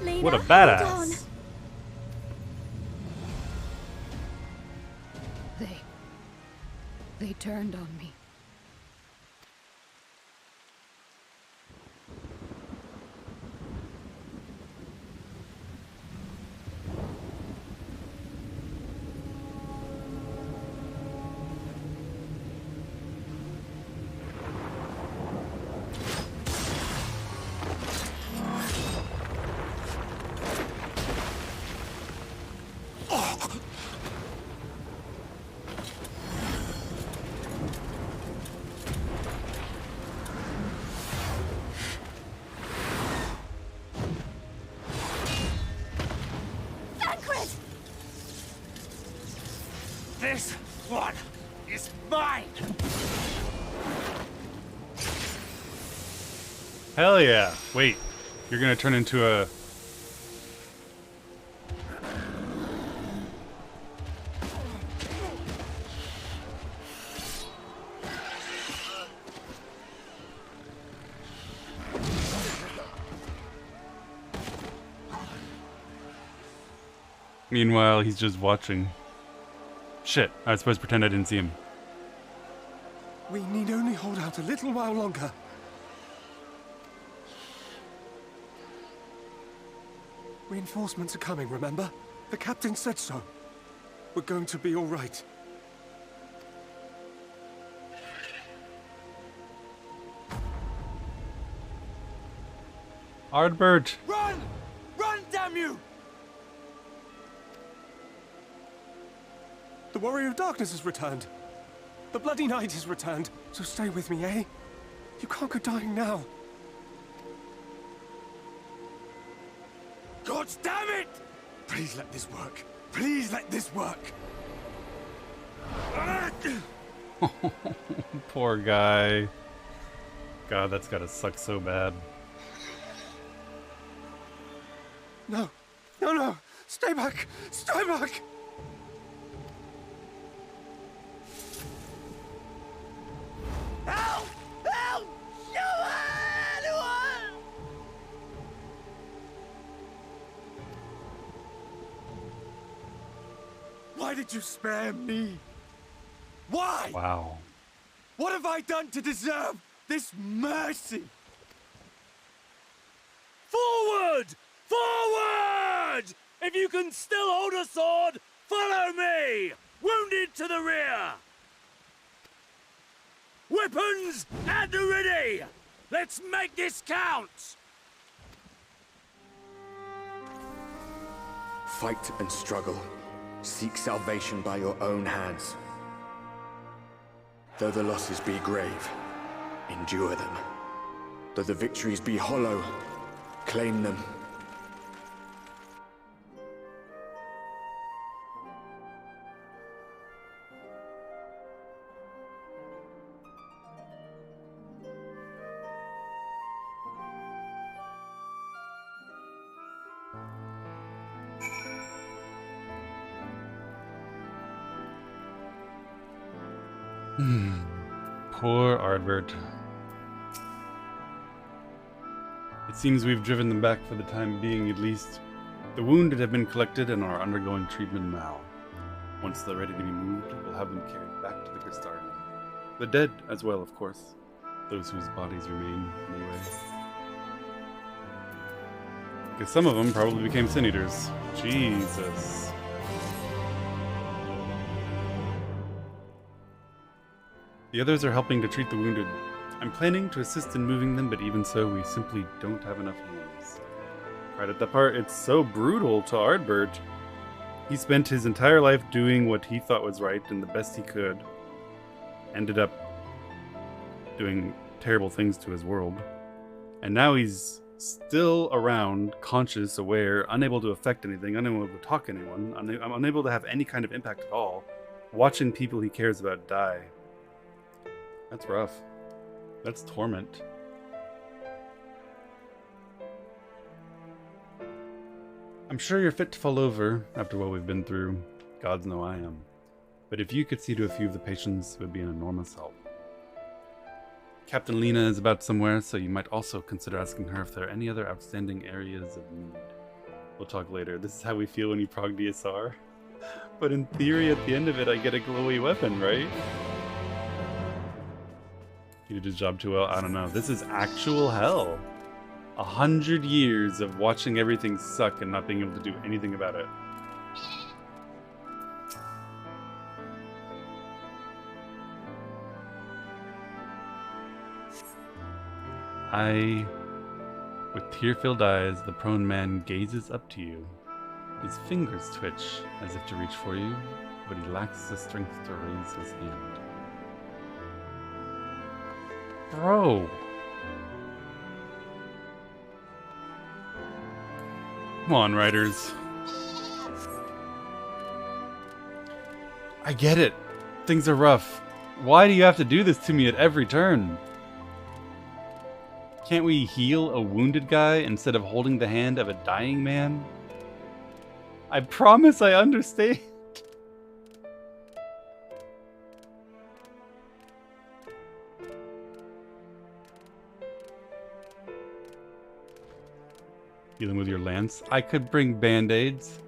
Lena, what a hold badass. on. They turned on me. This one is mine! Hell yeah. Wait, you're gonna turn into a... Meanwhile, he's just watching. Shit, I was supposed to pretend I didn't see him. We need only hold out a little while longer. Reinforcements are coming, remember? The captain said so. We're going to be all right. Ardbert! Run! Run, damn you! The Warrior of Darkness has returned. The Bloody Knight has returned. So stay with me, eh? You can't go dying now. God damn it! Please let this work. Please let this work. Poor guy. God, that's gotta suck so bad. No. No, no. Stay back. Stay back. Help! Help! Anyone! Why did you spare me? Why? Wow. What have I done to deserve this mercy? Forward! Forward! If you can still hold a sword, follow me! Wounded to the rear! Weapons at the ready! Let's make this count! Fight and struggle. Seek salvation by your own hands. Though the losses be grave, endure them. Though the victories be hollow, claim them. Poor Ardbert. It seems we've driven them back for the time being, at least. The wounded have been collected and are undergoing treatment now. Once they're ready to be moved, we'll have them carried back to the Crystarium. The dead as well, of course. Those whose bodies remain, anyway. Because some of them probably became Sin Eaters. Jesus. The others are helping to treat the wounded. I'm planning to assist in moving them, but even so, we simply don't have enough hands. Right at that part, it's so brutal to Ardbert. He spent his entire life doing what he thought was right and the best he could. Ended up doing terrible things to his world. And now he's still around, conscious, aware, unable to affect anything, unable to talk to anyone, unable to have any kind of impact at all, watching people he cares about die. That's rough. That's torment. I'm sure you're fit to fall over after what we've been through. Gods know I am. But if you could see to a few of the patients, it would be an enormous help. Captain Lena is about somewhere, so you might also consider asking her if there are any other outstanding areas of need. We'll talk later. This is how we feel when you prog DSR. But in theory, at the end of it, I get a glowy weapon, right? He did his job too well. I don't know. This is actual hell. 100 years of watching everything suck and not being able to do anything about it. With tear-filled eyes, the prone man gazes up to you. His fingers twitch as if to reach for you, but he lacks the strength to raise his hand. Bro! Come on, writers. I get it. Things are rough. Why do you have to do this to me at every turn? Can't we heal a wounded guy instead of holding the hand of a dying man? I promise I understand. Healing with your lance. I could bring band-aids.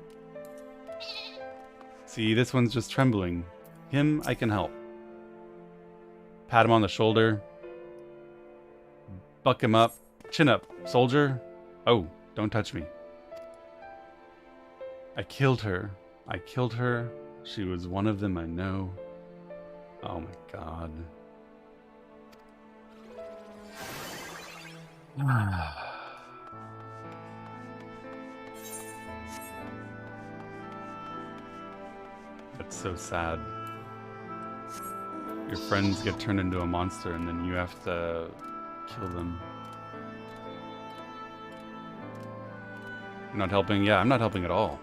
See, this one's just trembling. Him, I can help. Pat him on the shoulder. Buck him up. Chin up, soldier. Oh, don't touch me. I killed her. I killed her. She was one of them, I know. Oh my god. That's so sad. Your friends get turned into a monster and then you have to kill them. You're not helping? Yeah, I'm not helping at all.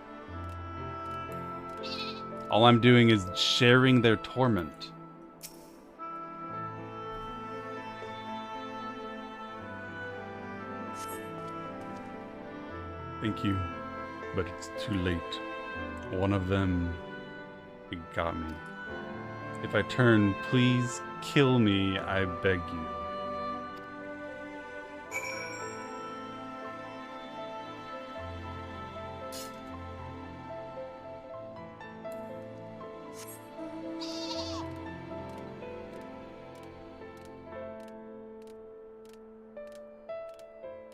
All I'm doing is sharing their torment. Thank you, but it's too late. One of them, it got me. If I turn, please kill me, I beg you.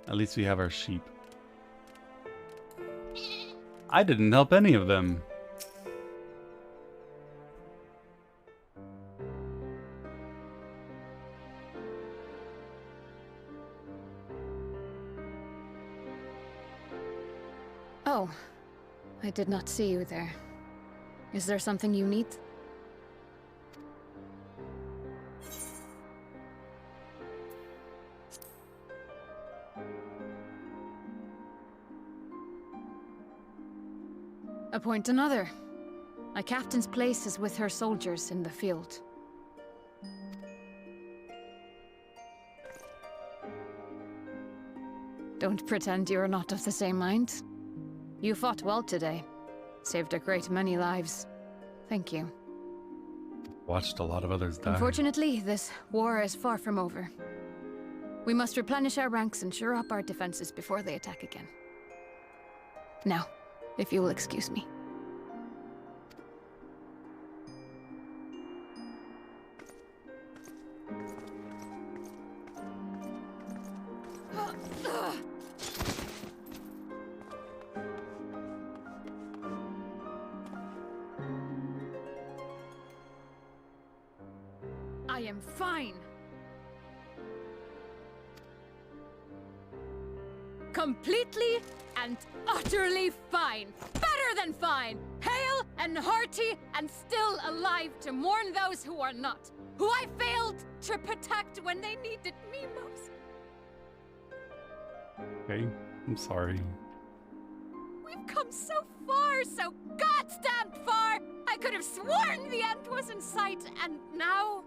At least we have our sheep. I didn't help any of them. Oh, I did not see you there. Is there something you need? Appoint another. A captain's place is with her soldiers in the field. Don't pretend you're not of the same mind. You fought well today. Saved a great many lives. Thank you. Watched a lot of others die. Unfortunately, this war is far from over. We must replenish our ranks and shore up our defenses before they attack again. Now, if you will excuse me. I am fine. Completely and utterly fine. Better than fine. Hale and hearty and still alive to mourn those who are not. Who I failed to protect when they needed me most. Okay, I'm sorry. We've come so far, so goddamn far! I could have sworn the end was in sight, and now...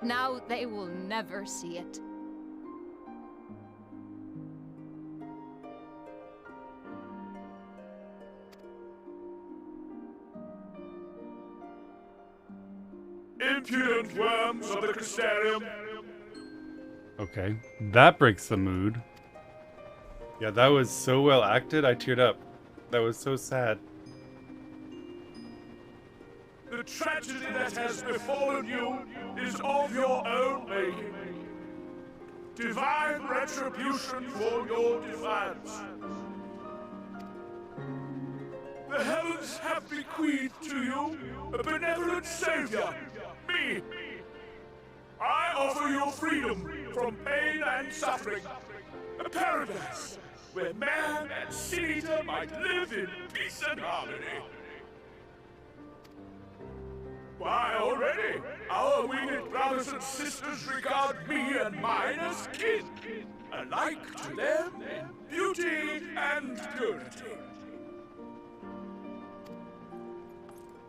Now they will never see it. Impudent worms of the Crystarium. Okay, that breaks the mood. Yeah, that was so well acted, I teared up. That was so sad. The tragedy that has befallen you is of your own making. Divine retribution for your defiance. The heavens have bequeathed to you a benevolent savior, me. I offer you freedom from pain and suffering. A paradise where man and Sin-Eater might live in peace and harmony. Why, already, our winged brothers and sisters regard me and mine as kin, alike to them in beauty and purity.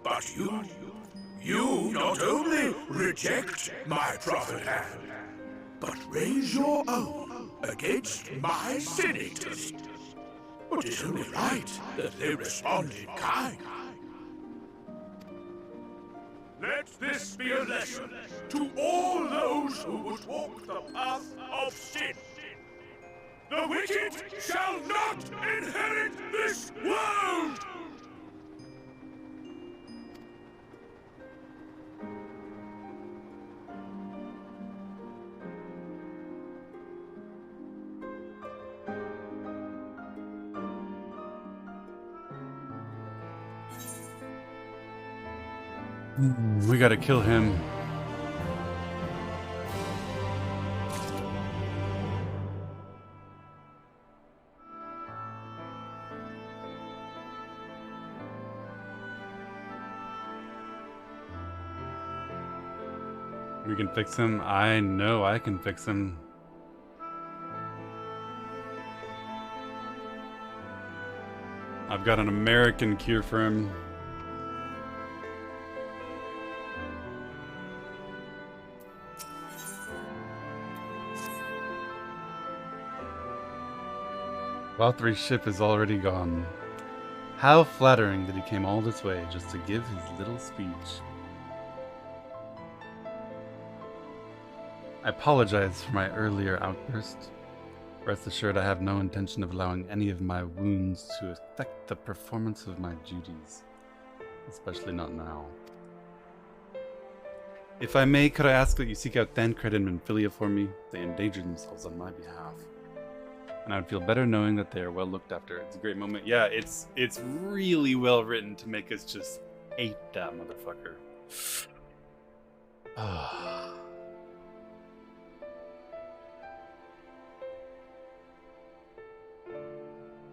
But you not only reject my prophet hand, but raise your own against my senators. But it's only right that they respond in kind. Let this be a lesson to all those who would walk the path of sin. The wicked shall not inherit this world! We gotta kill him. We can fix him. I know I can fix him. I've got an American cure for him. Valttry's ship is already gone. How flattering that he came all this way just to give his little speech. I apologize for my earlier outburst. Rest assured I have no intention of allowing any of my wounds to affect the performance of my duties. Especially not now. If I may, could I ask that you seek out Thancred and Minfilia for me? They endanger themselves on my behalf. And I would feel better knowing that they are well looked after. It's a great moment. Yeah, it's really well written to make us just hate that motherfucker.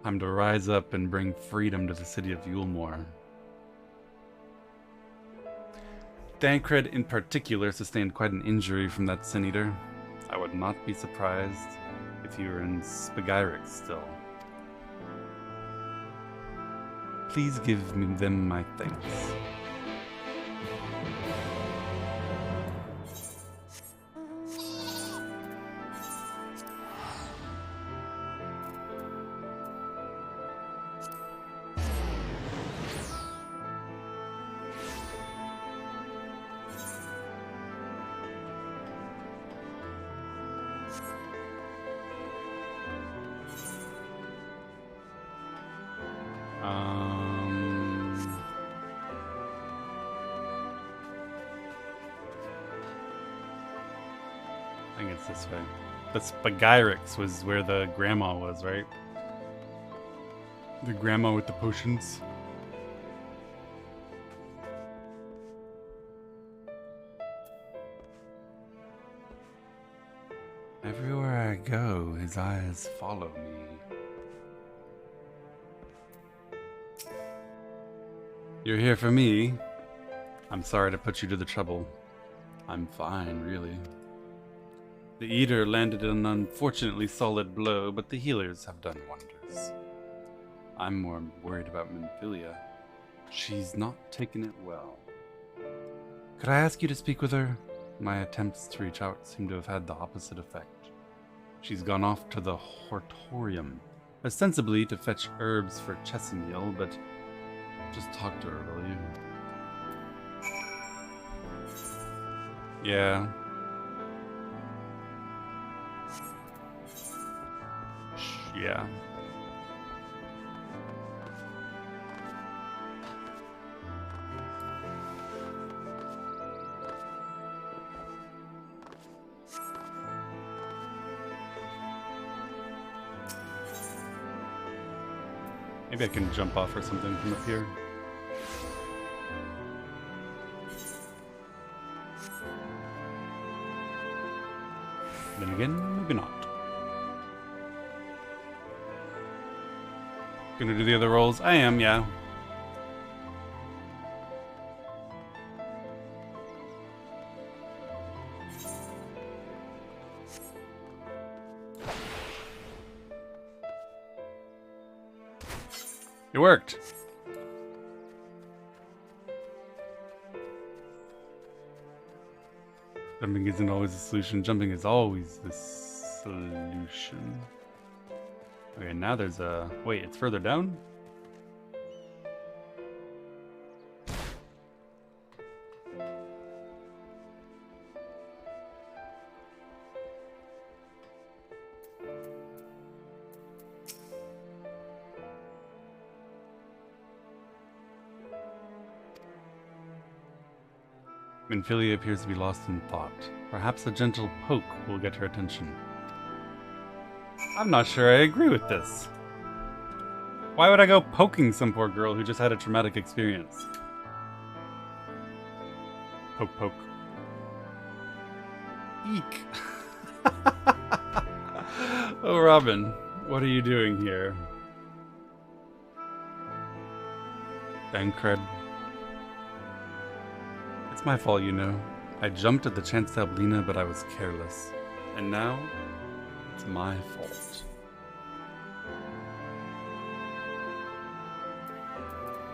Time to rise up and bring freedom to the city of Yulmore. Thancred in particular sustained quite an injury from that Sin Eater. I would not be surprised if he were in Spagyrix still. Please give them my thanks. I think it's this way. The Spagyrix was where the grandma was, right? The grandma with the potions. Everywhere I go, his eyes follow me. You're here for me. I'm sorry to put you to the trouble. I'm fine, really. The Eater landed an unfortunately solid blow, but the healers have done wonders. I'm more worried about Minfilia. She's not taken it well. Could I ask you to speak with her? My attempts to reach out seem to have had the opposite effect. She's gone off to the Hortorium, ostensibly to fetch herbs for Chesimil, but just talk to her, will you? Yeah. Yeah. Maybe I can jump off or something from up here. Then again, maybe not. Gonna do the other rolls? I am, yeah. It worked. Jumping isn't always a solution. Jumping is always the solution. Okay, now there's a... Wait, it's further down? Minfilia appears to be lost in thought. Perhaps a gentle poke will get her attention. I'm not sure I agree with this. Why would I go poking some poor girl who just had a traumatic experience? Poke, poke. Eek. Oh, Robin, what are you doing here? Bancred. It's my fault, you know. I jumped at the chance to help Lena, but I was careless. And now, it's my fault.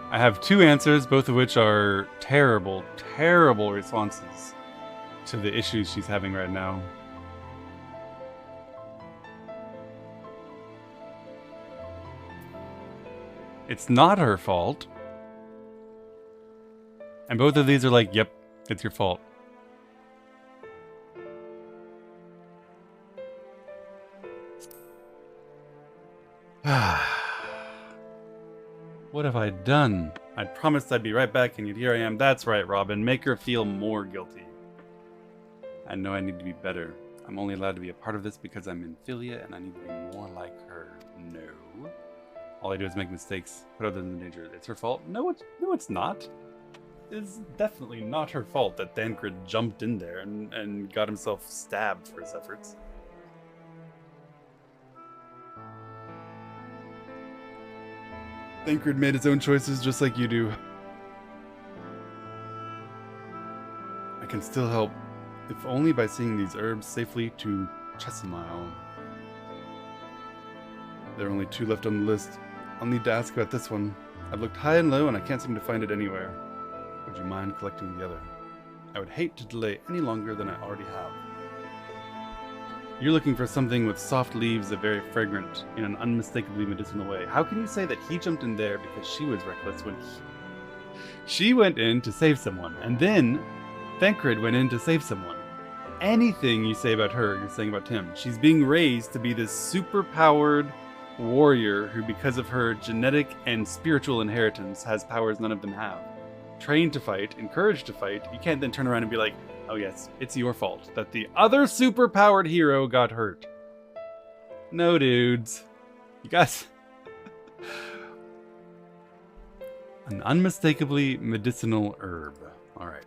I have two answers, both of which are terrible, terrible responses to the issues she's having right now. It's not her fault. And both of these are like, yep, it's your fault. What have I done? I promised I'd be right back, and yet here I am. That's right, Robin. Make her feel more guilty. I know I need to be better. I'm only allowed to be a part of this because I'm in Filia, and I need to be more like her. No. All I do is make mistakes, put others in danger. It's her fault? No, it's not. It's definitely not her fault that Thancred jumped in there and got himself stabbed for his efforts. Thancred made his own choices just like you do. I can still help, if only by seeing these herbs safely to Chesimile. There are only 2 left on the list. I'll need to ask about this one. I've looked high and low and I can't seem to find it anywhere. Would you mind collecting the other? I would hate to delay any longer than I already have. You're looking for something with soft leaves that very fragrant in an unmistakably medicinal way. How can you say that he jumped in there because she was reckless when she went in to save someone, and then Thancred went in to save someone? Anything you say about her, you're saying about him. She's being raised to be this super-powered warrior who, because of her genetic and spiritual inheritance, has powers none of them have. Trained to fight, encouraged to fight. You can't then turn around and be like, oh yes, it's your fault that the other super-powered hero got hurt. No, dudes. You guys... An unmistakably medicinal herb. Alright.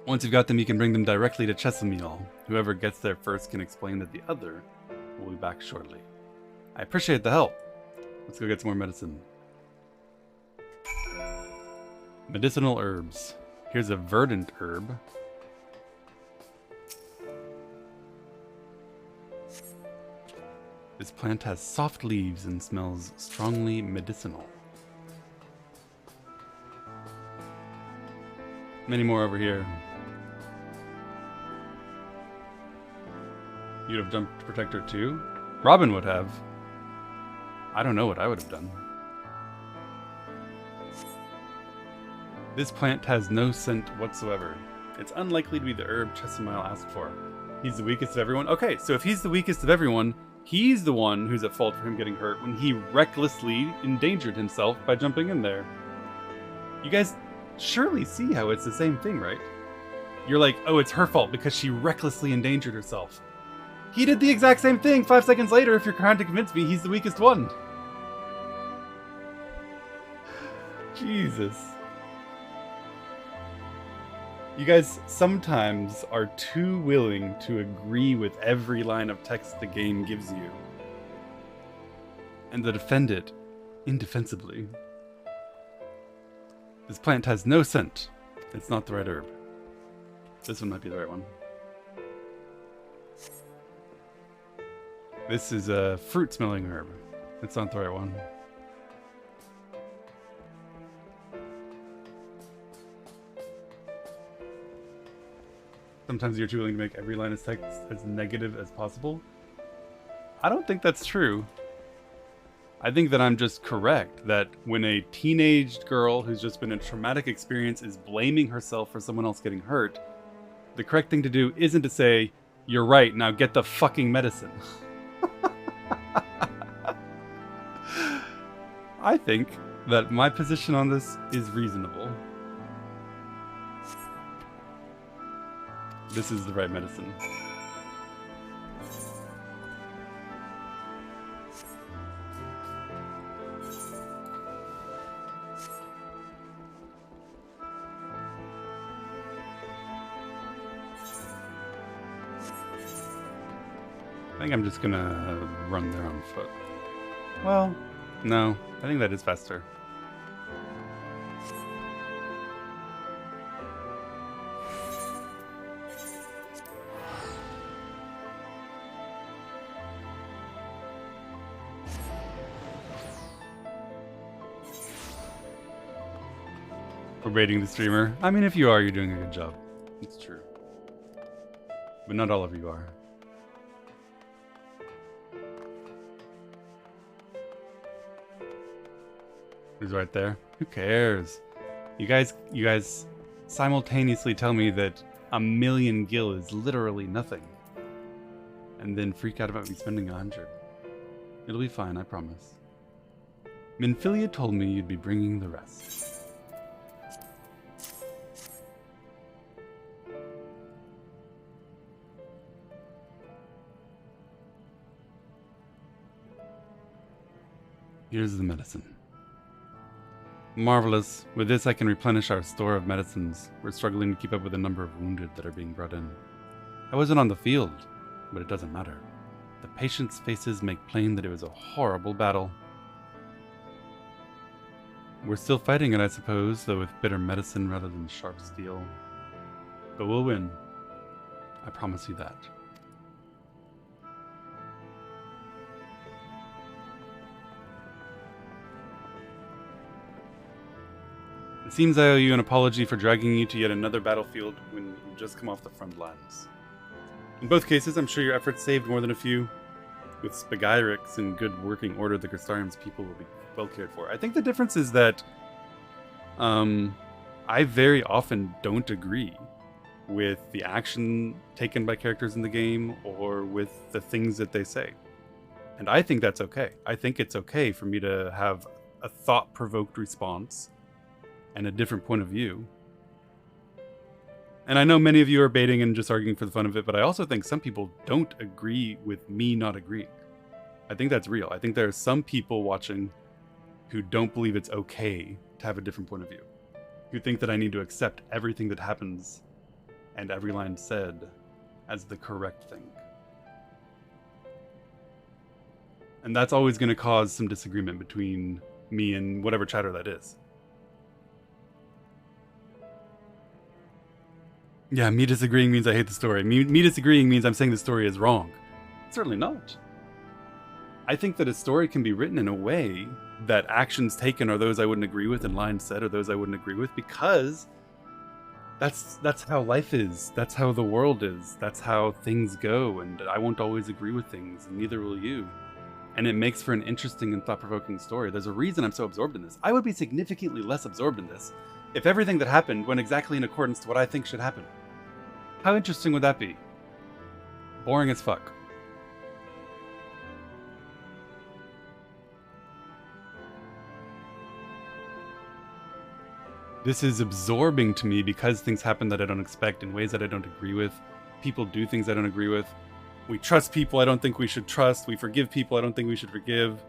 Once you've got them, you can bring them directly to Chesimile. Whoever gets there first can explain that the other will be back shortly. I appreciate the help. Let's go get some more medicine. Medicinal herbs. Here's a verdant herb. This plant has soft leaves and smells strongly medicinal. Many more over here. You'd have jumped to protect her too? Robin would have. I don't know what I would have done. This plant has no scent whatsoever. It's unlikely to be the herb Chesimile asked for. He's the weakest of everyone? Okay, so if he's the weakest of everyone, he's the one who's at fault for him getting hurt when he recklessly endangered himself by jumping in there. You guys surely see how it's the same thing, right? You're like, oh, it's her fault because she recklessly endangered herself. He did the exact same thing 5 seconds later if you're trying to convince me he's the weakest one. Jesus. You guys sometimes are too willing to agree with every line of text the game gives you, and to defend it indefensibly. This plant has no scent. It's not the right herb. This one might be the right one. This is a fruit-smelling herb. It's not the right one. Sometimes you're too willing to make every line of text as negative as possible. I don't think that's true. I think that I'm just correct that when a teenage girl who's just been in a traumatic experience is blaming herself for someone else getting hurt, the correct thing to do isn't to say, "You're right, now get the fucking medicine." I think that my position on this is reasonable. This is the right medicine. I think I'm just gonna run there on foot. Well, no, I think that is faster. For baiting the streamer. I mean, if you are, you're doing a good job. It's true. But not all of you are. Who's right there? Who cares? You guys simultaneously tell me that 1,000,000 gil is literally nothing. And then freak out about me spending 100. It'll be fine, I promise. Minfilia told me you'd be bringing the rest. Here's the medicine. Marvelous. With this I can replenish our store of medicines. We're struggling to keep up with the number of wounded that are being brought in. I wasn't on the field, but it doesn't matter. The patients' faces make plain that it was a horrible battle. We're still fighting it, I suppose, though with bitter medicine rather than sharp steel. But we'll win. I promise you that. It seems I owe you an apology for dragging you to yet another battlefield when you've just come off the front lines. In both cases, I'm sure your efforts saved more than a few. With Spagyrix in good working order, the Crystarium's people will be well cared for. I think the difference is that I very often don't agree with the action taken by characters in the game or with the things that they say. And I think that's okay. I think it's okay for me to have a thought-provoked response and a different point of view. And I know many of you are baiting and just arguing for the fun of it, but I also think some people don't agree with me not agreeing. I think that's real. I think there are some people watching who don't believe it's okay to have a different point of view, who think that I need to accept everything that happens and every line said as the correct thing. And that's always going to cause some disagreement between me and whatever chatter that is. Yeah, me disagreeing means I hate the story. Me disagreeing means I'm saying the story is wrong. Certainly not. I think that a story can be written in a way that actions taken are those I wouldn't agree with and lines said are those I wouldn't agree with, because that's how life is. That's how the world is. That's how things go, and I won't always agree with things, and neither will you. And it makes for an interesting and thought-provoking story. There's a reason I'm so absorbed in this. I would be significantly less absorbed in this if everything that happened went exactly in accordance to what I think should happen. How interesting would that be? Boring as fuck. This is absorbing to me because things happen that I don't expect in ways that I don't agree with. People do things I don't agree with. We trust people I don't think we should trust. We forgive people I don't think we should forgive.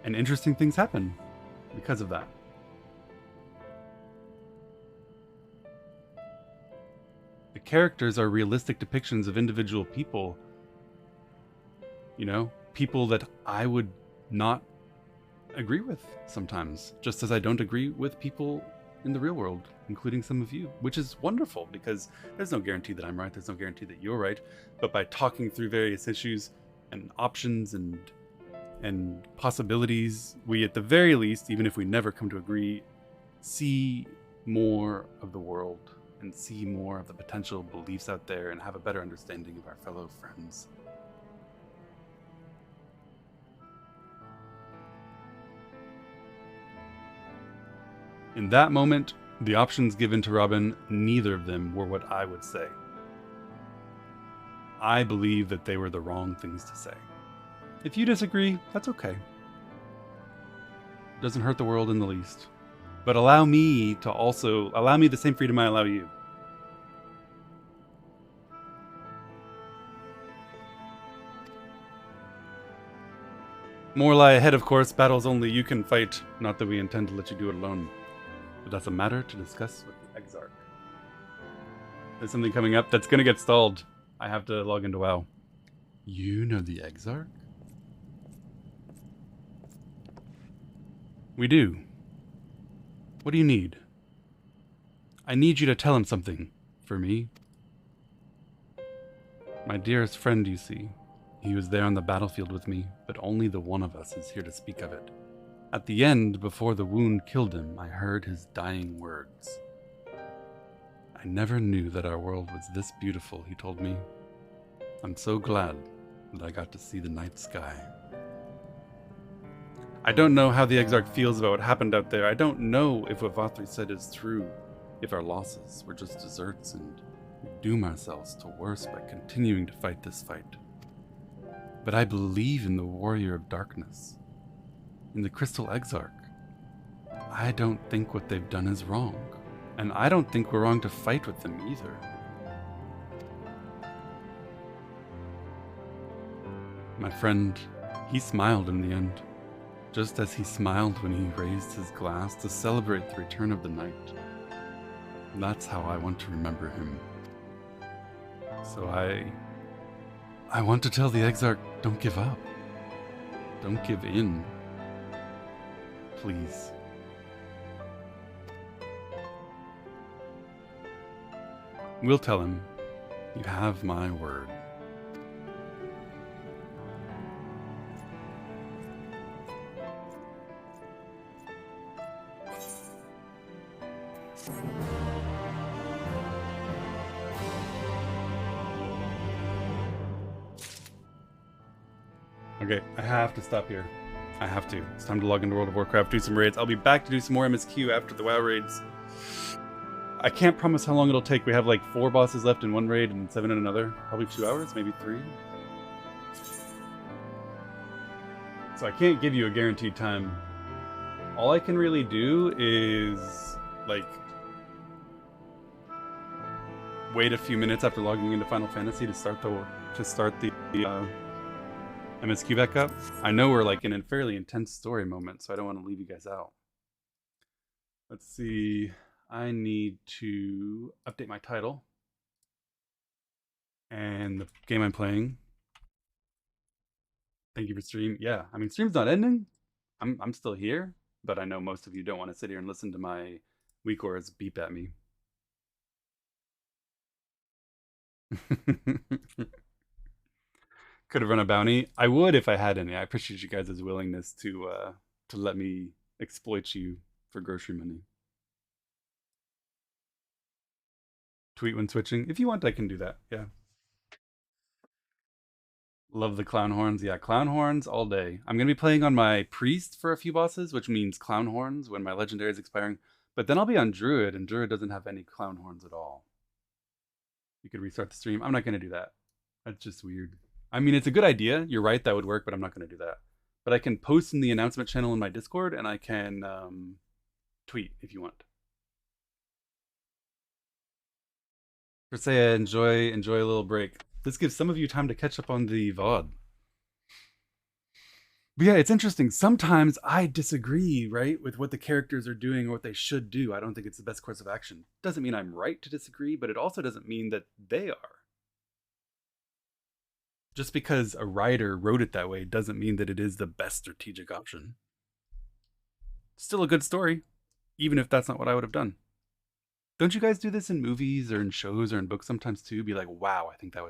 And interesting things happen because of that. The characters are realistic depictions of individual people. You know, people that I would not agree with sometimes, just as I don't agree with people in the real world, including some of you, which is wonderful because there's no guarantee that I'm right, there's no guarantee that you're right, but by talking through various issues and options and possibilities, we at the very least, even if we never come to agree, see more of the world and see more of the potential beliefs out there and have a better understanding of our fellow friends. In that moment, the options given to Robin, neither of them were what I would say. I believe that they were the wrong things to say. If you disagree, that's okay. Doesn't hurt the world in the least. But allow me the same freedom I allow you. More lie ahead, of course. Battles only you can fight. Not that we intend to let you do it alone. But that's a matter to discuss with the Exarch. There's something coming up that's going to get stalled. I have to log into WoW. You know the Exarch? We do. What do you need? I need you to tell him something. For me. My dearest friend, you see. He was there on the battlefield with me, but only the one of us is here to speak of it. At the end, before the wound killed him, I heard his dying words. I never knew that our world was this beautiful, he told me. I'm so glad that I got to see the night sky. I don't know how the Exarch feels about what happened out there. I don't know if what Vathri said is true, if our losses were just deserts and we doom ourselves to worse by continuing to fight this fight. But I believe in the Warrior of Darkness, in the Crystal Exarch. I don't think what they've done is wrong, and I don't think we're wrong to fight with them either. My friend, he smiled in the end, just as he smiled when he raised his glass to celebrate the return of the night. That's how I want to remember him. So I want to tell the Exarch, don't give up. Don't give in. Please. We'll tell him. You have my word. Okay, I have to stop here. I have to. It's time to log into World of Warcraft, do some raids. I'll be back to do some more MSQ after the WoW raids. I can't promise how long it'll take. We have like 4 bosses left in one raid and 7 in another. Probably 2 hours, maybe 3. So I can't give you a guaranteed time. All I can really do is like wait a few minutes after logging into Final Fantasy to start the MSQ back up. I know we're like in a fairly intense story moment, so I don't want to leave you guys out. Let's see. I need to update my title and the game I'm playing. Thank you for stream. Yeah, I mean, stream's not ending. I'm still here, but I know most of you don't want to sit here and listen to my weak auras beep at me. Could have run a bounty. I would if I had any. I appreciate you guys' willingness to let me exploit you for grocery money. Tweet when switching. If you want, I can do that. Yeah. Love the clown horns. Yeah, clown horns all day. I'm going to be playing on my priest for a few bosses, which means clown horns when my legendary is expiring. But then I'll be on druid, and druid doesn't have any clown horns at all. You could restart the stream. I'm not going to do that. That's just weird. I mean, it's a good idea. You're right, that would work, but I'm not going to do that. But I can post in the announcement channel in my Discord, and I can tweet if you want. Persea, enjoy a little break. This gives some of you time to catch up on the VOD. But yeah, it's interesting. Sometimes I disagree, right, with what the characters are doing or what they should do. I don't think it's the best course of action. Doesn't mean I'm right to disagree, but it also doesn't mean that they are. Just because a writer wrote it that way doesn't mean that it is the best strategic option. Still a good story, even if that's not what I would have done. Don't you guys do this in movies or in shows or in books sometimes too? Be like, wow, I think that was